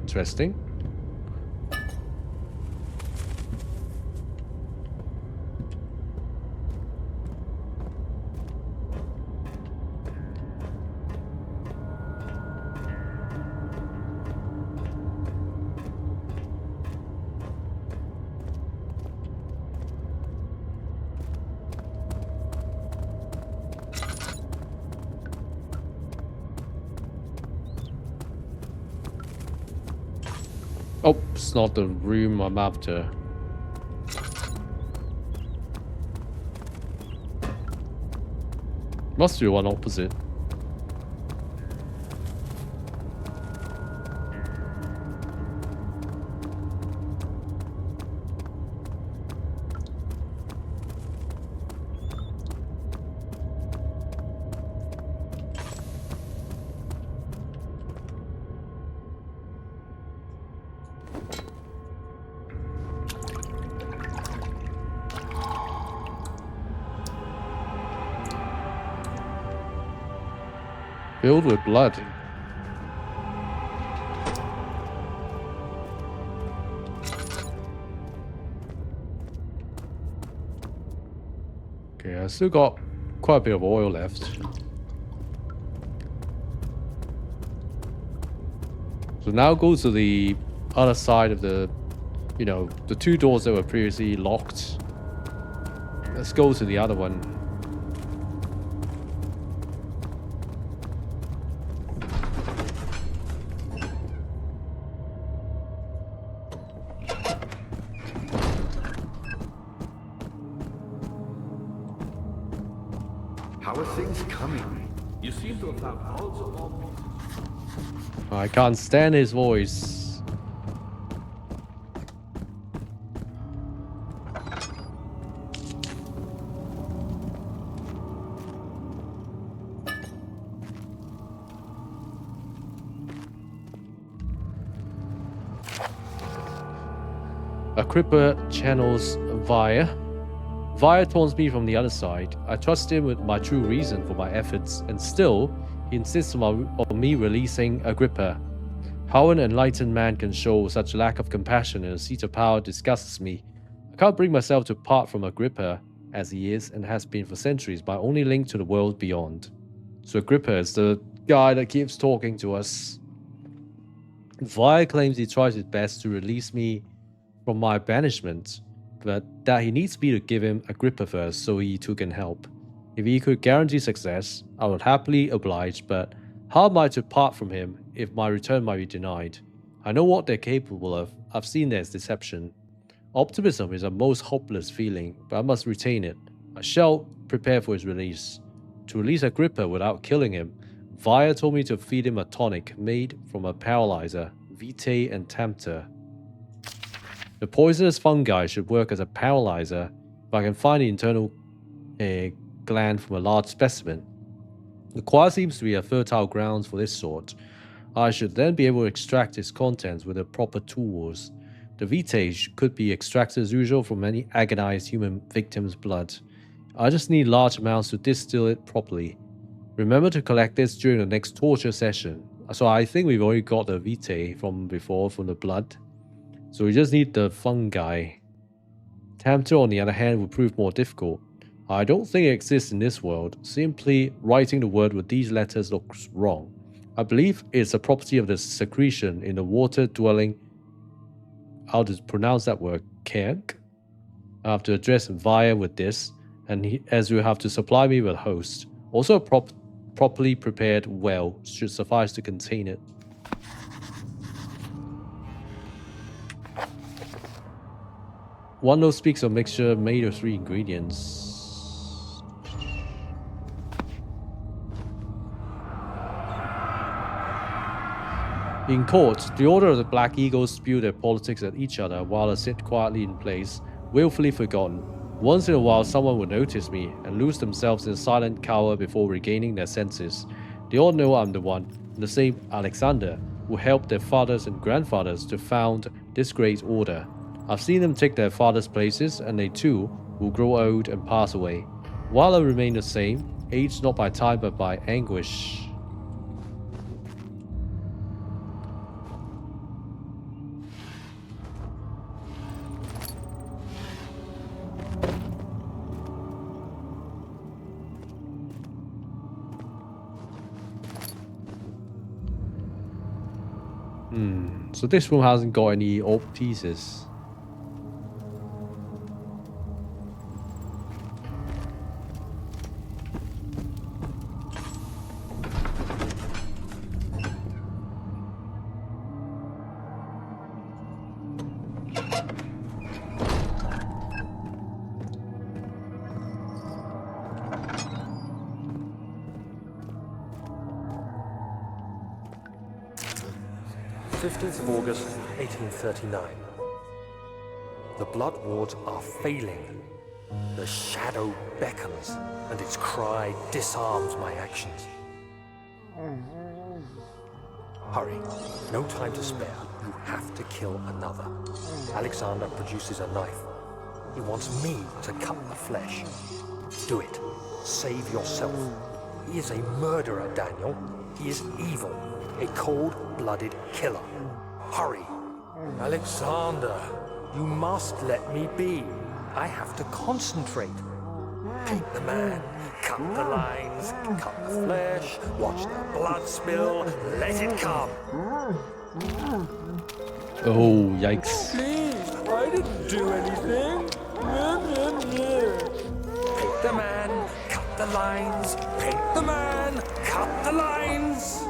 Interesting. Oh, it's not the room I'm after. Must be one opposite. Filled with blood. Okay, I still got quite a bit of oil left. So now go to the other side of the, the two doors that were previously locked. Let's go to the other one. How are things coming? You seem to have found also all pieces. I can't stand his voice. Agrippa channels Via. Via taunts me from the other side. I trust him with my true reason for my efforts, and still, he insists on me releasing Agrippa. How an enlightened man can show such lack of compassion in a seat of power disgusts me. I can't bring myself to part from Agrippa, as he is and has been for centuries my only link to the world beyond. So Agrippa is the guy that keeps talking to us. Via claims he tries his best to release me from my banishment, but that he needs me to give him Agrippa first so he too can help. If he could guarantee success, I would happily oblige, but how am I to part from him if my return might be denied? I know what they're capable of. I've seen their deception. Optimism is a most hopeless feeling, but I must retain it. I shall prepare for his release. To release Agrippa without killing him, Via told me to feed him a tonic made from a paralyzer, vitae and tempter. The poisonous fungi should work as a paralyzer if I can find the internal gland from a large specimen. The choir seems to be a fertile ground for this sort. I should then be able to extract its contents with the proper tools. The vitae could be extracted as usual from any agonized human victim's blood. I just need large amounts to distill it properly. Remember to collect this during the next torture session. So I think we've already got the vitae from before, from the blood. So we just need the fungi. Tempter, on the other hand, would prove more difficult. I don't think it exists in this world. Simply writing the word with these letters looks wrong. I believe it's a property of the secretion in the water-dwelling, how to pronounce that word, kerk. I have to address Via with this, and as you have to supply me with a host. Also, a properly prepared well should suffice to contain it. One note speaks of mixture made of 3 ingredients. In court, the Order of the Black Eagles spew their politics at each other while I sit quietly in place, willfully forgotten. Once in a while someone would notice me and lose themselves in silent cower before regaining their senses. They all know I'm the one, the same Alexander, who helped their fathers and grandfathers to found this great order. I've seen them take their fathers' places, and they too will grow old and pass away, while I remain the same, aged not by time but by anguish. So this room hasn't got any old pieces. August 1839. The blood wards are failing. The shadow beckons, and its cry disarms my actions. Hurry, no time to spare. You have to kill another. Alexander produces a knife. He wants me to cut the flesh. Do it. Save yourself. He is a murderer, Daniel. He is evil. A cold-blooded killer. Hurry. Alexander, you must let me be. I have to concentrate. Paint the man, cut the lines, cut the flesh, watch the blood spill, let it come. Oh, yikes. Please, I didn't do anything. Paint the man, cut the lines, paint the man, cut the lines.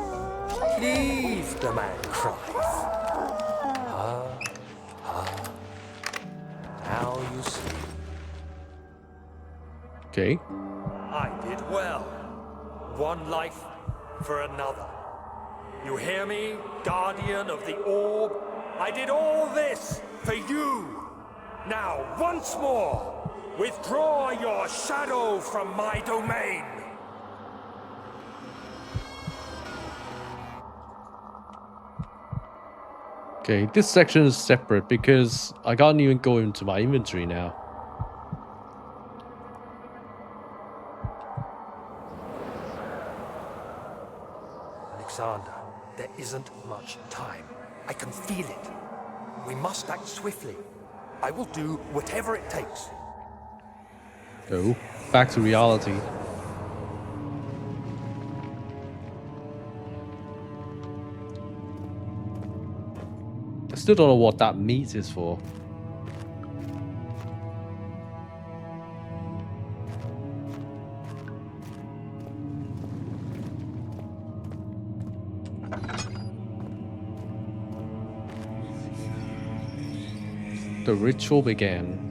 Please, the man cries. Now you see. Okay. I did well. one life for another. You hear me, Guardian of the Orb? I did all this for you. Now, once more, withdraw your shadow from my domain. Okay, this section is separate because I can't even go into my inventory now. Alexander, there isn't much time. I can feel it. We must act swiftly. I will do whatever it takes. Go back to reality. I still don't know what that meat is for. The ritual began.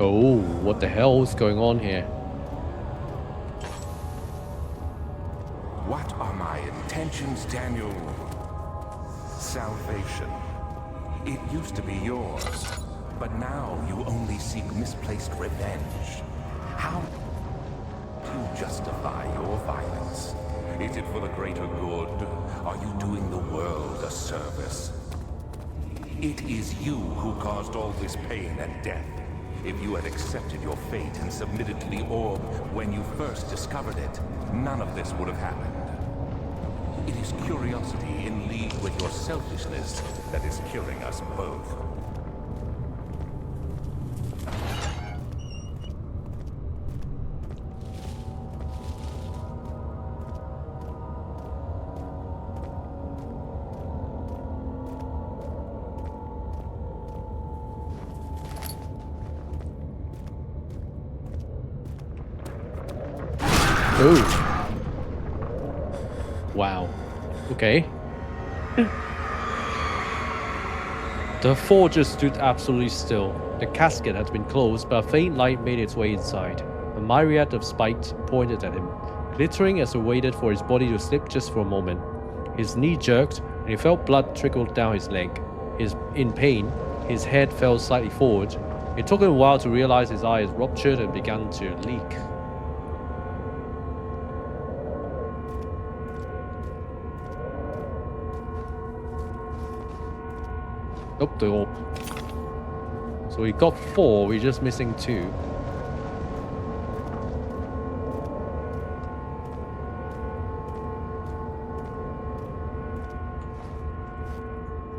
Oh, what the hell is going on here? What are my intentions, Daniel? Salvation. It used to be yours, but now you only seek misplaced revenge. How do you justify your violence? Is it for the greater good? Are you doing the world a service? It is you who caused all this pain and death. If you had accepted your fate and submitted to the orb when you first discovered it, none of this would have happened. It is curiosity in league with your selfishness that is killing us both. Oh. Wow. Okay. The four just stood absolutely still. The casket had been closed, but a faint light made its way inside. A myriad of spikes pointed at him, glittering as he waited for his body to slip just for a moment. His knee jerked, and he felt blood trickle down his leg. In pain, his head fell slightly forward. It took him a while to realize his eye had ruptured and begun to leak. Nope, the orb. So we got 4, we're just missing 2.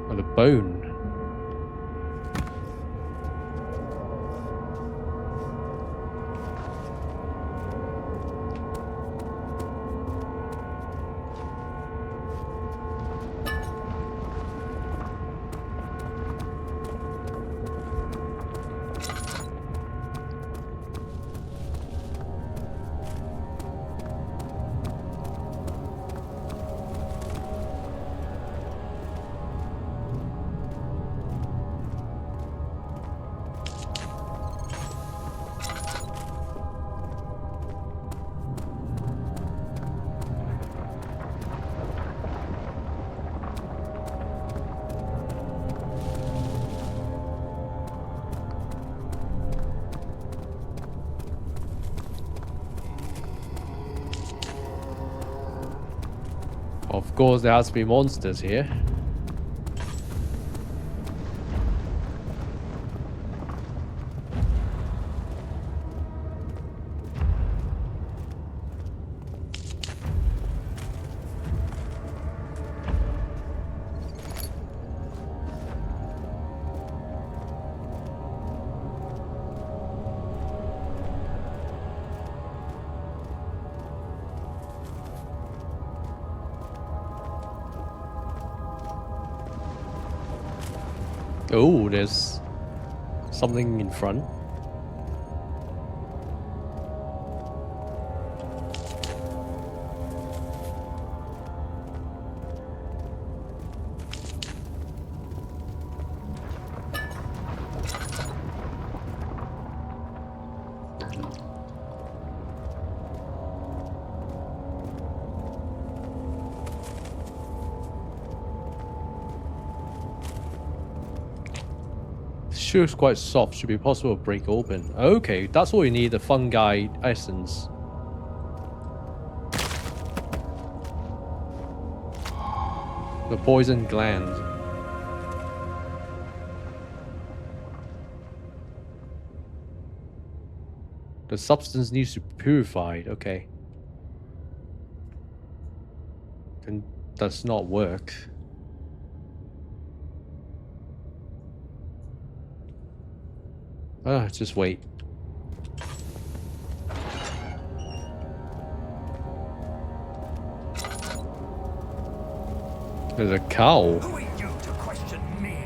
Oh, the bone. Of course, there has to be monsters here. Oh, there's something in front. Sugar's quite soft, should be possible to break open. Okay, that's what we need, the fungi essence. The poison gland. The substance needs to be purified, okay. Then does not work. Just wait. There's a cow. Who are you to question me?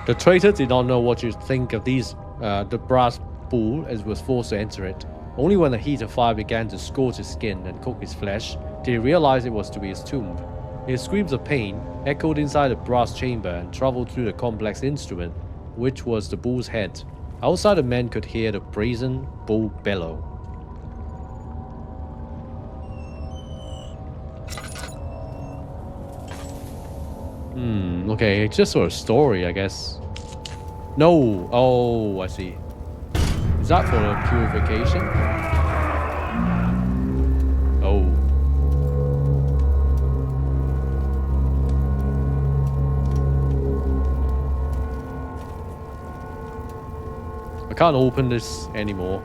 The traitor did not know what you think of these, the brass bull, as was forced to enter it. Only when the heat of fire began to scorch his skin and cook his flesh, did he realize it was to be his tomb. His screams of pain echoed inside the brass chamber and traveled through the complex instrument, which was the bull's head. Outside, the men could hear the brazen bull bellow. Okay, it's just sort of story, I guess. No! Oh, I see. Is that for the purification? Oh. I can't open this anymore.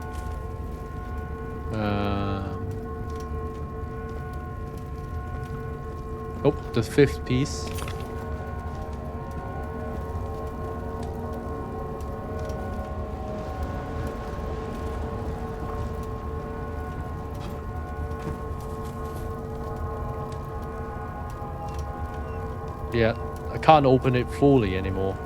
Oh, the fifth piece. Yeah, I can't open it fully anymore.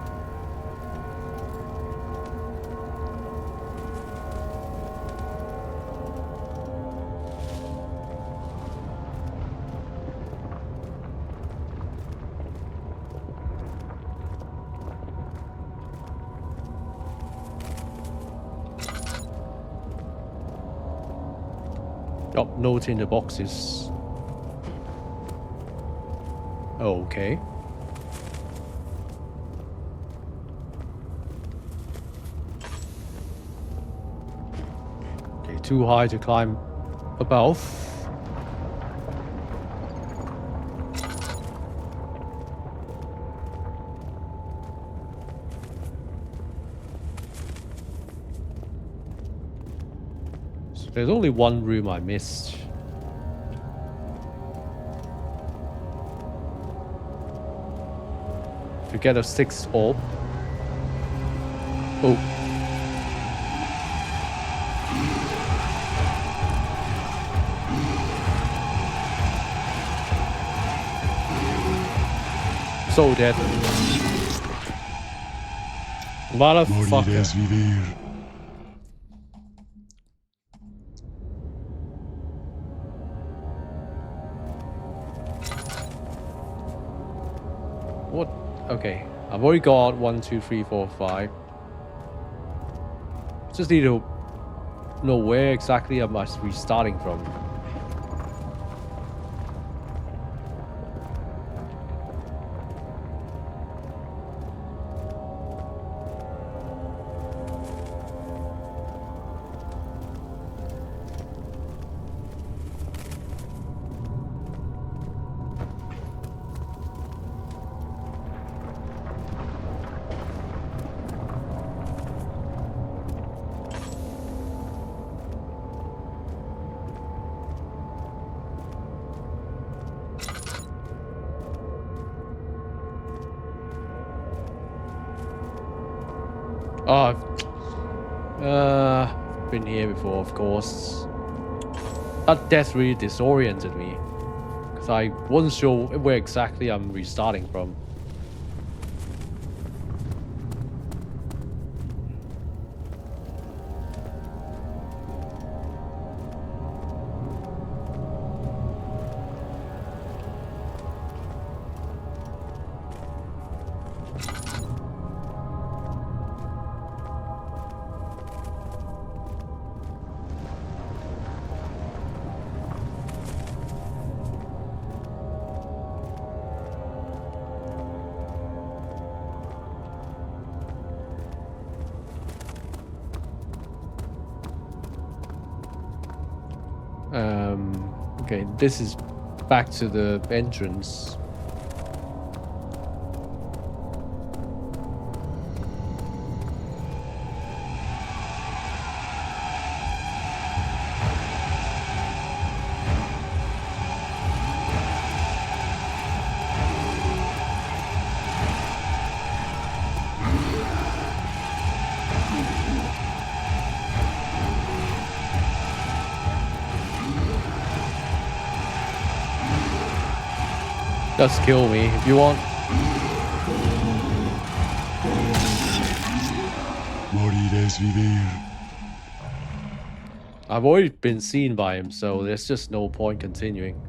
Stop noting the boxes. Okay. Too high to climb above. So there's only one room I missed. To get a 6th orb. Oh. So dead. Motherfucker. Morirás vivir. What? Okay. I've already got 1, 2, 3, 4, 5. Just need to know where exactly I must be starting from. Oh, I've been here before, of course. That death really disoriented me. Because So I wasn't sure where exactly I'm restarting from. Okay, this is back to the entrance. Just kill me if you want. Morir es vivir. I've already been seen by him, so there's just no point continuing.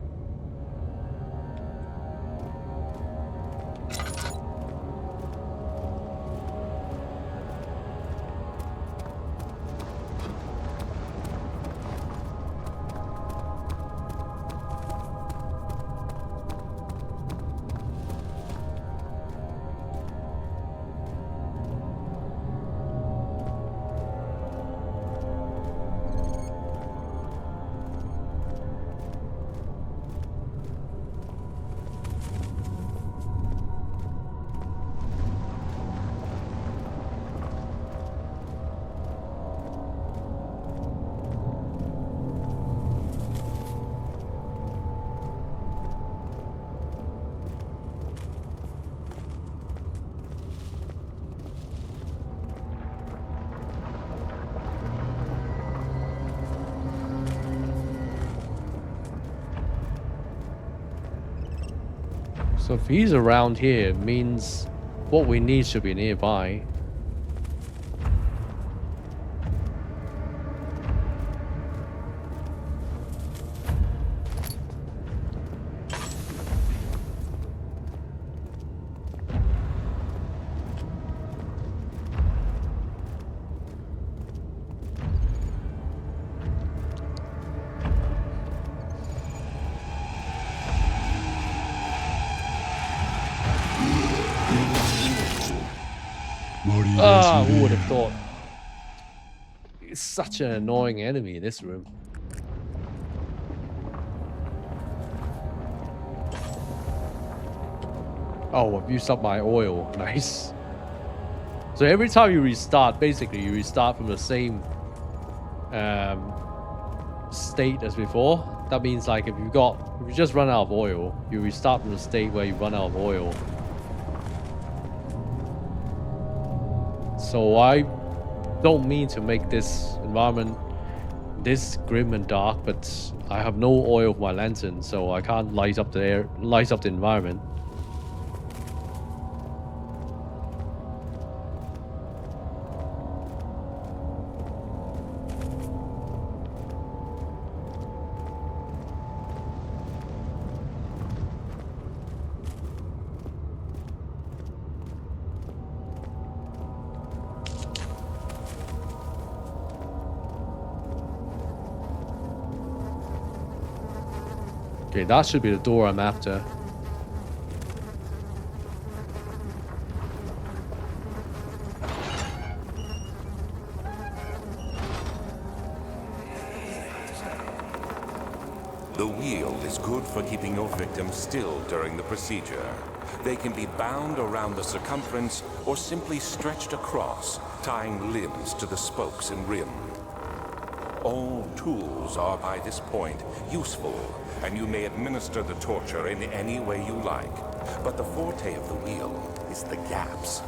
So if he's around here, it means what we need should be nearby. Ah, who would have thought? It's such an annoying enemy in this room. Oh, I've used up my oil. Nice. So every time you restart, basically you restart from the same state as before. That means like if you just run out of oil, you restart from the state where you run out of oil. So I don't mean to make this environment this grim and dark, but I have no oil for my lantern, so I can't light up the environment. Okay, that should be the door I'm after. The wheel is good for keeping your victims still during the procedure. They can be bound around the circumference or simply stretched across, tying limbs to the spokes and rim. All tools are by this point useful, and you may administer the torture in any way you like. But the forte of the wheel is the gaps.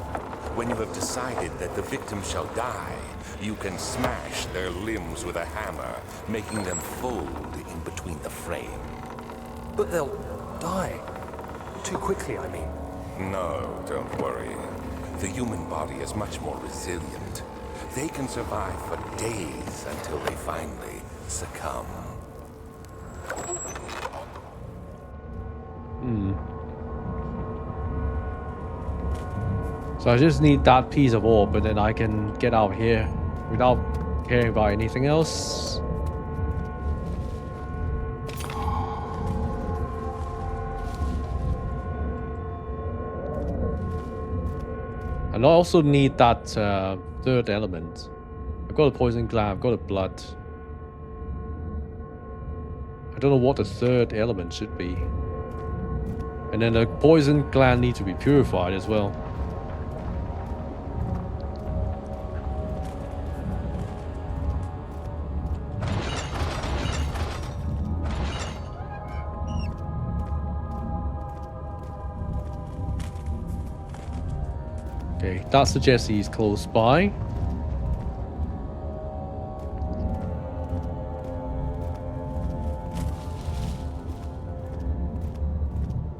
When you have decided that the victim shall die, you can smash their limbs with a hammer, making them fold in between the frame. But they'll die. Too quickly, I mean. No, don't worry. The human body is much more resilient. They can survive for days until they finally succumb. So I just need that piece of ore, but then I can get out of here without caring about anything else. And I also need that third element. I've got a poison gland, I've got a blood. I don't know what the third element should be. And then the poison gland needs to be purified as well. Okay, that suggests he's close by.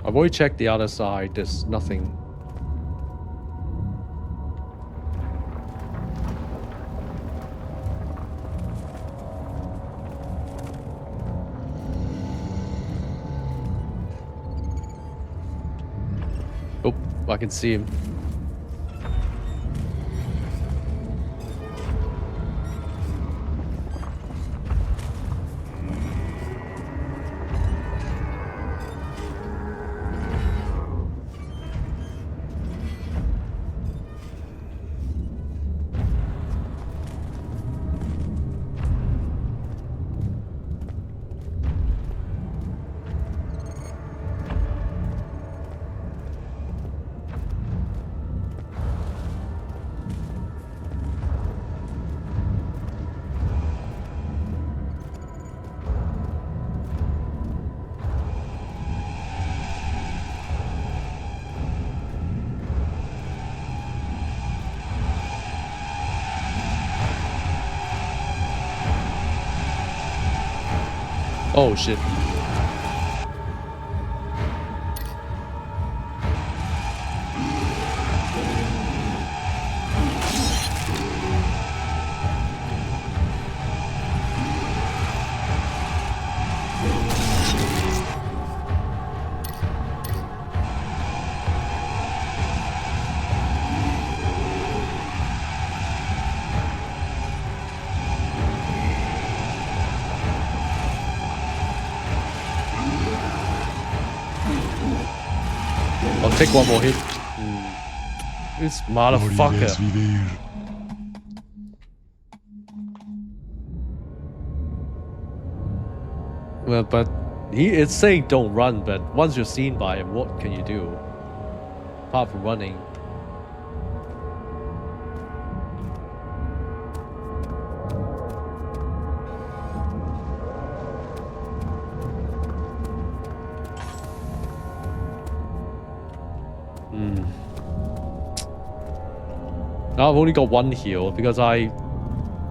I've already checked the other side, there's nothing. Oh, I can see him. Oh shit. I'll take one more hit. This motherfucker. Well, but it's saying don't run, but once you're seen by him, what can you do? Apart from running. Now I've only got one heal because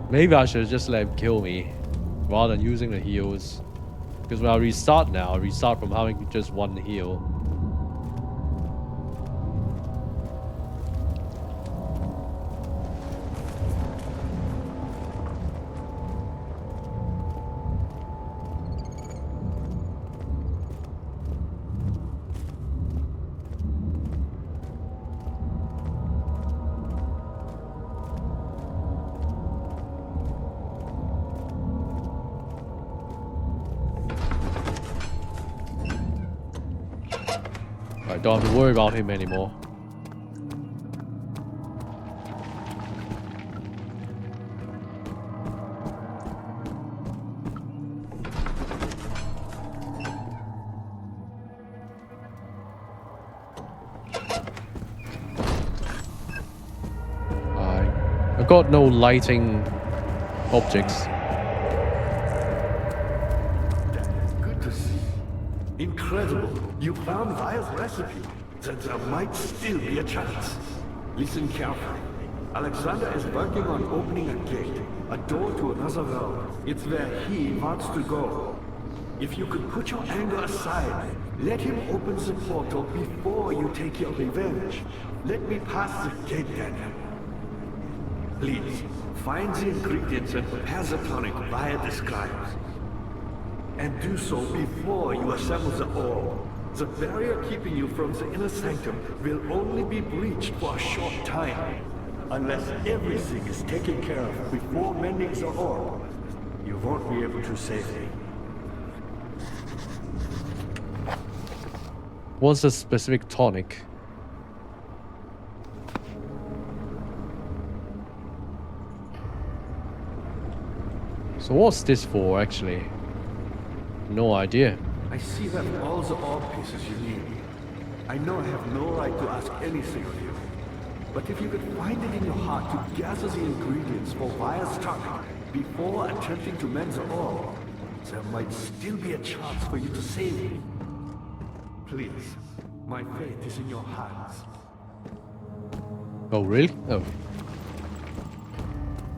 maybe I should just let him kill me rather than using the heals. Because when I restart now, I restart from having just one heal. I don't have to worry about him anymore. I've got no lighting objects. Good to see. Incredible. You found Vile's recipe. Then there might still be a chance. Listen carefully. Alexander is working on opening a gate, a door to another realm. It's where he wants to go. If you could put your anger aside Let him open the portal before you take your revenge. Let me pass the gate, Daniel. Please, find the ingredients and prepare the tonic via the scribes. And do so before you assemble the orb. The barrier keeping you from the inner sanctum will only be breached for a short time. Unless everything is taken care of before mending the orb, you won't be able to save me. What's a specific tonic? So what's this for, actually? No idea. I see you have all the orb pieces you need. I know I have no right to ask anything of you. But if you could find it in your heart to gather the ingredients for Vire's tonic before attempting to mend the orb, there might still be a chance for you to save me. Please, my fate is in your hands. Oh, really? Oh.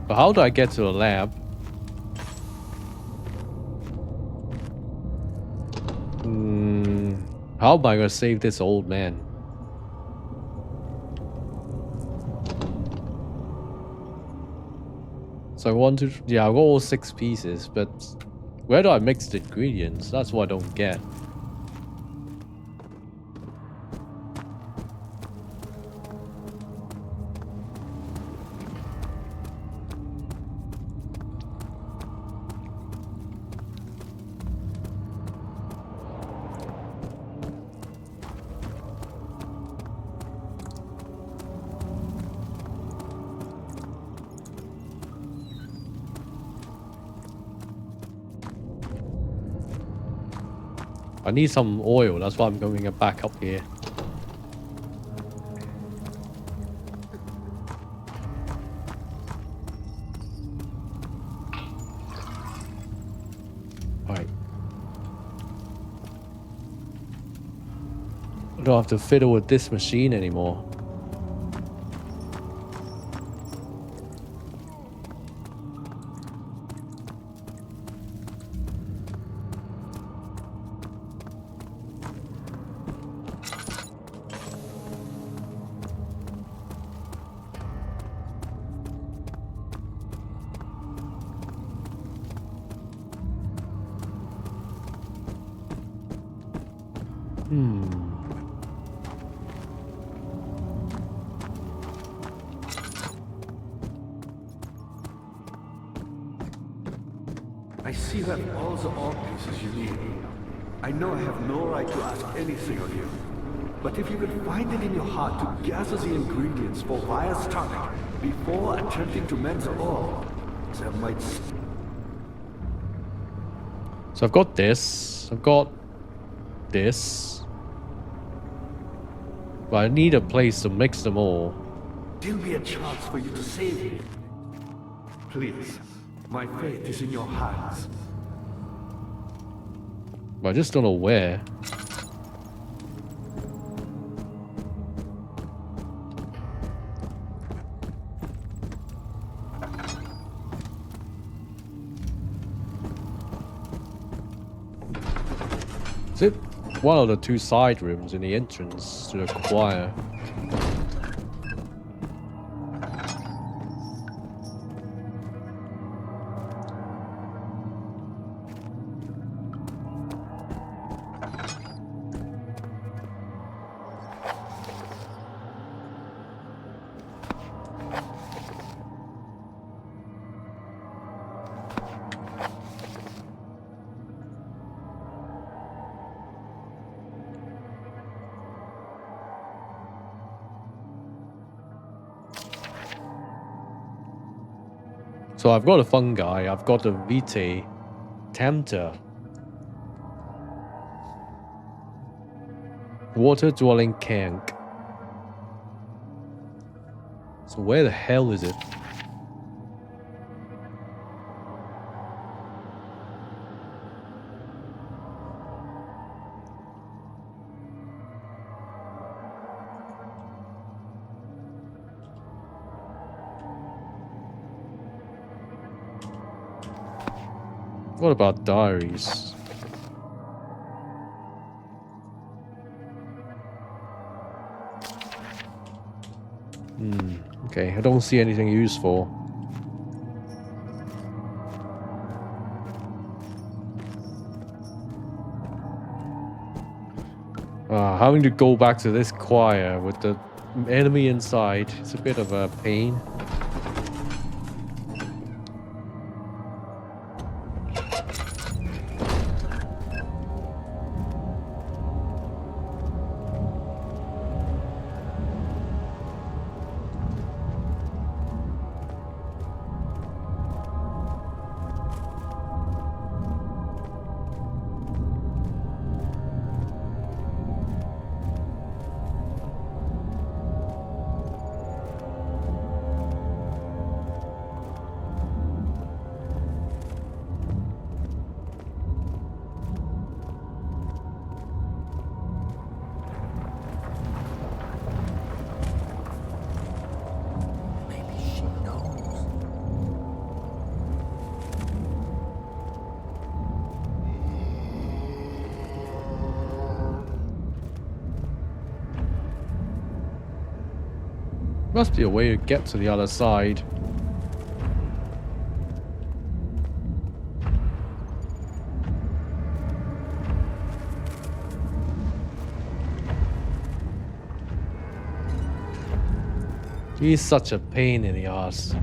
But how do I get to the lab? How am I gonna save this old man? So I want to... Yeah, I've got all 6 pieces, but... Where do I mix the ingredients? That's what I don't get. I need some oil, that's why I'm going back up here. Alright. I don't have to fiddle with this machine anymore. I see you have all the orb pieces you need. I know I have no right to ask anything of you. But if you could find it in your heart to gather the ingredients for Vire's tonic before attempting to mend the orb, there might... So I've got this. I've got this. But I need a place to mix them all. Still be a chance for you to save me. Please, my fate is in your hands. But I just don't know where. Is it one of the 2 side rooms in the entrance to the choir? So I've got a fungi, I've got a vitae, tempter, water dwelling cank. So where the hell is it? What about diaries? Okay, I don't see anything useful. Having to go back to this choir with the enemy inside, it's a bit of a pain. Must be a way to get to the other side. He's such a pain in the ass.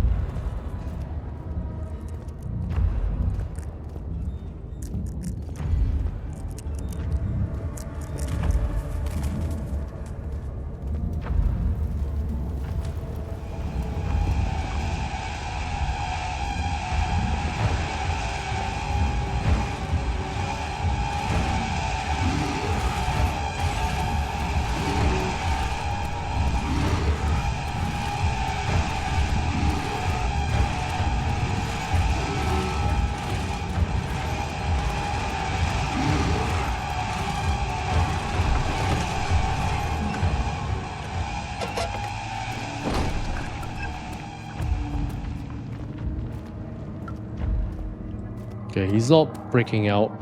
Okay, he's not breaking out.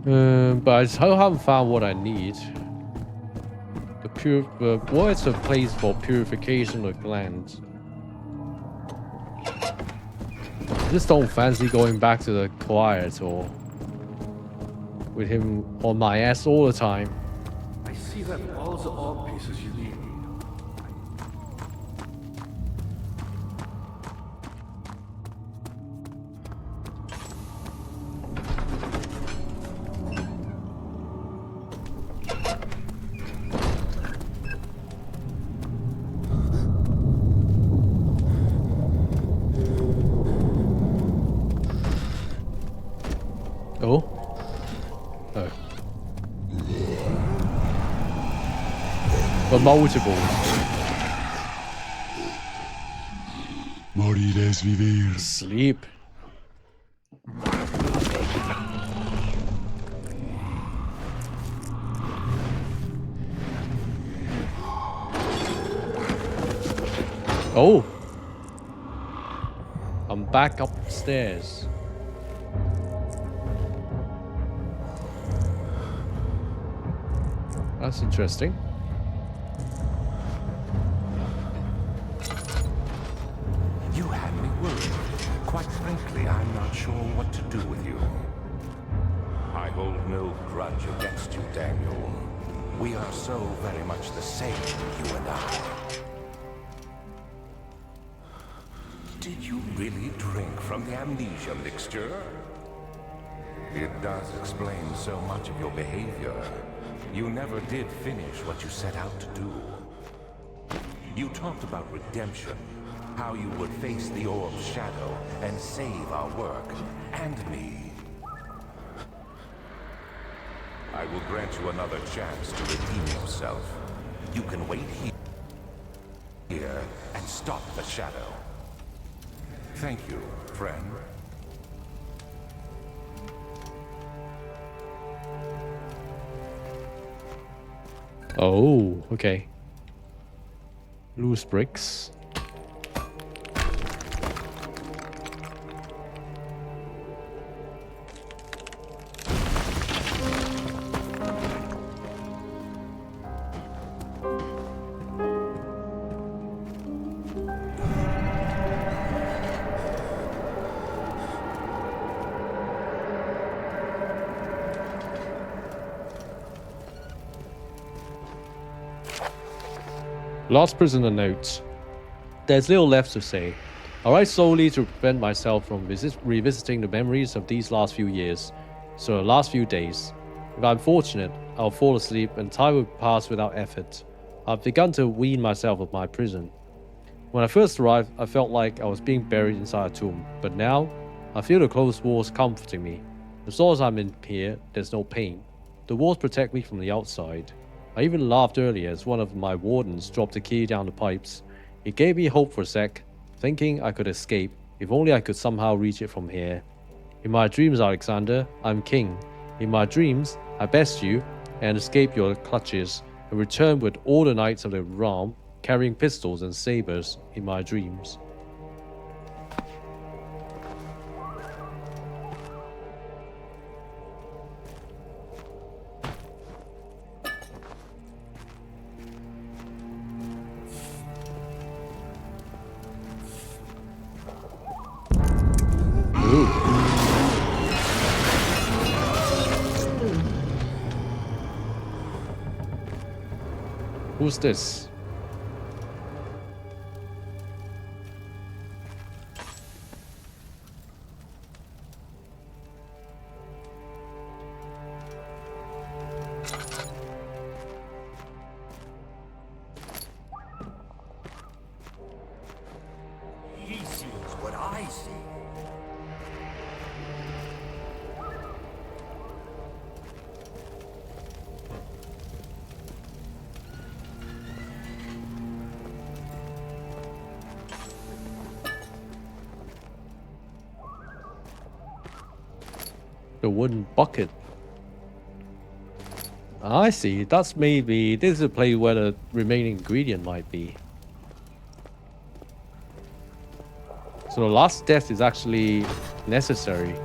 But I still haven't found what I need. What is the place for purification of glands? I just don't fancy going back to the choir at all. With him on my ass all the time. I see that all the ore pieces you need. Oh? Oh. But multiple. Morir es vivir. Sleep. Oh. I'm back upstairs. That's interesting. You had me worried. Quite frankly, I'm not sure what to do with you. I hold no grudge against you, Daniel. We are so very much the same, you and I. Did you really drink from the amnesia mixture? It does explain so much of your behavior. You never did finish what you set out to do. You talked about redemption, how you would face the orb's shadow and save our work, and me. I will grant you another chance to redeem yourself. You can wait here and stop the shadow. Thank you, friend. Oh, okay. Loose bricks. Last prisoner note. There's little left to say. I write slowly to prevent myself from revisiting the memories of these last few years. So the last few days. If I'm fortunate, I'll fall asleep and time will pass without effort. I've begun to wean myself of my prison. When I first arrived, I felt like I was being buried inside a tomb, but now, I feel the closed walls comforting me. As long as I'm in here, there's no pain. The walls protect me from the outside. I even laughed earlier as one of my wardens dropped the key down the pipes. It gave me hope for a sec, thinking I could escape, if only I could somehow reach it from here. In my dreams, Alexander, I'm king. In my dreams, I best you and escape your clutches, and return with all the knights of the realm, carrying pistols and sabers in my dreams. Who's this? He sees what I see. The wooden bucket. I see. That's maybe... This is a place where the remaining ingredient might be. So the last death is actually necessary.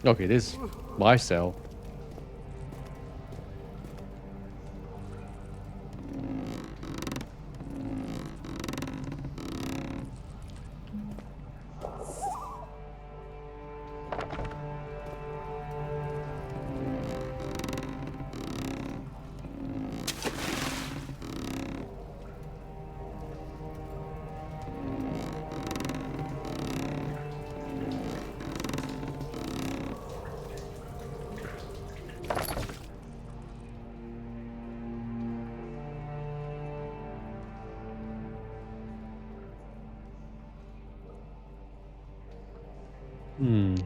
Okay, this is my cell.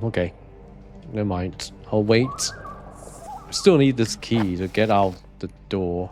Okay. Never mind. I'll wait. I still need this key to get out the door.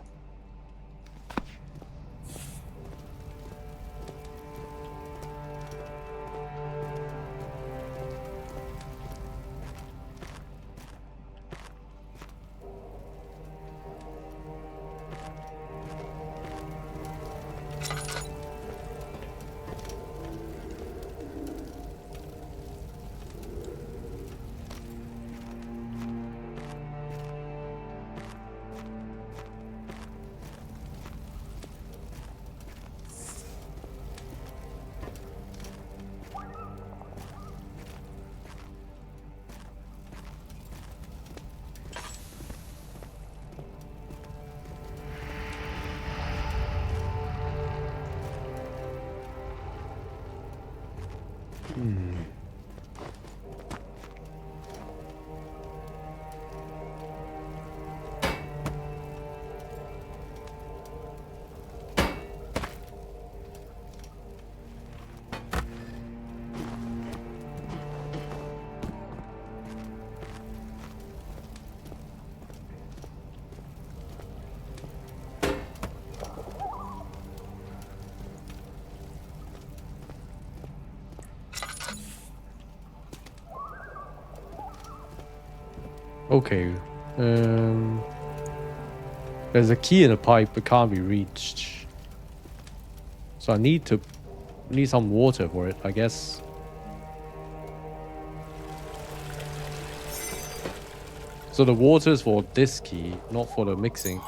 Okay. There's a key in the pipe but can't be reached. So I need some water for it, I guess. So the water is for this key, not for the mixing.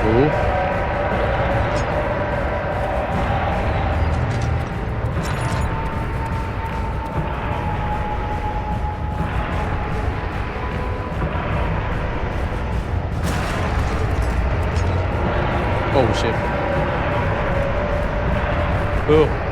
Cool. Oh shit. Oh.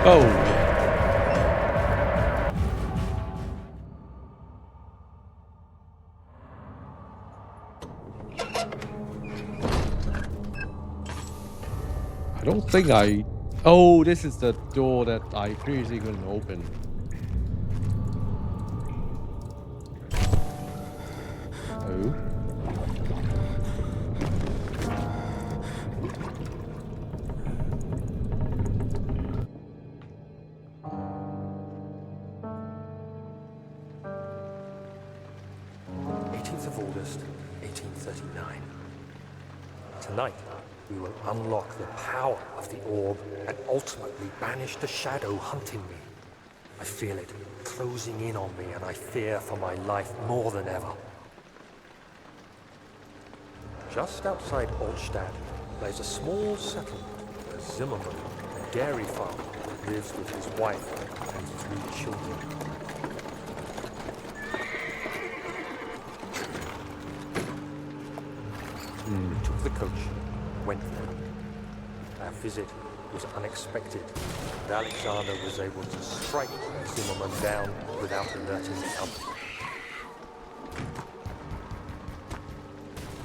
Oh. I don't think I... Oh, this is the door that I previously couldn't open. Oh. August 1839. Tonight, we will unlock the power of the orb and ultimately banish the shadow hunting me. I feel it closing in on me, and I fear for my life more than ever. Just outside Altstadt lies a small settlement where Zimmerman, a dairy farmer, lives with his wife and 3 children. We took the coach, went there. Our visit was unexpected, and Alexander was able to strike Zimmerman down without alerting the others.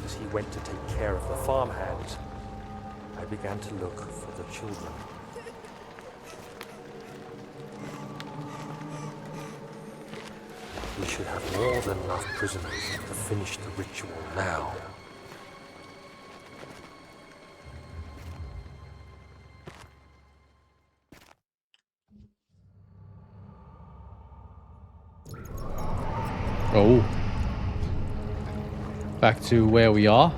As he went to take care of the farmhands, I began to look for the children. We should have more than enough prisoners to finish the ritual now. Oh. Back to where we are.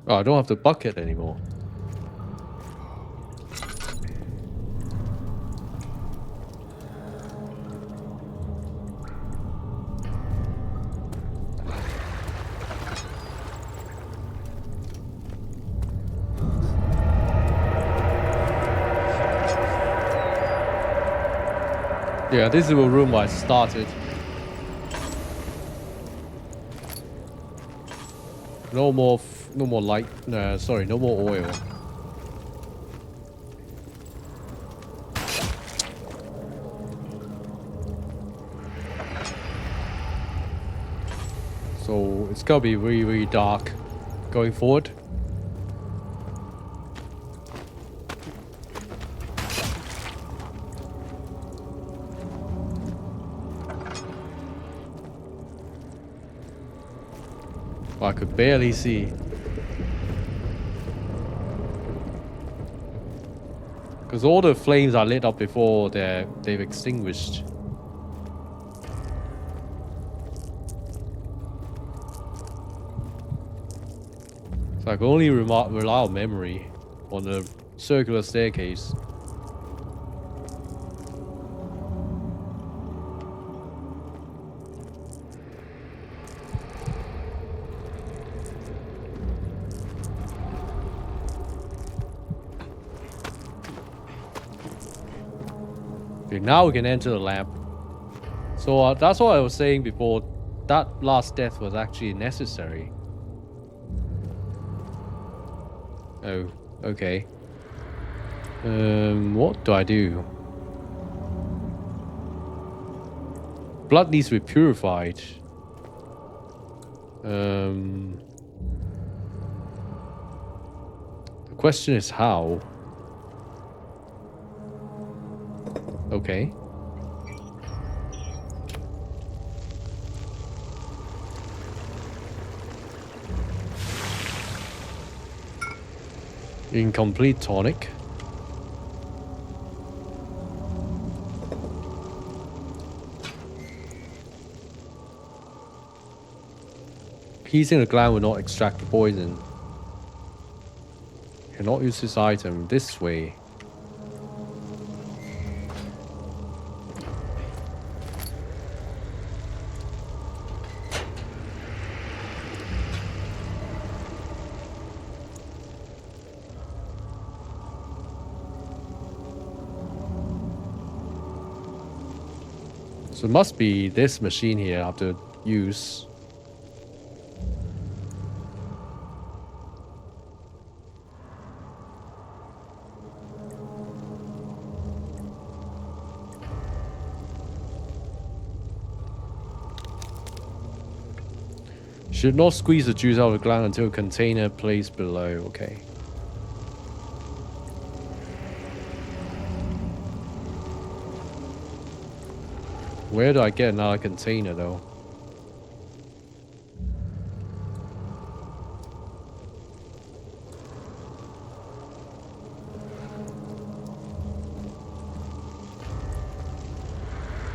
Oh, I don't have the bucket anymore. Yeah, this is the room where I started. No more light. Sorry, no more oil. So it's gonna be really, really dark going forward. I could barely see. Because all the flames are lit up before they've extinguished. So I can only rely on memory on the circular staircase. Okay, now we can enter the lab. So that's what I was saying before. That last death was actually necessary. Oh, okay. What do I do? Blood needs to be purified. The question is how. Okay. Incomplete tonic. Piercing the gland will not extract the poison. Cannot use this item this way. So it must be this machine here I have to use. Should not squeeze the juice out of the gland until container placed below. Okay. Where do I get another container though?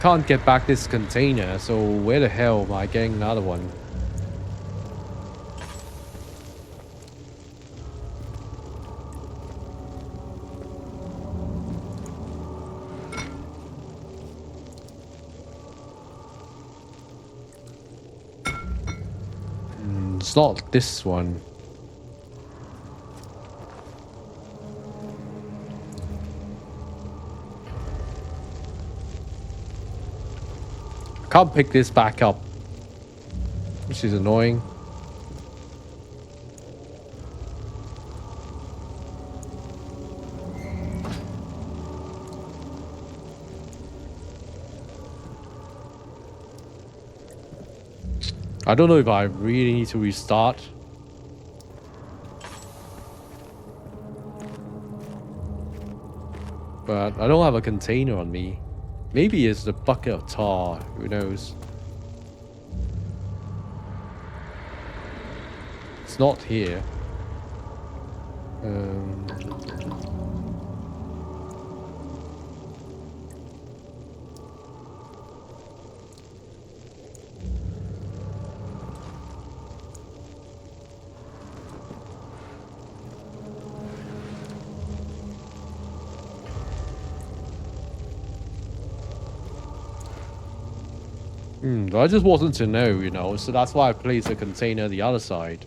Can't get back this container, so where the hell am I getting another one? It's not this one. Can't pick this back up, which is annoying. I don't know if I really need to restart. But I don't have a container on me. Maybe it's the bucket of tar. Who knows? It's not here. I just wasn't to know, you know, so that's why I placed a container the other side.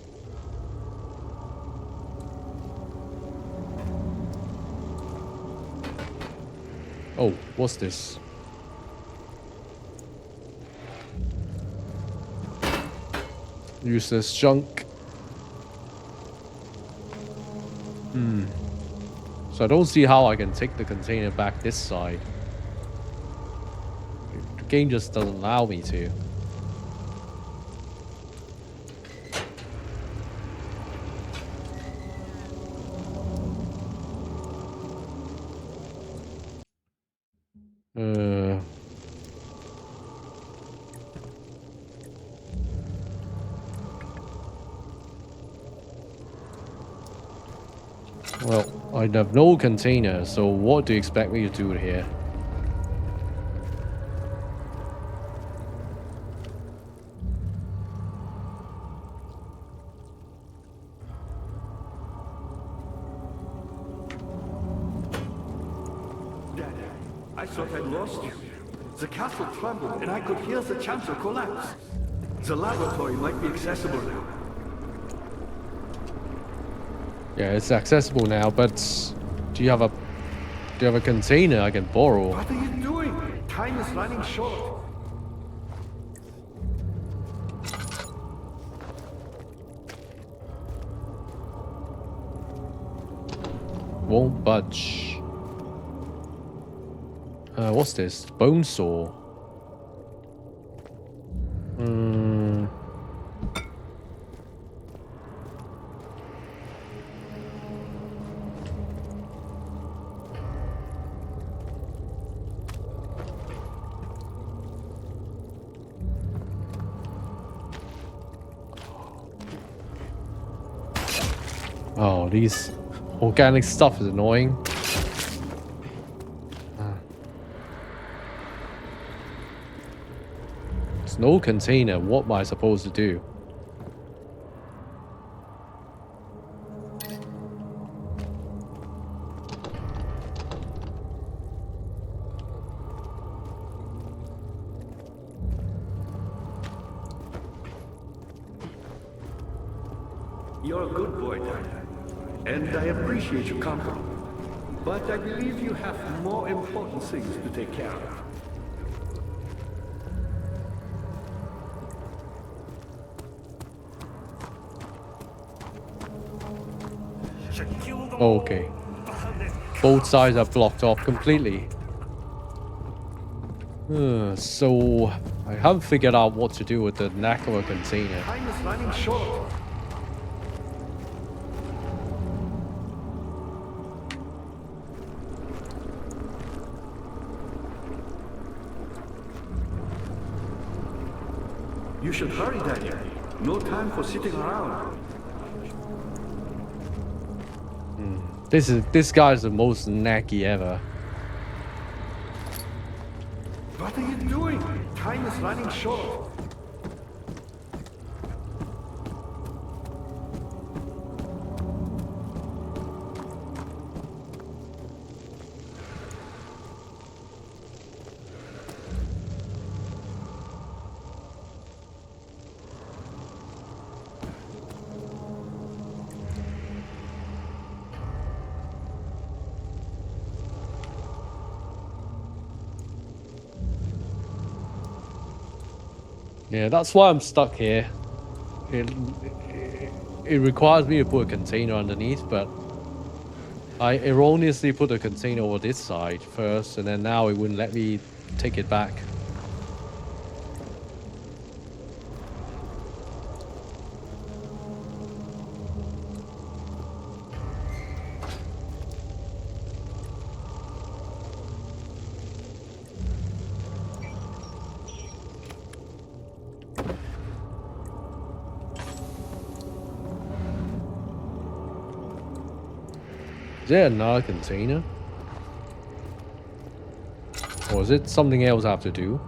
Oh, what's this? Useless junk. So I don't see how I can take the container back this side. The game just doesn't allow me to. Well, I have no container, so what do you expect me to do here? Dad, I thought I'd lost you. The castle trembled and I could hear the chancel collapse. The laboratory might be accessible now. Yeah, it's accessible now, but do you have a container I can borrow? What are you doing? Time is running short. Won't budge. What's this? Bone saw. Oh, these organic stuff is annoying. There's no container. What am I supposed to do? You're a good boy, Tyler, and I appreciate your comfort. But I believe you have more important things to take care of. Okay. Both sides are blocked off completely. So I haven't figured out what to do with the neck of a container. Time is running short. You should hurry, Daniel. No time for sitting around. This guy's the most naggy ever. What are you doing? Time is running short. Yeah, that's why I'm stuck here. It requires me to put a container underneath, but I erroneously put a container over this side first, and then now it wouldn't let me take it back. Is there another container? Or is it something else I have to do?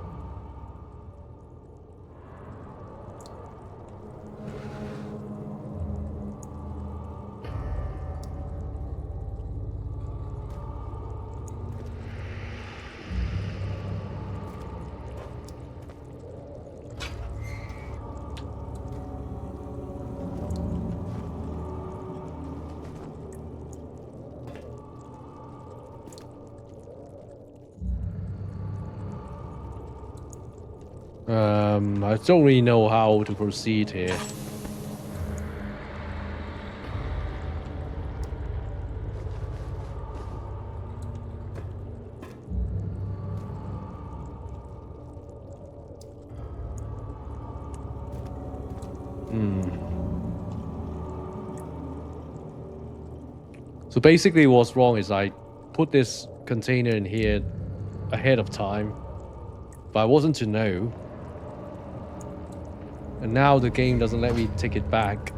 I don't really know how to proceed here. So basically what's wrong is I put this container in here ahead of time, but I wasn't to know. And now the game doesn't let me take it back.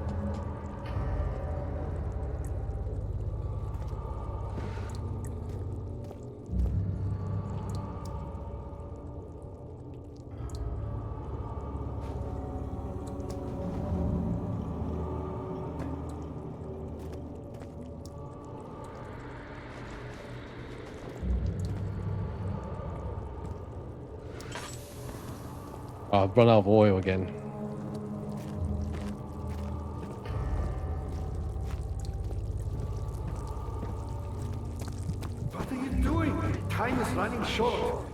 Oh, I've run out of oil again. What are you doing? Time is running short.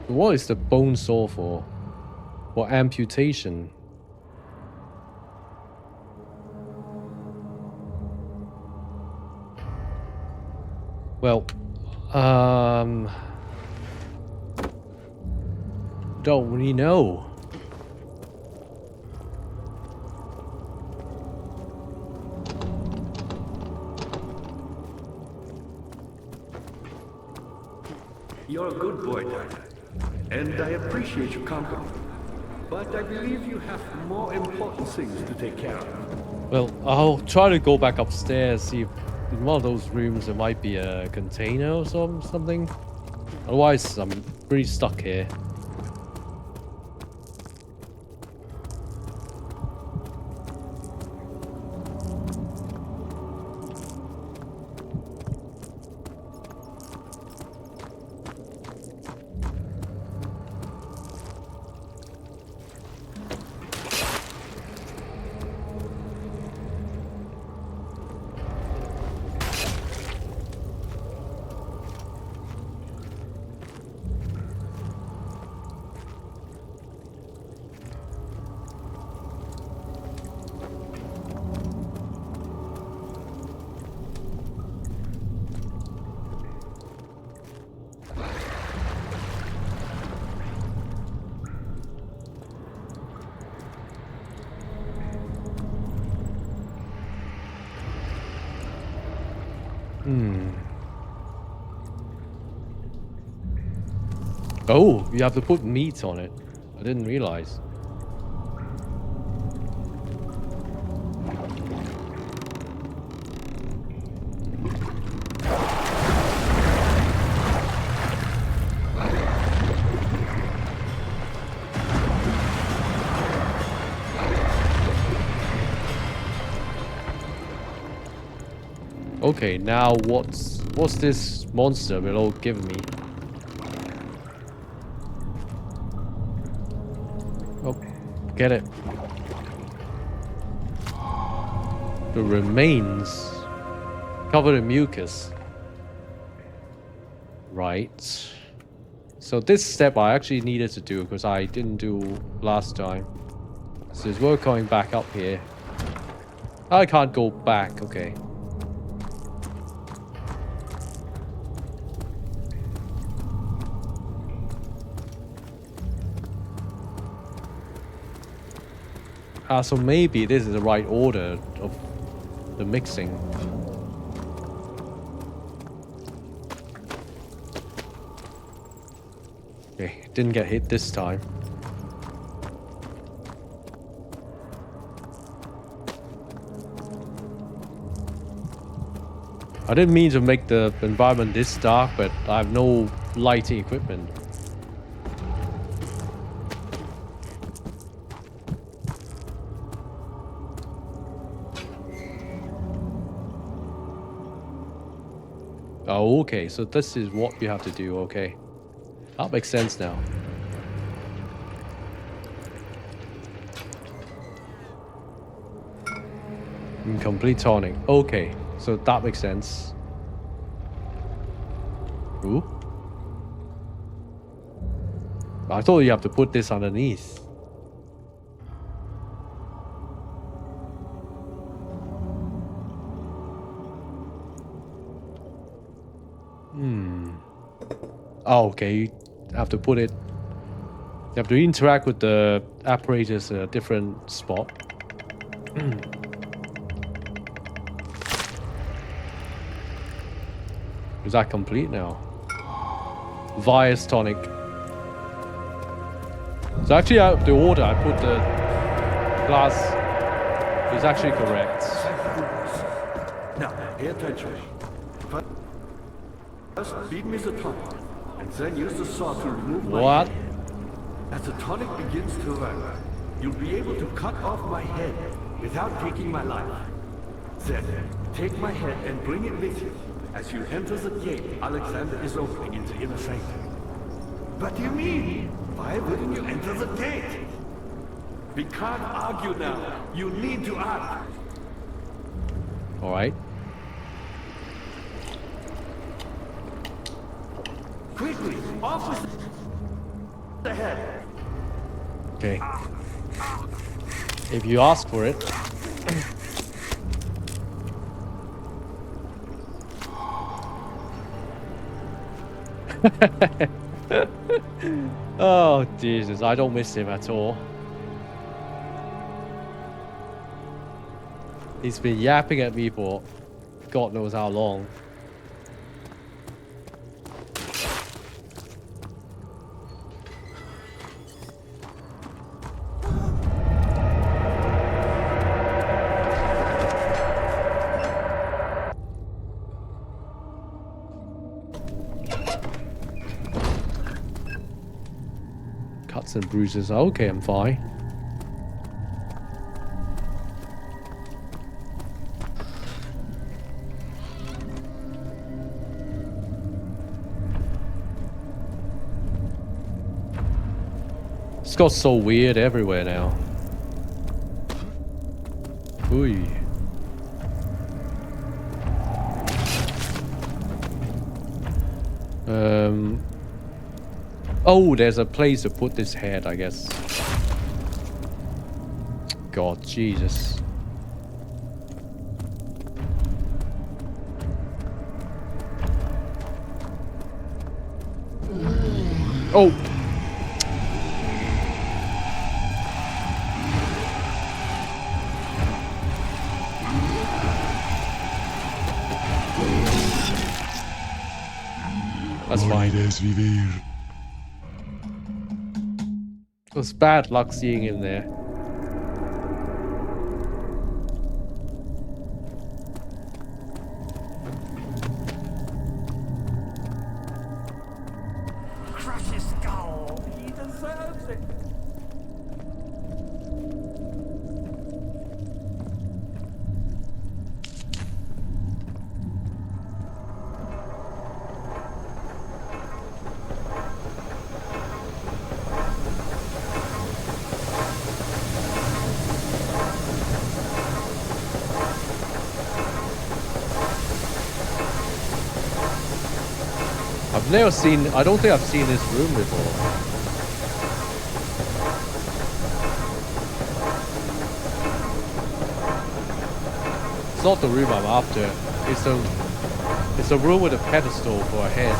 What is the bone saw for? For amputation. Well, don't really know. You're a good boy, Dad, and I appreciate your company. But I believe you have more important things to take care of. Well, I'll try to go back upstairs, see if in one of those rooms there might be a container or something. Otherwise, I'm pretty stuck here. Oh, you have to put meat on it. I didn't realize. Okay, now what's this monster will give me? Oh, get it. The remains covered in mucus. Right. So this step I actually needed to do because I didn't do last time. So it's worth going back up here. I can't go back, okay. So maybe this is the right order of the mixing. Okay, didn't get hit this time. I didn't mean to make the environment this dark, but I have no lighting equipment. Oh, okay, so this is what you have to do, okay. That makes sense now. Incomplete tonic. Okay, so that makes sense. Ooh. I thought you have to put this underneath. Oh, okay, you have to put it... You have to interact with the apparatus at a different spot. Is that complete now? Virus tonic. So actually out of the order I put the glass is actually correct. Now, pay attention. First, feed me the tonic, and then use the saw to remove my head. As the tonic begins to work, you'll be able to cut off my head without taking my life. Then, take my head and bring it with you. As you enter the gate, Alexander is opening into inner sanctum. What do you mean? Why wouldn't you enter the gate? We can't argue now. You need to act. All right. Quickly, officer! the head. Okay. If you ask for it. Oh, Jesus. I don't miss him at all. He's been yapping at me for God knows how long. Cuts and bruises. Okay, I'm fine. It's got so weird everywhere now. Ooh. Oh, there's a place to put this head, I guess. God, Jesus. Oh! That's fine. It was bad luck seeing him there. Crush his skull. He deserves it. I've never seen, I don't think I've seen this room before. It's not the room I'm after. It's a room with a pedestal for a head.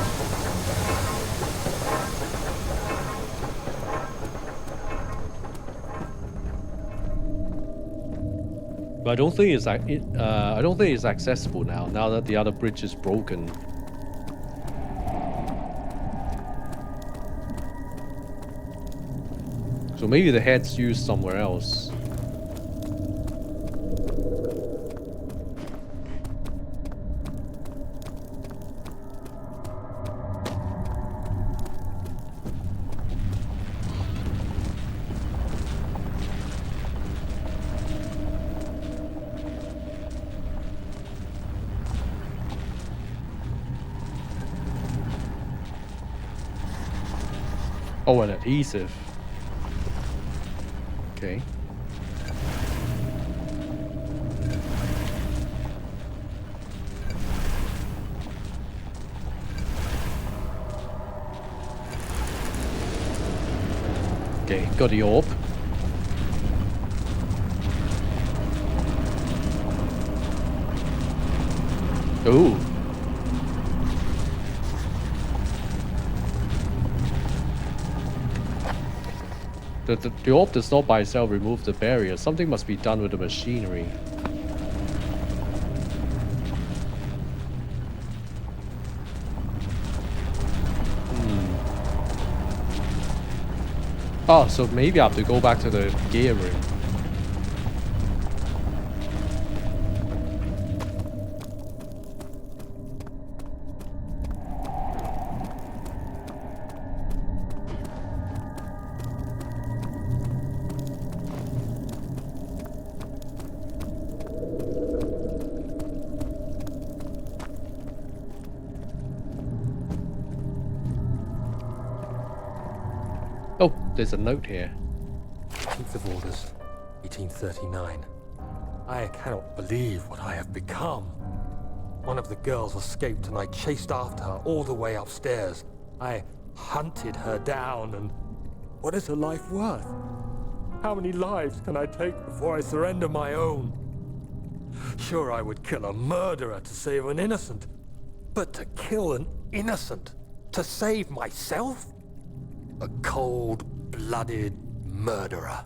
But I don't think it's like I don't think it's accessible now that the other bridge is broken. So maybe the head's used somewhere else. Oh, an adhesive. Okay. Okay, got the orb. Ooh. The orb does not by itself remove the barrier. Something must be done with the machinery. Oh, so maybe I have to go back to the gear room. Oh, there's a note here. 10th of August, 1839. I cannot believe what I have become. One of the girls escaped and I chased after her all the way upstairs. I hunted her down and What is a life worth? How many lives can I take before I surrender my own? Sure, I would kill a murderer to save an innocent, but to kill an innocent to save myself? A cold-blooded murderer.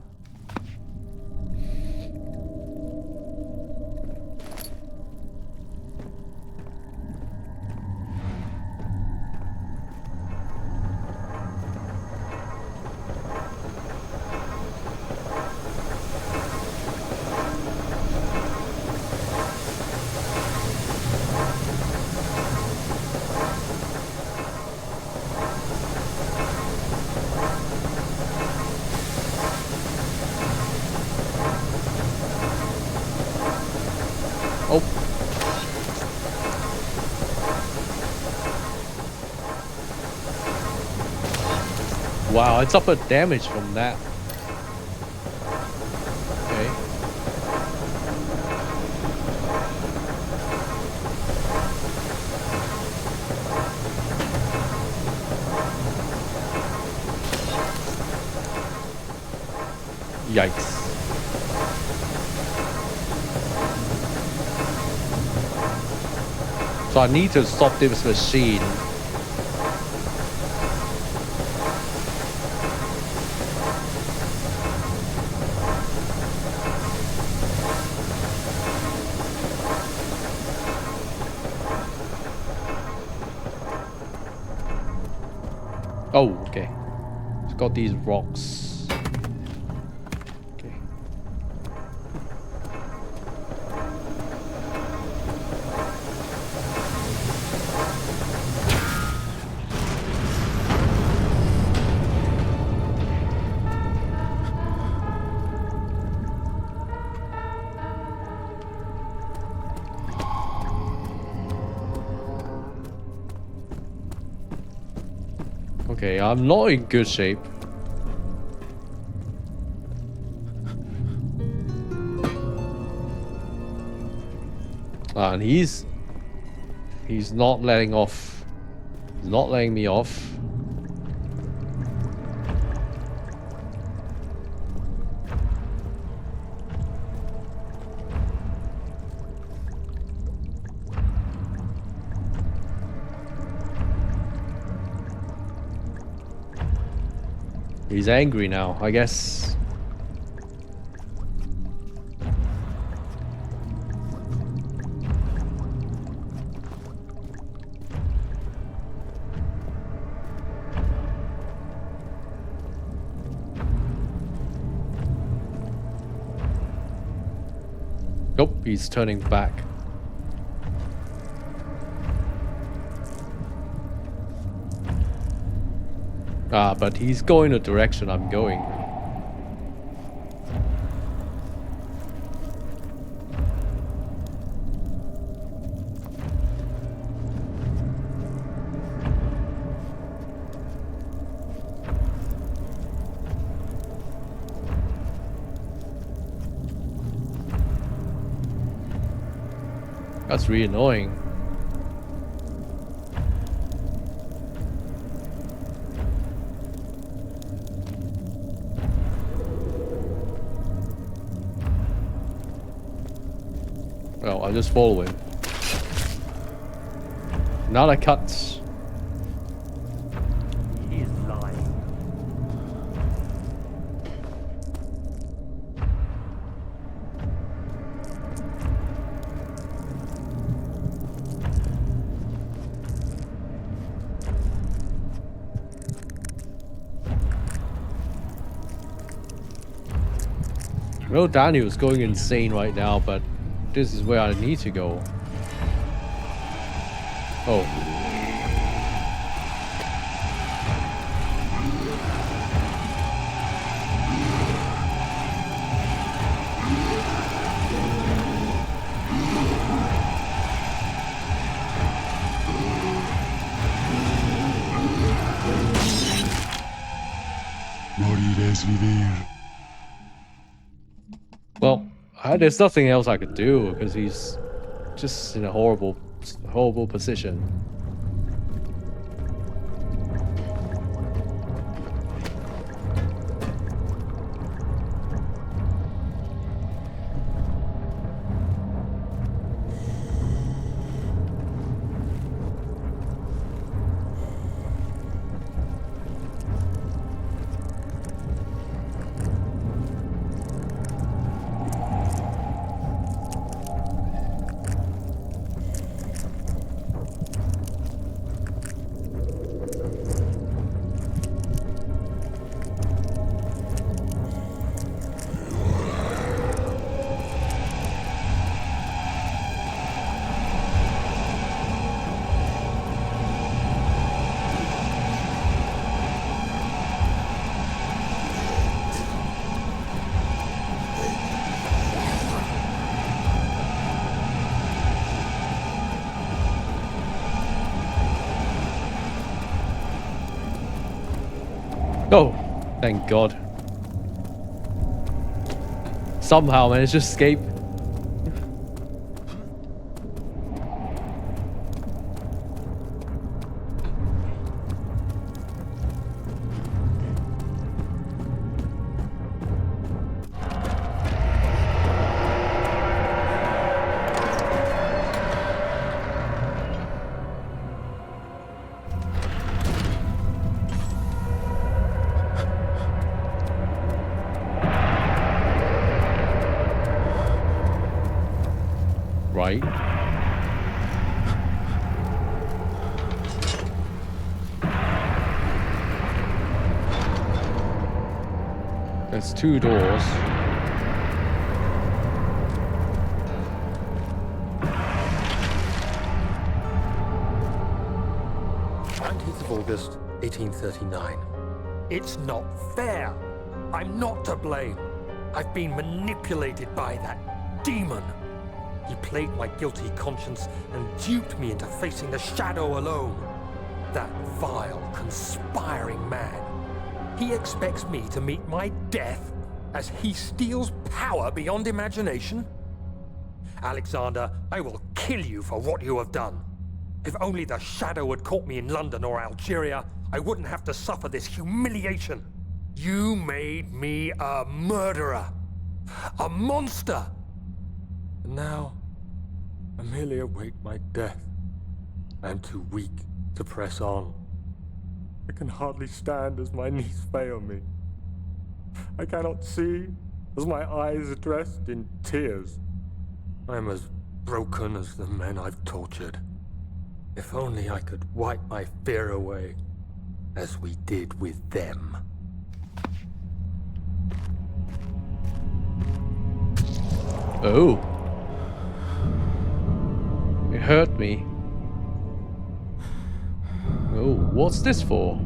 Wow, I suffered damage from that. Okay. Yikes. So I need to stop this machine. Oh, okay. It's got these rocks. Okay. Okay, I'm not in good shape. And he's not letting off. He's not letting me off. He's angry now, I guess. Nope, he's turning back. Ah, but he's going the direction I'm going. That's really annoying. Well, I'll just follow him. Another cut. He is lying. I know Daniel's going insane right now, but this is where I need to go. Oh. Moriréis vivir. Well, there's nothing else I could do because he's just in a horrible position. Oh, thank God. Somehow managed to escape. Right. There's 2 doors. August 1839. It's not fair. I'm not to blame. I've been manipulated by that demon. He played my guilty conscience and duped me into facing the shadow alone. That vile, conspiring man. He expects me to meet my death as he steals power beyond imagination. Alexander, I will kill you for what you have done. If only the shadow had caught me in London or Algeria, I wouldn't have to suffer this humiliation. You made me a murderer. A monster. And now, I merely await my death. I am too weak to press on. I can hardly stand as my knees fail me. I cannot see as my eyes are dressed in tears. I am as broken as the men I've tortured. If only I could wipe my fear away, as we did with them. Oh. It hurt me. Oh, what's this for?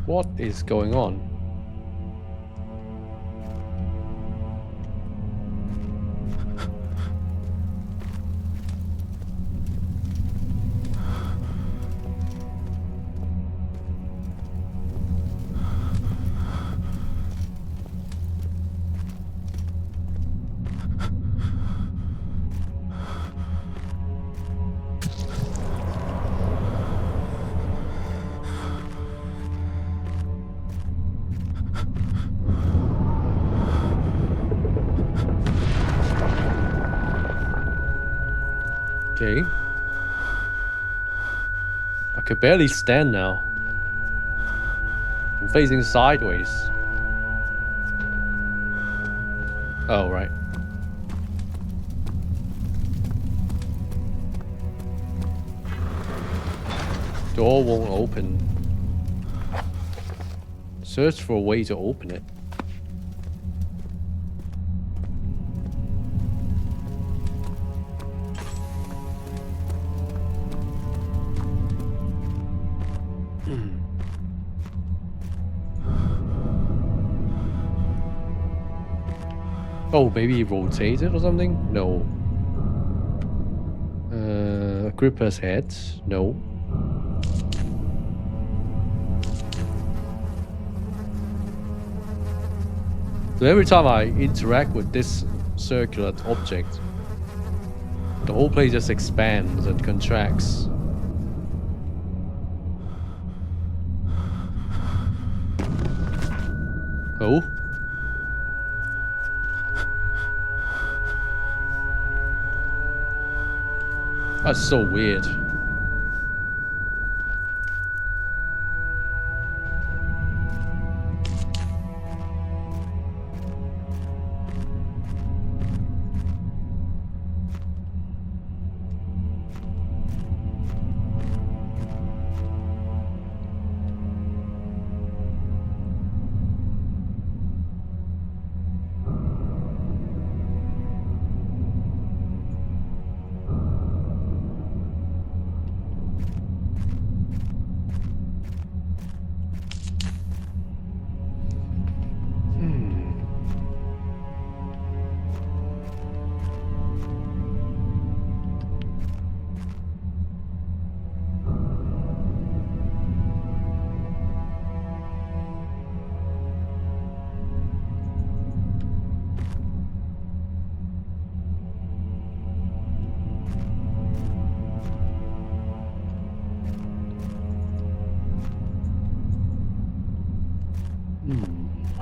What is going on? Okay. I could barely stand now. I'm facing sideways. Oh, right. Door won't open. Search for a way to open it. Oh, maybe rotate it or something? No. Gripper's head? No. So every time I interact with this circular object, the whole place just expands and contracts. Oh? That's so weird.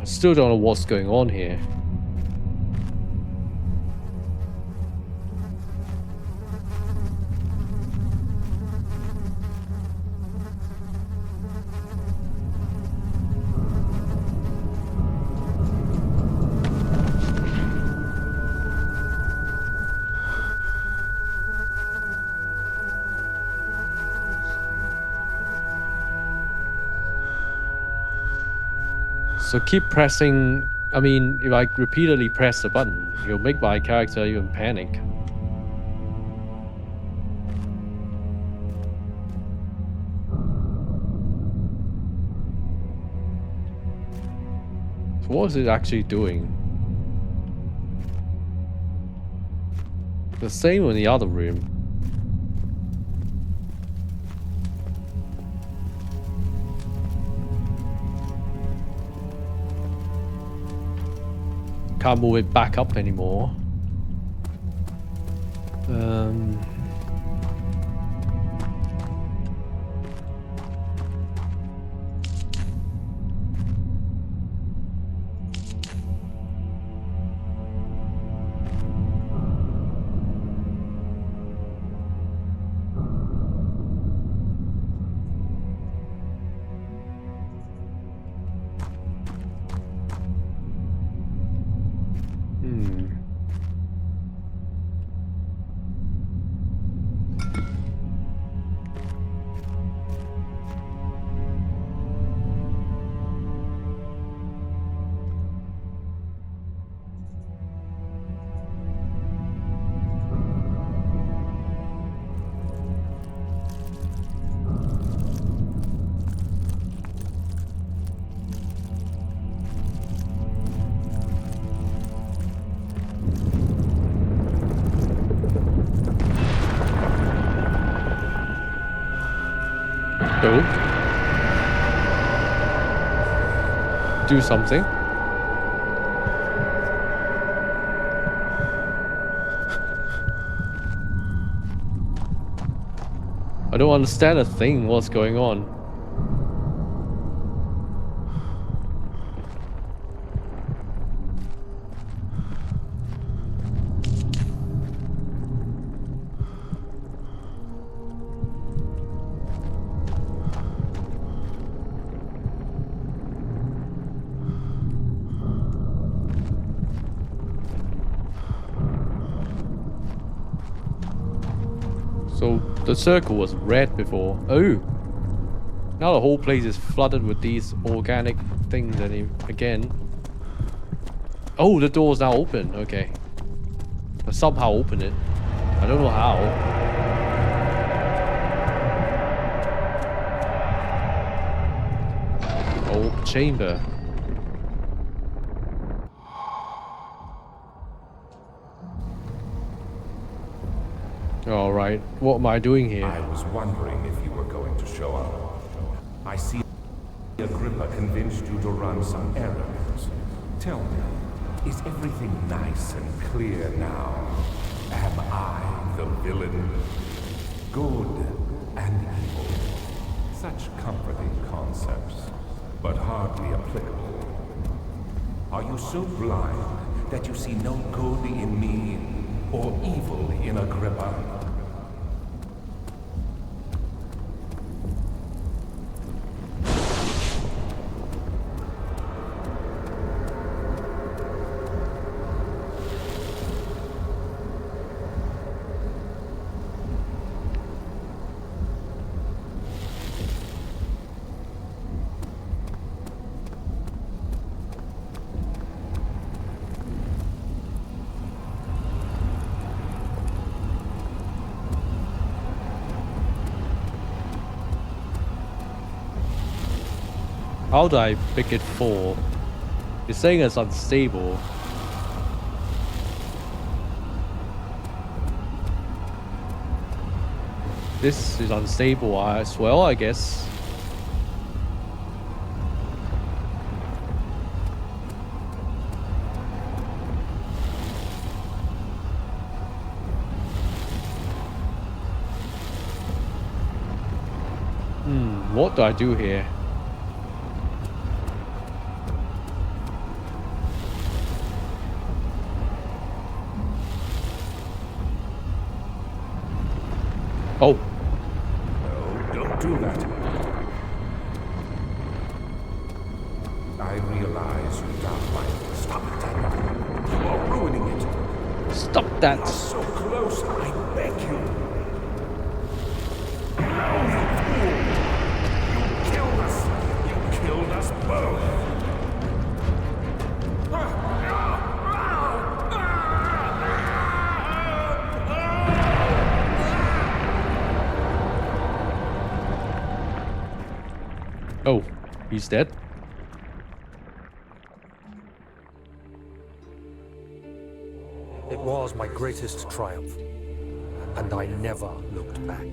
I still don't know what's going on here. So keep pressing. I mean, if I repeatedly press the button, it'll make my character even panic. So what is it actually doing? The same in the other room. Can't move it back up anymore. Do something. I don't understand a thing. What's going on? So the circle was red before. Oh! Now the whole place is flooded with these organic things again. Oh, the door's now open. Okay. I somehow open it. I don't know how. Old chamber. Alright, what am I doing here? I was wondering if you were going to show up. I see Agrippa convinced you to run some errands. Tell me, is everything nice and clear now? Am I the villain? Good and evil. Such comforting concepts, but hardly applicable. Are you so blind that you see no good in me or evil in Agrippa? How do I pick it fall? It's saying it's unstable. This is unstable as well, I guess. What do I do here? Oh. No, don't do that. I realize you doubt my... Stop it, Daniel. You are ruining it. Stop that. You are so close, I beg you. No, you fool. You killed us. You killed us both. Oh, he's dead. It was my greatest triumph, and I never looked back.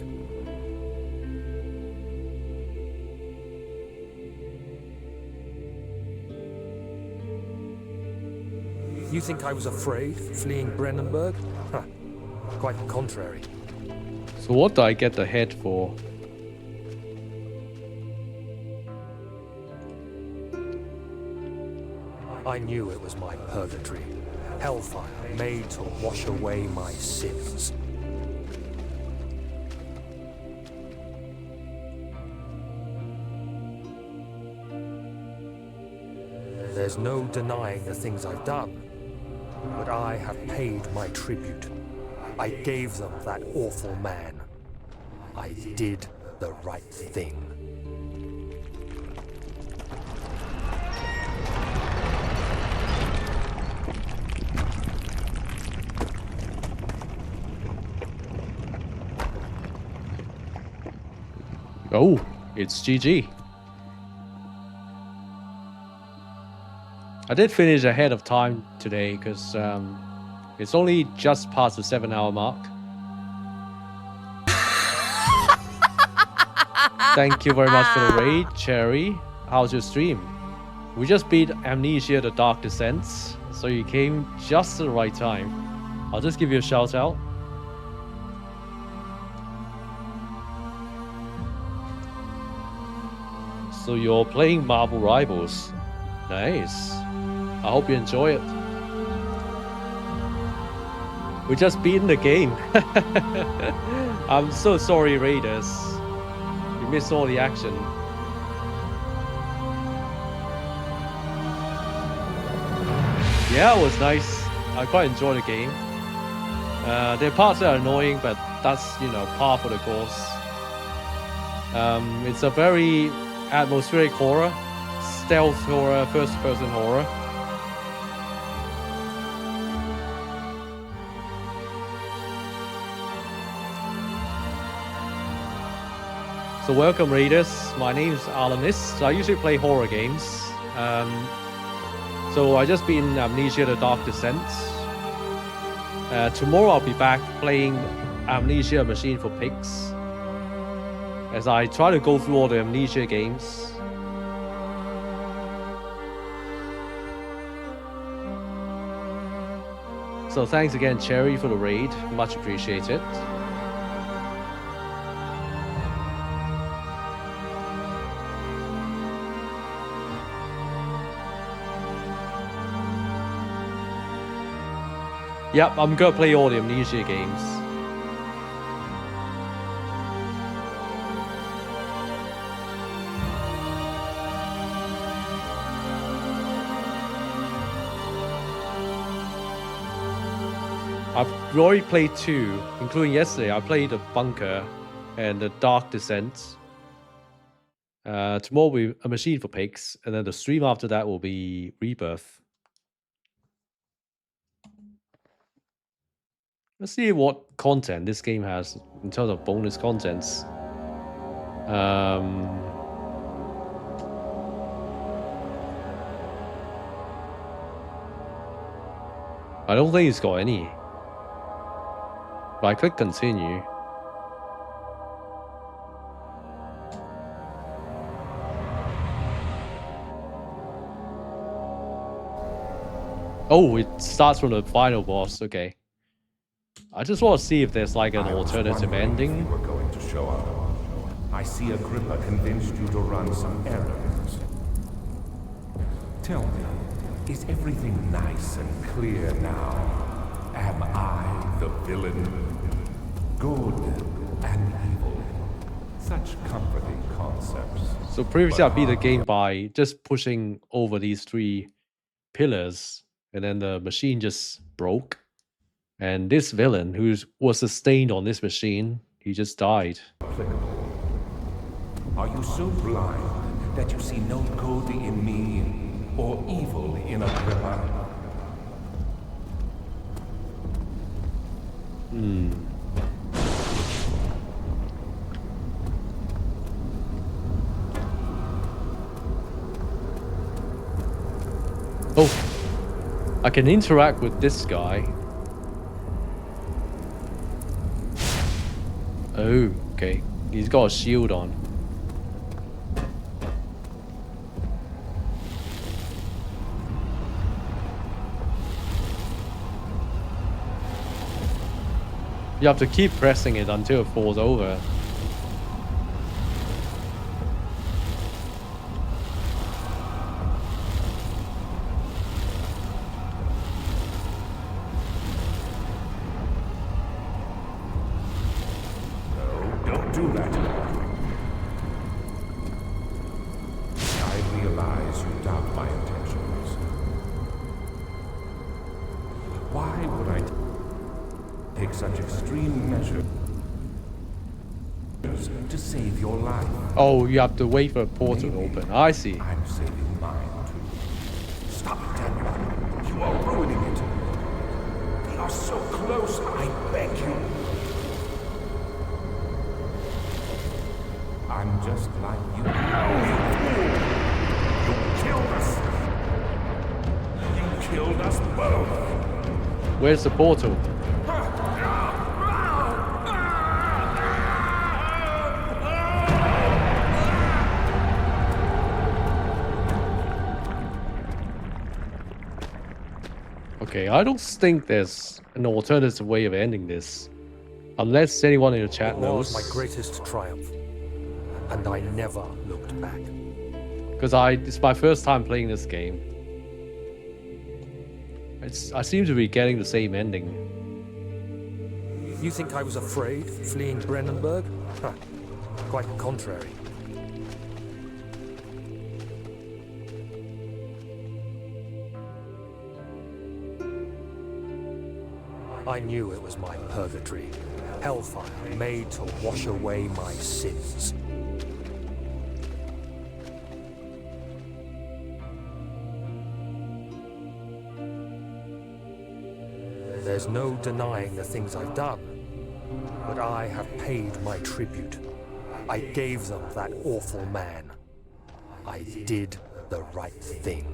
You think I was afraid, fleeing Brennenburg? Huh. Quite the contrary. So what do I get the head for? I knew it was my purgatory. Hellfire made to wash away my sins. There's no denying the things I've done, but I have paid my tribute. I gave them that awful man. I did the right thing. Oh, it's GG. I did finish ahead of time today because it's only just past the 7-hour mark. Thank you very much for the raid, Cherry. How's your stream? We just beat Amnesia the Dark Descents, so you came just at the right time. I'll just give you a shout out. So you're playing Marvel Rivals. Nice. I hope you enjoy it. We just beaten the game. I'm so sorry, Raiders. You missed all the action. Yeah, it was nice. I quite enjoyed the game. There are parts that are annoying, but that's, you know, par for the course. It's a very atmospheric horror, stealth horror, first-person horror. So welcome, Raiders. My name's Alanis. I usually play horror games. So I just beaten Amnesia the Dark Descents. Tomorrow I'll be back playing Amnesia Machine for Pigs, as I try to go through all the Amnesia games. So thanks again, Cherry, for the raid. Much appreciated. Yep, I'm gonna play all the Amnesia games. I've already played 2, including yesterday. I played the Bunker and the Dark Descent. Tomorrow will be A Machine for Pigs, and then the stream after that will be Rebirth. Let's see what content this game has in terms of bonus contents. I don't think it's got any. But I click continue. Oh, it starts from the final boss. Okay. I just want to see if there's like an alternative ending. You were going to show up. I see Agrippa convinced you to run some errands. Tell me, is everything nice and clear now? Am I the villain? Good and Such comforting concepts. So previously I But beat the game by just pushing over these 3 pillars, and then the machine just broke. And this villain, who was sustained on this machine, he just died. applicable. Are you so blind that you see no good in me or evil in Agrippa? Oh, I can interact with this guy. Oh, okay. He's got a shield on. You have to keep pressing it until it falls over. Don't do that. I realize you doubt my intentions. Why would I take such extreme measures to save your life? Oh, you have to wait for a portal to open. I see. I'm saving mine too. Stop it, Daniel. You are ruining it. We are so close, I beg you. I'm just like you. You killed us. You killed us both. Where's the portal? Okay, I don't think there's an alternative way of ending this. Unless anyone in the chat It knows. was my greatest triumph, and I never looked back. Because it's my first time playing this game. I seem to be getting the same ending. You think I was afraid fleeing Brennenburg? Huh. Quite the contrary. I knew it was my purgatory, hellfire made to wash away my sins. There's no denying the things I've done, but I have paid my tribute. I gave them that awful man. I did the right thing.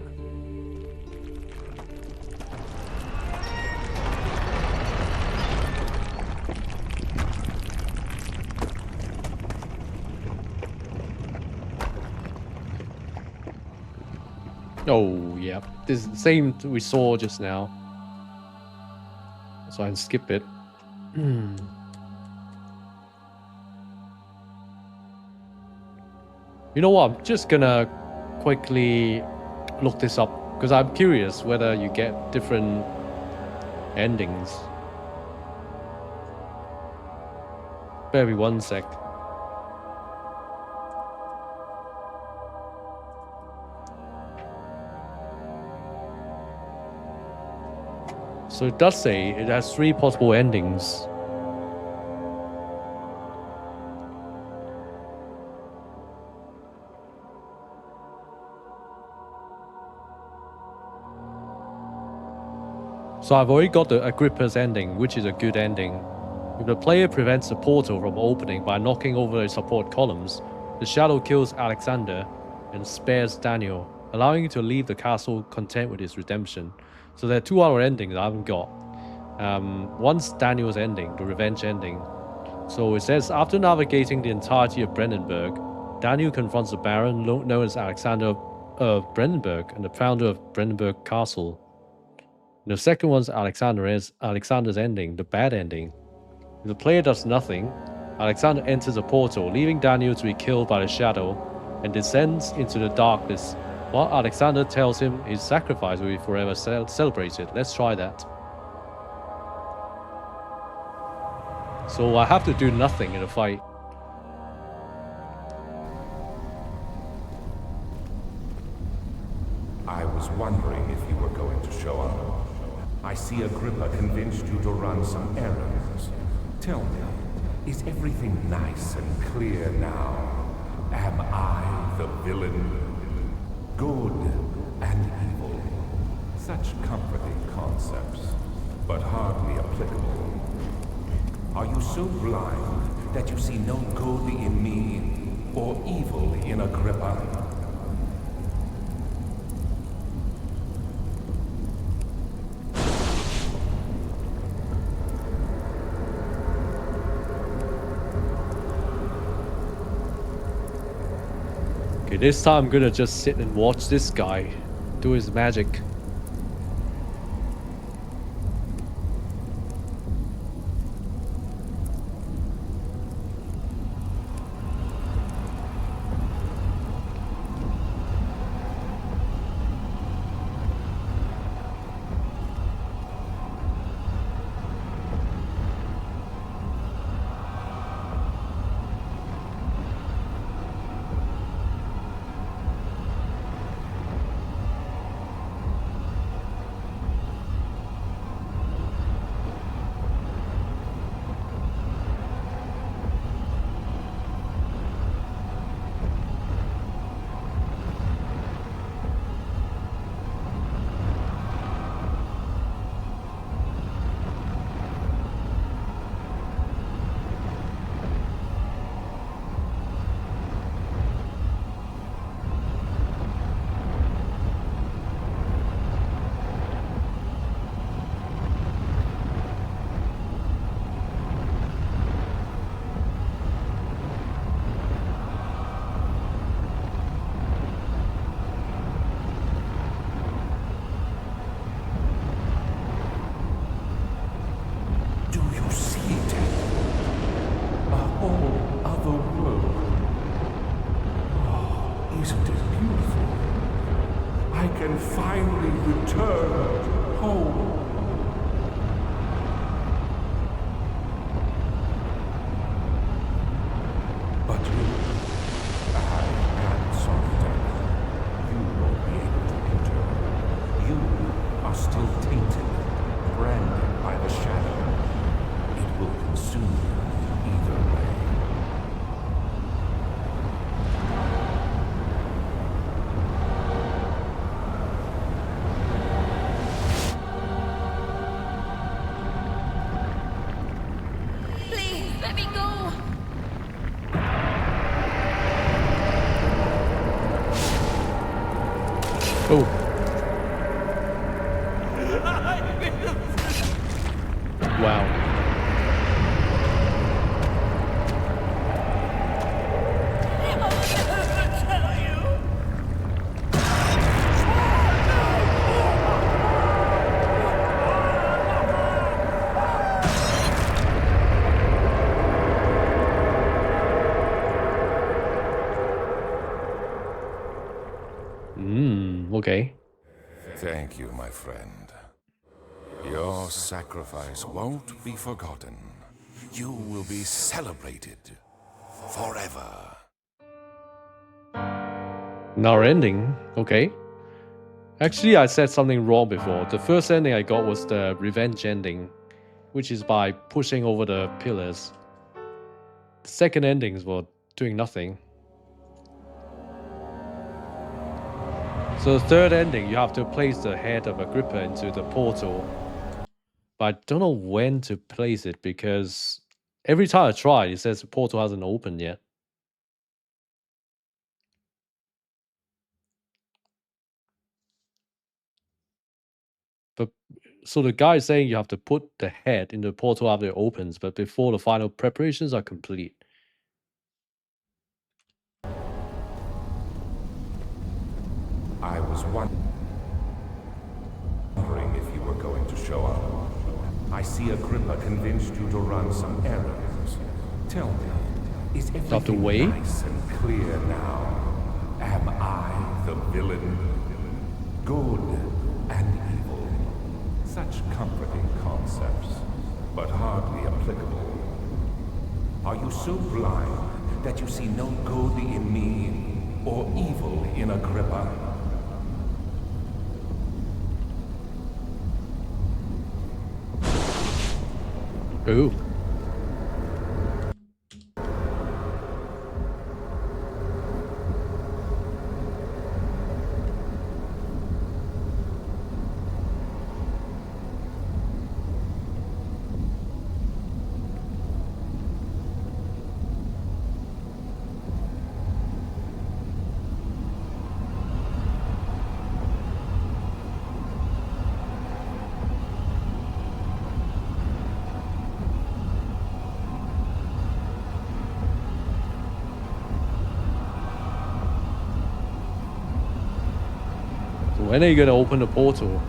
Oh, yeah. This is the same we saw just now. So I can skip it. You know what? I'm just gonna quickly look this up because I'm curious whether you get different endings. Bear with me 1 sec. So it does say it has 3 possible endings. So I've already got the Agrippa's ending, which is a good ending. If the player prevents the portal from opening by knocking over the support columns, the shadow kills Alexander and spares Daniel, allowing him to leave the castle content with his redemption. So there are 2 other endings I haven't got. One's Daniel's ending, the revenge ending. So it says, after navigating the entirety of Brennenburg, Daniel confronts the Baron known as Alexander of Brennenburg and the founder of Brennenburg Castle. And the second one's Alexander's ending, the bad ending. If the player does nothing, Alexander enters a portal, leaving Daniel to be killed by the shadow and descends into the darkness, while Alexander tells him his sacrifice will be forever celebrated. Let's try that. So I have to do nothing in a fight. was wondering if you were going to show up. I see Agrippa convinced you to run some errands. Tell me, is everything nice and clear now? Am I the villain? Good and evil. Such comforting concepts, but hardly applicable. Are you so blind that you see no good in me or evil in Agrippa? Okay, this time I'm gonna just sit and watch this guy do his magic. Isn't it beautiful? I can finally return home. But you, I am sorry, Daniel. You won't be able to enter. You are still tainted, branded by the shadow. It will consume you either way. Okay. Thank you, my friend. Your sacrifice won't be forgotten. You will be celebrated forever. Now ending. Okay. Actually, I said something wrong before. The first ending I got was the revenge ending, which is by pushing over the pillars. The second endings were doing nothing. So the third ending, you have to place the head of Agrippa into the portal. But I don't know when to place it because every time I try, it says the portal hasn't opened yet. But so the guy is saying you have to put the head in the portal after it opens, but before the final preparations are complete. I was wondering if you were going to show up. I see Agrippa convinced you to run some errands. Tell me, is everything nice and clear now? Am I the villain? Good and evil. Such comforting concepts, but hardly applicable. Are you so blind that you see no good in me or evil in Agrippa? Ooh. So when are you gonna open the portal?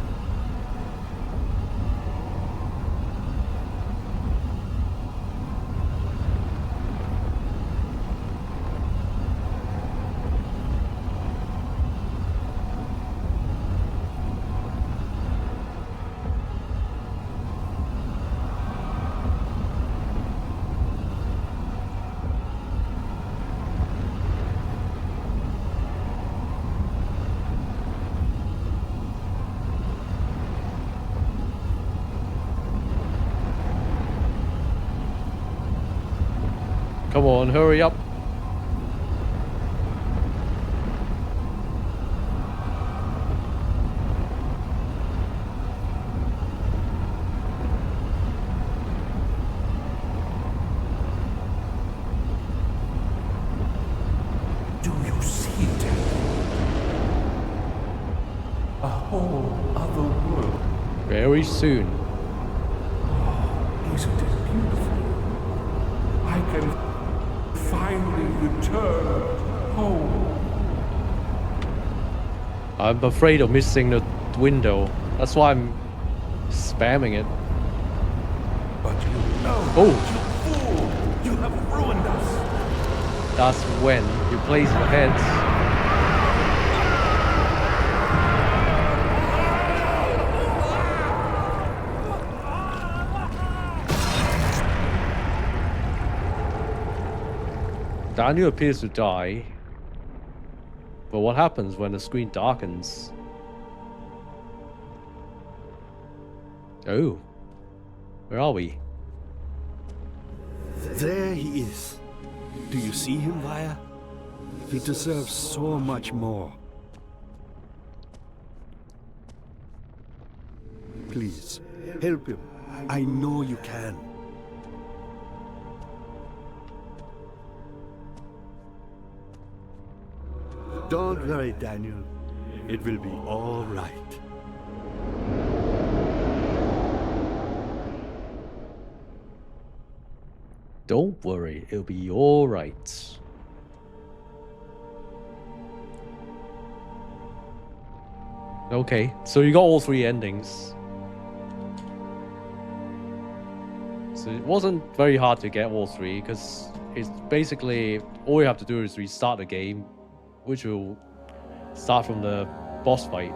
Come on, hurry up. Do you see it? A whole other world. Very soon. Isn't it beautiful? I can finally return home. I'm afraid of missing the window. That's why I'm spamming it. But you know, Oh, you fool! You have ruined us. that's when you place your heads. Daniel appears to die. But what happens when the screen darkens? Oh. Where are we? There he is. Do you see him, Vaya? He deserves so much more. Please, help him. I know you can. Don't worry, Daniel. It will be all right. Don't worry, it'll be alright. Okay, so you got all three endings. So it wasn't very hard to get all three, because it's basically all you have to do is restart the game, which will start from the boss fight.